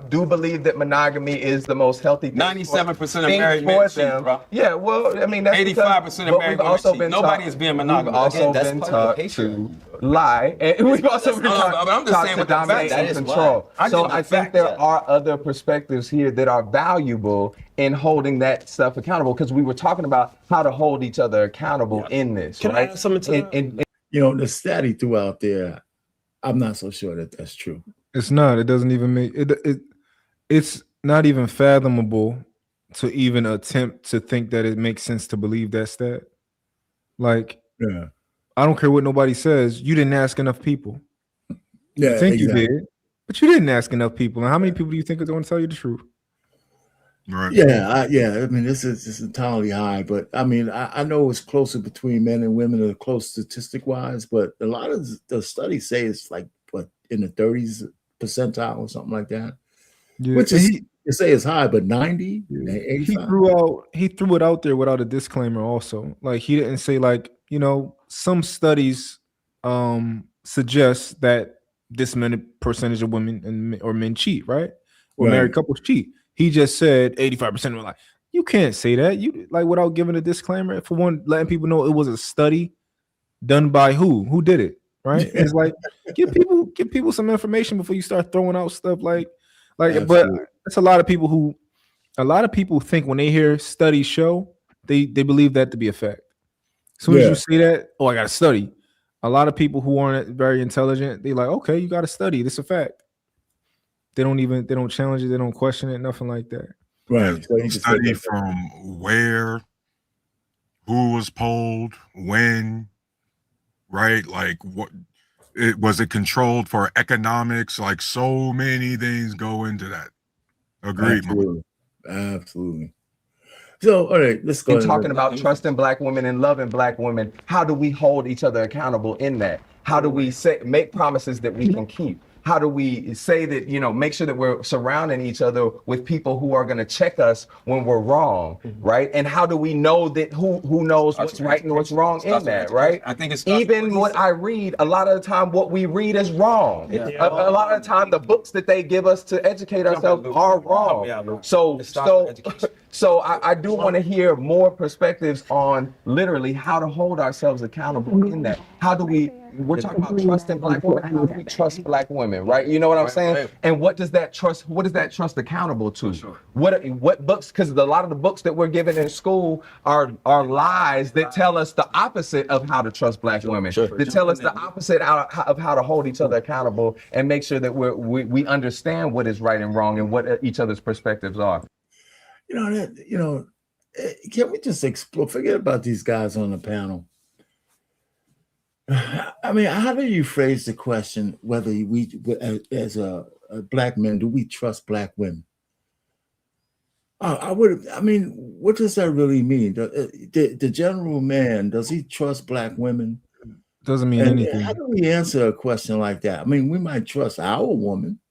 Speaker 4: do believe that monogamy is the most healthy thing.
Speaker 3: 97% of married men cheat, bro.
Speaker 4: Yeah, well, I mean, that's
Speaker 3: 85% of married women cheat. Nobody is being monogamous.
Speaker 4: We've also been taught to lie, and we've also been
Speaker 3: I'm just
Speaker 4: taught
Speaker 3: saying
Speaker 4: to
Speaker 3: what the
Speaker 4: dominate
Speaker 3: facts
Speaker 4: and
Speaker 3: is.
Speaker 4: control.
Speaker 3: I
Speaker 4: So
Speaker 3: get the
Speaker 4: I think
Speaker 3: facts,
Speaker 4: there are other perspectives here that are valuable in holding that stuff accountable, because we were talking about how to hold each other accountable in this.
Speaker 7: Can
Speaker 4: right?
Speaker 7: I add something to that?
Speaker 10: You know, the stat he threw out there, I'm not so sure that that's true.
Speaker 13: It's not. It doesn't even make it. It's not even fathomable to even attempt to think that it makes sense to believe that stat. Like,
Speaker 10: Yeah.
Speaker 13: I don't care what nobody says. You didn't ask enough people.
Speaker 10: Yeah,
Speaker 13: You think
Speaker 10: exactly.
Speaker 13: you did, but you didn't ask enough people. And how many people do you think are going to tell you the truth?
Speaker 14: Right.
Speaker 10: Yeah, I mean, this is entirely high, but I mean, I know it's closer between men and women, are close statistic wise, but a lot of the studies say it's like what in the 30s percentile or something like that.
Speaker 13: Yeah,
Speaker 10: Which is you say it's high, but 90,
Speaker 13: he
Speaker 10: 85.
Speaker 13: threw it out there without a disclaimer. Also, like he didn't say like, you know, some studies suggest that this many percentage of women or men cheat, right? Or married couples cheat. He just said 85% were like, you can't say that. You like without giving a disclaimer. For one, letting people know it was a study done by who did it, right? It's like give people some information before you start throwing out stuff like
Speaker 10: Absolutely.
Speaker 13: but it's a lot of people think when they hear studies show, they believe that to be a fact. As soon as you say that, I got to study. A lot of people who aren't very intelligent, they like, okay, you got to study. This is a fact. They don't challenge it. They don't question it. Nothing like that.
Speaker 10: Right. So you
Speaker 14: Study from where, who was polled, when, right? Like what was it controlled for economics? Like so many things go into that. Agreed.
Speaker 10: Absolutely. So, all right, let's go.
Speaker 4: You're talking about trusting Black women and loving Black women. How do we hold each other accountable in that? How do we make promises that we can keep? How do we say that, make sure that we're surrounding each other with people who are going to check us when we're wrong, right? And how do we know that who knows what's right and what's wrong in that, right?
Speaker 3: I think it's
Speaker 4: even what I read, a lot of the time what we read is wrong. A lot of the time the books that they give us to educate ourselves are wrong. So I do want to hear more perspectives on literally how to hold ourselves accountable in that. How do we're talking about trusting Black women. How do we trust Black women, right? You know what I'm saying? Right. And what does that trust accountable to? Sure. What books, because a lot of the books that we're given in school are lies that tell us the opposite of how to trust Black women. That tell us the opposite of how to hold each other accountable and make sure that we understand what is right and wrong and what each other's perspectives are.
Speaker 10: Can't we just explore? Forget about these guys on the panel. I mean, how do you phrase the question whether we, as a Black men, do we trust Black women? What does that really mean? The general man, does he trust Black women?
Speaker 13: Doesn't mean anything.
Speaker 10: How do we answer a question like that? I mean, we might trust our woman,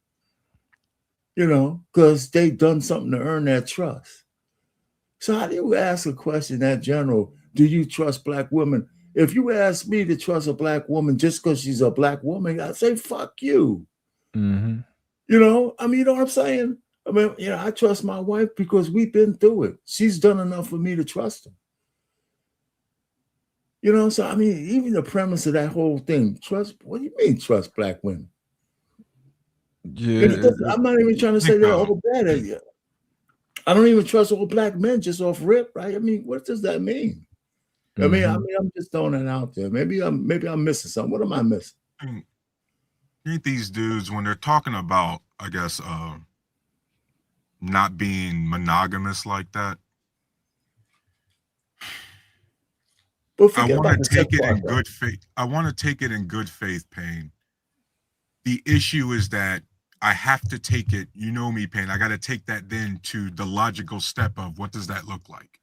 Speaker 10: because they've done something to earn that trust. So how do you ask a question that general? Do you trust Black women? If you ask me to trust a Black woman just because she's a Black woman, I'd say, fuck you.
Speaker 13: Mm-hmm.
Speaker 10: You know what I'm saying? I mean, I trust my wife because we've been through it. She's done enough for me to trust her. So I mean, even the premise of that whole thing, what do you mean trust Black women?
Speaker 13: Yeah.
Speaker 10: I'm not even trying to say they're all bad at you. I don't even trust all Black men just off rip, right? I mean, what does that mean? I mean, I'm just throwing it out there. Maybe I'm missing something. What am I missing?
Speaker 14: I think these dudes, when they're talking about, I guess, not being monogamous like that, I want to take it in good faith. I want to take it in good faith, Payne. The issue is that I have to take it, you know me, Payne, I got to take that then to the logical step of what does that look like?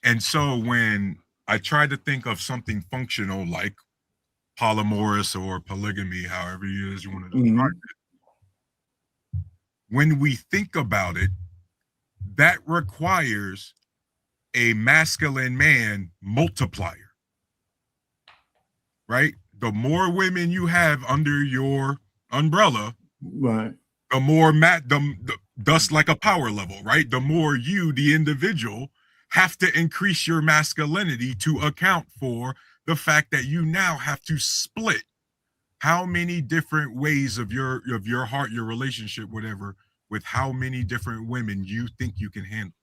Speaker 14: And so when I try to think of something functional like polymorous or polygamy, however you want to describe it, when we think about it, that requires a masculine man multiplier, right? the more women you have under your umbrella,
Speaker 10: right,
Speaker 14: the more thus like a power level, right? The more you, the individual, have to increase your masculinity to account for the fact that you now have to split how many different ways of your heart, your relationship, whatever, with how many different women you think you can handle.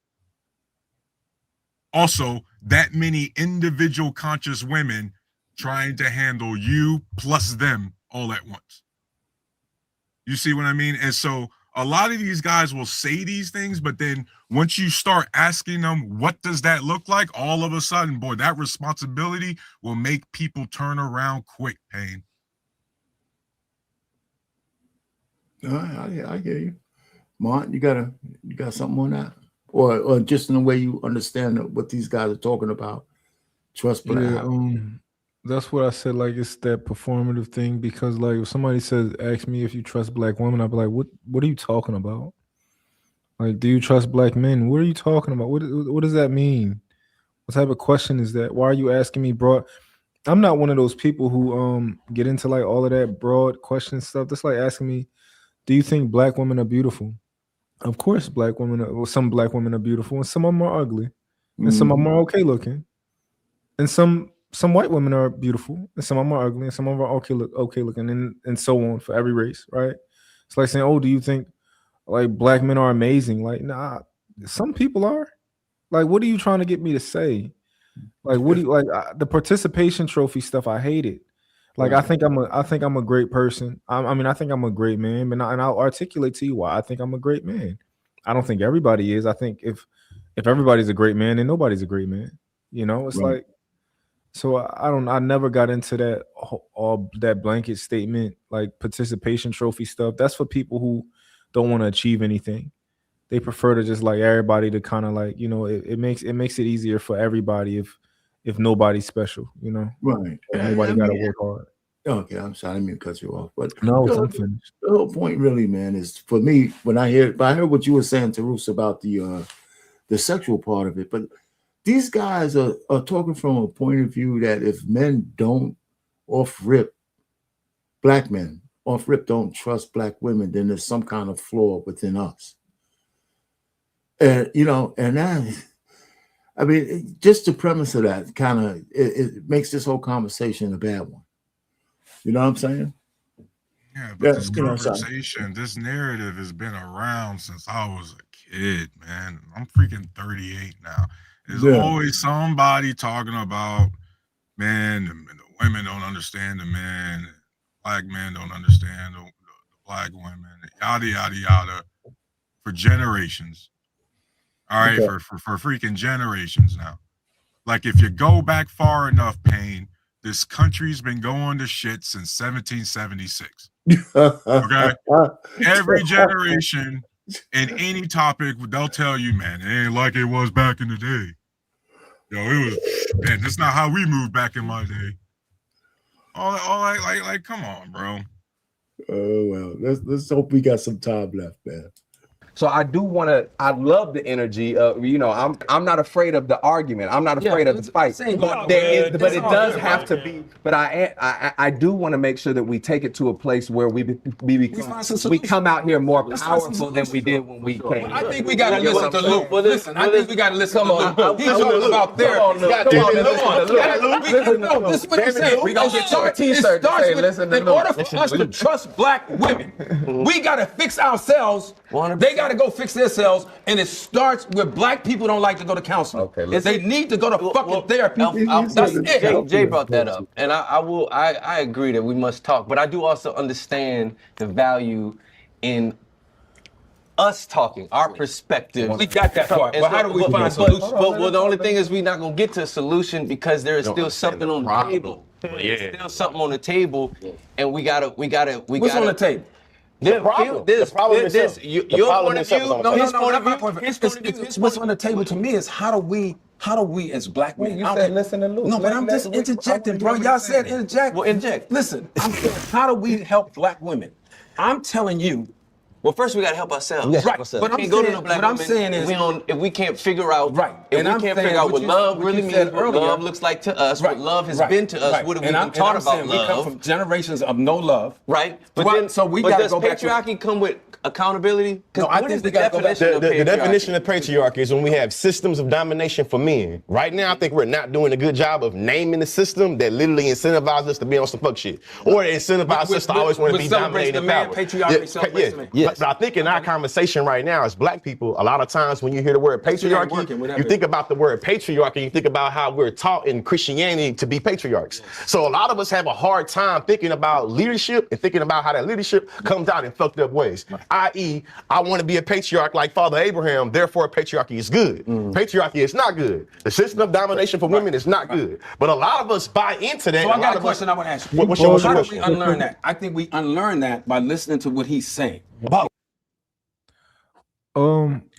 Speaker 14: Also, that many individual conscious women trying to handle you plus them all at once. You see what I mean? And so a lot of these guys will say these things, but then once you start asking them, what does that look like? All of a sudden, boy, that responsibility will make people turn around quick, Pain.
Speaker 10: I hear you. Mont, you got something on that? Or just in the way you understand what these guys are talking about. Trust black.
Speaker 13: Yeah, that's what I said. Like, it's that performative thing, because like if somebody says, ask me if you trust black women, I'll be like, what are you talking about? Like, do you trust black men? What are you talking about? What does that mean? What type of question is that? Why are you asking me broad? I'm not one of those people who get into like all of that broad question stuff. That's like asking me, do you think black women are beautiful? Of course, some black women are beautiful, and some of them are ugly, and some of them are okay looking, and some white women are beautiful, and some of them are ugly, and some of them are okay looking, and so on for every race, right? It's like saying, oh, do you think like black men are amazing? Like, nah, some people are. Like, what are you trying to get me to say? Like, what do you like? The participation trophy stuff, I hate it. Like, I think I'm a great person. I think I'm a great man, and I'll articulate to you why I think I'm a great man. I don't think everybody is. I think if everybody's a great man, then nobody's a great man. You know, it's like, so I never got into that all that blanket statement, like participation trophy stuff. That's for people who don't want to achieve anything. They prefer to just like everybody to kind of like, you know, it makes it easier for everybody if nobody's special, you know.
Speaker 10: Right.
Speaker 13: Nobody got to work hard.
Speaker 10: Okay, I'm sorry, I didn't mean to cut you off. But
Speaker 13: no,
Speaker 10: the whole point really, man, is for me, when I heard what you were saying, Terus, about the sexual part of it, but these guys are talking from a point of view that if men don't black men don't trust black women, then there's some kind of flaw within us. And you know, and that, I mean, just the premise of that kind of it makes this whole conversation a bad one. You know what I'm saying?
Speaker 14: Yeah, but this conversation, this narrative has been around since I was a kid, man. I'm freaking 38 now. There's always somebody talking about, man, the women don't understand the men, black men don't understand the black women, yada, yada, yada, for generations. All right, for freaking generations now. Like, if you go back far enough, Pain, this country's been going to shit since 1776. Okay? Every generation in any topic, they'll tell you, man, it ain't like it was back in the day. Yo, it was, man, that's not how we moved back in my day. Like, come on, bro.
Speaker 10: Oh, well, let's hope we got some time left, man.
Speaker 6: So I love the energy of, you know, I'm not afraid of the argument. I'm not afraid of the fight. But it does have to be, but I do want to make sure that we take it to a place where we come out here more powerful than we did when we came.
Speaker 3: I think we got to listen to Luke. Listen, I think we got to listen to Luke. He's talking about therapy. This is what he's saying. We got to get your t-shirt. In order for us to trust black women, we got to fix ourselves. They got to go fix themselves, and it starts with black people don't like to go to counseling. Okay, they need to go to fucking therapy. That's it.
Speaker 6: Jay brought that up, and I agree that we must talk, but I do also understand the value in us talking, our perspective.
Speaker 3: We got that part, but how do we find a solution?
Speaker 6: Well, the only thing is we're not gonna get to a solution because there is still something on the table. There's still something on the table, and we gotta.
Speaker 3: What's on the table?
Speaker 6: The problem is your point of view.
Speaker 3: No, not my point of view. What's on the table to me is how do we as black men?
Speaker 6: You said listen to Luke.
Speaker 3: No, but I'm just interjecting, bro. Y'all said interject.
Speaker 6: Well, inject.
Speaker 3: Listen, I'm saying, how do we help black women? I'm telling you,
Speaker 6: Well, first we gotta help ourselves.
Speaker 3: Right.
Speaker 6: But I'm go to no black women if we can't figure out if we can't figure out what love really means, what love looks like to us, what love has been to us, what have we been taught about love.
Speaker 3: We come from generations of no love.
Speaker 6: Right.
Speaker 3: So we gotta go back to
Speaker 6: patriarchy come with accountability?
Speaker 3: No, I think we gotta go back to
Speaker 9: the definition of patriarchy is when we have systems of domination for men. Right now, I think we're not doing a good job of naming the system that literally incentivizes us to be on some fuck shit, or it incentivizes us to always want to be dominated in power. But I think in our conversation right now as black people, a lot of times when you hear the word patriarchy, you think about the word patriarchy, you think about how we're taught in Christianity to be patriarchs. So a lot of us have a hard time thinking about leadership and thinking about how that leadership comes out in fucked up ways. I.e., I want to be a patriarch like Father Abraham, therefore patriarchy is good. Patriarchy is not good. The system of domination for women is not good. But a lot of us buy into that.
Speaker 3: So I got a question I want to ask you. How do we unlearn that? I think we unlearn that by listening to what he's saying.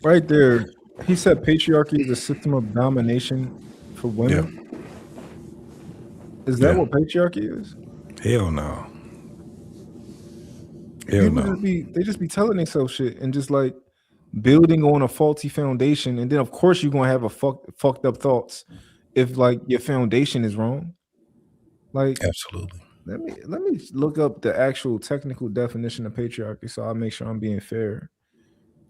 Speaker 13: Right there, he said patriarchy is a system of domination for women. Is that what patriarchy is?
Speaker 2: Hell no.
Speaker 13: They just be telling themselves shit and just like building on a faulty foundation, and then of course you're gonna have a fucked up thoughts if like your foundation is wrong. Like
Speaker 2: absolutely.
Speaker 13: Let me look up the actual technical definition of patriarchy so I'll make sure I'm being fair.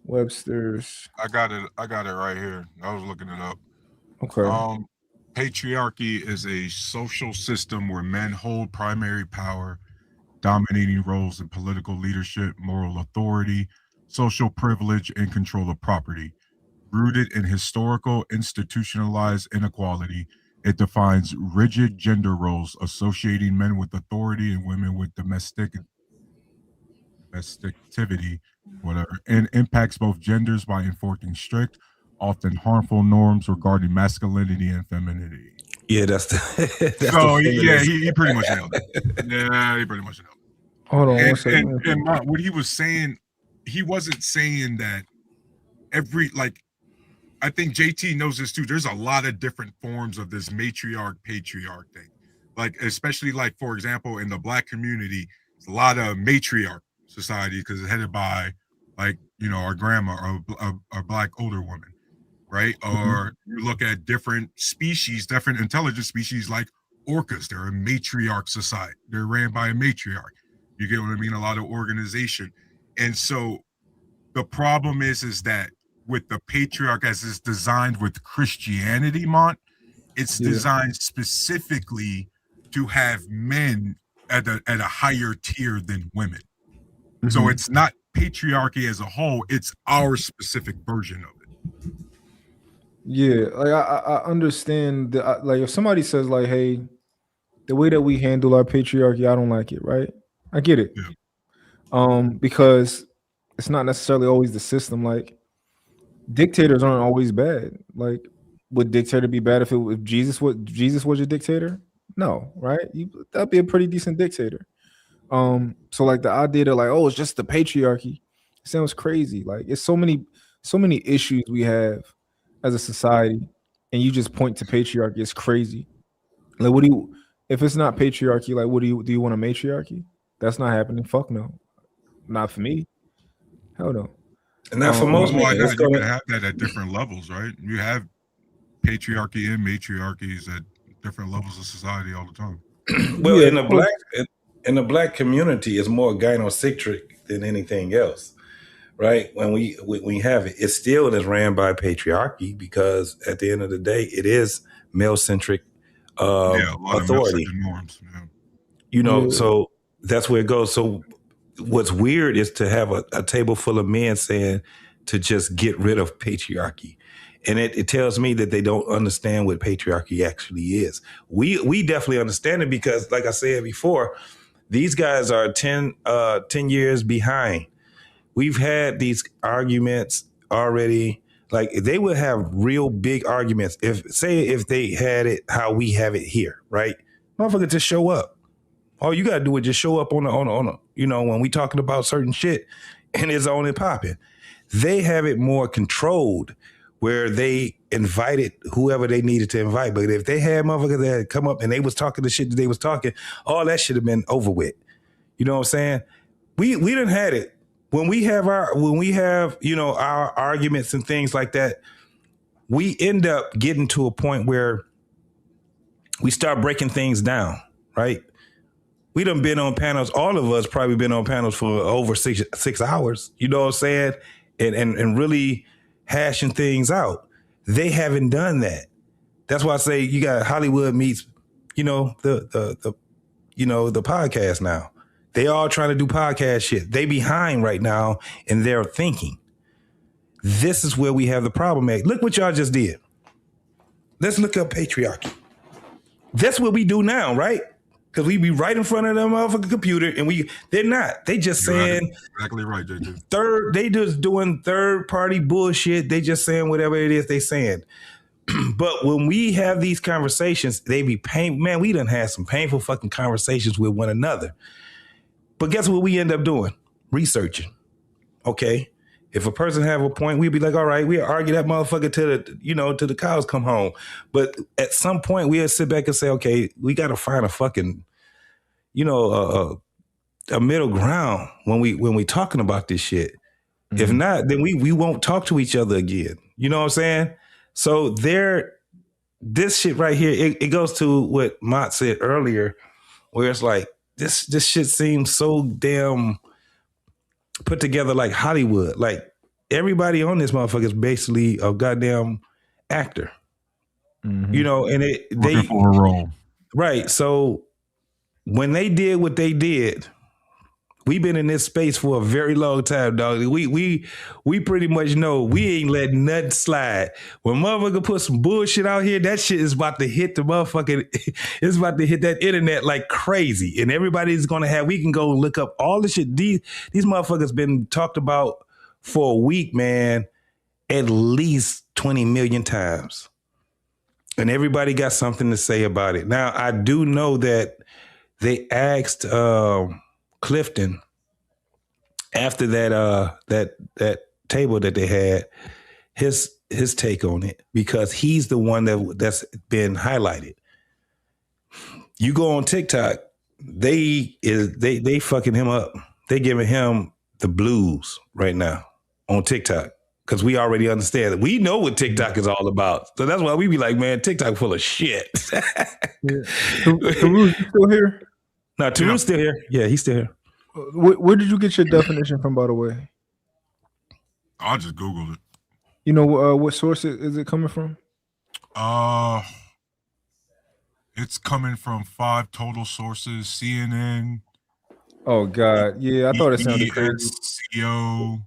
Speaker 13: Webster's.
Speaker 14: I got it right here. I was looking it up.
Speaker 13: Okay.
Speaker 14: Patriarchy is a social system where men hold primary power, dominating roles in political leadership, moral authority, social privilege, and control of property. Rooted in historical institutionalized inequality, it defines rigid gender roles associating men with authority and women with domesticity, whatever, and impacts both genders by enforcing strict, often harmful norms regarding masculinity and femininity.
Speaker 2: Yeah, that's the.
Speaker 14: He pretty much nailed it. Yeah, he pretty much nailed it.
Speaker 13: Hold on one second.
Speaker 14: And Mark, what he was saying, he wasn't saying that I think JT knows this too. There's a lot of different forms of this matriarch patriarch thing. Like, especially like, for example, in the black community, it's a lot of matriarch society because it's headed by like, our grandma or a black older woman, right? Or you look at different species, different intelligent species like orcas. They're a matriarch society. They're ran by a matriarch. You get what I mean? A lot of organization. And so the problem is that with the patriarch as it's designed with Christianity, it's designed specifically to have men at a higher tier than women. So it's not patriarchy as a whole, it's our specific version of it.
Speaker 13: Yeah, like I understand that. Like if somebody says like, "Hey, the way that we handle our patriarchy, I don't like it," right? I get it. Yeah. Because it's not necessarily always the system. Like dictators aren't always bad. Like would dictator be bad if Jesus was your dictator? No, right? That'd be a pretty decent dictator. So like the idea that like, oh, it's just the patriarchy sounds crazy. Like it's so many issues we have as a society, and you just point to patriarchy. It's crazy. Like if it's not patriarchy, like do you want a matriarchy? That's not happening. Fuck no. Not for me. Hell no.
Speaker 2: And not for most men.
Speaker 14: You can have that at different levels, right? You have patriarchy and matriarchies at different levels of society all the time.
Speaker 2: Well, in the black community, it's more gynocentric than anything else, right? When we have it, it still is ran by patriarchy because at the end of the day, it is male-centric authority.
Speaker 14: Norms, yeah.
Speaker 2: So that's where it goes. So what's weird is to have a table full of men saying to just get rid of patriarchy. And it tells me that they don't understand what patriarchy actually is. We definitely understand it because, like I said before, these guys are 10 years behind. We've had these arguments already. Like they would have real big arguments if they had it how we have it here, right? Motherfucker, just show up. All you gotta do is just show up on a when we talking about certain shit and it's on and popping. They have it more controlled where they invited whoever they needed to invite. But if they had motherfuckers that had come up and they was talking the shit that they was talking, all that should have been over with. You know what I'm saying? We done had it when we have our arguments and things like that, we end up getting to a point where we start breaking things down, right? We done been on panels. All of us probably been on panels for over 6 hours. You know what I'm saying? And really hashing things out. They haven't done that. That's why I say you got Hollywood meets, the podcast now. They all trying to do podcast shit. They behind right now in their thinking. This is where we have the problem at. Look what y'all just did. Let's look up patriarchy. That's what we do now, right? Because we be right in front of them motherfucking computer, and they're not. They just saying
Speaker 14: exactly right. They do.
Speaker 2: They just doing third party bullshit. They just saying whatever it is they saying. But when we have these conversations, they be pain. Man, we done had some painful fucking conversations with one another. But guess what we end up doing? Researching. Okay. If a person have a point, we'd be like, all right, we'll argue that motherfucker till the cows come home. But at some point, we'll sit back and say, okay, we got to find a fucking, a middle ground when we talking about this shit. Mm-hmm. If not, then we won't talk to each other again. You know what I'm saying? So this shit right here, it goes to what Mott said earlier, where it's like, this shit seems so damn put together like Hollywood. Like everybody on this motherfucker is basically a goddamn actor. Mm-hmm. And they
Speaker 14: for a role.
Speaker 2: Right. So when they did what they did, we've been in this space for a very long time, dog. We pretty much know we ain't letting nothing slide. When motherfucker put some bullshit out here, that shit is about to hit the motherfucking, it's about to hit that internet like crazy. And everybody's gonna we can go look up all the shit. These motherfuckers been talked about for a week, man, at least 20 million times. And everybody got something to say about it. Now, I do know that they asked Clifton after that table that they had, his take on it, because he's the one that's been highlighted. You go on TikTok, they fucking him up. They giving him the blues right now on TikTok, because we already understand that. We know what TikTok is all about. So that's why we be like, man, TikTok full of shit.
Speaker 13: Taru's still here?
Speaker 2: No, Taru's still here. Yeah, he's still here.
Speaker 13: Where did you get your definition from, by the way?
Speaker 14: I just Googled it.
Speaker 13: You know what source is it coming from?
Speaker 14: It's coming from 5 total sources: CNN.
Speaker 13: Oh God, yeah, I thought it sounded crazy.
Speaker 14: SEO.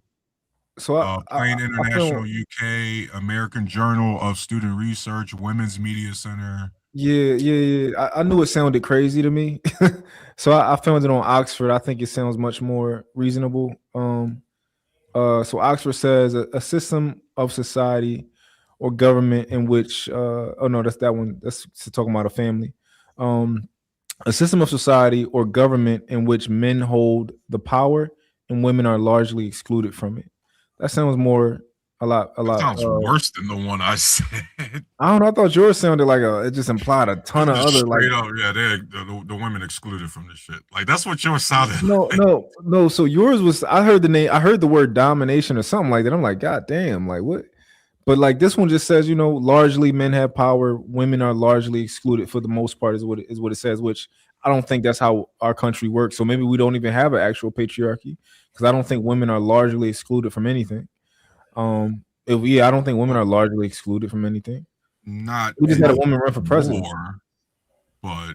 Speaker 13: So
Speaker 14: Plain International UK, American Journal of Student Research, Women's Media Center.
Speaker 13: Yeah. I knew it sounded crazy to me. So I found it on Oxford. I think it sounds much more reasonable. So Oxford says a system of society or government in which, oh no, that's that one. That's talking about a family. A system of society or government in which men hold the power and women are largely excluded from it. That sounds a lot.
Speaker 14: Sounds worse than the one I said.
Speaker 13: I don't know. I thought yours sounded like it just implied a ton of other
Speaker 14: straight up. Yeah, the women excluded from this shit. Like that's what yours sounded.
Speaker 13: No. So yours was. I heard the name. I heard the word domination or something like that. I'm like, God damn, like what? But like this one just says, largely men have power. Women are largely excluded for the most part. Is what it says. Which I don't think that's how our country works. So maybe we don't even have an actual patriarchy, because I don't think women are largely excluded from anything. I don't think women are largely excluded from anything. We just had a woman run for president.
Speaker 14: But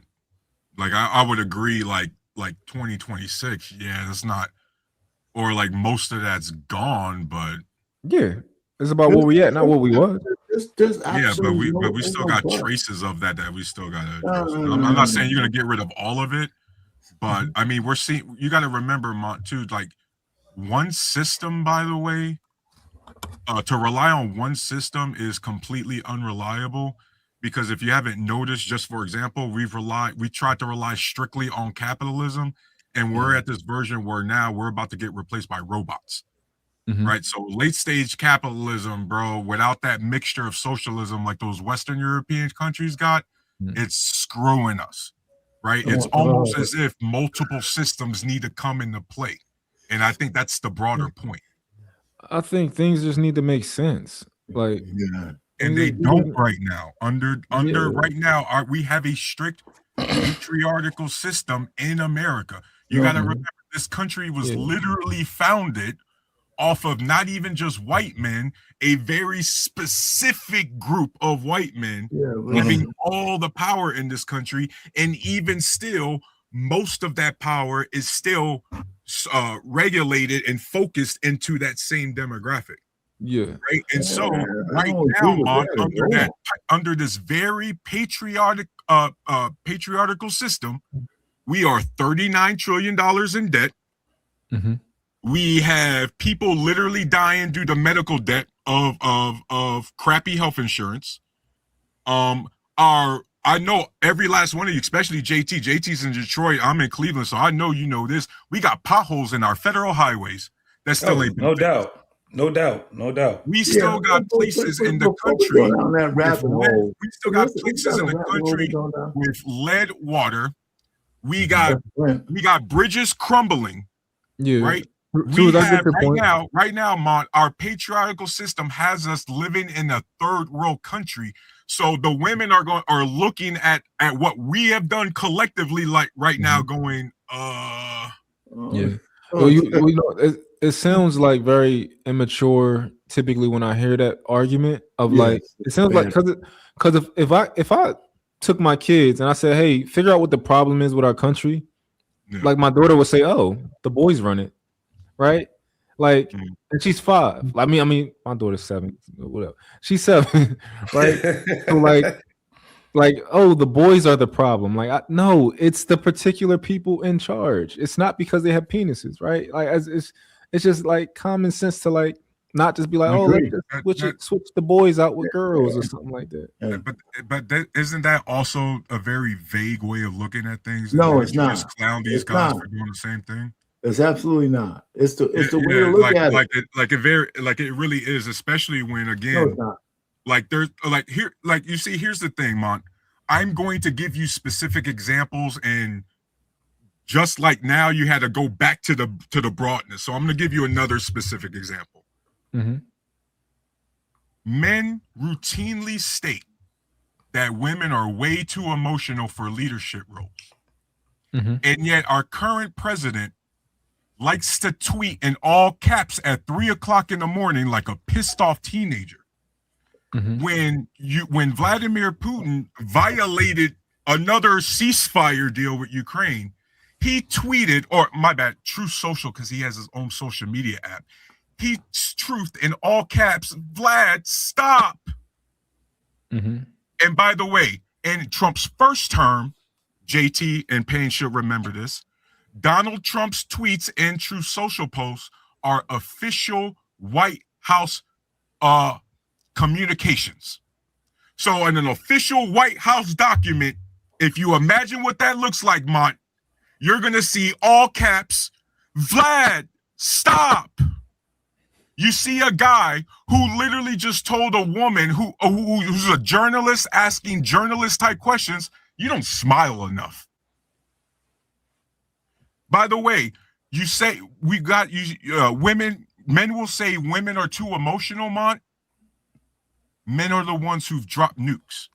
Speaker 14: like I would agree, like 2026, yeah, that's not, or like most of that's gone, but
Speaker 13: yeah, it's about where we at, not what we was.
Speaker 14: Yeah, but we still got traces of that we still got to address. I'm not saying you're gonna get rid of all of it, but I mean we're seeing. You got to remember, too, like one system, by the way. To rely on one system is completely unreliable, because if you haven't noticed, just for example, we tried to rely strictly on capitalism, and we're at this version where now we're about to get replaced by robots. Mm-hmm. Right? So late stage capitalism, bro, without that mixture of socialism like those Western European countries got, it's screwing us. Right? It's almost as if multiple systems need to come into play. And I think that's the broader point.
Speaker 13: I think things just need to make sense. Like,
Speaker 14: and they don't right now. Right now, we have a strict patriarchal system in America. You got to remember, this country was literally founded off of not even just white men, a very specific group of white men having all the power in this country. And even still, most of that power is still regulated and focused into that same demographic.
Speaker 13: Yeah.
Speaker 14: Right. And so right now, under this very patriotic patriarchal system, we are $39 trillion in debt.
Speaker 13: Mm-hmm.
Speaker 14: We have people literally dying due to medical debt of crappy health insurance. I know every last one of you, especially JT. JT's in Detroit. I'm in Cleveland, so I know you know this. We got potholes in our federal highways. That still ain't
Speaker 2: no doubt. No doubt.
Speaker 14: We still got places in the country. We still got places in the country with lead water. We got bridges crumbling.
Speaker 13: Yeah.
Speaker 14: Right. Right now, Mont, our patriarchal system has us living in a third world country. So the women are looking at what we have done collectively, like right now, going,
Speaker 13: yeah. Well, you know, it sounds like very immature. Typically, when I hear that argument of like, it sounds like because if I took my kids and I said, hey, figure out what the problem is with our country, like my daughter would say, oh, the boys run it. Right, like, and she's 5. I mean, my daughter's 7. Whatever, she's 7, right? So like, oh, the boys are the problem. Like, no, it's the particular people in charge. It's not because they have penises, right? Like, it's just like common sense to like not just be like, oh, let's just switch the boys out with girls or something like that.
Speaker 14: But isn't that also a very vague way of looking at things?
Speaker 10: No, it's not.
Speaker 14: Just clown these guys for doing the same thing.
Speaker 10: It's absolutely not. It's the way to look at it.
Speaker 14: It really is, especially when again, here's the thing, Mont. I'm going to give you specific examples, and just like now, you had to go back to the broadness. So I'm going to give you another specific example.
Speaker 13: Mm-hmm.
Speaker 14: Men routinely state that women are way too emotional for leadership roles, and yet our current president likes to tweet in all caps at 3:00 in the morning like a pissed off teenager. When Vladimir Putin violated another ceasefire deal with Ukraine, he tweeted, or my bad, Truth Social, because he has his own social media app. He truthed in all caps, Vlad, stop. And by the way, in Trump's first term, JT and Payne should remember this, Donald Trump's tweets and Truth Social posts are official White House communications. So in an official White House document, if you imagine what that looks like, Mont, you're going to see all caps, Vlad, stop. You see a guy who literally just told a woman who's a journalist asking journalist type questions, you don't smile enough. By the way, you say men will say women are too emotional, Mont. Men are the ones who've dropped nukes.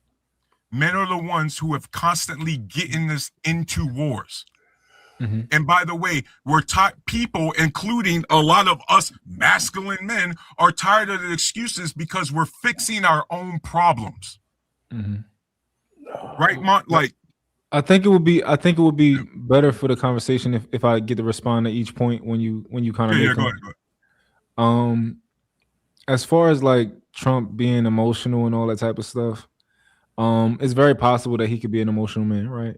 Speaker 14: Men are the ones who have constantly getting us into wars. And by the way, people, including a lot of us masculine men, are tired of the excuses because we're fixing our own problems. Right, Mont? Like,
Speaker 13: I think it would be better for the conversation if I get to respond to each point when you kind of
Speaker 14: go ahead.
Speaker 13: As far as like Trump being emotional and all that type of stuff, it's very possible that he could be an emotional man, right?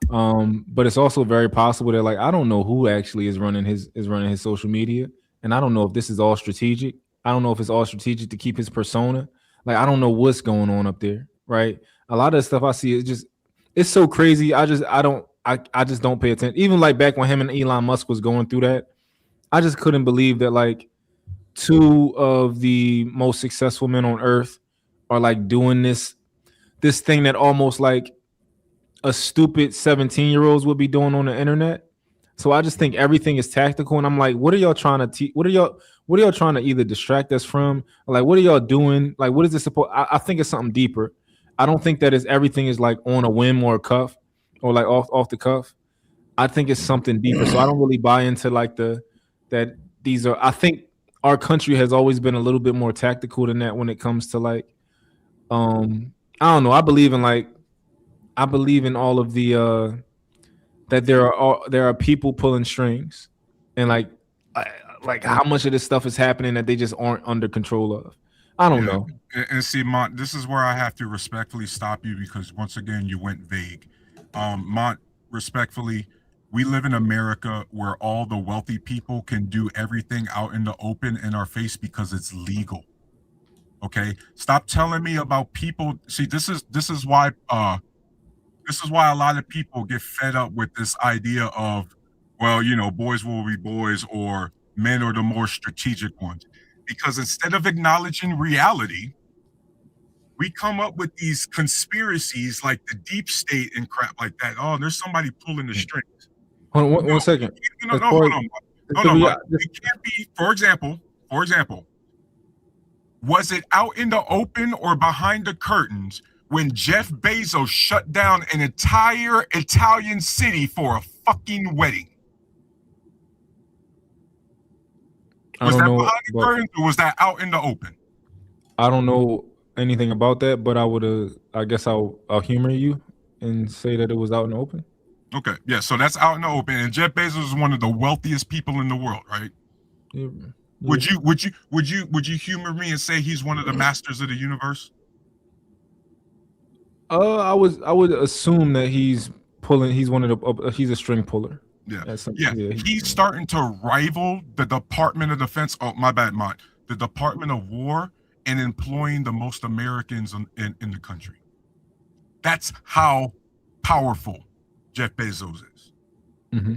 Speaker 13: But it's also very possible that like I don't know who actually is running his social media, and I don't know if this is all strategic. I don't know if it's all strategic to keep his persona. Like I don't know what's going on up there, right? A lot of the stuff I see is just it's so crazy. I just don't pay attention. Even like back when him and Elon Musk was going through that, I just couldn't believe that like 2 of the most successful men on earth are like doing this thing that almost like a stupid 17-year-olds would be doing on the internet. So I just think everything is tactical, and I'm like, what are y'all trying to teach? What are y'all trying to either distract us from? Like, what are y'all doing? Like, what is this supposed? I think it's something deeper. I don't think that everything is like on a whim or a cuff, or like off the cuff. I think it's something deeper. So I don't really buy into like that these are. I think our country has always been a little bit more tactical than that when it comes to like, I don't know. I believe in all of the that there are people pulling strings, and like how much of this stuff is happening that they just aren't under control of. I don't know.
Speaker 14: And see, Mont, this is where I have to respectfully stop you because once again you went vague. Mont, respectfully, we live in America where all the wealthy people can do everything out in the open in our face because it's legal. Okay, stop telling me about people. See, this is why a lot of people get fed up with this idea of, well, boys will be boys or men are the more strategic ones. Because instead of acknowledging reality, we come up with these conspiracies like the deep state and crap like that. Oh, there's somebody pulling the strings.
Speaker 13: Hold on, one second.
Speaker 14: Hold on. It can't be, for example, was it out in the open or behind the curtains when Jeff Bezos shut down an entire Italian city for a fucking wedding? Was that behind the curtains or was that out in the open?
Speaker 13: I don't know anything about that, but I guess I'll humor you and say that it was out in the open.
Speaker 14: Okay, yeah, so that's out in the open, and Jeff Bezos is one of the wealthiest people in the world, right?
Speaker 13: Yeah.
Speaker 14: Would you humor me and say he's one of the masters of the universe?
Speaker 13: I would assume that he's a string puller.
Speaker 14: Yeah. He's starting to rival the Department of Defense. Oh, my bad, Mont. The Department of War and employing the most Americans in the country. That's how powerful Jeff Bezos is.
Speaker 13: Mm-hmm.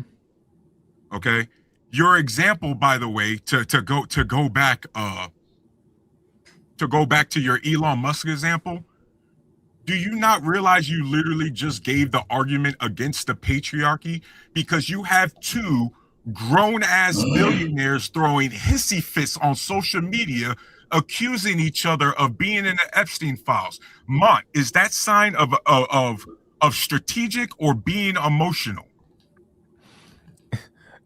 Speaker 14: Okay. Your example, by the way, to go back to your Elon Musk example. Do you not realize you literally just gave the argument against the patriarchy because you have two grown-ass billionaires throwing hissy fits on social media accusing each other of being in the Epstein files? Mont, is that sign of strategic or being emotional?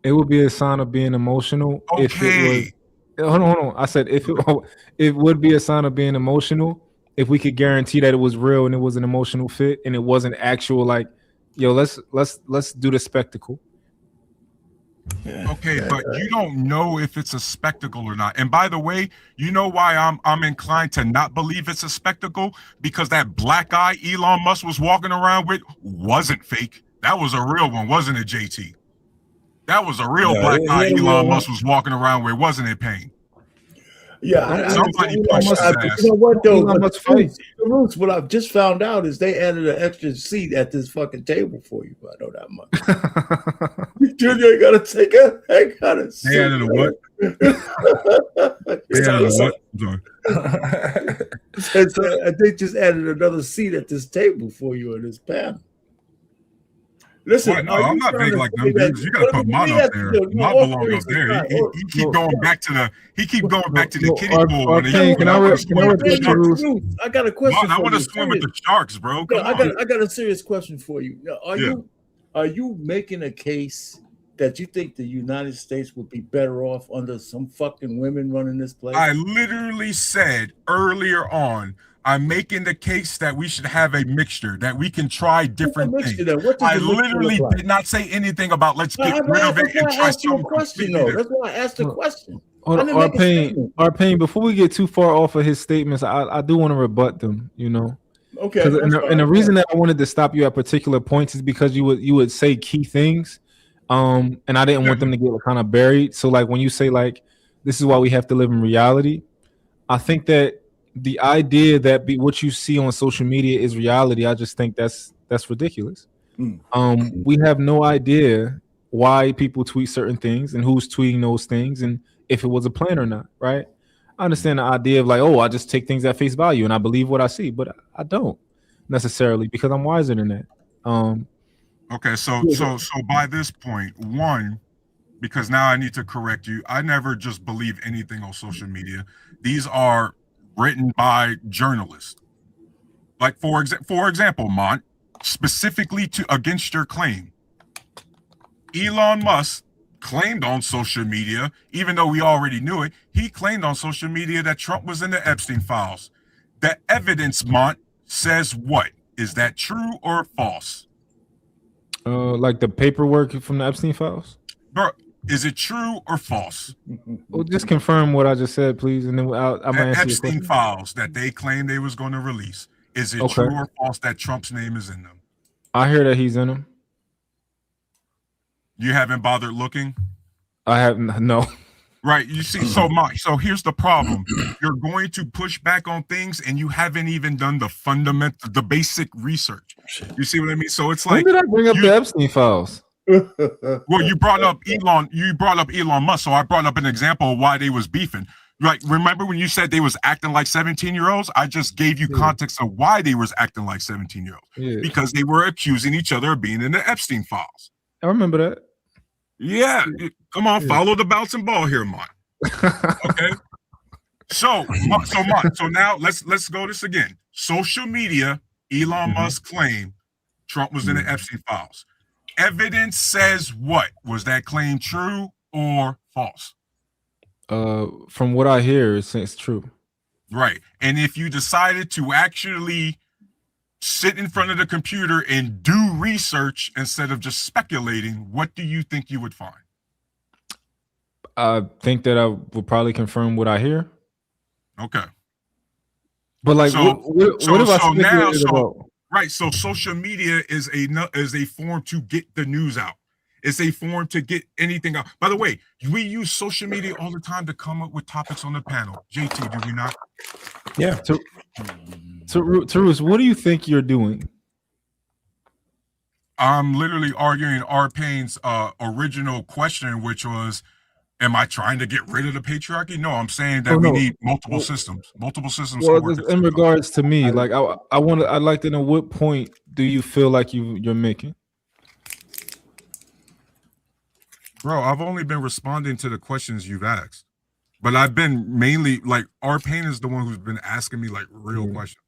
Speaker 13: It would be a sign of being emotional if it was. Hold on. I said it would be a sign of being emotional if we could guarantee that it was real and it was an emotional fit and it wasn't actual like, yo, let's do the spectacle.
Speaker 14: Okay, but you don't know if it's a spectacle or not. And by the way, you know why I'm inclined to not believe it's a spectacle? Because that black eye Elon Musk was walking around with wasn't fake. That was a real one, wasn't it, JT? That was a real black eye Elon Musk was walking around with, wasn't it, Payne?
Speaker 10: Yeah,
Speaker 14: somebody pushed his ass.
Speaker 10: You know what though? The roots, what I've just found out is they added an extra seat at this fucking table for you. I know that much. Junior, I gotta take a. I gotta.
Speaker 14: They added a what?
Speaker 10: They added a what? They just added another seat at this table for you in this panel. Listen,
Speaker 14: no, I'm not big like them dudes. You gotta put Mont up there. Mont belong up there. He keep going back to the kiddie pool.
Speaker 10: I got a question.
Speaker 14: I want to swim with the sharks, bro.
Speaker 10: I got a serious question for you. Are you making a case that you think the United States would be better off under some fucking women running this place?
Speaker 14: I literally said earlier on, I'm making the case that we should have a mixture, that we can try different things. I literally did not say anything about let's get rid of it and try something completely different.
Speaker 10: That's why I asked the question.
Speaker 13: Arpain, before we get too far off of his statements, I do want to rebut them, you know.
Speaker 10: Okay.
Speaker 13: And the reason that I wanted to stop you at particular points is because you would say key things. And I didn't want them to get kind of buried. So like when you say like this is why we have to live in reality, I think that the idea that what you see on social media is reality, I just think that's ridiculous. We have no idea why people tweet certain things and who's tweeting those things and if it was a plan or not, right? I understand the idea of like, oh, I just take things at face value and I believe what I see, but I don't necessarily because I'm wiser than that.
Speaker 14: Okay, so by this point, one, because now I need to correct you. I never just believe anything on social media. These are written by journalists. Like for example, Mont, specifically against your claim, Elon Musk claimed on social media, even though we already knew it, he claimed on social media that Trump was in the Epstein files. The evidence, Mont, says what? Is that true or false?
Speaker 13: Like the paperwork from the Epstein files?
Speaker 14: Bro, is it true or false?
Speaker 13: Well, just confirm what I just said, please, and then I'm gonna answer your
Speaker 14: Epstein
Speaker 13: question.
Speaker 14: files that they claim they was going to release. Is it true or false that Trump's name is in them?
Speaker 13: I hear that he's in them.
Speaker 14: You haven't bothered looking?
Speaker 13: I haven't. No.
Speaker 14: Right. You see, so here's the problem. You're going to push back on things and you haven't even done the basic research. You see what I mean? So it's like,
Speaker 13: when did I bring up the Epstein files?
Speaker 14: Well, you brought up Elon Musk, so I brought up an example of why they was beefing. Like, remember when you said they was acting like 17-year-olds? I just gave you context of why they was acting like 17-year-olds. Because they were accusing each other of being in the Epstein files.
Speaker 13: I remember that.
Speaker 14: Yeah. Come on, follow the bouncing ball here, Mont. Okay. So now let's go this again. Social media, Elon Musk claimed Trump was in the Epstein files. Evidence says what? Was that claim true or false?
Speaker 13: From what I hear, it's true.
Speaker 14: Right. And if you decided to actually sit in front of the computer and do research instead of just speculating, what do you think you would find?
Speaker 13: I think that I would probably confirm what I hear.
Speaker 14: Okay.
Speaker 13: But like, what if I speculated about?
Speaker 14: Right. So social media is a form to get the news out. It's a form to get anything out. By the way, we use social media all the time to come up with topics on the panel. JT, do we not?
Speaker 2: Yeah.
Speaker 13: Tarus, what do you think you're doing?
Speaker 14: I'm literally arguing R-Payne's original question, which was, am I trying to get rid of the patriarchy? No, I'm saying that we need multiple systems. Multiple systems.
Speaker 13: Well, in regards to me, like I'd like to know, what point do you feel like you're making?
Speaker 14: Bro, I've only been responding to the questions you've asked, but I've been mainly like R-Payne is the one who's been asking me like real questions.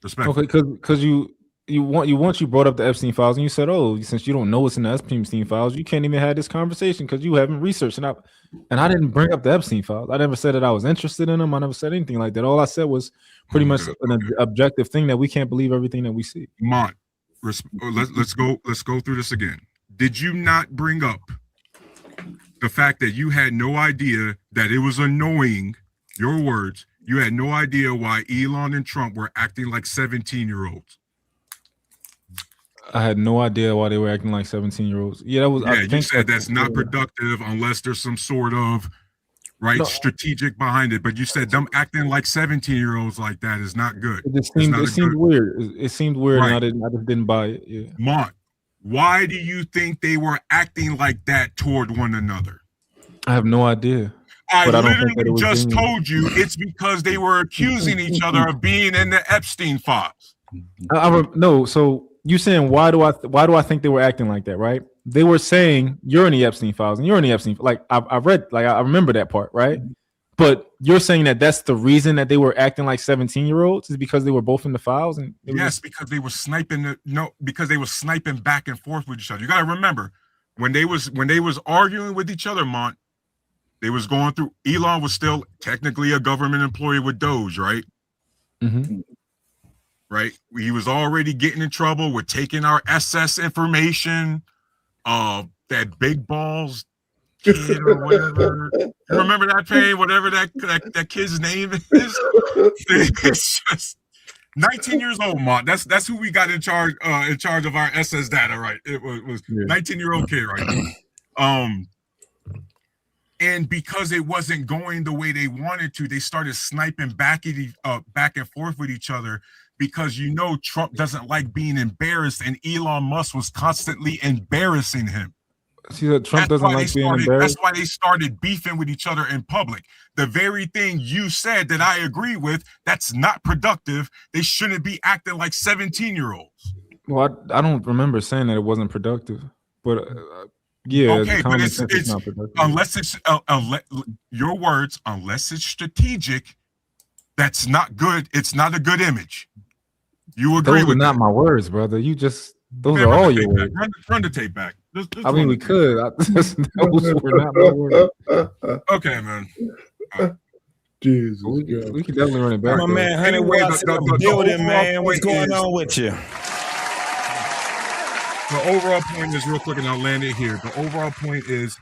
Speaker 14: Respect.
Speaker 13: Okay, because you brought up the Epstein files and you said, oh, since you don't know what's in the Epstein files, you can't even have this conversation because you haven't researched. And I didn't bring up the Epstein files. I never said that I was interested in them. I never said anything like that. All I said was pretty much an objective thing that we can't believe everything that we see.
Speaker 14: Mont, let's go through this again. Did you not bring up the fact that you had no idea that it was annoying, your words, you had no idea why Elon and Trump were acting like 17-year-olds?
Speaker 13: I had no idea why they were acting like 17-year-olds. Yeah, that was.
Speaker 14: Yeah, you said that's not productive unless there's some sort of strategic behind it. But you said them acting like 17-year-olds like that is not good.
Speaker 13: It seemed weird. It seemed weird, and I just didn't buy it. Yeah.
Speaker 14: Mont, why do you think they were acting like that toward one another?
Speaker 13: I have no idea.
Speaker 14: I literally just told you it's because they were accusing each other of being in the Epstein files.
Speaker 13: No, so you saying why do I think they were acting like that, right? They were saying you're in the Epstein files and you're in the Epstein. Like I read, like I remember that part, right? But you're saying that that's the reason that they were acting like 17-year-olds is because they were both in the files, and
Speaker 14: because they were sniping. Because they were sniping back and forth with each other. You got to remember when they was arguing with each other, Mont. They was going through. Elon was still technically a government employee with Doge, right?
Speaker 13: Mm-hmm.
Speaker 14: Right. He was already getting in trouble with taking our SS information. That big balls kid or whatever. You remember that, Payne? Whatever that kid's name is. It's just 19 years old, Mont. That's who we got in charge of our SS data, right? It was 19-year-old kid, right? And because it wasn't going the way they wanted to, they started sniping back and forth with each other because Trump doesn't like being embarrassed, and Elon Musk was constantly embarrassing him.
Speaker 13: See that Trump doesn't like being embarrassed.
Speaker 14: That's why they started beefing with each other in public. The very thing you said that I agree with, that's not productive. They shouldn't be acting like 17-year-olds.
Speaker 13: Well, I don't remember saying that it wasn't productive, but yeah,
Speaker 14: Okay, but
Speaker 13: common sense is
Speaker 14: it's
Speaker 13: not productive.
Speaker 14: unless it's your words, unless it's strategic, that's not good. It's not a good image. You agree
Speaker 13: Those are
Speaker 14: with
Speaker 13: not
Speaker 14: that?
Speaker 13: my words, brother. You just those
Speaker 14: Man,
Speaker 13: are
Speaker 14: run
Speaker 13: all
Speaker 14: the
Speaker 13: your
Speaker 14: tape back.
Speaker 13: words.
Speaker 14: Run the tape back. Just
Speaker 13: I mean,
Speaker 14: run
Speaker 13: we
Speaker 14: the tape
Speaker 13: could. Those were not my words.
Speaker 14: back. Okay, man.
Speaker 10: Jesus
Speaker 13: We could definitely run it back.
Speaker 2: My man, Honey
Speaker 14: Anyway,
Speaker 2: Watts in the building, man. What's going on with you?
Speaker 14: The overall point is real quick, and I'll land it here. The overall point is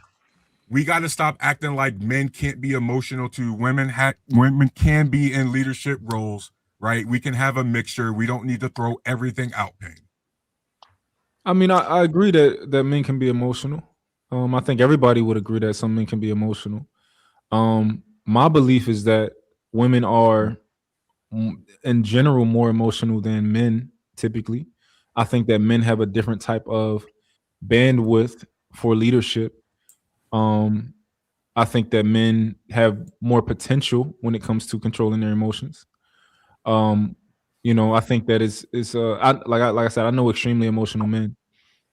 Speaker 14: we got to stop acting like men can't be emotional to women. Women can be in leadership roles, right? We can have a mixture. We don't need to throw everything out, Payne.
Speaker 13: I mean, I agree that men can be emotional. I think everybody would agree that some men can be emotional. My belief is that women are, in general, more emotional than men typically. I think that men have a different type of bandwidth for leadership. I think that men have more potential when it comes to controlling their emotions. I think that like I said, I know extremely emotional men,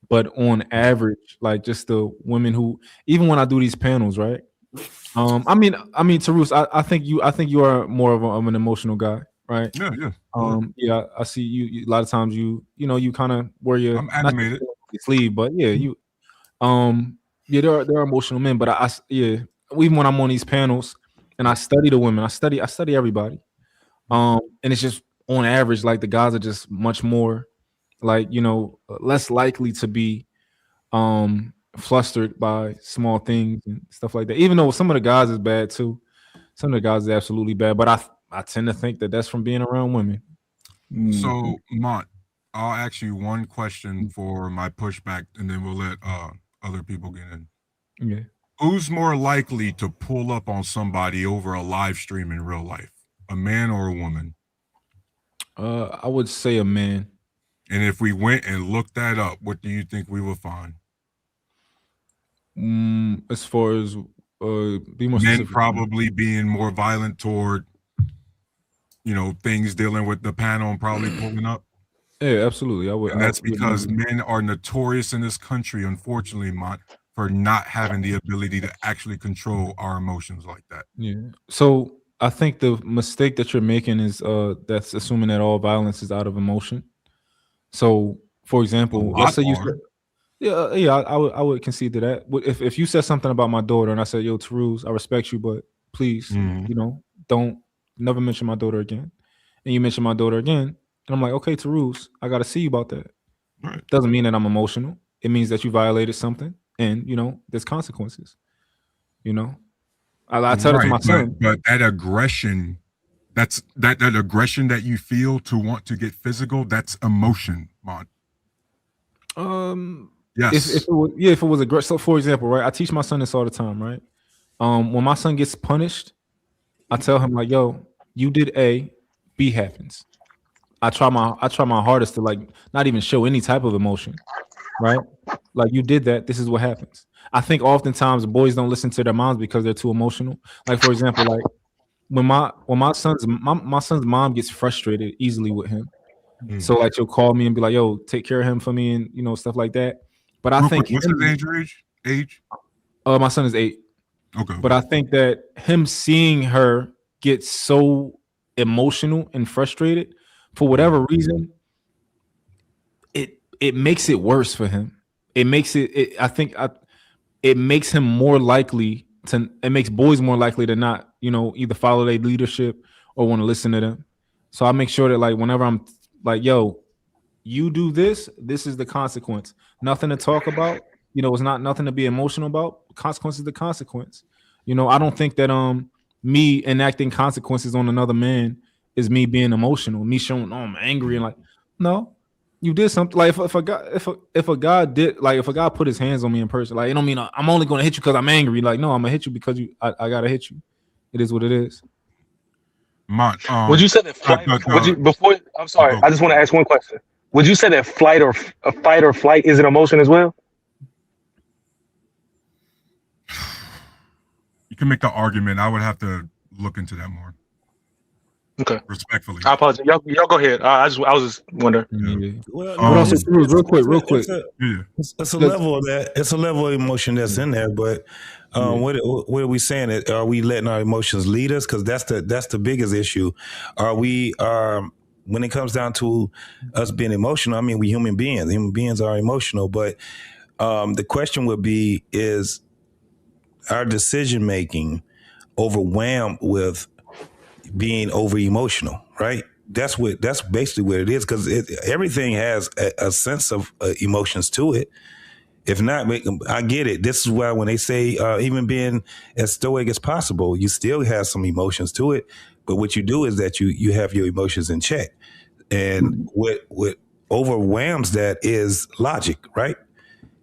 Speaker 13: but on average, like just the women who, even when I do these panels, right? I mean, Tarus, I think you are more of an emotional guy, right?
Speaker 14: Yeah.
Speaker 13: I see you a lot of times. You kind of wear your
Speaker 14: I'm animated.
Speaker 13: not your sleeve, but yeah, there are emotional men, but even when I'm on these panels and I study the women, I study everybody, and it's just on average, like the guys are just much more, like less likely to be flustered by small things and stuff like that. Even though some of the guys is bad too, some of the guys is absolutely bad. But I tend to think that that's from being around women.
Speaker 14: So, Mont, I'll ask you one question for my pushback, and then we'll let other people get in.
Speaker 13: Yeah.
Speaker 14: Who's more likely to pull up on somebody over a live stream in real life, a man or a woman?
Speaker 13: I would say a man.
Speaker 14: And if we went and looked that up, what do you think we would find?
Speaker 13: As far as be more
Speaker 14: men
Speaker 13: specific.
Speaker 14: probably being more violent toward, things dealing with the panel and probably pulling up.
Speaker 13: Yeah, absolutely. I would.
Speaker 14: And that's because men are notorious in this country, unfortunately, Mont, for not having the ability to actually control our emotions like that.
Speaker 13: Yeah. So I think the mistake that you're making is that's assuming that all violence is out of emotion. So, for example, let's say you said, I would concede to that. If you said something about my daughter and I said, "Yo, Taruz, I respect you, but please, don't never mention my daughter again," and you mention my daughter again, and I'm like, "Okay, Taruz, I got to see you about that."
Speaker 14: Right.
Speaker 13: Doesn't mean that I'm emotional. It means that you violated something, and there's consequences. I tell it to my son.
Speaker 14: But that aggression, that aggression that you feel to want to get physical, that's emotion, Mont. Yes.
Speaker 13: If it was aggressive. So, for example, right, I teach my son this all the time, right? When my son gets punished, I tell him like, "Yo, you did A, B happens." I try my hardest to like not even show any type of emotion, right? Like you did that. This is what happens. I think oftentimes boys don't listen to their moms because they're too emotional. Like for example, like when my son's mom gets frustrated easily with him. So like she'll call me and be like, "Yo, take care of him for me," and stuff like that. But I think
Speaker 14: what's his age?
Speaker 13: My son is 8.
Speaker 14: Okay.
Speaker 13: But I think that him seeing her get so emotional and frustrated for whatever reason, it makes it worse for him. It makes it makes him more likely to. It makes boys more likely to not, either follow their leadership or want to listen to them. So I make sure that like whenever I'm like, "Yo, you do this, this is the consequence. Nothing to talk about. It's not nothing to be emotional about. Consequence is the consequence. I don't think that me enacting consequences on another man is me being emotional, me showing I'm angry and like, no, you did something. Like if a guy put his hands on me in person, like it don't mean I'm only gonna hit you because I'm angry. Like, no, I'm gonna hit you because I gotta hit you. It is what it is.
Speaker 15: Would you say that flight? I'm sorry. I just want to ask one question. Would you say that fight or flight is an emotion as well?
Speaker 14: You can make the argument. I would have to look into that more.
Speaker 15: Okay.
Speaker 14: Respectfully.
Speaker 15: I apologize. Y'all go ahead. I was just wondering.
Speaker 2: Well,
Speaker 13: But also, real quick.
Speaker 2: It's a level of that. It's a level of emotion that's in there. But what are we saying? Are we letting our emotions lead us? Because that's the biggest issue. Are we? When it comes down to us being emotional, I mean, we human beings. Human beings are emotional. But the question would be: is our decision making overwhelmed with being over emotional? Right. That's basically what it is, because everything has a sense of emotions to it. If not, I get it. This is why when they say even being as stoic as possible, you still have some emotions to it. But what you do is that you have your emotions in check. And what overwhelms that is logic, right?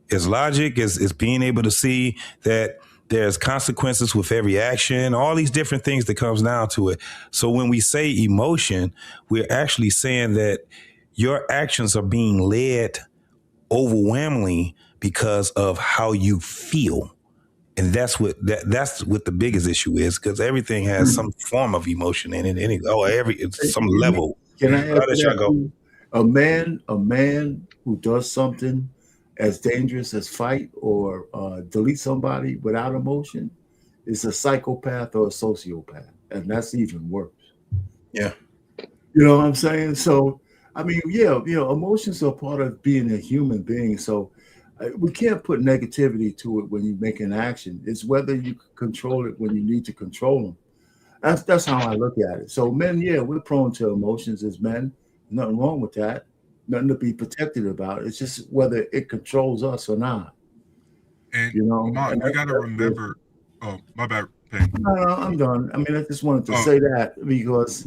Speaker 2: Is logic, is being able to see that there's consequences with every action, all these different things that comes down to it. So when we say emotion, we're actually saying that your actions are being led overwhelmingly because of how you feel. And that's what the biggest issue is, because everything has some form of emotion in it. Some level.
Speaker 10: Can I add
Speaker 2: How
Speaker 10: to
Speaker 2: does y'all
Speaker 10: that
Speaker 2: go?
Speaker 10: too? A man who does something as dangerous as fight or delete somebody without emotion is a psychopath or a sociopath, and that's even worse.
Speaker 2: Yeah.
Speaker 10: You know what I'm saying? So, I mean, emotions are part of being a human being. So, we can't put negativity to it when you make an action. It's whether you control it when you need to control them. That's how I look at it. So, men, we're prone to emotions as men. Nothing wrong with that. Nothing to be protected about. It's just whether it controls us or not.
Speaker 14: And
Speaker 10: You know,
Speaker 14: Mark,
Speaker 10: and
Speaker 14: we got to remember. Oh, my bad, Payne.
Speaker 10: No, I'm done. I mean, I just wanted to say that because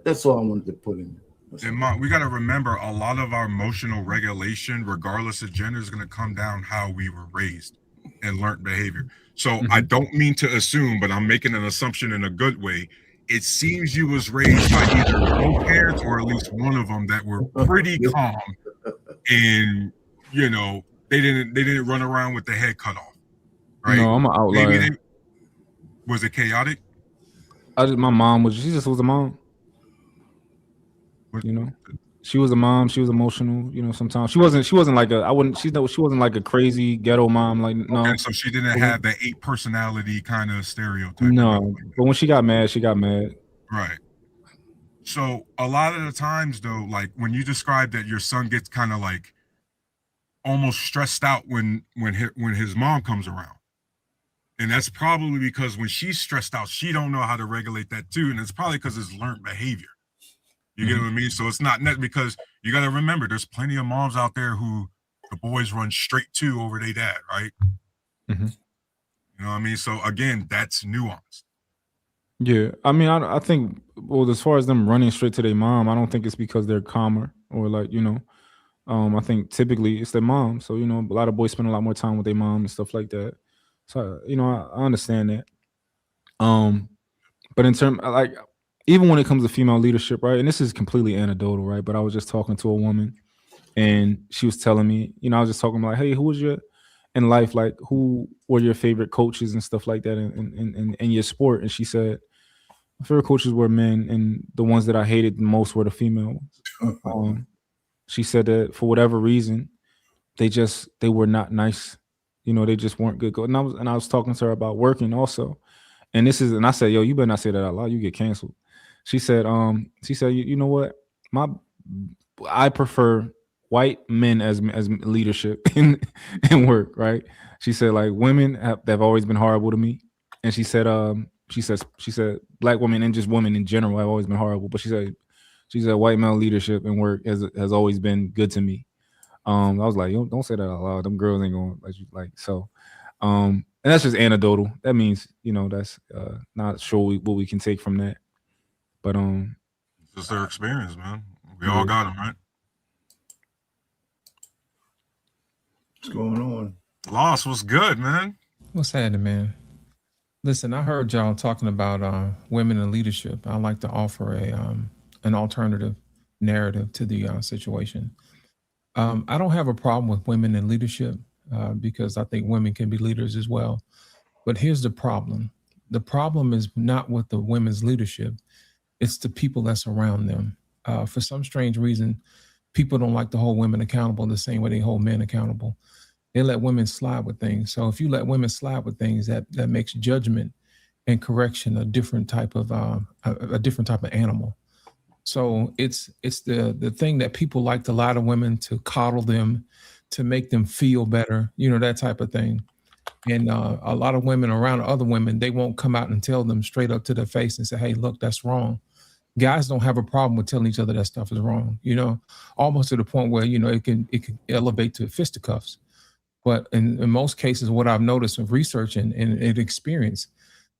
Speaker 10: that's all I wanted to put in.
Speaker 14: And Mark, we got to remember a lot of our emotional regulation, regardless of gender, is going to come down how we were raised and learned behavior. So I don't mean to assume, but I'm making an assumption in a good way. It seems you was raised by either both parents or at least one of them that were pretty calm, and they didn't run around with the head cut off, right?
Speaker 13: No, I'm an outlier.
Speaker 14: Was it chaotic?
Speaker 13: My mom she just was a mom. She was a mom. She was emotional. Sometimes she wasn't like she wasn't like a crazy ghetto mom. Like, no.
Speaker 14: Okay, so she didn't have the 8 personality kind of stereotype.
Speaker 13: No, but when she got mad, she got mad.
Speaker 14: Right. So a lot of the times, though, like when you describe that your son gets kind of like almost stressed out when his mom comes around, and that's probably because when she's stressed out, she don't know how to regulate that too, and it's probably because it's learned behavior. You get what I mean? So it's not net, because you got to remember, there's plenty of moms out there who the boys run straight to over their dad, right? You know what I mean? So again, that's nuanced.
Speaker 13: Yeah, I mean, I think, well, as far as them running straight to their mom, I don't think it's because they're calmer or like, I think typically it's their mom. So, a lot of boys spend a lot more time with their mom and stuff like that. So, I understand that. But in terms, like, even when it comes to female leadership, right? And this is completely anecdotal, right? But I was just talking to a woman and she was telling me, I was just talking about, hey, who was your in life, like who were your favorite coaches and stuff like that in your sport? And she said, my favorite coaches were men, and the ones that I hated the most were the female ones. She said that for whatever reason, they were not nice. They just weren't good. And I was talking to her about working also. And I said, yo, you better not say that out loud. You get canceled. She said, you know what? I prefer white men as leadership in work, right? She said, like, women have always been horrible to me. And she said, she said black women and just women in general have always been horrible. But she said white male leadership and work has always been good to me. I was like, yo, don't say that out loud. Them girls ain't gonna let you like so. And that's just anecdotal. That means, that's not sure what we can take from that. But
Speaker 14: it's just their experience, man. We all got them, right?
Speaker 10: What's going on?
Speaker 14: Loss was good, man.
Speaker 16: What's happening, man? Listen, I heard y'all talking about women in leadership. I'd like to offer an alternative narrative to the situation. I don't have a problem with women in leadership because I think women can be leaders as well. But here's the problem. The problem is not with the women's leadership. It's the people that's around them. For some strange reason, people don't like to hold women accountable the same way they hold men accountable. They let women slide with things. So if you let women slide with things, that makes judgment and correction a different type of animal. So it's the thing that people like to lie to women, to coddle them, to make them feel better, that type of thing. And a lot of women around other women, they won't come out and tell them straight up to their face and say, hey, look, that's wrong. Guys don't have a problem with telling each other that stuff is wrong, almost to the point where, it can elevate to fisticuffs. But in most cases, what I've noticed with research and experience,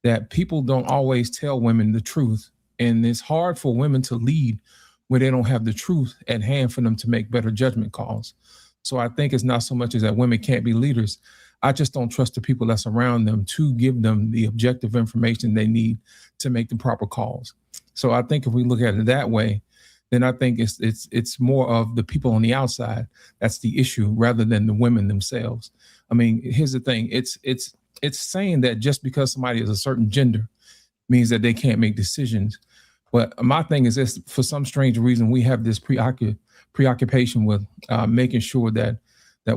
Speaker 16: that people don't always tell women the truth. And it's hard for women to lead where they don't have the truth at hand for them to make better judgment calls. So I think it's not so much as that women can't be leaders. I just don't trust the people that's around them to give them the objective information they need to make the proper calls. So I think if we look at it that way, then I think it's more of the people on the outside that's the issue rather than the women themselves. I mean, here's the thing: it's saying that just because somebody is a certain gender means that they can't make decisions. But my thing is this: for some strange reason, we have this preoccupation with making sure that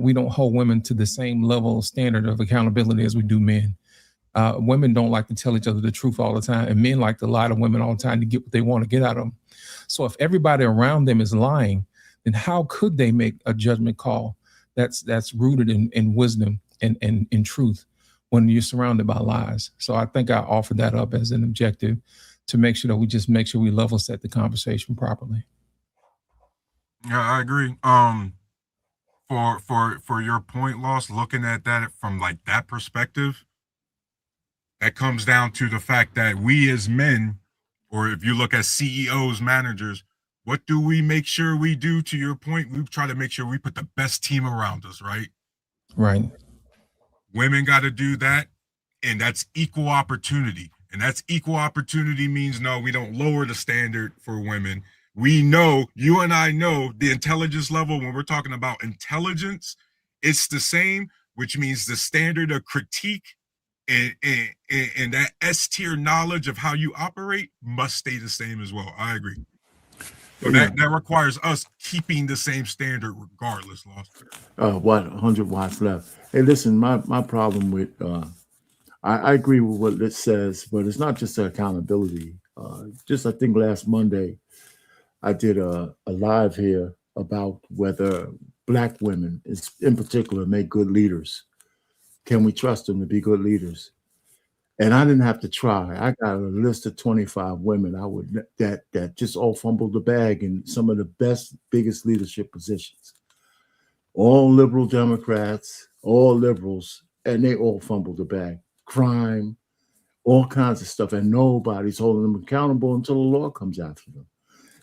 Speaker 16: we don't hold women to the same level of standard of accountability as we do men. Women don't like to tell each other the truth all the time, and men like to lie to women all the time to get what they want to get out of them. So if everybody around them is lying, then how could they make a judgment call that's rooted in wisdom and in truth when you're surrounded by lies? So I think I offer that up as an objective to make sure that we just make sure we level set the conversation properly.
Speaker 14: Yeah, I agree. For your point, Loss, looking at that from like that perspective, that comes down to the fact that we as men, or if you look at CEOs, managers, what do we make sure we do? To your point, we try to make sure we put the best team around us, right?
Speaker 16: Right.
Speaker 14: Women got to do that, and that's equal opportunity. And that's equal opportunity means no, we don't lower the standard for women. We know, you and I know, the intelligence level, when we're talking about intelligence, it's the same, which means the standard of critique and that S-tier knowledge of how you operate must stay the same as well. I agree. So that requires us keeping the same standard regardless, Lost.
Speaker 10: 100 watts left. Hey, listen, my problem with, I agree with what it says, but it's not just the accountability. I think last Monday, I did a live here about whether Black women, in particular, make good leaders. Can we trust them to be good leaders? And I didn't have to try. I got a list of 25 women that just all fumbled the bag in some of the best, biggest leadership positions. All liberal Democrats, all liberals, and they all fumbled the bag. Crime, all kinds of stuff, and nobody's holding them accountable until the law comes after them.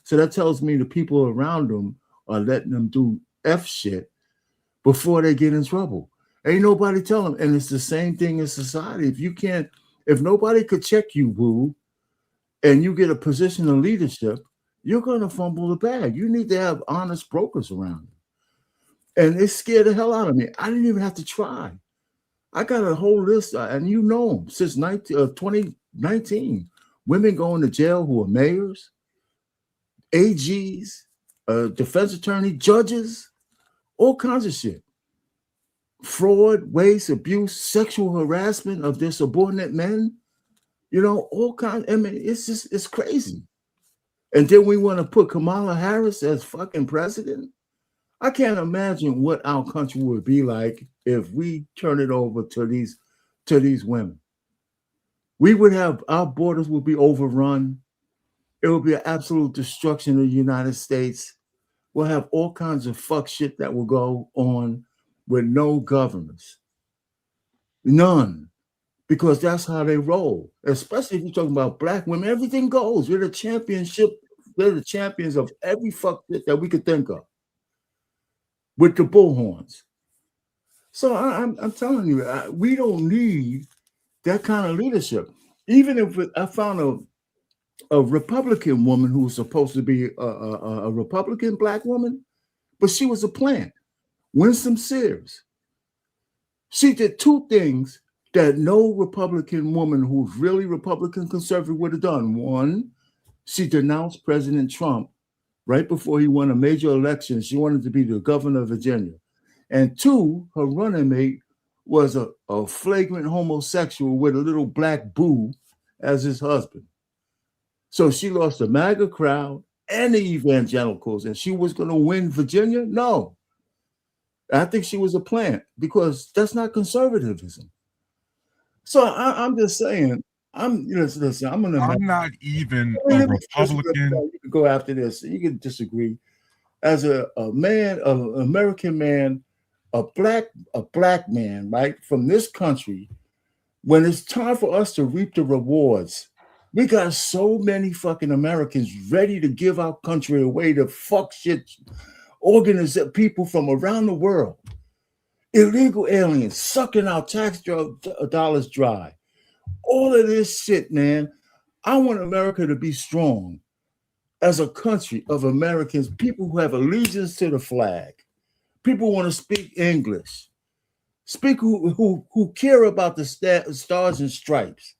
Speaker 10: So that tells me the people around them are letting them do F shit before they get in trouble. Ain't nobody telling them. And it's the same thing in society. If nobody could check you, boo, and you get a position of leadership, you're going to fumble the bag. You need to have honest brokers around you. And it scared the hell out of me. I didn't even have to try. I got a whole list, and you know them, since 2019. Women going to jail who are mayors, AGs, defense attorney, judges, all kinds of shit. Fraud, waste, abuse, sexual harassment of their subordinate men, all kinds. I mean, it's crazy. And then we want to put Kamala Harris as fucking president. I can't imagine what our country would be like if we turn it over to these women. We would have, our borders would be overrun. It would be an absolute destruction of the United States. We'll have all kinds of fuck shit that will go on with no governors. None. Because that's how they roll. Especially if you're talking about Black women, everything goes. We're the champions of every fuck shit that we could think of. With the bullhorns. So I'm telling you, we don't need that kind of leadership. Even if I found a Republican woman who was supposed to be a Republican Black woman, but she was a plant. Winsome Sears. She did two things that no Republican woman who's really Republican conservative would have done. One, She denounced President Trump right before he won a major election. She wanted to be the governor of Virginia. And two, her running mate was a flagrant homosexual with a little black boo as his husband. So she lost the MAGA crowd and the evangelicals, and she was going to win Virginia? No. I think she was a plant because that's not conservatism. So I'm just saying, listen, I'm
Speaker 14: not even a Republican.
Speaker 10: You can go after this. You can disagree. As a man, an American man, a black man, right, from this country, when it's time for us to reap the rewards, we got so many fucking Americans ready to give our country away to fuck shit, people from around the world, illegal aliens sucking our tax dollars dry. All of this shit, man. I want America to be strong as a country of Americans, people who have allegiance to the flag, people who want to speak English, who care about the stars and stripes.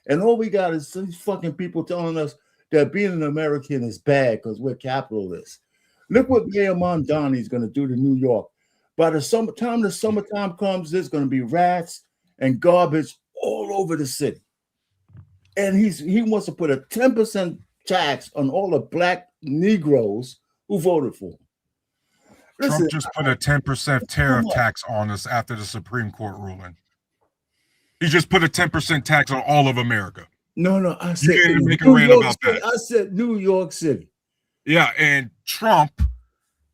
Speaker 10: And all we got is these fucking people telling us that being an American is bad because we're capitalists. Look what Mayor Mondani is going to do to New York. By the summertime comes, there's going to be rats and garbage all over the city. And he wants to put a 10% tax on all the black Negroes who voted for him.
Speaker 14: Listen, Trump just put a 10% tariff tax on us after the Supreme Court ruling. He just put a 10% tax on all of America.
Speaker 10: No, I said
Speaker 14: you didn't make a rant about that.
Speaker 10: I said New York City.
Speaker 14: Yeah, and Trump,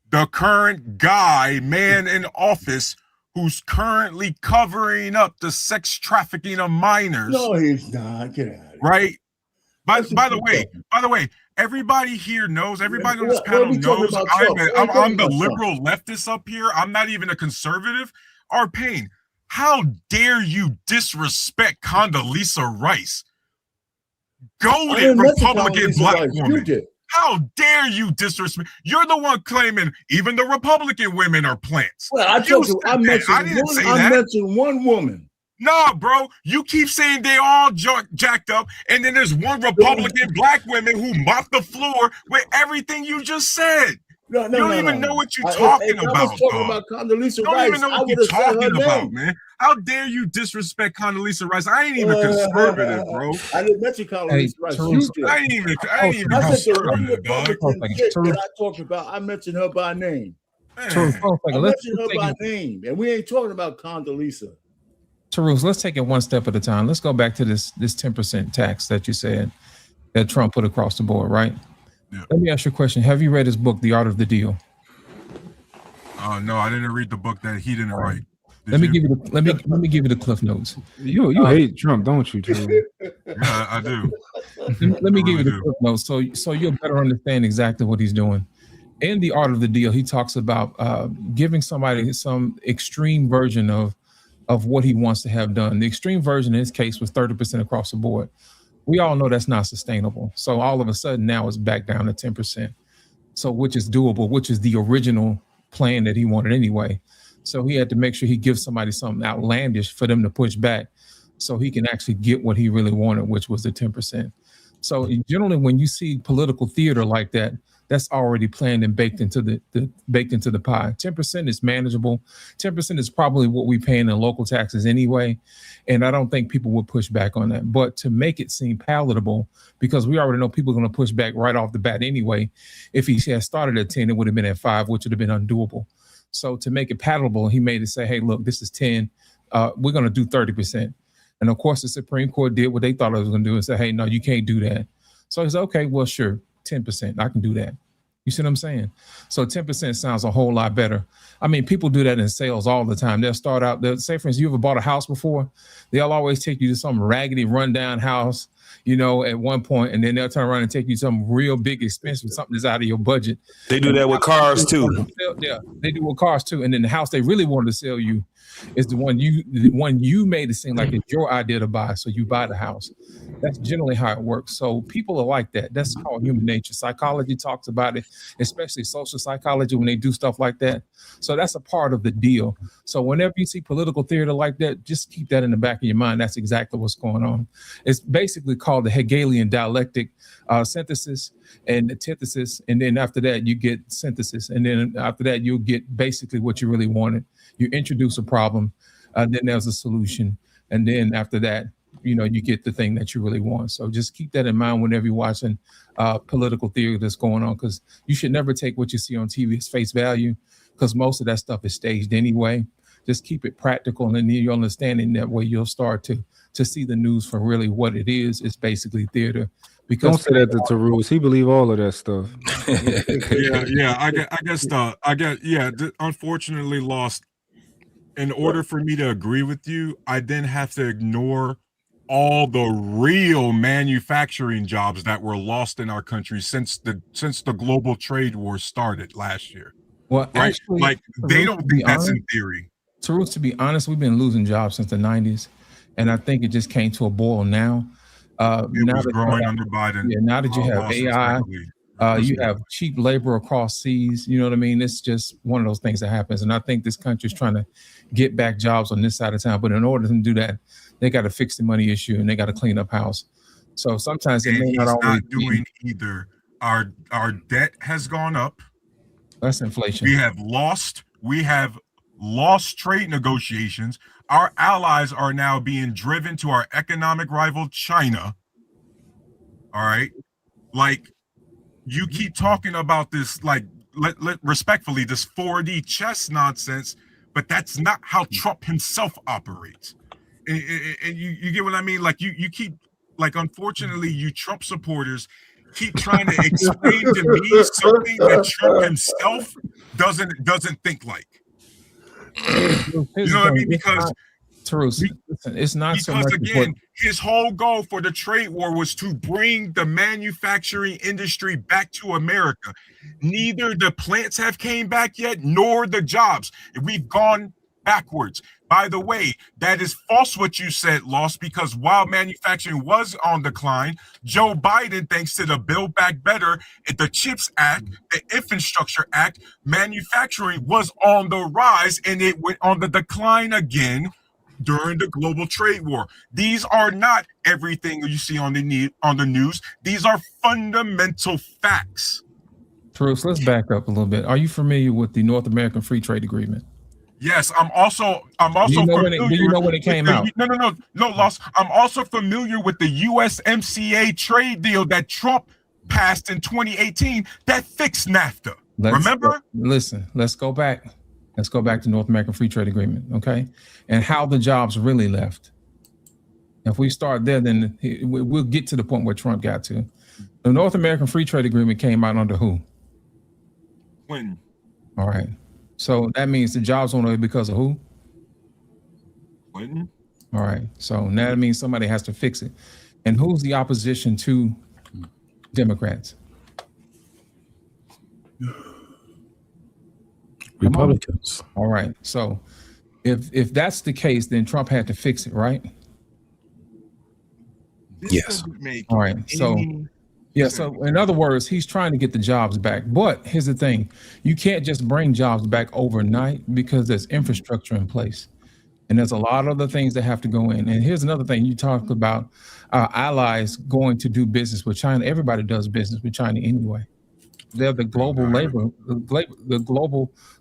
Speaker 14: the current man in office who's currently covering up the sex trafficking of minors.
Speaker 10: No, he's not. Get out of here.
Speaker 14: Right? By the way, everybody here knows, everybody on this panel knows I'm the liberal leftist up here. I'm not even a conservative. Arpain, how dare you disrespect Condoleezza Rice? Goated Republican black woman. How dare you disrespect? You're the one claiming even the Republican women are plants.
Speaker 10: Well, I mentioned one woman.
Speaker 14: Nah, bro, you keep saying they all jacked up, and then there's one Republican black woman who mopped the floor with everything you just said. You don't even know what you're talking about.
Speaker 10: I was talking about Condoleezza Rice.
Speaker 14: You don't even know what you're talking about, man. How dare you disrespect Condoleezza Rice? I ain't even conservative, bro.
Speaker 10: I didn't mention Condoleezza Rice. You did.
Speaker 14: I ain't even conservative, dog.
Speaker 10: That I talked about, I mentioned her by name. I mentioned her by name, and we ain't talking about Condoleezza.
Speaker 16: Tarus, let's take it one step at a time. Let's go back to this 10% tax that you said that Trump put across the board, right? Yeah. Let me ask you a question. Have you read his book, The Art of the Deal?
Speaker 14: No, I didn't read the book that he didn't write.
Speaker 16: Let me give you the cliff notes.
Speaker 13: You hate Trump, don't you, Tarus?
Speaker 14: Yeah, I do.
Speaker 16: Let me give you the cliff notes so you'll better understand exactly what he's doing. In The Art of the Deal, he talks about giving somebody some extreme version of what he wants to have done. The extreme version in his case was 30% across the board. We all know that's not sustainable. So all of a sudden now it's back down to 10%. So which is doable, which is the original plan that he wanted anyway. So he had to make sure he gives somebody something outlandish for them to push back so he can actually get what he really wanted, which was the 10%. So generally when you see political theater like that, that's already planned and baked into the pie. 10% is manageable. 10% is probably what we pay in local taxes anyway. And I don't think people would push back on that. But to make it seem palatable, because we already know people are going to push back right off the bat anyway. If he had started at 10, it would have been at 5, which would have been undoable. So to make it palatable, he made it say, hey, look, this is 10. We're going to do 30%. And of course, the Supreme Court did what they thought it was going to do and say, hey, no, you can't do that. So he said, okay, well, sure. 10%. I can do that. You see what I'm saying? So 10% sounds a whole lot better. I mean, people do that in sales all the time. They'll start out, say, for instance, you ever bought a house before? They'll always take you to some raggedy, rundown house, at one point, and then they'll turn around and take you to some real big expensive, something that's out of your budget.
Speaker 2: They do that with cars too.
Speaker 16: Yeah, they do with cars too. And then the house they really wanted to sell you is the one you made it seem like it's your idea to buy, so you buy the house. That's generally how it works. So people are like that. That's called human nature. Psychology talks about it, especially social psychology when they do stuff like that. So that's a part of the deal. So whenever you see political theater like that, just keep that in the back of your mind. That's exactly what's going on. It's basically call the Hegelian dialectic synthesis and antithesis. And then after that, you get synthesis. And then after that, you'll get basically what you really wanted. You introduce a problem, then there's a solution. And then after that, you get the thing that you really want. So just keep that in mind whenever you're watching political theory that's going on, because you should never take what you see on TV as face value, because most of that stuff is staged anyway. Just keep it practical, and then you're understanding that way you'll start to see the news for really what it is. It's basically theater. Because
Speaker 13: don't say that to Tarus. He believe all of that stuff.
Speaker 14: Unfortunately, Lost. In order for me to agree with you, I then have to ignore all the real manufacturing jobs that were lost in our country since the global trade war started last year.
Speaker 16: Well,
Speaker 14: right?
Speaker 16: actually,
Speaker 14: Like they don't think that's in theory.
Speaker 16: Tarus, to be honest, we've been losing jobs since the 90s, and I think it just came to a boil now.
Speaker 14: It was growing under Biden.
Speaker 16: Yeah, now that you have AI, you have cheap labor across seas. You know what I mean? It's just one of those things that happens, and I think this country's trying to get back jobs on this side of town. But in order to do that, they got to fix the money issue and they got to clean up house. So sometimes it may not always
Speaker 14: not doing either. Our debt has gone up.
Speaker 16: That's inflation.
Speaker 14: We have lost trade negotiations. Our allies are now being driven to our economic rival, China. All right. Like, you keep talking about this, like, respectfully, this 4D chess nonsense, but that's not how Trump himself operates. And you get what I mean? Like, you keep, like, unfortunately, you Trump supporters keep trying to explain to me something that Trump himself doesn't think like. You know what I mean? Because
Speaker 16: it's not so much
Speaker 14: because again, his whole goal for the trade war was to bring the manufacturing industry back to America. Neither the plants have came back yet, nor the jobs. We've gone backwards. By the way, that is false what you said, Lost, because while manufacturing was on decline, Joe Biden, thanks to the Build Back Better, the CHIPS Act, the Infrastructure Act, manufacturing was on the rise and it went on the decline again during the global trade war. These are not everything you see on the news. These are fundamental facts.
Speaker 16: Bruce, let's back up a little bit. Are you familiar with the North American Free Trade Agreement?
Speaker 14: Yes, I'm also familiar.
Speaker 16: Do you know when it came out?
Speaker 14: No, Lost. I'm also familiar with the USMCA trade deal that Trump passed in 2018 that fixed NAFTA. Remember?
Speaker 16: Listen, let's go back. Let's go back to North American Free Trade Agreement, okay? And how the jobs really left. If we start there, then we'll get to the point where Trump got to. The North American Free Trade Agreement came out under who?
Speaker 14: Clinton.
Speaker 16: All right. So that means the jobs went away because of who?
Speaker 14: Clinton.
Speaker 16: All right. So now that means somebody has to fix it. And who's the opposition to Democrats?
Speaker 2: Republicans.
Speaker 16: All right. So if that's the case, then Trump had to fix it, right?
Speaker 2: Yes.
Speaker 16: All right. So yeah, so in other words, he's trying to get the jobs back. But here's the thing. You can't just bring jobs back overnight because there's infrastructure in place. And there's a lot of other things that have to go in. And here's another thing. You talked about our allies going to do business with China. Everybody does business with China anyway. They're the global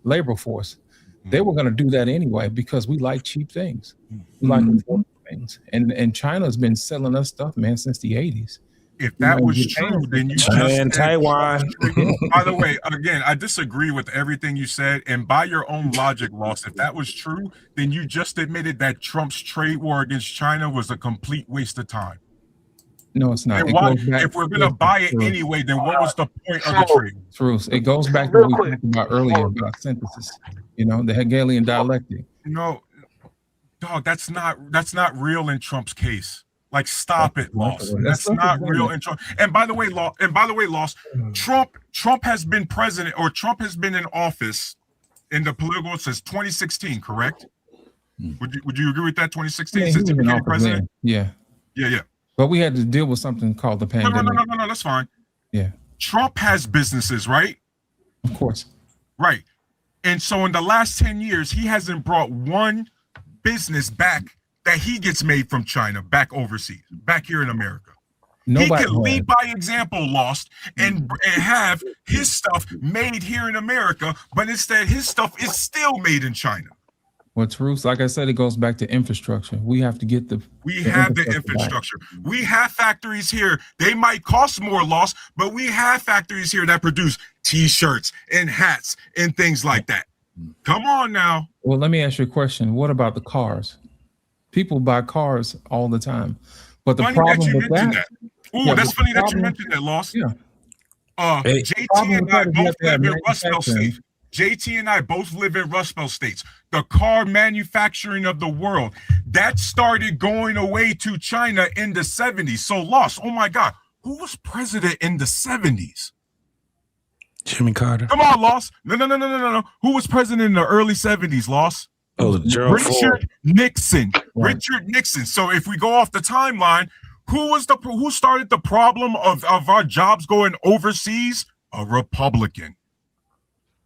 Speaker 16: labor force. They were going to do that anyway because we like cheap things. We like important things. And China's been selling us stuff, man, since the 80s.
Speaker 14: If that was true, then you just
Speaker 2: and Taiwan.
Speaker 14: By the way, again, I disagree with everything you said. And by your own logic, Lost, if that was true, then you just admitted that Trump's trade war against China was a complete waste of time.
Speaker 16: No, it's not.
Speaker 14: If we're going to buy it anyway, then what was the point of the trade?
Speaker 16: Truth. It goes back to what we talked about earlier about synthesis. You know, the Hegelian dialectic.
Speaker 14: No, dog, that's not real in Trump's case. Like, stop it, Lost. That's not real in Trump. And by the way, Lost, Trump has been president, or Trump has been in office in the political since 2016, correct? Would you agree with that? 2016 since he became president?
Speaker 16: Yeah. But we had to deal with something called the pandemic.
Speaker 14: No, that's fine.
Speaker 16: Yeah.
Speaker 14: Trump has businesses, right?
Speaker 16: Of course.
Speaker 14: Right. And so in the last 10 years, he hasn't brought one business back that he gets made from China back overseas, back here in America. He can lead by example, Lost, and have his stuff made here in America, but instead his stuff is still made in China.
Speaker 16: What's Bruce? Like I said, it goes back to infrastructure. We have to get the
Speaker 14: infrastructure. We have factories here. They might cost more, Lost, but we have factories here that produce T-shirts and hats and things like that. Come on now.
Speaker 16: Well, let me ask you a question. What about the cars? People buy cars all the time, but the problem with that.
Speaker 14: Ooh, that's funny that you mentioned that, Lost.
Speaker 16: Yeah.
Speaker 14: JT and I both live in Rust Belt states. JT and I both live in Rust Belt states. The car manufacturing of the world, that started going away to China in the 70s. So, Lost, oh my God, who was president in the 70s?
Speaker 2: Jimmy Carter.
Speaker 14: Come on, Lost. No. Who was president in the early 70s, Lost?
Speaker 2: Oh,
Speaker 14: Richard Nixon. Right. Richard Nixon. So if we go off the timeline, who started the problem of our jobs going overseas? A Republican.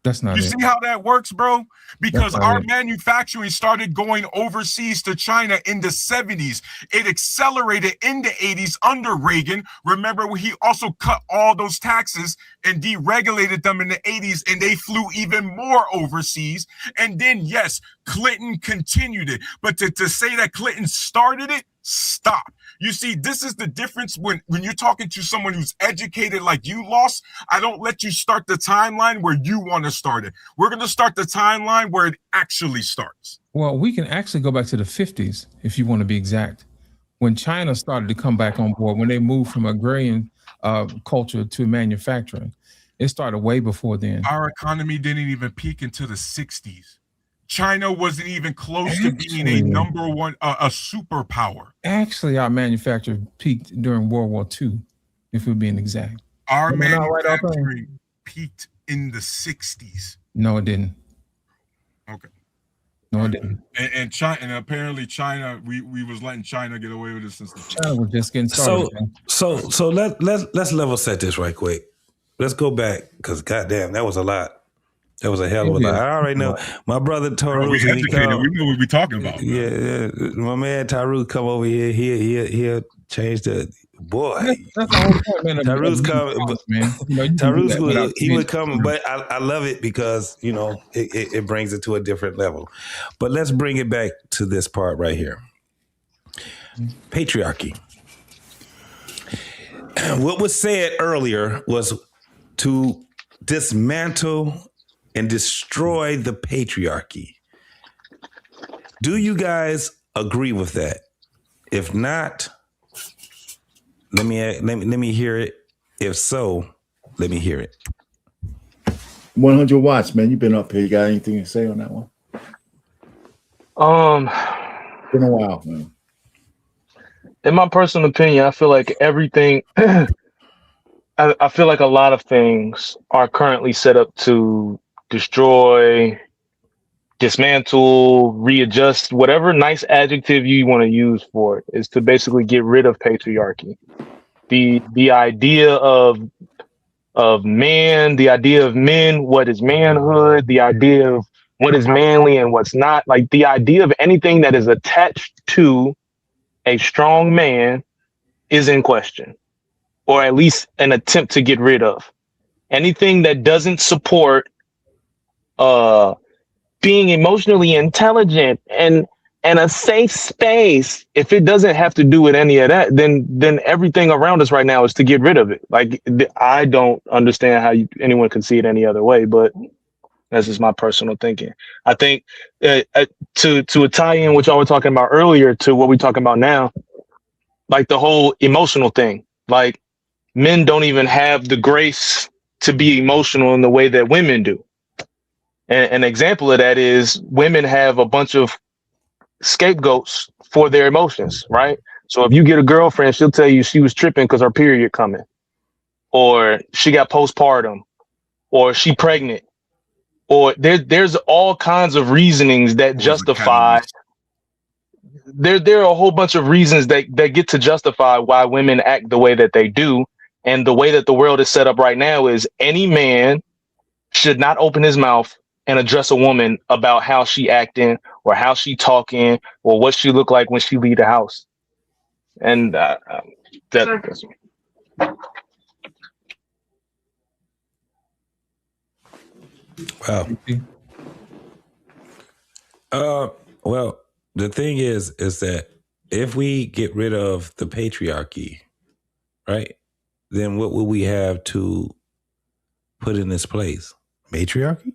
Speaker 16: That's not
Speaker 14: You
Speaker 16: it.
Speaker 14: see how that works, bro? Because our manufacturing started going overseas to China in the 70s. It accelerated in the 80s under Reagan. Remember, he also cut all those taxes and deregulated them in the 80s, and they flew even more overseas. And then, yes, Clinton continued it. But to say that Clinton started it, stop. You see, this is the difference when you're talking to someone who's educated like you, Lost. I don't let you start the timeline where you want to start it. We're going to start the timeline where it actually starts.
Speaker 16: Well, we can actually go back to the 50s, if you want to be exact. When China started to come back on board, when they moved from agrarian culture to manufacturing, it started way before then.
Speaker 14: Our economy didn't even peak until the 60s. China wasn't even close to being a number one, a superpower.
Speaker 16: Actually, our manufacturing peaked during World War II, if we're being exact.
Speaker 14: Our manufacturing peaked in the 60s.
Speaker 16: No, it didn't.
Speaker 14: Okay.
Speaker 16: No, it didn't.
Speaker 14: And China, and apparently China, we was letting China get away with it since the
Speaker 16: China was just getting started.
Speaker 2: So let's level set this right quick. Let's go back, because goddamn, that was a lot. That was a hell of a lot. I already know. My brother Taru.
Speaker 14: We know what we're talking about.
Speaker 2: Yeah, my man Taru come over here. He'll change the boy.
Speaker 16: That's the whole point, man.
Speaker 2: Taru's coming,
Speaker 16: man.
Speaker 2: Taru's he would come, but I love it because it brings it to a different level. But let's bring it back to this part right here. Patriarchy. What was said earlier was to dismantle and destroy the patriarchy. Do you guys agree with that? If not, let me hear it. If so, let me hear it.
Speaker 10: 100 watts, man. You've been up here. You got anything to say on that one? Been a while, man.
Speaker 15: In my personal opinion, I feel like everything. I feel like a lot of things are currently set up to destroy, dismantle, readjust, whatever nice adjective you want to use for it, is to basically get rid of patriarchy. The idea of man, the idea of men, what is manhood, the idea of what is manly and what's not, like the idea of anything that is attached to a strong man is in question, or at least an attempt to get rid of. Anything that doesn't support being emotionally intelligent and a safe space, if it doesn't have to do with any of that, then everything around us right now is to get rid of it. Like, I don't understand how anyone can see it any other way, but that's just my personal thinking. I think to tie in what y'all were talking about earlier to what we're talking about now, like the whole emotional thing, like men don't even have the grace to be emotional in the way that women do. And an example of that is women have a bunch of scapegoats for their emotions, right? So if you get a girlfriend, she'll tell you she was tripping because her period coming, or she got postpartum, or she pregnant, or there's all kinds of reasonings that justify. There are a whole bunch of reasons that get to justify why women act the way that they do. And the way that the world is set up right now is any man should not open his mouth and address a woman about how she acting or how she talking or what she look like when she leave the house. And that's
Speaker 2: Wow. Well, the thing is that if we get rid of the patriarchy, right, then what will we have to put in its place? Matriarchy?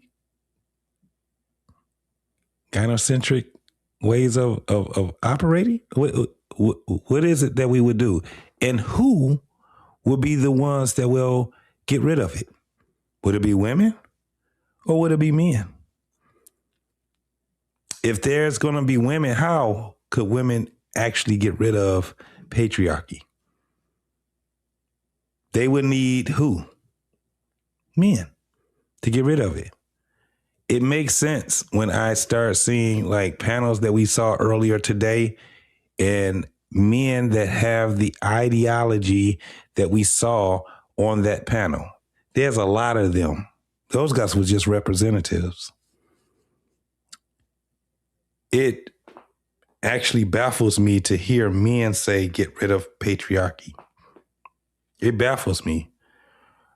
Speaker 2: Gynocentric ways of operating? What is it that we would do? And who will be the ones that will get rid of it? Would it be women or would it be men? If there's going to be women, how could women actually get rid of patriarchy? They would need who? Men to get rid of it. It makes sense when I start seeing like panels that we saw earlier today and men that have the ideology that we saw on that panel. There's a lot of them. Those guys were just representatives. It actually baffles me to hear men say, get rid of patriarchy. It baffles me.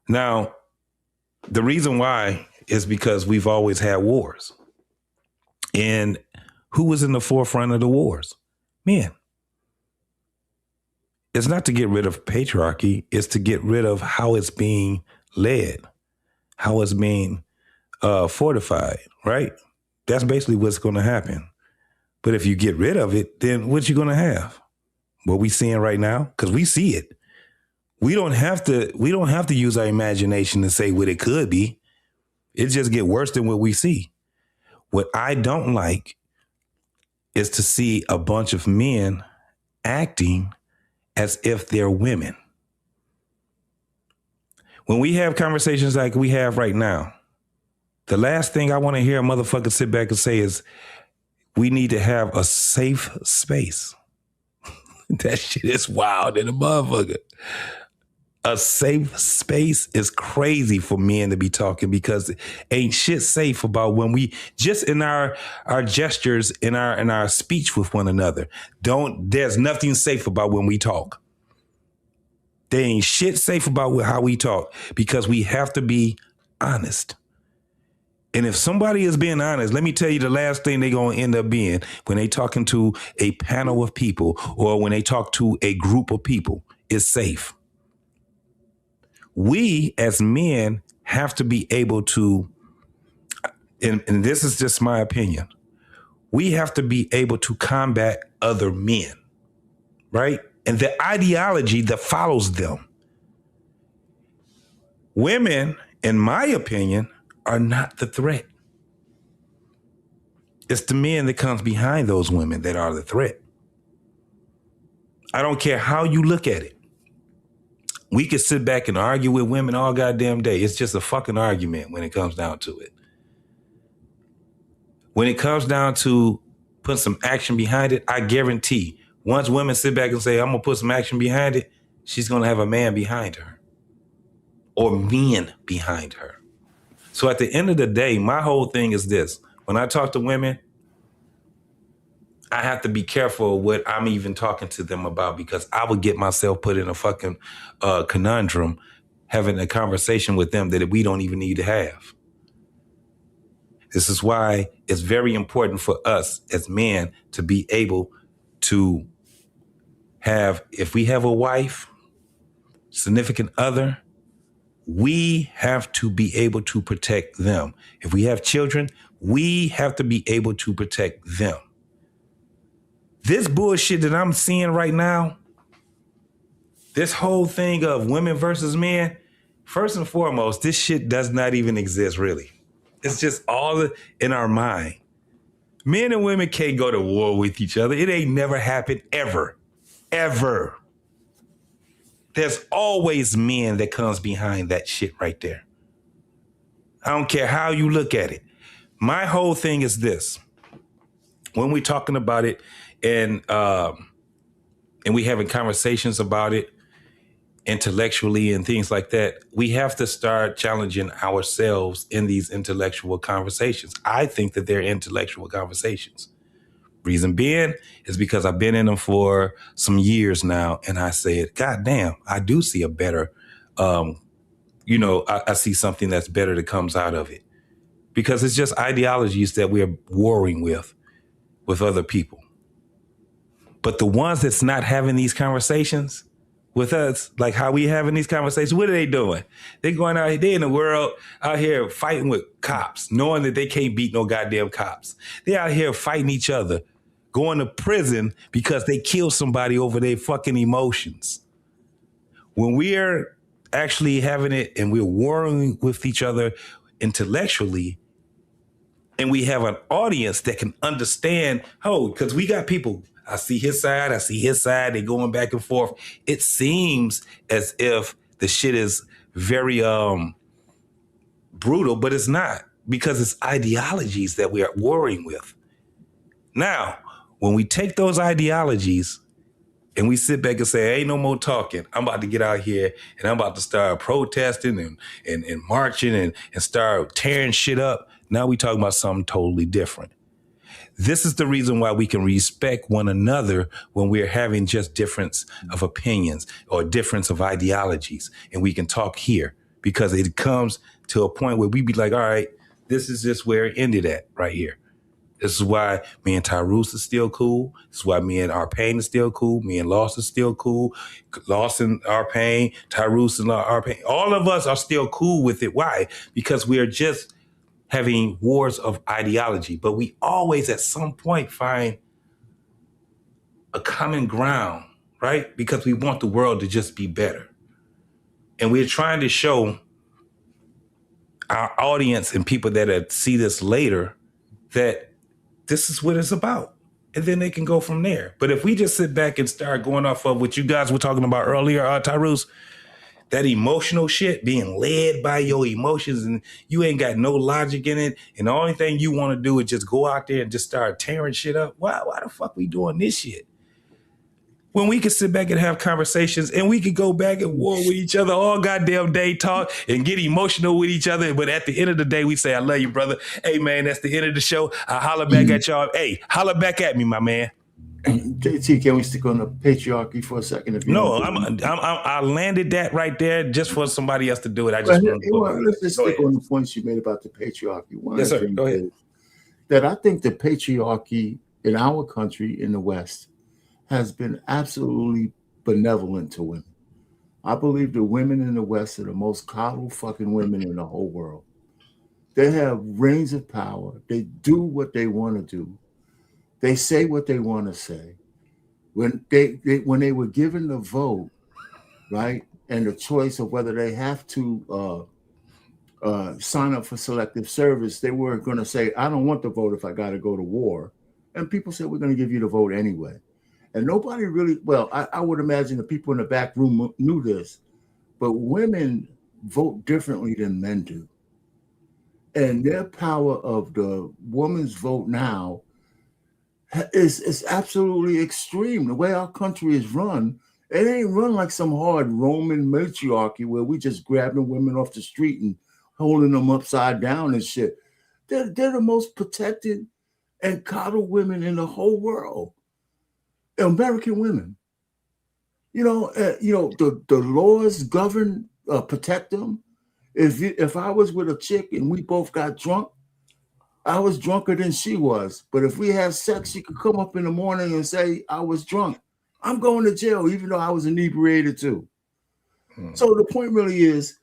Speaker 2: Now, the reason why is because we've always had wars. And who was in the forefront of the wars? Men. It's not to get rid of patriarchy. It's to get rid of how it's being led, how it's being fortified, right? That's basically what's going to happen. But if you get rid of it, then what you going to have? What we seeing right now? Because we see it. We don't have to use our imagination to say what it could be. It just get worse than what we see. What I don't like is to see a bunch of men acting as if they're women. When we have conversations like we have right now, the last thing I want to hear a motherfucker sit back and say is, we need to have a safe space. That shit is wild in a motherfucker. A safe space is crazy for men to be talking because ain't shit safe about when we just in our gestures, in our speech with one another. There's nothing safe about when we talk. There ain't shit safe about how we talk because we have to be honest. And if somebody is being honest, let me tell you the last thing they're going to end up being when they talking to a panel of people or when they talk to a group of people is safe. We as men have to be able to, and this is just my opinion, we have to be able to combat other men, right? And the ideology that follows them. Women, in my opinion, are not the threat. It's the men that comes behind those women that are the threat. I don't care how you look at it. We could sit back and argue with women all goddamn day. It's just a fucking argument when it comes down to it. When it comes down to putting some action behind it, I guarantee once women sit back and say, I'm going to put some action behind it, she's going to have a man behind her or men behind her. So at the end of the day, my whole thing is this. When I talk to women, I have to be careful what I'm even talking to them about because I would get myself put in a fucking conundrum having a conversation with them that we don't even need to have. This is why it's very important for us as men to be able to have, if we have a wife, significant other, we have to be able to protect them. If we have children, we have to be able to protect them. This bullshit that I'm seeing right now, this whole thing of women versus men, first and foremost, this shit does not even exist, really. It's just all in our mind. Men and women can't go to war with each other. It ain't never happened ever, ever. There's always men that comes behind that shit right there. I don't care how you look at it. My whole thing is this. When we're talking about it and we having conversations about it intellectually and things like that, we have to start challenging ourselves in these intellectual conversations. I think that they're intellectual conversations. Reason being is because I've been in them for some years now, and I said, God damn, I do see a better, I see something that's better that comes out of it. Because it's just ideologies that we're warring with other people. But the ones that's not having these conversations with us, like how we having these conversations, what are they doing? They're going out, they in the world out here fighting with cops, knowing that they can't beat no goddamn cops. They're out here fighting each other, going to prison because they killed somebody over their fucking emotions. When we're actually having it and we're warring with each other intellectually, and we have an audience that can understand, because we got people, I see his side, they're going back and forth. It seems as if the shit is very brutal, but it's not, because it's ideologies that we are warring with. Now, when we take those ideologies and we sit back and say, ain't no more talking, I'm about to get out here and I'm about to start protesting and marching and start tearing shit up, now we talking about something totally different. This is the reason why we can respect one another when we're having just difference of opinions or difference of ideologies. And we can talk here, because it comes to a point where we be like, all right, this is just where it ended at right here. This is why me and Tyrus is still cool. This is why me and Arpain is still cool. Me and Lawson is still cool. Lawson, Arpain, Tyrus and Arpain. All of us are still cool with it. Why? Because we are just having wars of ideology, but we always at some point find a common ground, right? Because we want the world to just be better. And we're trying to show our audience and people that see this later that this is what it's about. And then they can go from there. But if we just sit back and start going off of what you guys were talking about earlier, Tyrus, that emotional shit, being led by your emotions, and you ain't got no logic in it, and the only thing you want to do is just go out there and just start tearing shit up. Why the fuck we doing this shit? When we could sit back and have conversations, and we could go back and war with each other all goddamn day, talk and get emotional with each other. But at the end of the day, we say, I love you, brother. Hey, man, that's the end of the show. I holler back at y'all. Hey, holler back at me, my man.
Speaker 10: JT, can we stick on the patriarchy for a second? If you
Speaker 2: I landed that right there just for somebody else to do it. I just
Speaker 10: let's just stick on the points you made about the patriarchy.
Speaker 2: Yes, sir. Go ahead.
Speaker 10: That I think the patriarchy in our country, in the West, has been absolutely benevolent to women. I believe the women in the West are the most coddled fucking women in the whole world. They have reins of power. They do what they want to do. They say what they want to say. When they were given the vote, right, and the choice of whether they have to sign up for selective service, they weren't going to say, I don't want the vote if I got to go to war. And people said, we're going to give you the vote anyway. And nobody really, I would imagine the people in the back room knew this, but women vote differently than men do. And their power of the woman's vote now is absolutely extreme. The way our country is run, it ain't run like some hard Roman matriarchy where we just grabbing women off the street and holding them upside down and shit. They're the most protected and coddled women in the whole world. American women. The laws govern, protect them. If I was with a chick and we both got drunk, I was drunker than she was. But if we had sex, she could come up in the morning and say, I was drunk. I'm going to jail, even though I was inebriated too. So the point really is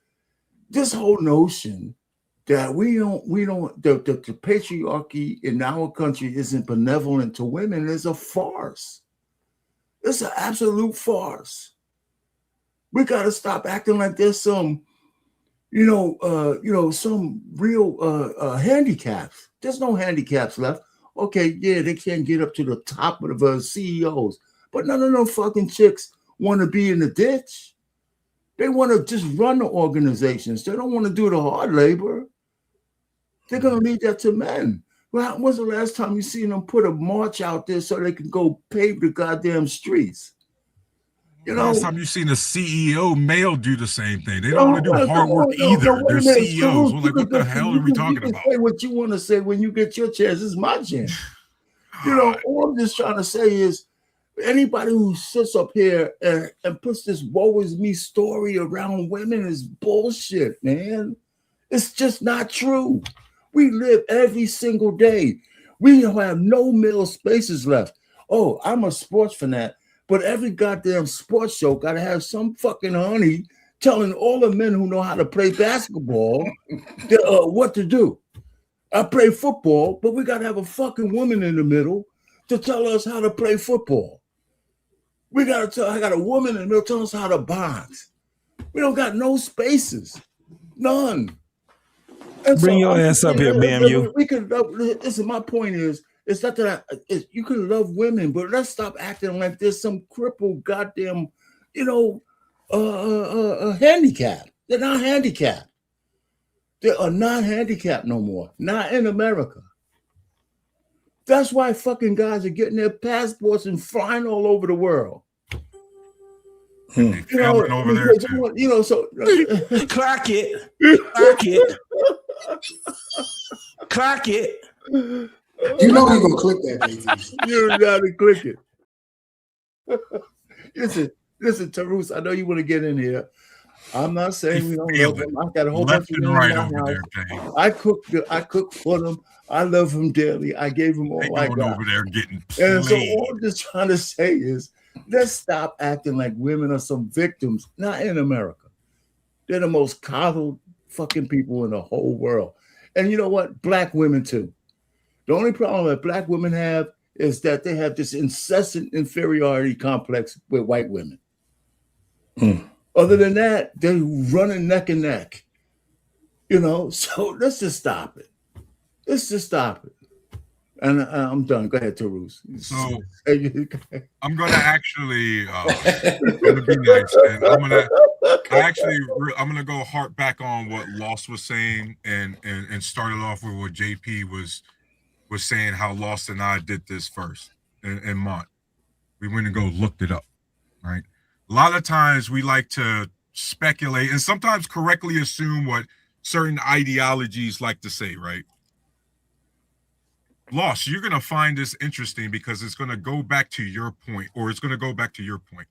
Speaker 10: this whole notion that the patriarchy in our country isn't benevolent to women is a farce. It's an absolute farce. We got to stop acting like there's some some real handicaps. There's no handicaps left. Okay, yeah, they can't get up to the top of the CEOs, but none of them fucking chicks want to be in the ditch. They want to just run the organizations. They don't want to do the hard labor. They're going to leave that to men. Well, when's the last time you seen them put a march out there so they can go pave the goddamn streets?
Speaker 14: Last time you seen a CEO male do the same thing. They don't want to do hard work either. They're CEOs. We're like, what the hell are we talking about?
Speaker 10: Say what you want to say when you get your chance. It's my chance. You know, all I'm just trying to say is anybody who sits up here and puts this woe is me story around women is bullshit, man. It's just not true. We live every single day. We don't have no middle spaces left. Oh, I'm a sports fanatic, but every goddamn sports show got to have some fucking honey telling all the men who know how to play basketball what to do. I play football, but we got to have a fucking woman in the middle to tell us how to play football. I got a woman in the middle telling us how to box. We don't got no spaces. None. And
Speaker 2: Bring your ass up here, BMU.
Speaker 10: We could listen, my point is, it's not that you can love women, but let's stop acting like there's some crippled goddamn, handicap. They're not handicapped. They are not handicapped no more. Not in America. That's why fucking guys are getting their passports and flying all over the world.
Speaker 14: Over there too.
Speaker 10: So
Speaker 2: clock it. Clock it. Clock it.
Speaker 17: You know we're gonna click that, baby.
Speaker 10: You gotta click it. Listen, Tarus, I know you want to get in here. I'm not saying we don't love them. I've got a whole bunch of them in my house. I cook for them. I love them dearly. I gave them all I got.
Speaker 14: Over there getting played.
Speaker 10: And so all I'm just trying to say is, let's stop acting like women are some victims. Not in America. They're the most coddled fucking people in the whole world. And you know what? Black women too. The only problem that black women have is that they have this incessant inferiority complex with white women. Other than that, they're running neck and neck. So let's just stop it. And I'm done. Go ahead, Tarus.
Speaker 14: So I'm gonna actually gonna be nice, and I'm gonna go harp back on what Lost was saying, and started off with what JP was saying, how Lost and I did this first in Mont. We went and go looked it up, right? A lot of times we like to speculate and sometimes correctly assume what certain ideologies like to say, right? Lost, you're going to find this interesting because it's going to go back to your point, or it's going to go back to your point.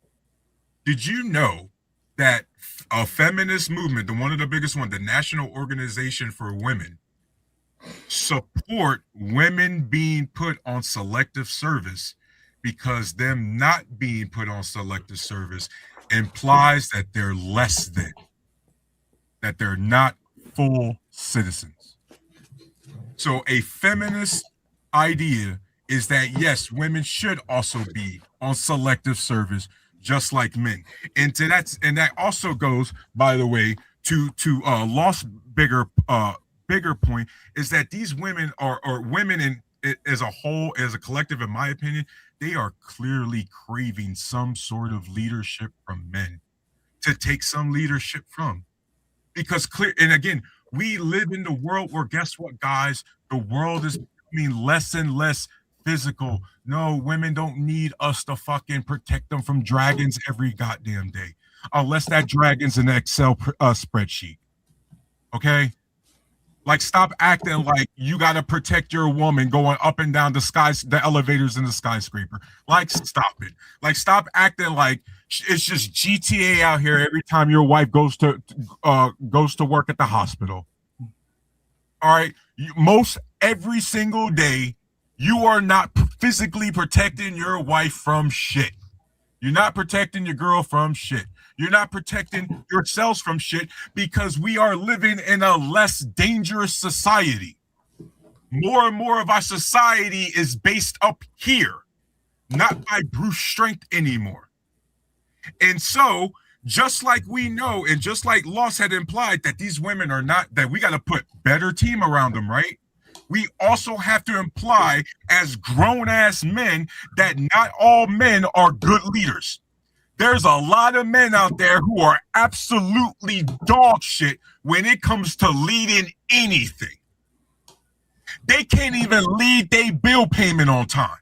Speaker 14: Did you know that a feminist movement, one of the biggest one, the National Organization for Women, support women being put on selective service because them not being put on selective service implies that they're less than, that they're not full citizens. So a feminist idea is that yes, women should also be on selective service just like men. And that also goes, by the way, to Lost bigger point is that these women are women in as a whole, as a collective, in my opinion, they are clearly craving some sort of leadership from men to take some leadership from. Because and again, we live in the world where, guess what, guys? The world is becoming less and less physical. No, women don't need us to fucking protect them from dragons every goddamn day. Unless that dragon's an Excel spreadsheet. Okay? Like, stop acting like you got to protect your woman going up and down the elevators in the skyscraper. Like, stop it. Like, stop acting like it's just GTA out here every time your wife goes to work at the hospital. All right? Every single day, you are not physically protecting your wife from shit. You're not protecting your girl from shit. You're not protecting yourselves from shit because we are living in a less dangerous society. More and more of our society is based up here, not by brute strength anymore. And so, just like we know, and just like Lost had implied that these women are not, that we got to put better team around them, right? We also have to imply as grown-ass men that not all men are good leaders. There's a lot of men out there who are absolutely dog shit when it comes to leading anything. They can't even lead their bill payment on time.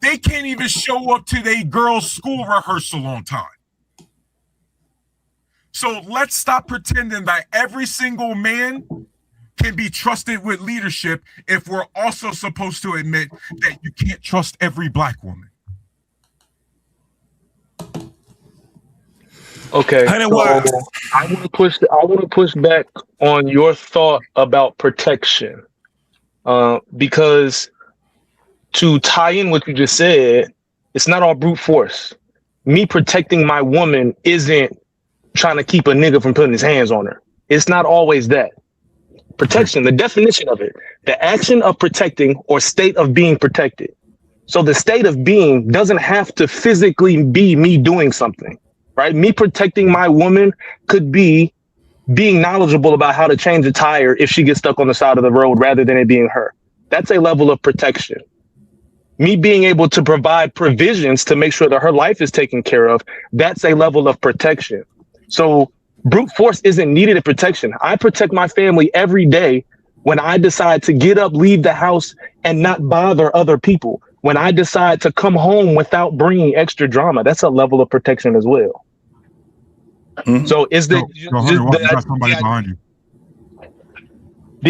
Speaker 14: They can't even show up to their girls' school rehearsal on time. So let's stop pretending that every single man can be trusted with leadership if we're also supposed to admit that you can't trust every black woman?
Speaker 15: Okay, so I want to push back on your thought about protection, because to tie in what you just said, it's not all brute force. Me protecting my woman isn't trying to keep a nigga from putting his hands on her. It's not always that. Protection, the definition of it, the action of protecting or state of being protected. So the state of being doesn't have to physically be me doing something, right? Me protecting my woman could be being knowledgeable about how to change a tire if she gets stuck on the side of the road rather than it being her. That's a level of protection. Me being able to provide provisions to make sure that her life is taken care of, that's a level of protection. So brute force isn't needed in protection. I protect my family every day when I decide to get up, leave the house, and not bother other people. When I decide to come home without bringing extra drama, that's a level of protection as well. So is the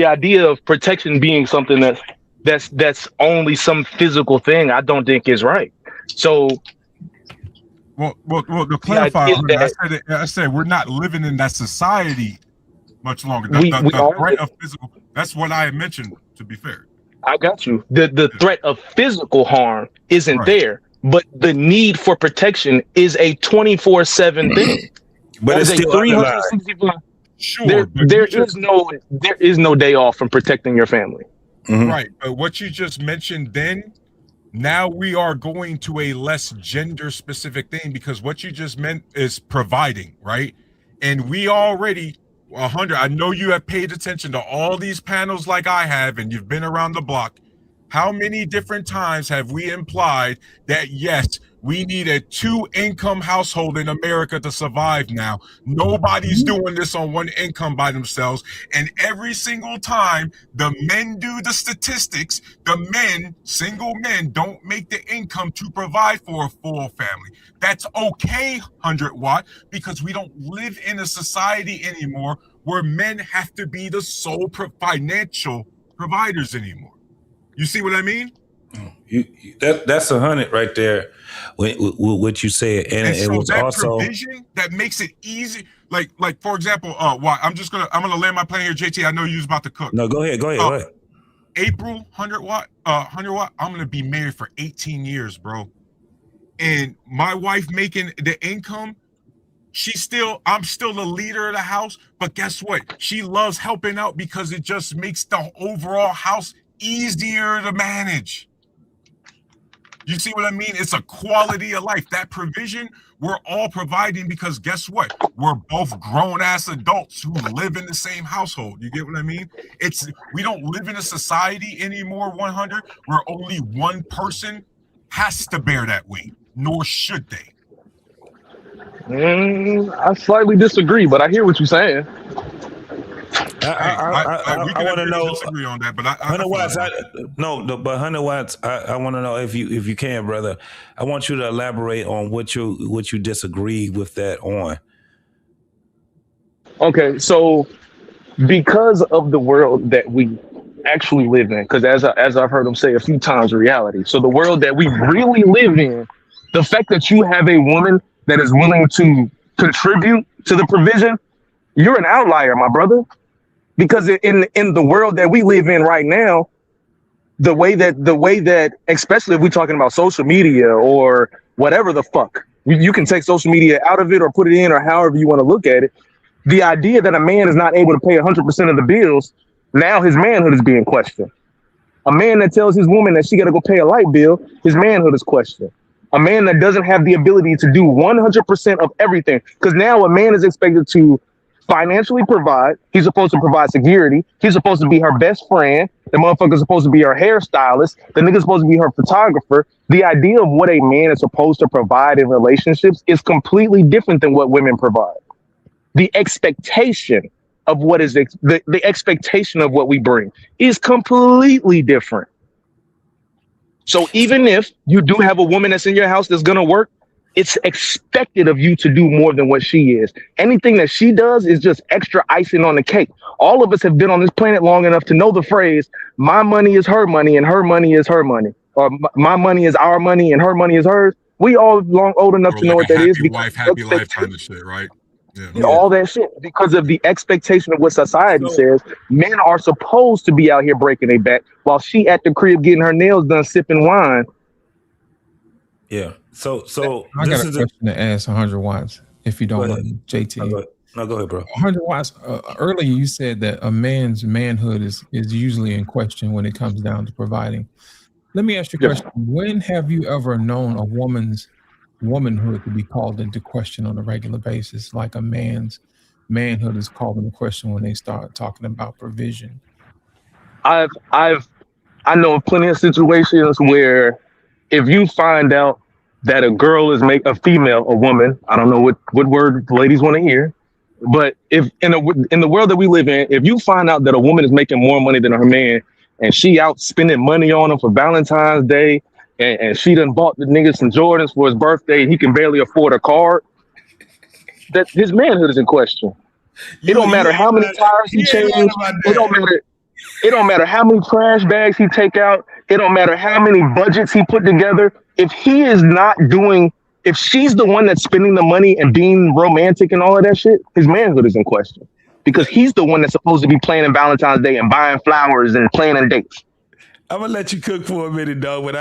Speaker 15: idea of protection being something that's only some physical thing, I don't think is right. So
Speaker 14: well to clarify, I said we're not living in that society much longer. The threat of physical, that's what I had mentioned, to be fair.
Speaker 15: I got you. The threat of physical harm isn't there, but the need for protection is a 24/7 thing.
Speaker 2: But it's still
Speaker 15: 365. Sure, there is no day off from protecting your family.
Speaker 14: Right, but what you just mentioned then, now we are going to a less gender specific thing, because what you just meant is providing, right? And we already 100, I know you have paid attention to all these panels like I have, and you've been around the block. How many different times have we implied that, yes, we need a 2-income household in America to survive now? Nobody's doing this on one income by themselves. And every single time the men do the statistics, the men, single men, don't make the income to provide for a full family. That's okay, 100 Watt, because we don't live in a society anymore where men have to be the sole financial providers anymore. You see what I mean?
Speaker 2: That's 100 right there. What you said, and
Speaker 14: so
Speaker 2: it was
Speaker 14: that
Speaker 2: also
Speaker 14: provision that makes it easy. Like for example, I'm gonna land my plane here, JT. I know you was about to cook.
Speaker 2: No, go ahead. Go ahead.
Speaker 14: April, 100 Watt. I'm gonna be married for 18 years, bro. And my wife making the income. I'm still the leader of the house, but guess what? She loves helping out because it just makes the overall house easier to manage. You see what I mean? It's a quality of life. That provision we're all providing, because guess what? We're both grown-ass adults who live in the same household. You get what I mean? We don't live in a society anymore, 100, where only one person has to bear that weight, nor should they.
Speaker 15: I slightly disagree, but I hear what you're saying.
Speaker 2: I want to know.
Speaker 14: Disagree on that, but
Speaker 2: 100 Watts. But 100 Watts. I want to know if you can, brother. I want you to elaborate on what you disagree with that on.
Speaker 15: Okay, so because of the world that we actually live in, because as I've heard them say a few times, reality. So the world that we really live in, the fact that you have a woman that is willing to contribute to the provision, you're an outlier, my brother. Because in the world that we live in right now, the way that, especially if we're talking about social media or whatever the fuck, you can take social media out of it or put it in, or however you want to look at it. The idea that a man is not able to pay 100% of the bills, now his manhood is being questioned. A man that tells his woman that she got to go pay a light bill, his manhood is questioned. A man that doesn't have the ability to do 100% of everything, because now a man is expected to financially provide. He's supposed to provide security. He's supposed to be her best friend. The motherfucker's supposed to be her hairstylist. The nigga's supposed to be her photographer. The idea of what a man is supposed to provide in relationships is completely different than what women provide. The expectation of what is the expectation of what we bring is completely different. So even if you do have a woman that's in your house that's gonna work, it's expected of you to do more than what she is. Anything that she does is just extra icing on the cake. All of us have been on this planet long enough to know the phrase, my money is her money and her money is her money. Or my money is our money and her money is hers. We all long old enough
Speaker 14: Or
Speaker 15: to know
Speaker 14: like
Speaker 15: what
Speaker 14: a
Speaker 15: that is.
Speaker 14: happy wife, happy life kind of shit, right? Yeah.
Speaker 15: All that shit because of the expectation of what society says. Men are supposed to be out here breaking their back while she at the crib getting her nails done, sipping wine.
Speaker 2: Yeah. So
Speaker 16: I got a question to ask 100 watts, if you don't mind, JT.
Speaker 2: No, go ahead, bro.
Speaker 16: 100 watts. Earlier, you said that a man's manhood is usually in question when it comes down to providing. Let me ask you a question. When have you ever known a woman's womanhood to be called into question on a regular basis, like a man's manhood is called into question when they start talking about provision?
Speaker 15: I know of plenty of situations where if you find out that a girl is a woman, I don't know what word ladies want to hear, but if in the world that we live in, if you find out that a woman is making more money than her man and she out spending money on him for Valentine's Day and she done bought the nigga some Jordans for his birthday and he can barely afford a card, that his manhood is in question. It don't matter how many tires he changed. It don't matter how many trash bags he take out. It don't matter how many budgets he put together. If he is not doing, if she's the one that's spending the money and being romantic and all of that shit, his manhood is in question. Because he's the one that's supposed to be planning Valentine's Day and buying flowers and planning dates.
Speaker 2: I'm gonna let you cook for a minute, dog, but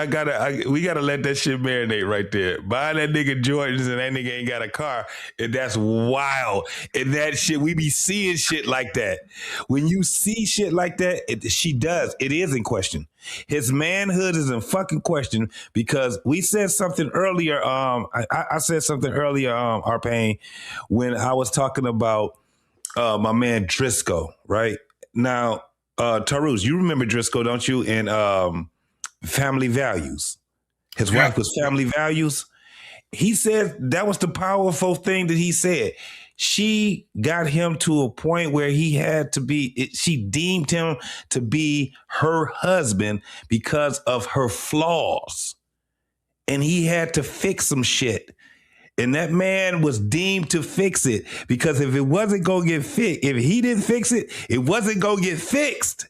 Speaker 2: we gotta let that shit marinate right there. Buying that nigga Jordans and that nigga ain't got a car, and that's wild. And that shit, we be seeing shit like that. When you see shit like that, it is in question. His manhood is in fucking question because we said something earlier. I said something earlier, Arpain, when I was talking about my man Driscoll, right? Now, Tarus, you remember Driscoll, don't you? In Family Values. His wife was Family Values. He said that was the powerful thing that he said. She got him to a point where she deemed him to be her husband because of her flaws. And he had to fix some shit. And that man was deemed to fix it because if it wasn't going to get fixed, if he didn't fix it, it wasn't going to get fixed.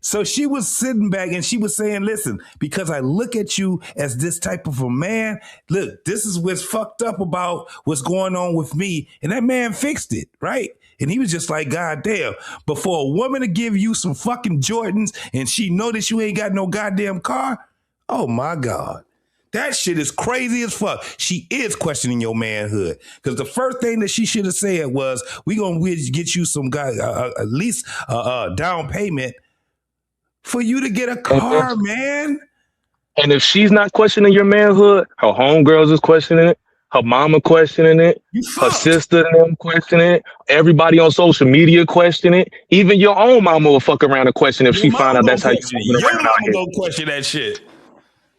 Speaker 2: So she was sitting back and she was saying, listen, because I look at you as this type of a man, look, this is what's fucked up about what's going on with me. And that man fixed it, right? And he was just like, God damn, but for a woman to give you some fucking Jordans and she know that you ain't got no goddamn car, oh my God. That shit is crazy as fuck. She is questioning your manhood. Because the first thing that she should have said was, we going to get you some guy, at least down payment for you to get a car, man.
Speaker 15: And if she's not questioning your manhood, her homegirls is questioning it, her mama questioning it, her sister and them questioning it, everybody on social media questioning it. Even your own mama will fuck around and question if she find out that's how you moving around out here.
Speaker 2: Your mama gonna question that shit.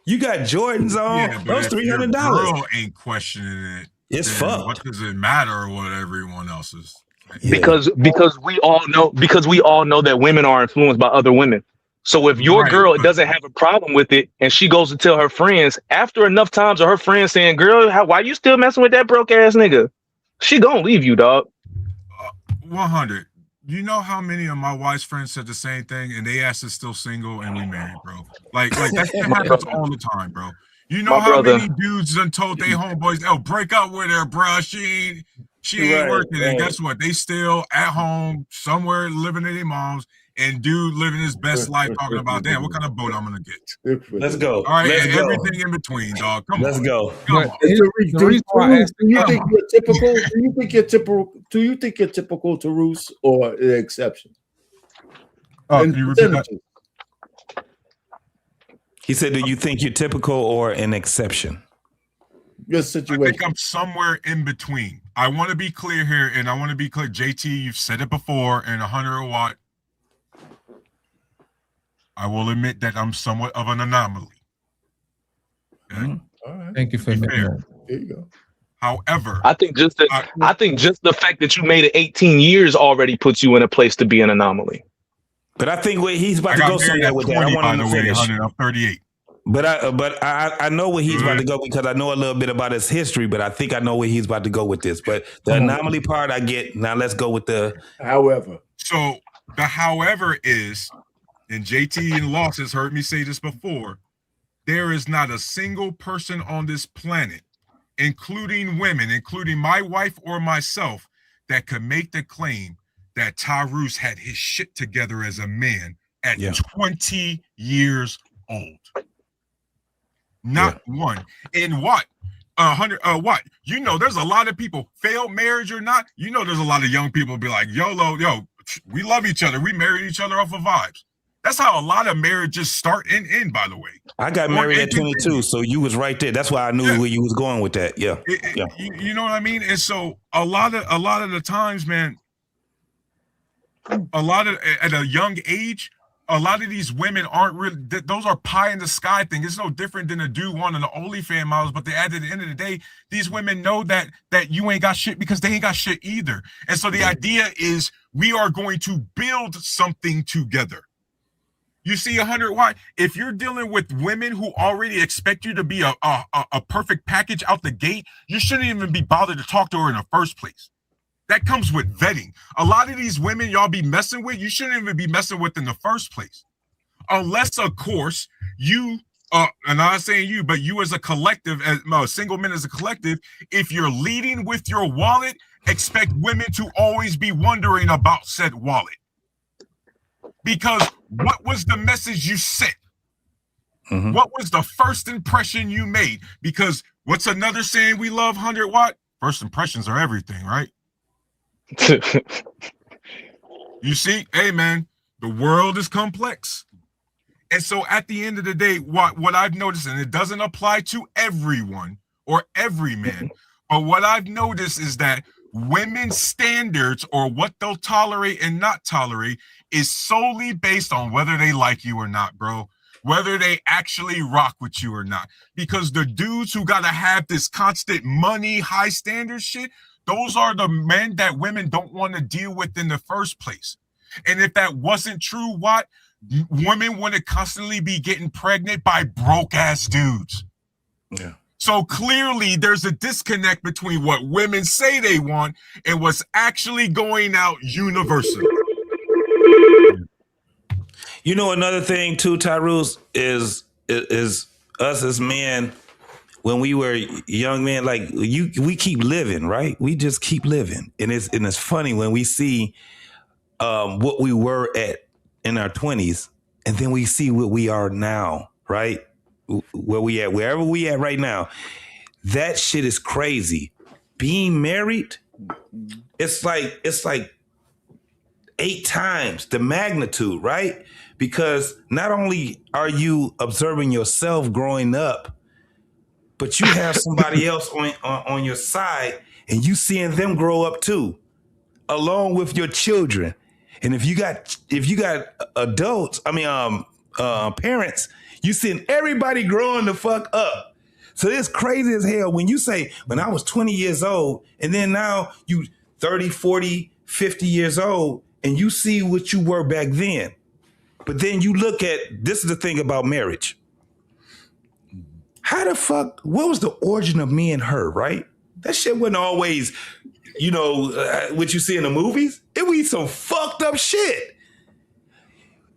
Speaker 2: You got Jordans on,
Speaker 14: Yeah,
Speaker 2: those
Speaker 14: but if your
Speaker 2: $300.
Speaker 14: girl ain't questioning it,
Speaker 2: it's
Speaker 14: then
Speaker 2: fucked.
Speaker 14: what does it matter what everyone else is?
Speaker 15: Because we all know that women are influenced by other women. So if your girl doesn't have a problem with it and she goes to tell her friends, after enough times of her friends saying, girl, why you still messing with that broke ass nigga? She gonna leave you, dog.
Speaker 14: 100. You know how many of my wife's friends said the same thing and they asked us still single and we married, bro? Like that shit happens all the time, bro. You know how many dudes done told they homeboys, oh, break up with her, bro. She ain't working. And guess what? They still at home somewhere living in their moms. And dude living his best life talking about, damn, what kind of boat I'm gonna get?
Speaker 2: Let's go.
Speaker 14: All right,
Speaker 2: Let's
Speaker 14: and
Speaker 2: go.
Speaker 14: everything in between, dog. Come
Speaker 2: Let's
Speaker 14: on.
Speaker 2: go.
Speaker 14: Come on.
Speaker 10: Do you think you're typical? Do you think you're typical to Roos or an exception?
Speaker 14: You repeat that?
Speaker 2: He said, do you think you're typical or an exception?
Speaker 10: Your situation.
Speaker 14: I think I'm somewhere in between. I want to be clear here, and I want to be clear. JT, you've said it before, and 100 watt. I will admit that I'm somewhat of an anomaly. Okay?
Speaker 10: All right.
Speaker 16: Thank you for that.
Speaker 10: There you go.
Speaker 14: However,
Speaker 15: I think just the fact that you made it 18 years already puts you in a place to be an anomaly.
Speaker 2: But I think he's about to go somewhere with that. I want him to finish.
Speaker 14: I'm 38.
Speaker 2: But I know where he's about to go because I know a little bit about his history, but I think I know where he's about to go with this. But the anomaly part I get. Now let's go with the
Speaker 10: however.
Speaker 14: So the however is, and JT and Loss has heard me say this before, there is not a single person on this planet, including women, including my wife or myself, that could make the claim that Tyrus had his shit together as a man at 20 years old. Not one. And what? 100, what? You know, there's a lot of people, failed marriage or not, you know, there's a lot of young people be like, YOLO, we love each other. We married each other off of vibes. That's how a lot of marriages start and end, by the way.
Speaker 2: I got married at 22, so you was right there. That's why I knew where you was going with that. Yeah.
Speaker 14: You know what I mean? And so a lot of the times, man, at a young age, a lot of these women aren't really, those are pie in the sky thing. It's no different than a dude wanting the OnlyFans models, but at the end of the day, these women know that you ain't got shit because they ain't got shit either. And so the idea is we are going to build something together. You see, 100 why? If you're dealing with women who already expect you to be a perfect package out the gate, you shouldn't even be bothered to talk to her in the first place. That comes with vetting. A lot of these women y'all be messing with, you shouldn't even be messing with in the first place. Unless, of course, you, and I'm not saying you, but you as a collective, as single men as a collective, if you're leading with your wallet, expect women to always be wondering about said wallet. Because what was the message you sent? Mm-hmm. What was the first impression you made? Because what's another saying we love, 100 watt? First impressions are everything, right? You see, hey man, the world is complex. And so at the end of the day, what I've noticed, and it doesn't apply to everyone or every man, but what I've noticed is that women's standards or what they'll tolerate and not tolerate is solely based on whether they like you or not, bro. Whether they actually rock with you or not. Because the dudes who gotta have this constant money, high standard shit, those are the men that women don't want to deal with in the first place. And if that wasn't true, what? Women wouldn't constantly be getting pregnant by broke ass dudes.
Speaker 2: Yeah.
Speaker 14: So clearly there's a disconnect between what women say they want and what's actually going out universally.
Speaker 2: You know, another thing too, Tyrus, is us as men, when we were young men, like we keep living, right? We just keep living. And it's funny when we see what we were at in our 20s, and then we see what we are now, right? Where we at, wherever we at right now. That shit is crazy. Being married, it's like 8 times the magnitude, right? Because not only are you observing yourself growing up, but you have somebody else on your side, and you seeing them grow up too, along with your children. And if you got adults, parents, you seeing everybody growing the fuck up. So it's crazy as hell when you say, when I was 20 years old, and then now you 30, 40, 50 years old, and you see what you were back then. But then you look at, this is the thing about marriage. How the fuck, what was the origin of me and her, right? That shit wasn't always, what you see in the movies. It was some fucked up shit.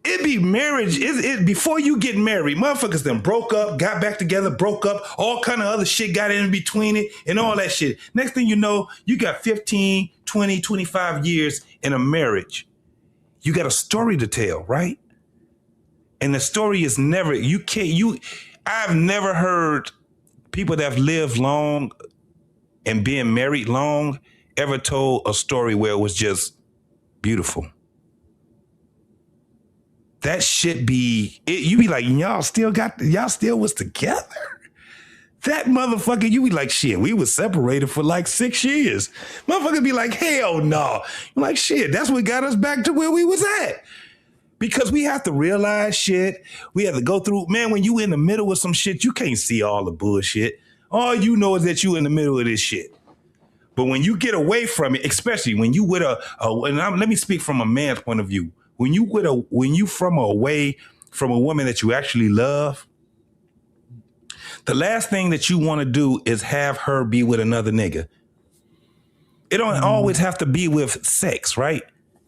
Speaker 2: It be marriage, before you get married, motherfuckers then broke up, got back together, broke up, all kind of other shit got in between it and all that shit. Next thing you know, you got 15, 20, 25 years in a marriage. You got a story to tell, right? And the story is never, I've never heard people that have lived long and been married long ever told a story where it was just beautiful. That shit you be like, y'all still was together? That motherfucker, you be like, shit, we was separated for like 6 years. Motherfucker be like, hell no. I'm like, shit, that's what got us back to where we was at. Because we have to realize shit. We have to go through, man, when you in the middle of some shit, you can't see all the bullshit. All you know is that you in the middle of this shit. But when you get away from it, especially when you with let me speak from a man's point of view. When you away from a woman that you actually love, The last thing that you want to do is have her be with another nigga. It don't always have to be with sex, right?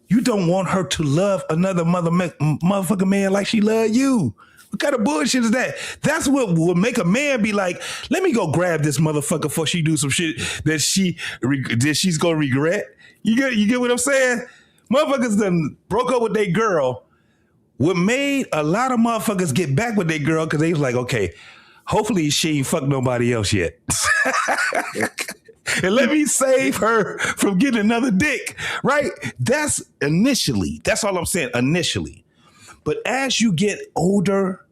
Speaker 2: You don't want her to love another motherfucking man like she love you. What kind of bullshit is that? That's what would make a man be like, let me go grab this motherfucker before she do some shit that she's gonna regret. You get what I'm saying? Motherfuckers done broke up with their girl. What made a lot of motherfuckers get back with their girl because they was like, okay, hopefully she ain't fucked nobody else yet. And let me save her from getting another dick, right? That's initially. That's all I'm saying, initially. But as you get older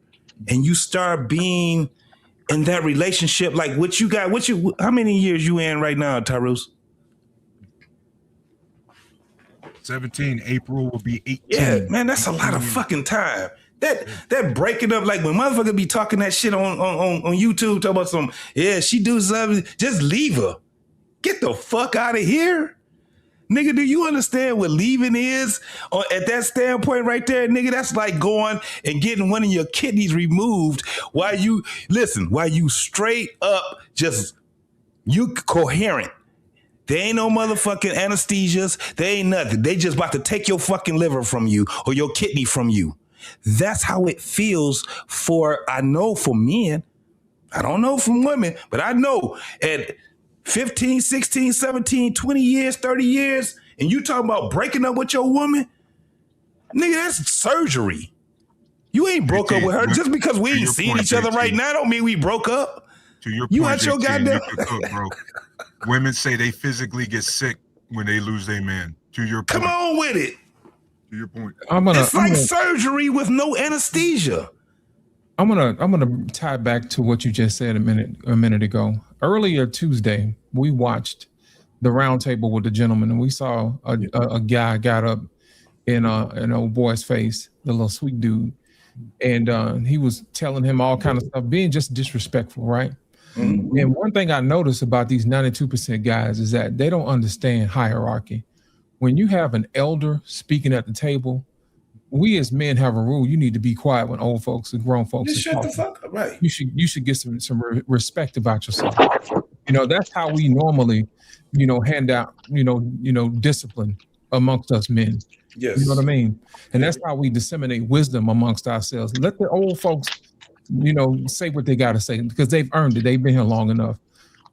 Speaker 2: and you start being in that relationship, like what you got, how many years you in right now, Tyrus?
Speaker 14: 17, April will be 18.
Speaker 2: Yeah, man, that's a lot of fucking time. That breaking up, like when motherfuckers be talking that shit on YouTube, talking about some, yeah, she do something, just leave her. Get the fuck out of here. Nigga, do you understand what leaving is? Or at that standpoint right there, nigga, that's like going and getting one of your kidneys removed while you straight up you coherent. There ain't no motherfucking anesthesias. There ain't nothing. They just about to take your fucking liver from you or your kidney from you. That's how it feels I know for men. I don't know from women, but I know at 15, 16, 17, 20 years, 30 years, and you talking about breaking up with your woman, nigga, that's surgery. You ain't broke up with her. Just because we ain't seeing each other right now don't mean we broke up.
Speaker 14: To your
Speaker 2: you
Speaker 14: point,
Speaker 2: out your goddamn...
Speaker 14: you cook, bro. Women say they physically get sick when they lose their man. To your point.
Speaker 2: Come on with it.
Speaker 14: To your point.
Speaker 2: It's like surgery with no anesthesia.
Speaker 16: I'm gonna tie back to what you just said a minute ago. Earlier Tuesday, we watched the round table with the gentleman, and we saw a guy got up in an old boy's face, the little sweet dude, and he was telling him all kind of stuff, being just disrespectful, right? Mm-hmm. And one thing I noticed about these 92% guys is that they don't understand hierarchy. When you have an elder speaking at the table, we as men have a rule. You need to be quiet when old folks and grown folks
Speaker 2: just
Speaker 16: are
Speaker 2: shut
Speaker 16: talking.
Speaker 2: the fuck up, right?
Speaker 16: You should get some respect about yourself. That's how we normally, hand out, discipline amongst us men.
Speaker 2: Yes.
Speaker 16: You know what I mean? And that's how we disseminate wisdom amongst ourselves. Let the old folks, say what they got to say because they've earned it. They've been here long enough.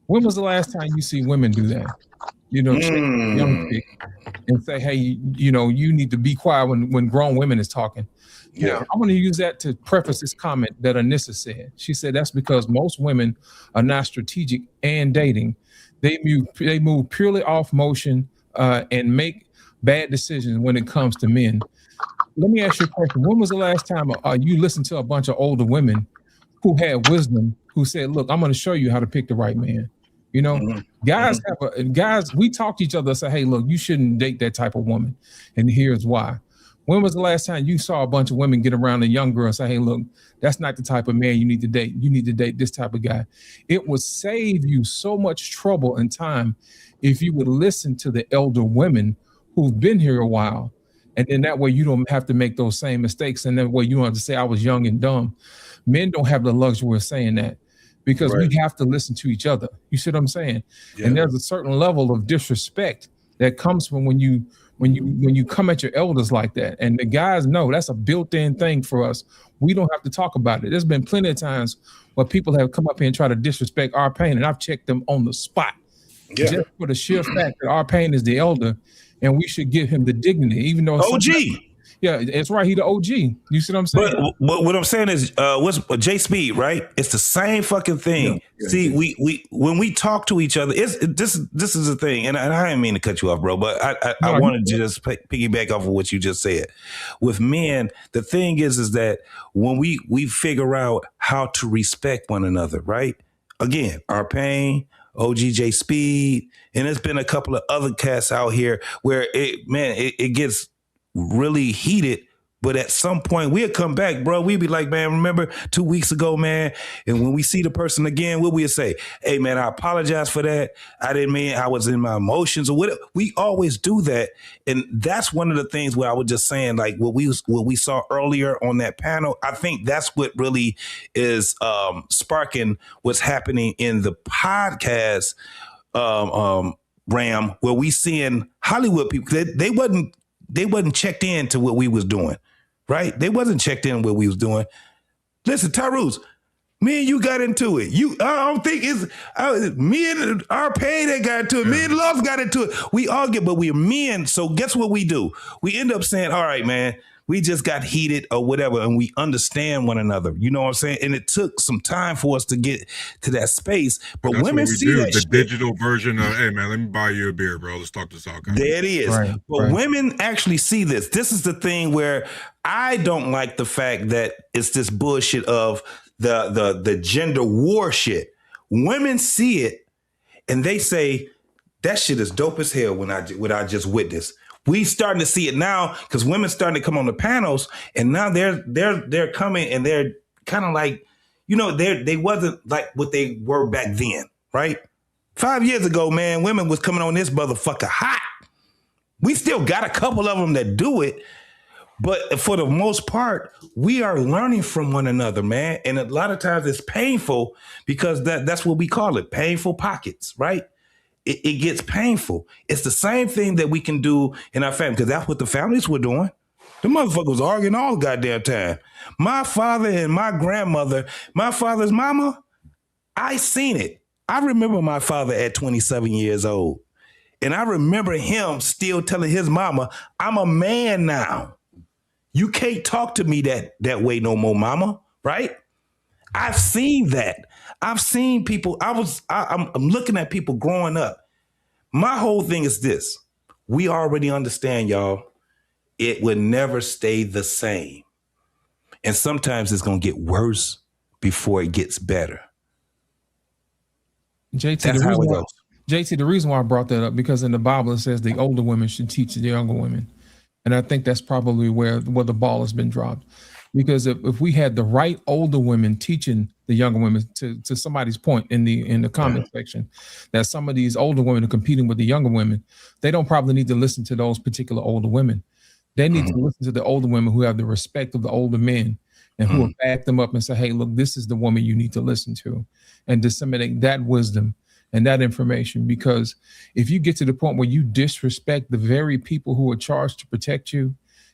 Speaker 16: When was the last time you see women do that? Young chick and say, hey, you need to be quiet when grown women is talking. Yeah. Now, I'm going to use that to preface this comment that Anissa said. She said that's because most women are not strategic and dating. They move purely off motion and make bad decisions when it comes to men. Let me ask you a question. When was the last time you listened to a bunch of older women who had wisdom, who said, look, I'm going to show you how to pick the right man? Guys, we talk to each other and say, hey, look, you shouldn't date that type of woman. And here's why. When was the last time you saw a bunch of women get around a young girl and say, hey, look, that's not the type of man you need to date. You need to date this type of guy. It would save you so much trouble and time if you would listen to the elder women who've been here a while. And then that way you don't have to make those same mistakes. And that way you don't have to say I was young and dumb. Men don't have the luxury of saying that because we have to listen to each other. You see what I'm saying? Yeah. And there's a certain level of disrespect that comes from when you come at your elders like that. And the guys know that's a built-in thing for us. We don't have to talk about it. There's been plenty of times where people have come up here and try to disrespect our pain, and I've checked them on the spot. Yeah. Just for the sheer fact that our pain is the elder, and we should give him the dignity, even though it's
Speaker 2: OG.
Speaker 16: Yeah, it's right. He the OG. You see what I'm saying?
Speaker 2: But what I'm saying is, what's J Speed, right? It's the same fucking thing. Yeah. See, we when we talk to each other, this is the thing, and I didn't mean to cut you off, bro, but I wanted to just piggyback off of what you just said. With men, the thing is that when we figure out how to respect one another, right? Again, our pain, OGJ Speed, and there's been a couple of other cats out here where it gets really heated But at some point, we'll come back, bro. We'll be like, man, remember 2 weeks ago, man? And when we see the person again, what we'll say, hey, man, I apologize for that. I didn't mean I was in my emotions or whatever. We always do that. And that's one of the things where I was just saying, like what we saw earlier on that panel, I think that's what really is sparking what's happening in the podcast Ram, where we seeing Hollywood people, they wasn't checked in to what we was doing. Right? They wasn't checked in what we was doing. Listen, Tyrus, me and you got into it. I don't think it's me and our pay that got into it. Me and Love got into it. We all but we're men. So guess what we do? We end up saying, all right, man, we just got heated or whatever, and we understand one another. You know what I'm saying? And it took some time for us to get to that space. But
Speaker 14: that's
Speaker 2: women see that
Speaker 14: the
Speaker 2: shit.
Speaker 14: digital version of, hey, man, let me buy you a beer, bro. Let's talk this out.
Speaker 2: There it is. Right, but women actually see this. This is the thing where I don't like the fact that it's this bullshit of the gender war shit. Women see it and they say, that shit is dope as hell what I just witnessed. We starting to see it now because women starting to come on the panels, and now they're coming and they're kind of like, you know, they wasn't like what they were back then, right? 5 years ago, man, women was coming on this motherfucker hot. We still got a couple of them that do it, but for the most part, we are learning from one another, man. And a lot of times it's painful because that's what we call it, painful pockets, right? It gets painful. It's the same thing that we can do in our family because that's what the families were doing. The motherfuckers was arguing all the goddamn time. My father and my grandmother, my father's mama, I seen it. I remember my father at 27 years old. And I remember him still telling his mama, I'm a man now. You can't talk to me that way no more, mama, right? I've seen that. I've seen people, I'm looking at people growing up. My whole thing is this. We already understand, y'all, it will never stay the same. And sometimes it's going to get worse before it gets better.
Speaker 16: JT,
Speaker 2: that's how it goes.
Speaker 16: JT, the reason why I brought that up, because in the Bible it says the older women should teach the younger women. And I think that's probably where the ball has been dropped. Because if we had the right older women teaching the younger women, to somebody's point in the comment section, that some of these older women are competing with the younger women, they don't probably need to listen to those particular older women. They need to listen to the older women who have the respect of the older men and who will back them up and say, hey, look, this is the woman you need to listen to, and disseminate that wisdom and that information. Because if you get to the point where you disrespect the very people who are charged to protect you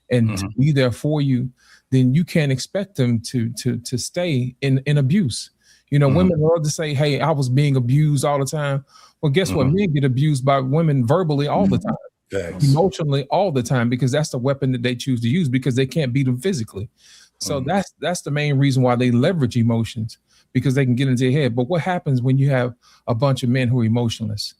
Speaker 16: and to be there for you, then you can't expect them to stay in abuse. You know, women love to say, hey, I was being abused all the time. Well, guess what? Men get abused by women verbally all the time, emotionally all the time, because that's the weapon that they choose to use because they can't beat them physically. So that's the main reason why they leverage emotions, because they can get into their head. But what happens when you have a bunch of men who are emotionless,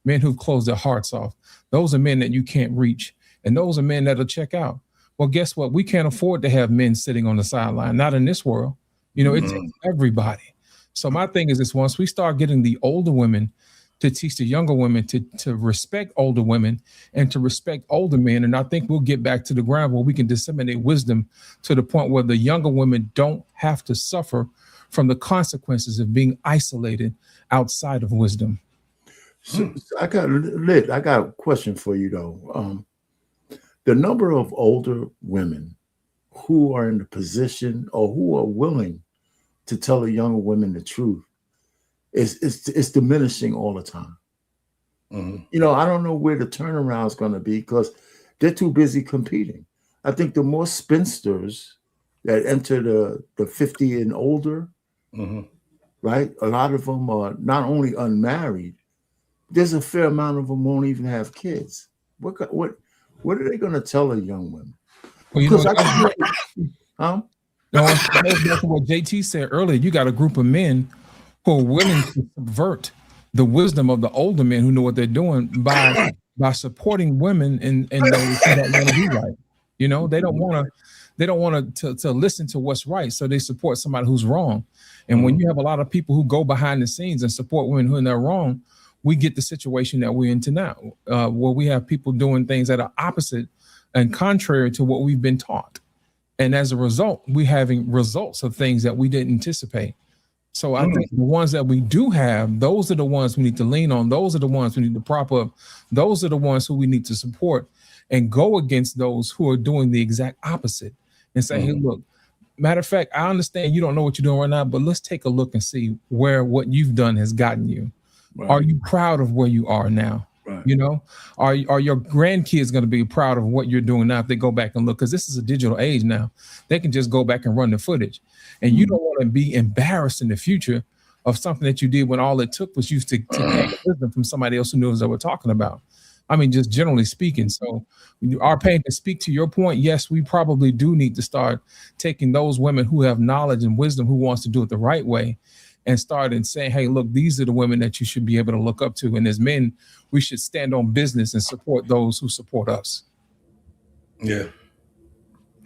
Speaker 16: men who've closed their hearts off? Those are men that you can't reach. And those are men that'll check out. Well, guess what? We can't afford to have men sitting on the sideline, not in this world. You know, it takes everybody. So my thing is this: once we start getting the older women to teach the younger women to respect older women and to respect older men, and I think we'll get back to the ground where we can disseminate wisdom to the point where the younger women don't have to suffer from the consequences of being isolated outside of wisdom.
Speaker 10: So I got a question for you though. The number of older women who are in the position or who are willing to tell the younger women the truth is diminishing all the time. You know, I don't know where the turnaround is going to be because they're too busy competing. I think the more spinsters that enter the 50 and older, right? A lot of them are not only unmarried, there's a fair amount of them won't even have kids. What are they going to tell the young women?
Speaker 16: Well, you know, that's what JT said earlier. You got a group of men who are willing to subvert the wisdom of the older men who know what they're doing by supporting women and those who don't want to be right. You know, they don't want to listen to what's right, so they support somebody who's wrong. And when you have a lot of people who go behind the scenes and support women who are wrong, we get the situation that we're into now, where we have people doing things that are opposite and contrary to what we've been taught. And as a result, we're having results of things that we didn't anticipate. So I think the ones that we do have, those are the ones we need to lean on. Those are the ones we need to prop up. Those are the ones who we need to support and go against those who are doing the exact opposite and say, hey, look, matter of fact, I understand you don't know what you're doing right now, but let's take a look and see where what you've done has gotten you. Right. Are you proud of where you are now? Right. You know, are your grandkids going to be proud of what you're doing now if they go back and look? Because this is a digital age now. They can just go back and run the footage. And you don't want to be embarrassed in the future of something that you did when all it took was you to get wisdom from somebody else who knows what we're talking about. I mean, just generally speaking. So our pain, to speak to your point, yes, we probably do need to start taking those women who have knowledge and wisdom, who wants to do it the right way, and start and saying, hey, look, these are the women that you should be able to look up to. And as men, we should stand on business and support those who support us.
Speaker 2: Yeah,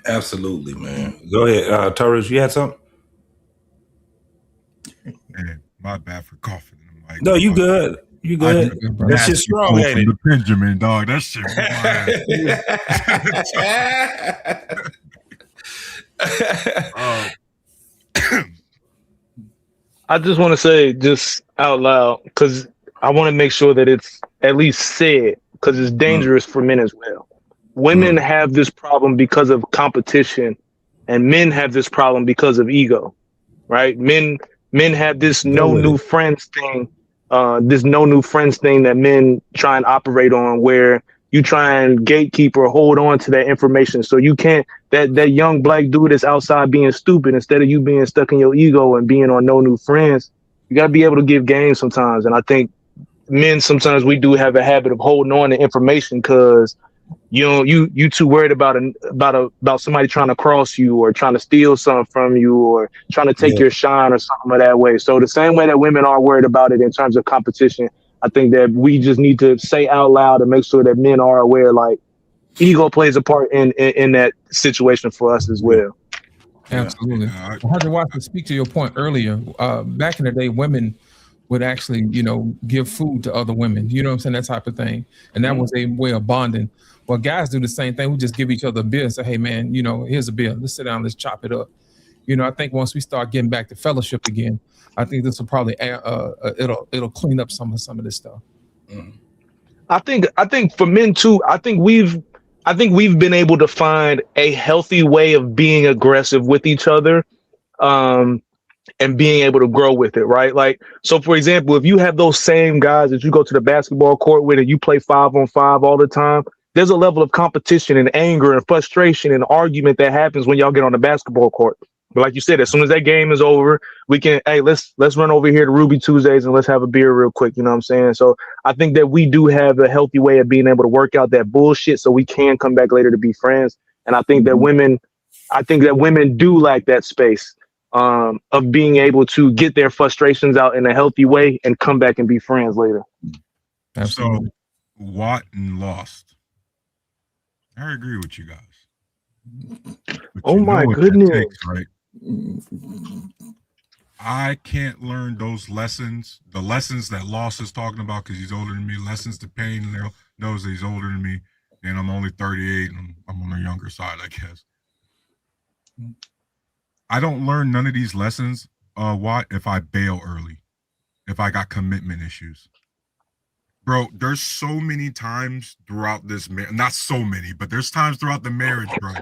Speaker 2: absolutely, man. Go ahead. Torres, you had something?
Speaker 14: Man, my bad for coughing. Like,
Speaker 2: no, you good. You good. That shit's strong, ain't it?
Speaker 14: The Benjamin, dog. That shit.
Speaker 15: I just want to say, just out loud, because I want to make sure that it's at least said, because it's dangerous for men as well. Women have this problem because of competition, and men have this problem because of ego, right? Men have this no new friends thing, that men try and operate on, where you try and gatekeep or hold on to that information. So you can't, that young black dude that's outside being stupid, instead of you being stuck in your ego and being on no new friends, you got to be able to give game sometimes. And I think men, sometimes we do have a habit of holding on to information because you too worried about somebody trying to cross you or trying to steal something from you or trying to take your shine or something of that way. So the same way that women are worried about it in terms of competition, I think that we just need to say out loud and make sure that men are aware, like, ego plays a part in that situation for us as well.
Speaker 16: Absolutely. Hunter Watson, speak to your point earlier. Back in the day, women would actually, give food to other women, you know what I'm saying, that type of thing. And that was a way of bonding. Well, guys do the same thing. We just give each other a bill and say, hey, man, here's a bill. Let's sit down, let's chop it up. I think once we start getting back to fellowship again, I think this will probably, it'll clean up some of this stuff.
Speaker 15: I think for men too, I think we've been able to find a healthy way of being aggressive with each other. And being able to grow with it, right? Like, so for example, if you have those same guys that you go to the basketball court with and you play 5-on-5 all the time, there's a level of competition and anger and frustration and argument that happens when y'all get on the basketball court. But like you said, as soon as that game is over, we can, hey, let's run over here to Ruby Tuesdays and let's have a beer real quick. You know what I'm saying? So I think that we do have a healthy way of being able to work out that bullshit so we can come back later to be friends. And I think that women do lack that space. Of being able to get their frustrations out in a healthy way and come back and be friends later.
Speaker 14: Absolutely. So, Watt and Lost. I agree with you guys.
Speaker 15: Oh my goodness.
Speaker 14: Takes, right? I can't learn those lessons, the lessons that Lost is talking about because he's older than me, lessons to Pain knows that he's older than me, and I'm only 38 and I'm on the younger side, I guess. I don't learn none of these lessons, Watt, if I bail early, if I got commitment issues. Bro, there's so many times throughout this, not so many, but there's times throughout the marriage, bro.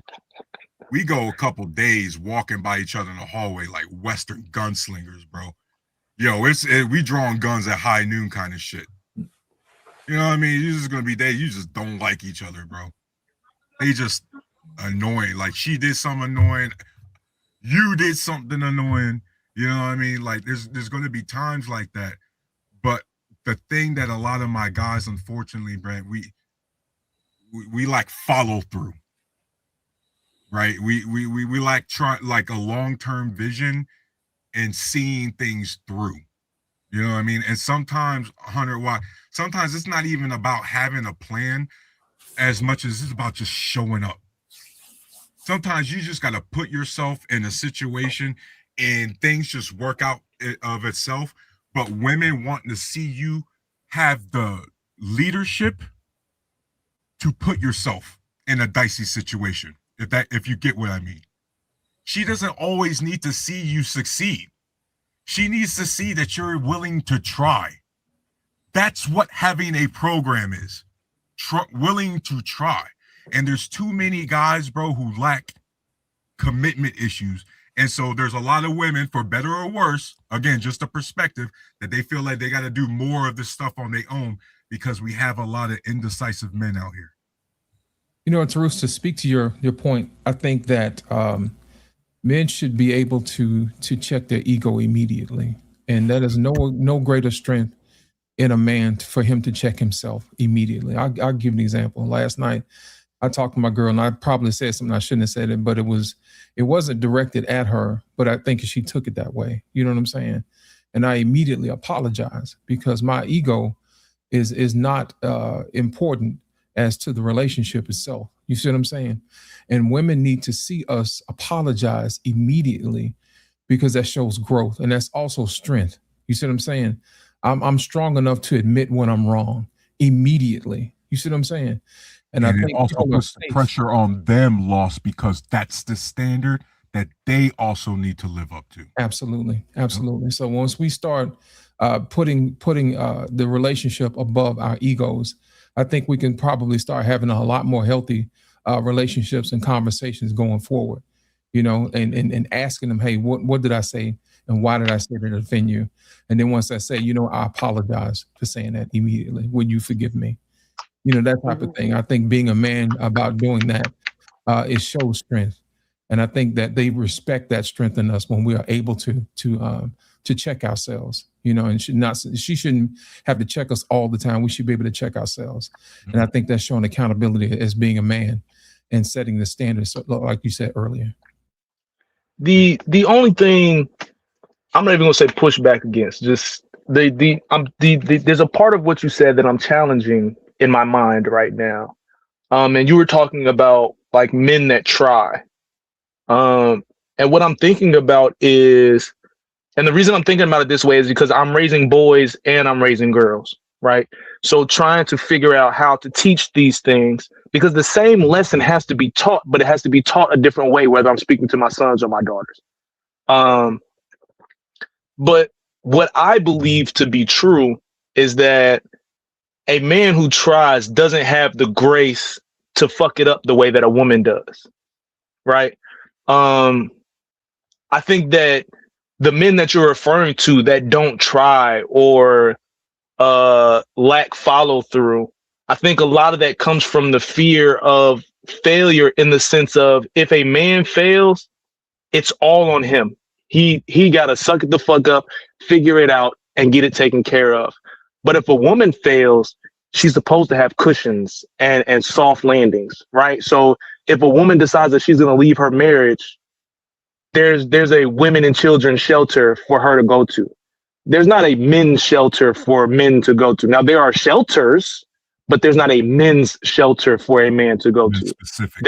Speaker 14: We go a couple days walking by each other in the hallway like Western gunslingers, bro. Yo, we drawing guns at high noon kind of shit. You know what I mean? You're just going to be there. You just don't like each other, bro. They just annoying. Like, she did something annoying. You did something annoying, you know what I mean? Like, there's going to be times like that. But the thing that a lot of my guys, unfortunately, Brent, we like follow through, right? We like a long-term vision and seeing things through, you know what I mean? And sometimes, Hunter, sometimes it's not even about having a plan as much as it's about just showing up. Sometimes you just got to put yourself in a situation and things just work out of itself. But women wanting to see you have the leadership to put yourself in a dicey situation, if you get what I mean. She doesn't always need to see you succeed. She needs to see that you're willing to try. That's what having a program is. Willing to try. And there's too many guys, bro, who lack commitment issues. And so there's a lot of women, for better or worse, again, just a perspective, that they feel like they got to do more of this stuff on their own because we have a lot of indecisive men out here.
Speaker 16: You know, Tarus, to speak to your point, I think that men should be able to check their ego immediately. And that is no greater strength in a man for him to check himself immediately. I'll give an example. Last night, I talked to my girl, and I probably said something I shouldn't have said it, but it wasn't directed at her, but I think she took it that way. You know what I'm saying? And I immediately apologized because my ego is not important as to the relationship itself. You see what I'm saying? And women need to see us apologize immediately because that shows growth, and that's also strength. You see what I'm saying? I'm strong enough to admit when I'm wrong immediately. You see what I'm saying?
Speaker 14: And I think it also puts the pressure on them, Loss, because that's the standard that they also need to live up to.
Speaker 16: Absolutely. Absolutely. So once we start putting the relationship above our egos, I think we can probably start having a lot more healthy relationships and conversations going forward, you know, and asking them, hey, what did I say? And why did I say that to offend you? And then once I say, you know, I apologize for saying that immediately. Would you forgive me? You know, that type of thing. I think being a man about doing that, it shows strength. And I think that they respect that strength in us when we are able to check ourselves, you know, and she shouldn't have to check us all the time. We should be able to check ourselves. And I think that's showing accountability as being a man and setting the standards, like you said earlier.
Speaker 15: The only thing I'm not even gonna say push back against, just there's a part of what you said that I'm challenging in my mind right now. And you were talking about like men that try. And what I'm thinking about is, and the reason I'm thinking about it this way is because I'm raising boys and I'm raising girls, right? So trying to figure out how to teach these things, because the same lesson has to be taught, but it has to be taught a different way, whether I'm speaking to my sons or my daughters. But what I believe to be true is that a man who tries doesn't have the grace to fuck it up the way that a woman does, right? I think that the men that you're referring to that don't try or lack follow through, I think a lot of that comes from the fear of failure, in the sense of, if a man fails, it's all on him. He got to suck it the fuck up, figure it out, and get it taken care of. But if a woman fails, she's supposed to have cushions and soft landings, right? So if a woman decides that she's going to leave her marriage, there's a women and children shelter for her to go to. There's not a men's shelter for men to go to. Now, there are shelters, but there's not a men's shelter for a man to go to.
Speaker 14: Specific.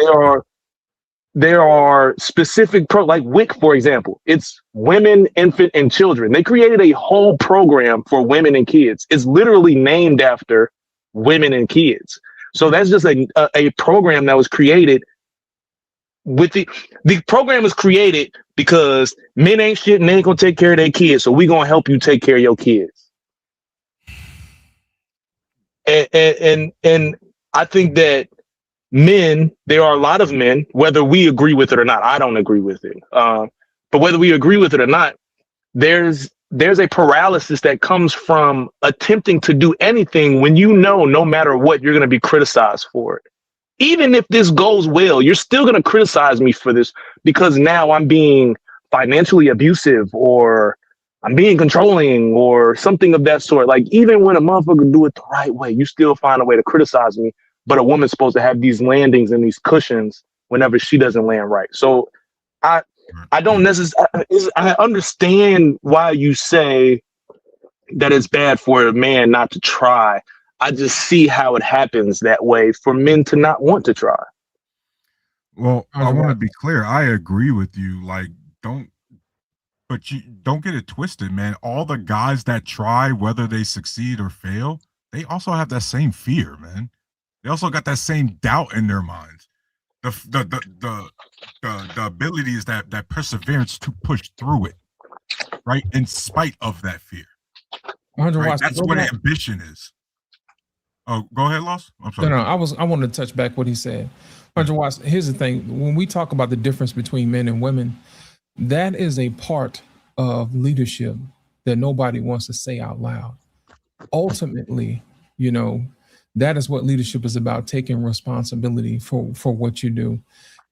Speaker 15: There are specific like WIC, for example. It's women, infant, and children. They created a whole program for women and kids. It's literally named after women and kids. So that's just a program that was created with the program was created because men ain't shit and they ain't gonna take care of their kids. So we gonna help you take care of your kids. And I think that men, there are a lot of men, whether we agree with it or not. I don't agree with it. But whether we agree with it or not, there's a paralysis that comes from attempting to do anything when you know no matter what, you're going to be criticized for it. Even if this goes well, you're still going to criticize me for this because now I'm being financially abusive or I'm being controlling or something of that sort. Like, even when a motherfucker do it the right way, you still find a way to criticize me. But a woman's supposed to have these landings and these cushions whenever she doesn't land right. So I don't necessarily, I understand why you say that it's bad for a man not to try. I just see how it happens that way for men to not want to try.
Speaker 14: Well, I want to be clear. I agree with you. Like, but you don't get it twisted, man. All the guys that try, whether they succeed or fail, they also have that same fear, man. They also got that same doubt in their minds. The the ability is that perseverance to push through it, right? In spite of that fear.
Speaker 16: 100
Speaker 14: Right?
Speaker 16: watts.
Speaker 14: That's what ambition is. Oh, go ahead, Loss. I'm sorry.
Speaker 16: No, I wanted to touch back what he said. 100 watts. Here's the thing: when we talk about the difference between men and women, that is a part of leadership that nobody wants to say out loud. Ultimately, that is what leadership is about: taking responsibility for what you do.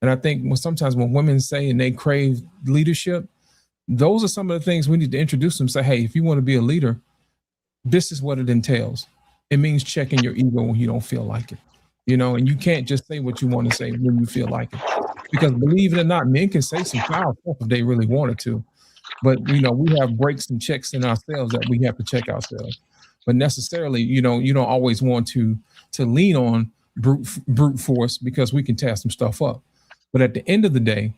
Speaker 16: And I think sometimes when women say and they crave leadership, those are some of the things we need to introduce them. Say, hey, if you want to be a leader, this is what it entails. It means checking your ego when you don't feel like it, and you can't just say what you want to say when you feel like it. Because believe it or not, men can say some foul stuff if they really wanted to. But, we have breaks and checks in ourselves that we have to check ourselves. But necessarily, you don't always want to lean on brute force, because we can tear some stuff up. But at the end of the day,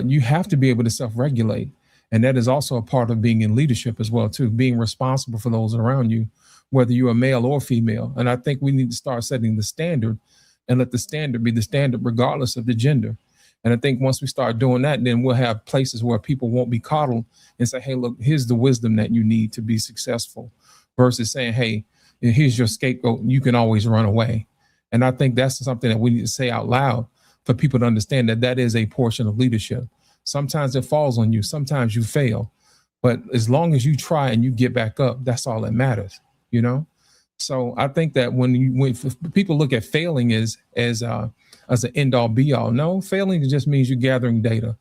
Speaker 16: you have to be able to self-regulate. And that is also a part of being in leadership as well, too, being responsible for those around you, whether you're a male or female. And I think we need to start setting the standard and let the standard be the standard regardless of the gender. And I think once we start doing that, then we'll have places where people won't be coddled and say, hey, look, here's the wisdom that you need to be successful, versus saying, hey, here's your scapegoat, you can always run away. And I think that's something that we need to say out loud for people to understand that is a portion of leadership. Sometimes it falls on you. Sometimes you fail. But as long as you try and you get back up, that's all that matters, So I think that when people look at failing as an end all be all, no, failing just means you're gathering data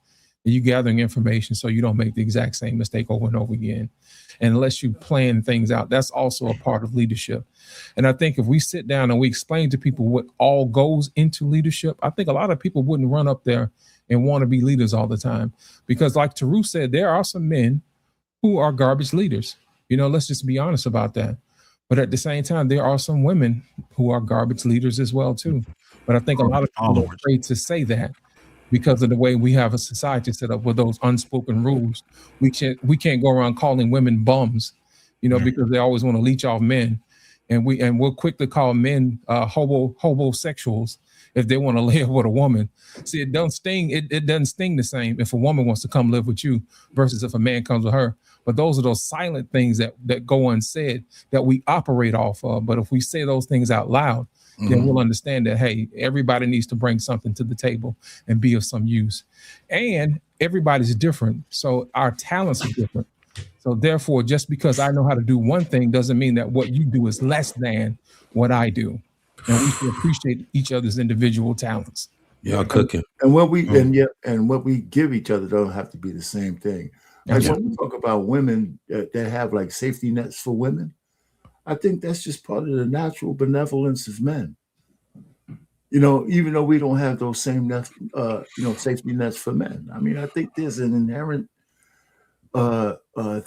Speaker 16: and you're gathering information so you don't make the exact same mistake over and over again. And unless you plan things out, that's also a part of leadership. And I think if we sit down and we explain to people what all goes into leadership, I think a lot of people wouldn't run up there and want to be leaders all the time. Because like Taru said, there are some men who are garbage leaders. Let's just be honest about that. But at the same time, there are some women who are garbage leaders as well, too. But I think a lot of people are afraid to say that because of the way we have a society set up with those unspoken rules. We can't go around calling women bums, because they always want to leech off men. And we're quick to call men homosexuals if they want to live with a woman. See, it doesn't sting. It doesn't sting the same if a woman wants to come live with you versus if a man comes with her. But those are those silent things that go unsaid that we operate off of. But if we say those things out loud, then we'll understand that, hey, everybody needs to bring something to the table and be of some use. And everybody's different. So our talents are different. So therefore, just because I know how to do one thing doesn't mean that what you do is less than what I do. And we should appreciate each other's individual talents.
Speaker 2: Y'all cooking.
Speaker 10: And what we what we give each other don't have to be the same thing. Like when we talk about women that have like safety nets for women, I think that's just part of the natural benevolence of men. Even though we don't have those same safety nets for men. I mean, I think there's an inherent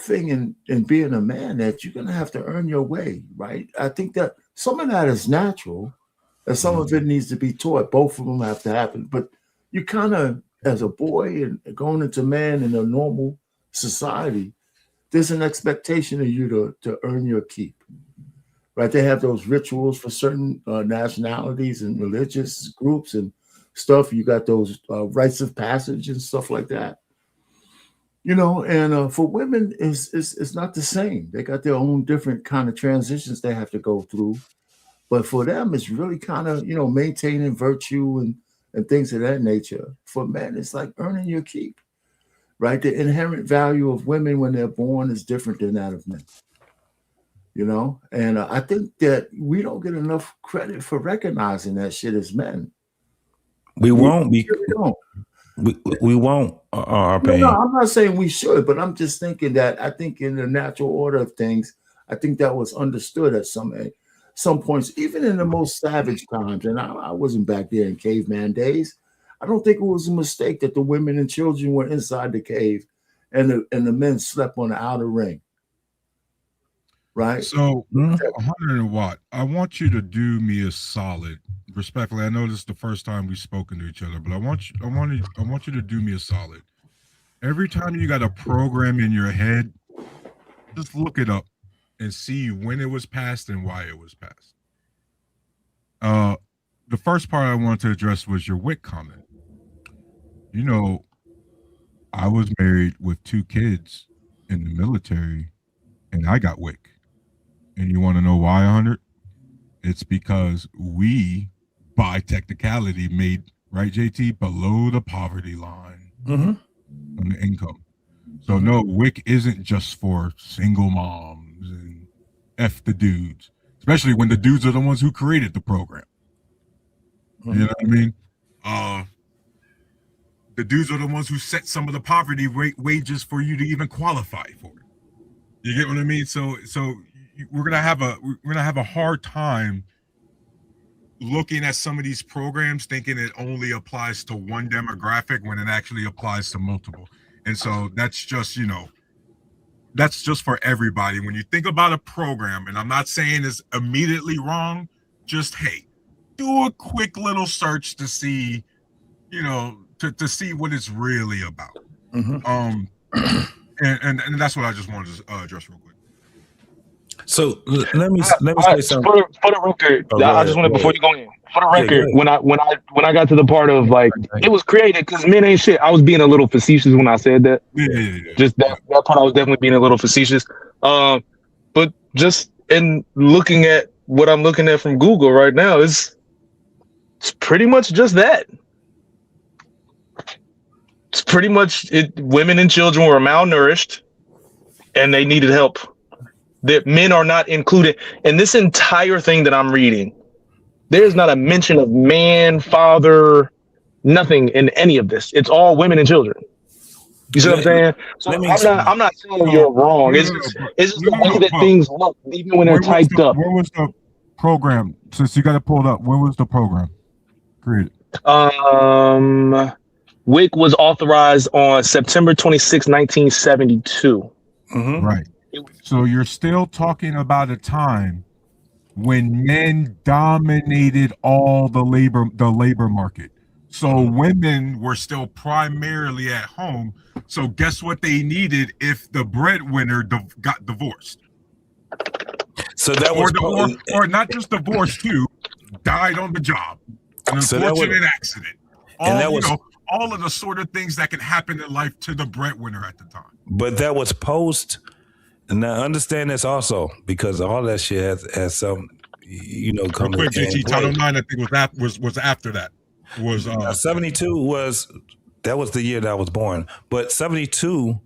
Speaker 10: thing in being a man that you're gonna have to earn your way, right? I think that some of that is natural, and some of it needs to be taught. Both of them have to happen. But you kind of, as a boy and going into man in a normal society, there's an expectation of you to earn your keep, right? They have those rituals for certain nationalities and religious groups and stuff. You got those rites of passage and stuff like that. And for women, it's not the same. They got their own different kind of transitions they have to go through. But for them, it's really kind of, maintaining virtue and things of that nature. For men, it's like earning your keep, right? The inherent value of women when they're born is different than that of men, And I think that we don't get enough credit for recognizing that shit as men.
Speaker 2: We won't be.
Speaker 10: Really don't.
Speaker 2: We won't.
Speaker 10: No, I'm not saying we should, but I'm just thinking that I think in the natural order of things, I think that was understood at some points, even in the most savage times. And I wasn't back there in caveman days. I don't think it was a mistake that the women and children were inside the cave and the men slept on the outer ring. Right?
Speaker 14: So, 100 Watt, I want you to do me a solid. Respectfully, I know this is the first time we've spoken to each other, but I want you to do me a solid. Every time you got a program in your head, just look it up and see when it was passed and why it was passed. The first part I wanted to address was your WIC comment. You know, I was married with 2 kids in the military, and I got WIC. And you want to know why, 100? It's because we, by technicality, made, right, JT, below the poverty line on the income. So no, WIC isn't just for single moms and F the dudes, especially when the dudes are the ones who created the program. You know what I mean? The dudes are the ones who set some of the poverty wages for you to even qualify for it. You get what I mean? So we're gonna have a hard time looking at some of these programs thinking it only applies to one demographic when it actually applies to multiple. And so that's just, that's just for everybody. When you think about a program, and I'm not saying it's immediately wrong, just, hey, do a quick little search to see, to see what it's really about. And that's what I just wanted to address real quick.
Speaker 2: So let me say something.
Speaker 15: For the record, I just wanted, before you go in, for the record, when I got to the part of like it was created because men ain't shit, I was being a little facetious when I said that.
Speaker 14: Yeah.
Speaker 15: Just that part, I was definitely being a little facetious. But just in looking at what I'm looking at from Google right now, it's pretty much just that. It's pretty much it. Women and children were malnourished, and they needed help. That men are not included in this entire thing that I'm reading. There's not a mention of man, father, nothing in any of this. It's all women and children. You see what I'm saying? So I'm not saying you're wrong. It's just the way that things look, even when they're typed up.
Speaker 14: Where was the program? Since you got it pulled up, where was the program created?
Speaker 15: WIC was authorized on September 26, 1972.
Speaker 14: Right. So you're still talking about a time when men dominated all the labor market. So women were still primarily at home. So guess what they needed if the breadwinner got divorced?
Speaker 2: So that was
Speaker 14: or not just divorced too, died on the job, an unfortunate accident. All of the sort of things that can happen in life to the breadwinner at the time.
Speaker 2: But that was post. And I understand this also because all that shit has some, coming.
Speaker 14: Real quick, JT, Title IX, I think was after that. Was
Speaker 2: 72 was the year that I was born, but 72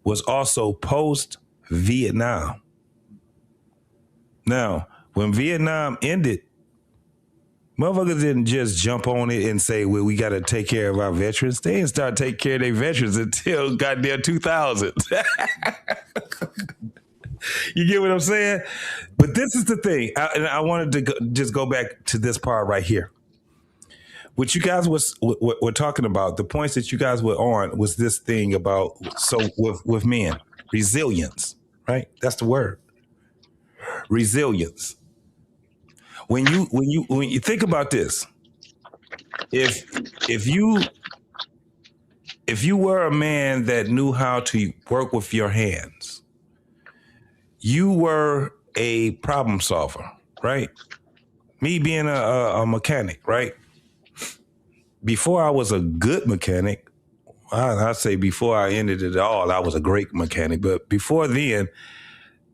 Speaker 2: was also post Vietnam. Now, when Vietnam ended, motherfuckers didn't just jump on it and say, well, we got to take care of our veterans. They didn't start taking care of their veterans until goddamn 2000. You get what I'm saying? But this is the thing. I wanted to just go back to this part right here. What you guys were talking about, the points that you guys were on was this thing about, so with men, resilience, right? That's the word. Resilience. When you think about this, if you were a man that knew how to work with your hands, you were a problem solver, right? Me being a mechanic, right? Before I was a good mechanic, I'd say before I ended it all, I was a great mechanic. But before then,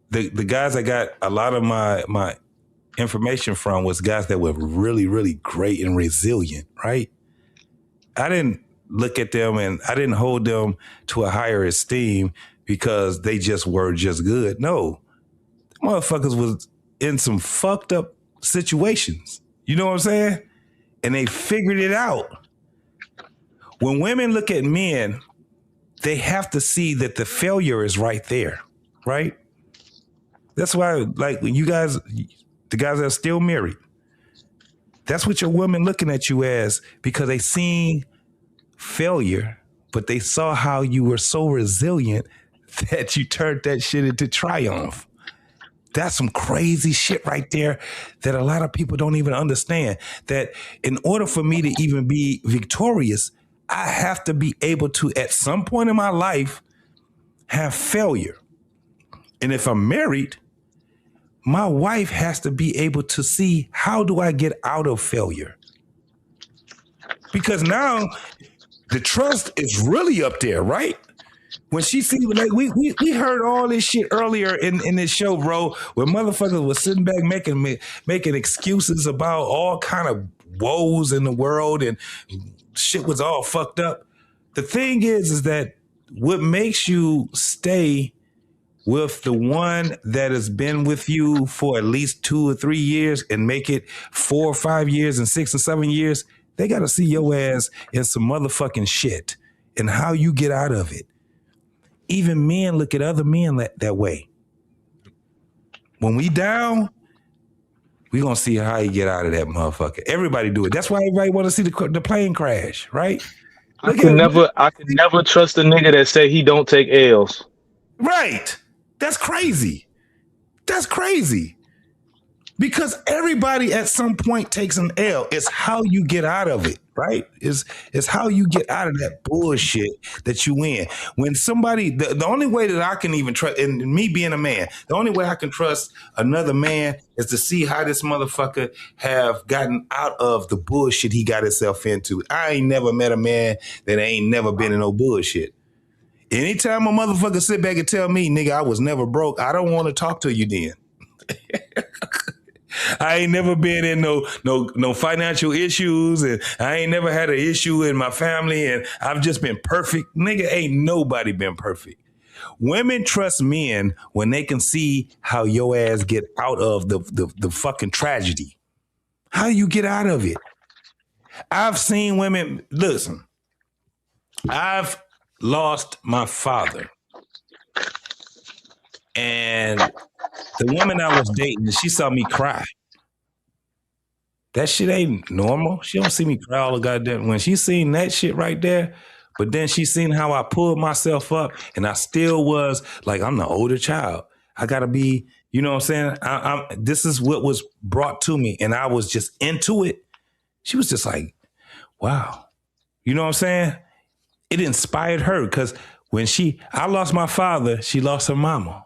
Speaker 2: the guys I got a lot of my information from was guys that were really, really great and resilient, right? I didn't look at them and I didn't hold them to a higher esteem because they just were just good. No, the motherfuckers was in some fucked up situations. You know what I'm saying? And they figured it out. When women look at men, they have to see that the failure is right there, right? That's why, like, when you guys, the guys that are still married, that's what your women looking at you as, because they seen failure, but they saw how you were so resilient that you turned that shit into triumph. That's some crazy shit right there that a lot of people don't even understand. That in order for me to even be victorious, I have to be able to, at some point in my life, have failure. And if I'm married, my wife has to be able to see, how do I get out of failure? Because now the trust is really up there, right? When she see, like, we heard all this shit earlier in this show, bro, where motherfuckers was sitting back making excuses about all kind of woes in the world and shit was all fucked up. The thing is that what makes you stay with the one that has been with you for at least 2 or 3 years and make it 4 or 5 years and 6 or 7 years, they got to see your ass in some motherfucking shit and how you get out of it. Even men look at other men that way. When we down, we gonna see how you get out of that motherfucker. Everybody do it. That's why everybody want to see the plane crash, right?
Speaker 15: I can never trust a nigga that say he don't take L's.
Speaker 2: Right. That's crazy. That's crazy. Because everybody at some point takes an L. It's how you get out of it, right? It's how you get out of that bullshit that you in. When somebody, the only way that I can even trust, and me being a man, the only way I can trust another man is to see how this motherfucker have gotten out of the bullshit he got himself into. I ain't never met a man that ain't never been in no bullshit. Anytime a motherfucker sit back and tell me, nigga, I was never broke, I don't want to talk to you then. I ain't never been in no financial issues, and I ain't never had an issue in my family, and I've just been perfect. Nigga, ain't nobody been perfect. Women trust men when they can see how your ass get out of the fucking tragedy. How you get out of it? I've seen women, listen, I've lost my father. And the woman I was dating, she saw me cry. That shit ain't normal. She don't see me cry all the goddamn. When she seen that shit right there, but then she seen how I pulled myself up and I still was like, I'm the older child. I gotta be, you know what I'm saying? This is what was brought to me and I was just into it. She was just like, wow. You know what I'm saying? It inspired her because when I lost my father, she lost her mama.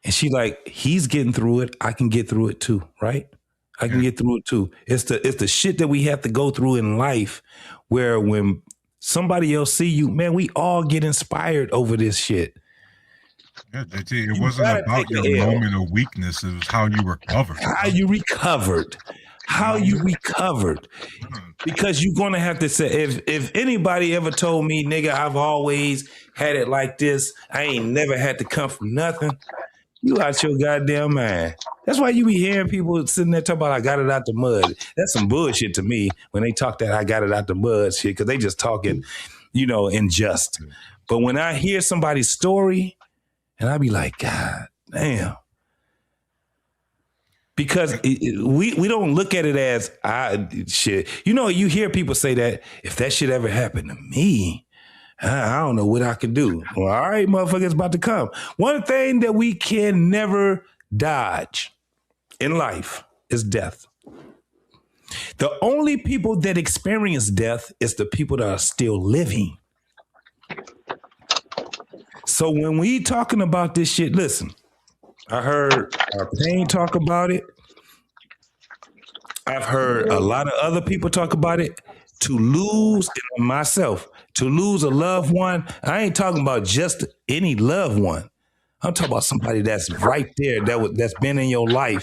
Speaker 2: And she like, he's getting through it. I can get through it too, right? I can get through it too. It's the shit that we have to go through in life where when somebody else see you, man, we all get inspired over this shit.
Speaker 14: Yeah, it wasn't about your moment of weakness. It was how you recovered.
Speaker 2: How you recovered. How you recovered. Because you're going to have to say, if anybody ever told me, nigga, I've always had it like this, I ain't never had to come from nothing. You out your goddamn mind. That's why you be hearing people sitting there talking about I got it out the mud. That's some bullshit to me when they talk that I got it out the mud shit because they just talking, unjust. But when I hear somebody's story and I be like, God damn. Because we don't look at it as shit. You hear people say that if that shit ever happened to me, I don't know what I can do. Well, all right, motherfucker, it's about to come. One thing that we can never dodge in life is death. The only people that experience death is the people that are still living. So when we talking about this shit, listen, I heard our Pain talk about it. I've heard a lot of other people talk about it. To lose myself, to lose a loved one, I ain't talking about just any loved one. I'm talking about somebody that's right there, that's been in your life.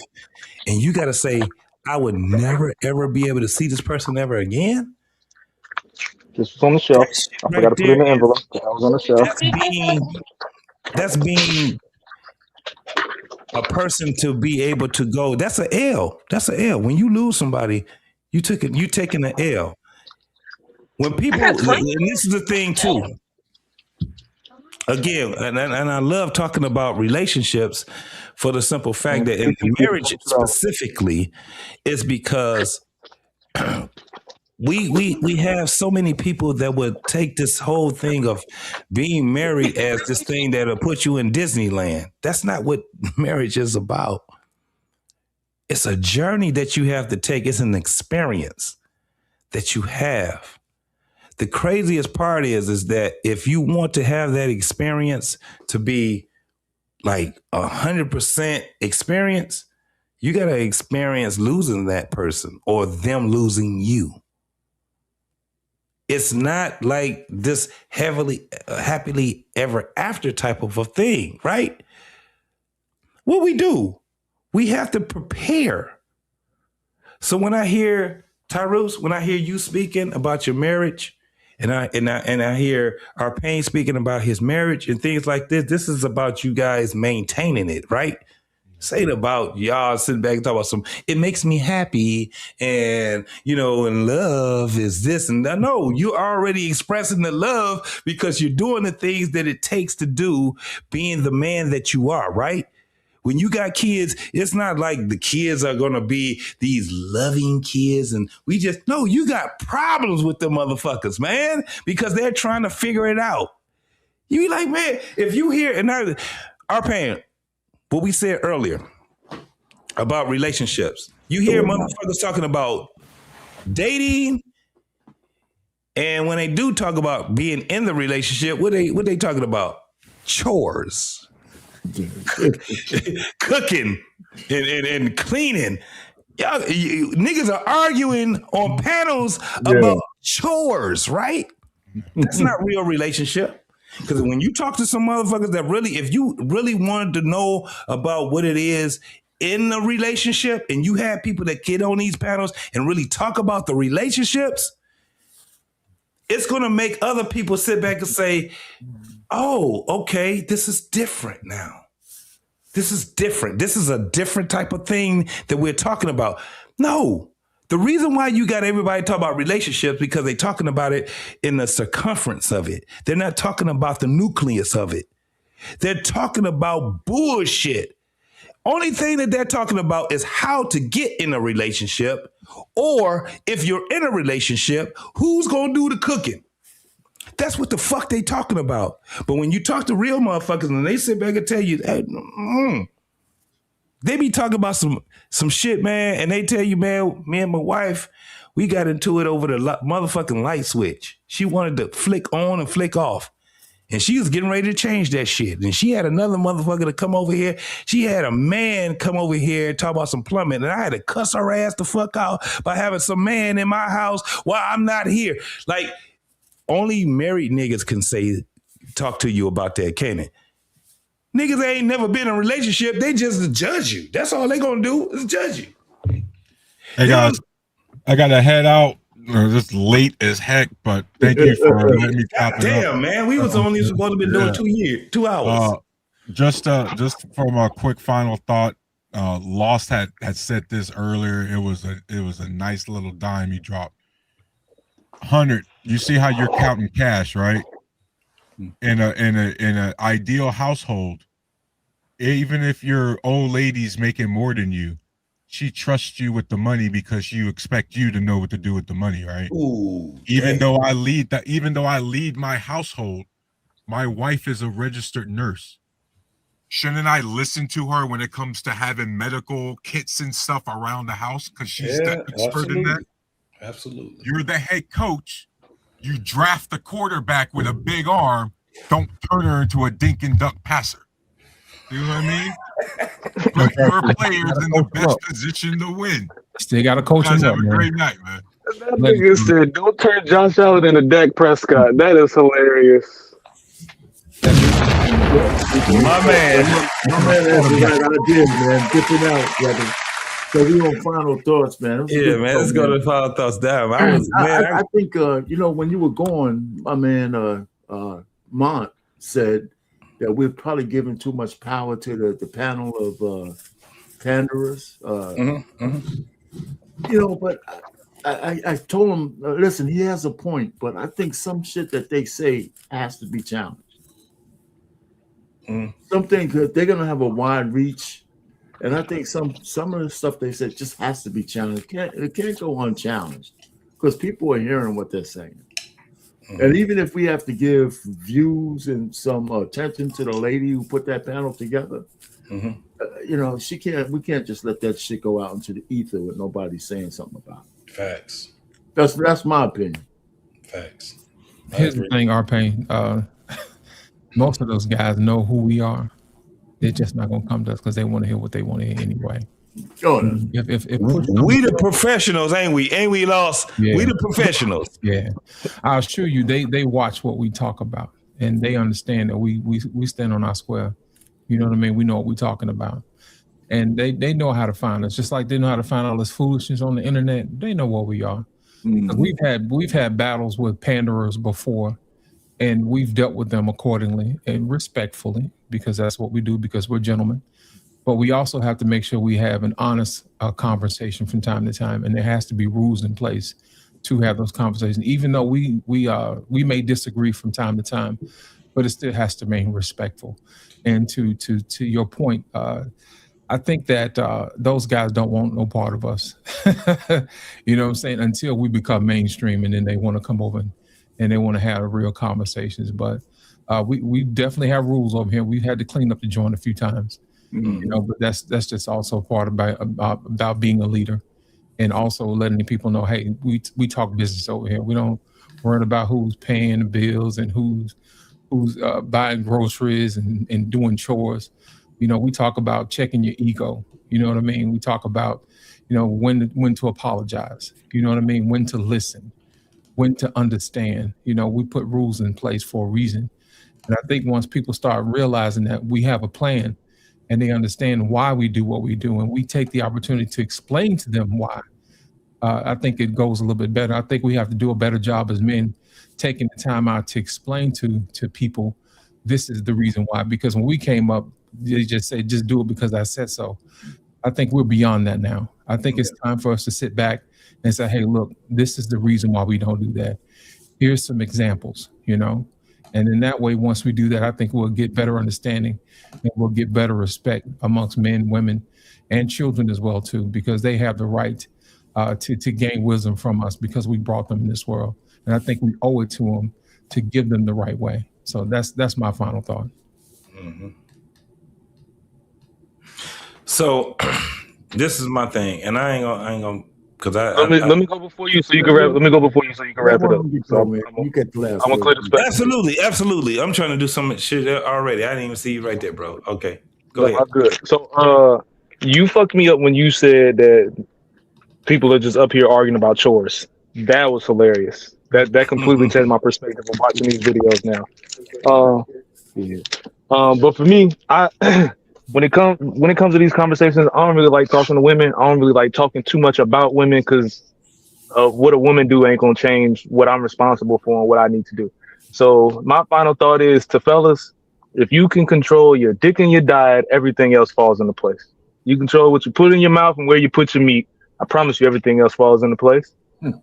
Speaker 2: And you got to say, I would never, ever be able to see this person ever again.
Speaker 15: This was on the shelf. I forgot to put it in the envelope. That was on the shelf.
Speaker 2: That's being a person to be able to go. That's an L. That's an L. When you lose somebody, you taking an L. When people, and this is the thing too, again, and I love talking about relationships for the simple fact that in marriage specifically, is because we have so many people that would take this whole thing of being married as this thing that'll put you in Disneyland. That's not what marriage is about. It's a journey that you have to take. It's an experience that you have. The craziest part is that if you want to have that experience to be like 100% experience, you got to experience losing that person or them losing you. It's not like this happily ever after type of a thing, right? What we do, we have to prepare. So when I hear Tyrus, when I hear you speaking about your marriage, and I hear our Pain speaking about his marriage and things like this, this is about you guys maintaining it, right? This ain't about y'all sitting back and talk about it makes me happy and, and love is this and that. No, you're already expressing the love because you're doing the things that it takes to do being the man that you are, right? When you got kids, it's not like the kids are going to be these loving kids. And you got problems with them motherfuckers, man, because they're trying to figure it out. You be like, man, if you hear, and now our parent, what we said earlier about relationships, you hear motherfuckers talking about dating. And when they do talk about being in the relationship, what they talking about? Chores. Cooking and cleaning. Y'all, niggas are arguing on panels about chores, right? That's not real relationship. Because when you talk to some motherfuckers that really, if you really wanted to know about what it is in the relationship, and you have people that get on these panels and really talk about the relationships, it's going to make other people sit back and say, oh, okay, this is different now. This is different. This is a different type of thing that we're talking about. No, the reason why you got everybody talk about relationships because they're talking about it in the circumference of it. They're not talking about the nucleus of it. They're talking about bullshit. Only thing that they're talking about is how to get in a relationship, or if you're in a relationship, who's going to do the cooking? That's what the fuck they talking about. But when you talk to real motherfuckers and they sit back and tell you, hey, they be talking about some shit, man, and they tell you, man, me and my wife, we got into it over the motherfucking light switch. She wanted to flick on and flick off. And she was getting ready to change that shit. And she had another motherfucker to come over here. She had a man come over here and talk about some plumbing. And I had to cuss her ass the fuck out by having some man in my house while I'm not here. Like, only married niggas can talk to you about that, can't it? Niggas ain't never been in a relationship. They just judge you. That's all they gonna do is judge you.
Speaker 14: Hey guys, I gotta head out. It's late as heck, but thank you for letting me cap it up.
Speaker 2: Damn, man, we was only supposed to be doing 2 hours.
Speaker 14: Just from a quick final thought, Lost had said this earlier. It was a nice little dime he dropped. 100. You see how you're counting cash, right? In a ideal household, even if your old lady's making more than you, she trusts you with the money because you expect you to know what to do with the money, right?
Speaker 2: Ooh,
Speaker 14: even though I lead my household, my wife is a registered nurse. Shouldn't I listen to her when it comes to having medical kits and stuff around the house because she's the expert in that?
Speaker 2: Absolutely.
Speaker 14: You're the head coach. You draft the quarterback with a big arm. Don't turn her into a dink and duck passer. You know what I mean? Put your players in the best position to win.
Speaker 16: Still got to coach him up,
Speaker 14: have a
Speaker 16: man.
Speaker 14: great night, man.
Speaker 15: That nigga said, don't turn Josh Allen into Dak Prescott. That is hilarious.
Speaker 10: My man has the right idea, man. Dipping out, brother. So we on final thoughts, man.
Speaker 2: Yeah, man. Let's go to final thoughts down.
Speaker 10: I think when you were going, my man Mont said that we're probably giving too much power to the panel of panderers. But I told him, listen, he has a point, but I think some shit that they say has to be challenged. Something they're gonna have a wide reach, and I think some of the stuff they said just has to be challenged. It can't go unchallenged because people are hearing what they're saying. And even if we have to give views and some attention to the lady who put that panel together, she can't. We can't just let that shit go out into the ether with nobody saying something about it.
Speaker 2: Facts.
Speaker 10: That's my opinion.
Speaker 2: Facts.
Speaker 16: Here's the thing, Arpain. Most of those guys know who we are. They're just not gonna come to us because they want to hear what they want to hear anyway.
Speaker 10: Jordan.
Speaker 16: If
Speaker 2: we the professionals, ain't we? Ain't we, Lost?
Speaker 16: Yeah.
Speaker 2: We the professionals.
Speaker 16: Yeah, I assure you, they watch what we talk about, and they understand that we stand on our square. You know what I mean? We know what we're talking about, and they know how to find us, just like they know how to find all this foolishness on the internet. They know what we are. We've had battles with panderers before, and we've dealt with them accordingly and respectfully, because that's what we do, because we're gentlemen. But we also have to make sure we have an honest conversation from time to time, and there has to be rules in place to have those conversations. Even though we may disagree from time to time, but it still has to remain respectful. And to your point, I think that those guys don't want no part of us. You know what I'm saying? Until we become mainstream, and then they want to come over and they want to have real conversations. But we definitely have rules over here. We've had to clean up the joint a few times. You know, but that's just also part about being a leader, and also letting people know, hey, we talk business over here. We don't worry about who's paying the bills and who's buying groceries and doing chores. You know, we talk about checking your ego. You know what I mean? We talk about, you know, when to apologize. You know what I mean? When to listen, when to understand. You know, we put rules in place for a reason. And I think once people start realizing that we have a plan, and they understand why we do what we do, and we take the opportunity to explain to them why, I think it goes a little bit better. I think we have to do a better job as men, taking the time out to explain to people, this is the reason why. Because when we came up, they just said, just do it because I said so. I think we're beyond that now. I think it's time for us to sit back and say, hey, look, this is the reason why we don't do that. Here's some examples, you know? And in that way, once we do that, I think we'll get better understanding, and we'll get better respect amongst men, women, and children as well, too, because they have the right to gain wisdom from us, because we brought them in this world. And I think we owe it to them to give them the right way. So that's my final thought.
Speaker 2: Mm-hmm. So this is my thing, and I ain't gonna. Cause
Speaker 15: let me go before you so you can wrap. Let me go before you so you can wrap it up.
Speaker 10: You get the last.
Speaker 15: I'm gonna clear the space.
Speaker 2: Absolutely. I'm trying to do some shit already. I didn't even see you right there, bro. Okay, go ahead.
Speaker 15: Good. So, you fucked me up when you said that people are just up here arguing about chores. That was hilarious. That completely changed my perspective of watching these videos now. But for me, when it comes to these conversations, I don't really like talking to women. I don't really like talking too much about women, because what a woman do ain't gonna change what I'm responsible for and what I need to do. So my final thought is to fellas, if you can control your dick and your diet, everything else falls into place. You control what you put in your mouth and where you put your meat. I promise you, everything else falls into place.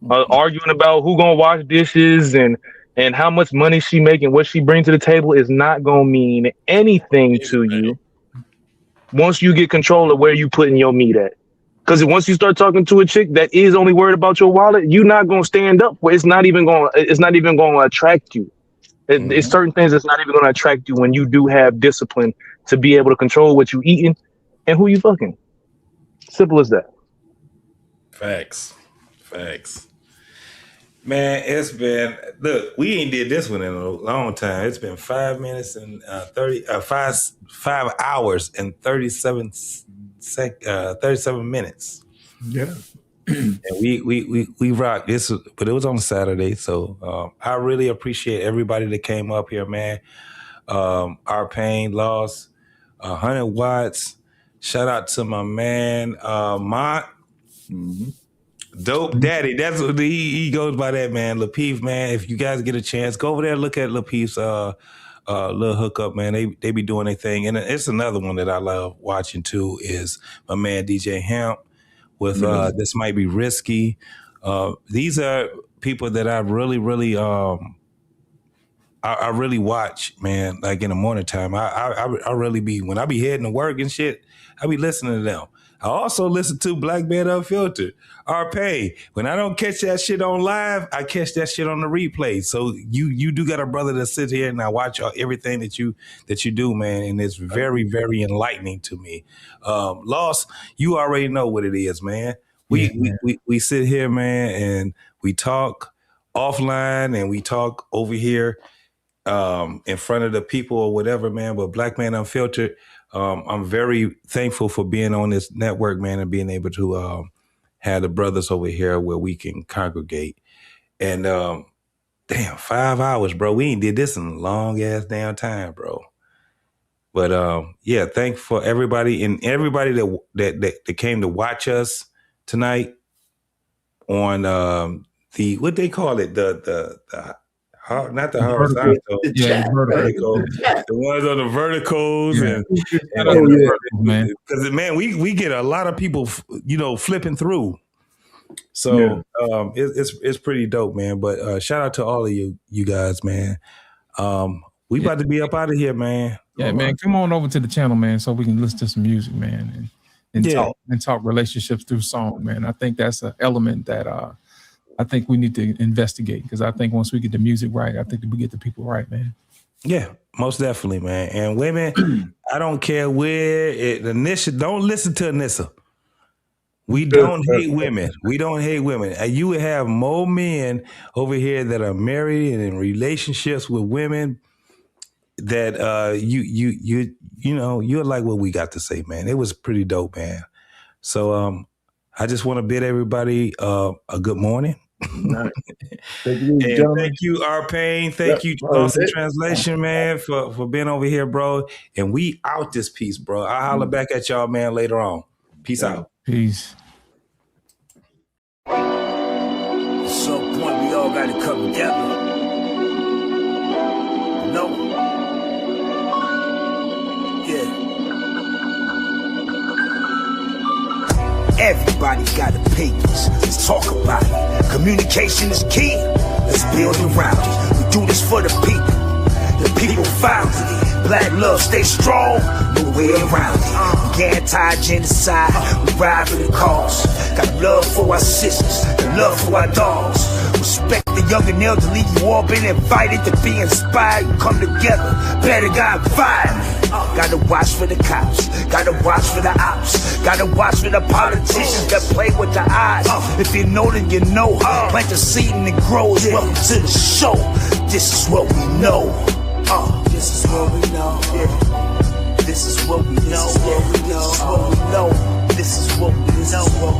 Speaker 15: Arguing about who gonna wash dishes and how much money she making, what she brings to the table is not gonna mean anything to you once you get control of where you putting your meat at. Because once you start talking to a chick that is only worried about your wallet, you're not gonna stand up for it. It's not even gonna attract you. It's certain things that's not even gonna attract you when you do have discipline to be able to control what you eating and who you fucking. Simple as that.
Speaker 2: Facts. Man, it's been, look, we ain't did this one in a long time. It's been 5 minutes and 5 hours and 37 minutes.
Speaker 10: Yeah.
Speaker 2: And we rock this, but it was on Saturday. So I really appreciate everybody that came up here, man. Our Pain Loss, 100 Watts. Shout out to my man, Mont. Dope Daddy. That's what he goes by, that man. Lapeef, man. If you guys get a chance, go over there and look at Lapeef's little hookup, man. They be doing their thing. And it's another one that I love watching too, is my man DJ Hemp with This Might Be Risky. These are people that I really I really watch, man, like in the morning time. I really be, when I be heading to work and shit, I be listening to them. I also listen to Black Man Unfiltered, RP. When I don't catch that shit on live, I catch that shit on the replay. So you do got a brother that sits here and I watch everything that you do, man, and it's very, very enlightening to me. Loss, you already know what it is, man. We sit here, man, and we talk offline and we talk over here in front of the people or whatever, man. But Black Man Unfiltered, I'm very thankful for being on this network, man, and being able to have the brothers over here where we can congregate. And damn, 5 hours, bro. We ain't did this in a long ass damn time, bro. But yeah, thanks for everybody and everybody that came to watch us tonight on the what they call it, the not the horizontal, the ones on the verticals, and because man, we get a lot of people, flipping through. So it's pretty dope, man. But shout out to all of you guys, man. We about to be up out of here, man.
Speaker 16: Yeah, man, come on over to the channel, man, so we can listen to some music, man, and talk relationships through song, man. I think that's an element that I think we need to investigate, because I think once we get the music right, I think we get the people right, man. Yeah,
Speaker 2: most definitely, man. And women, I don't care where Anisha, don't listen to Anissa. We don't hate women. We don't hate women. You would have more men over here that are married and in relationships with women that you're like what we got to say, man. It was pretty dope, man. So I just want to bid everybody a good morning.
Speaker 10: Thank you,
Speaker 2: and thank you, R Payne. Thank you, Lost in Translation, man, for being over here, bro. And we out this piece, bro. I'll holler back at y'all, man, later on. Peace out.
Speaker 16: Peace.
Speaker 1: At some point, we all got to come together. No. Yeah. Everybody got opinions. Let's talk about it. Communication is key. Let's build around it. We do this for the people. The people found it. Black love, stay strong. No way around it. We anti-genocide. We ride for the cause. Got love for our sisters. And love for our dogs. Respect the young and elderly. You all been invited to be inspired. Come together. Better got violent. Gotta watch for the cops. Gotta watch for the ops. Gotta watch for the politicians that play with the eyes. If you know, then you know. Plant the seed and it grows. Welcome to the show. This is what we know. This is what we know. This is what we know. This is what we know. This is what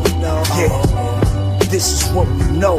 Speaker 1: we know. Yeah. This is what we know.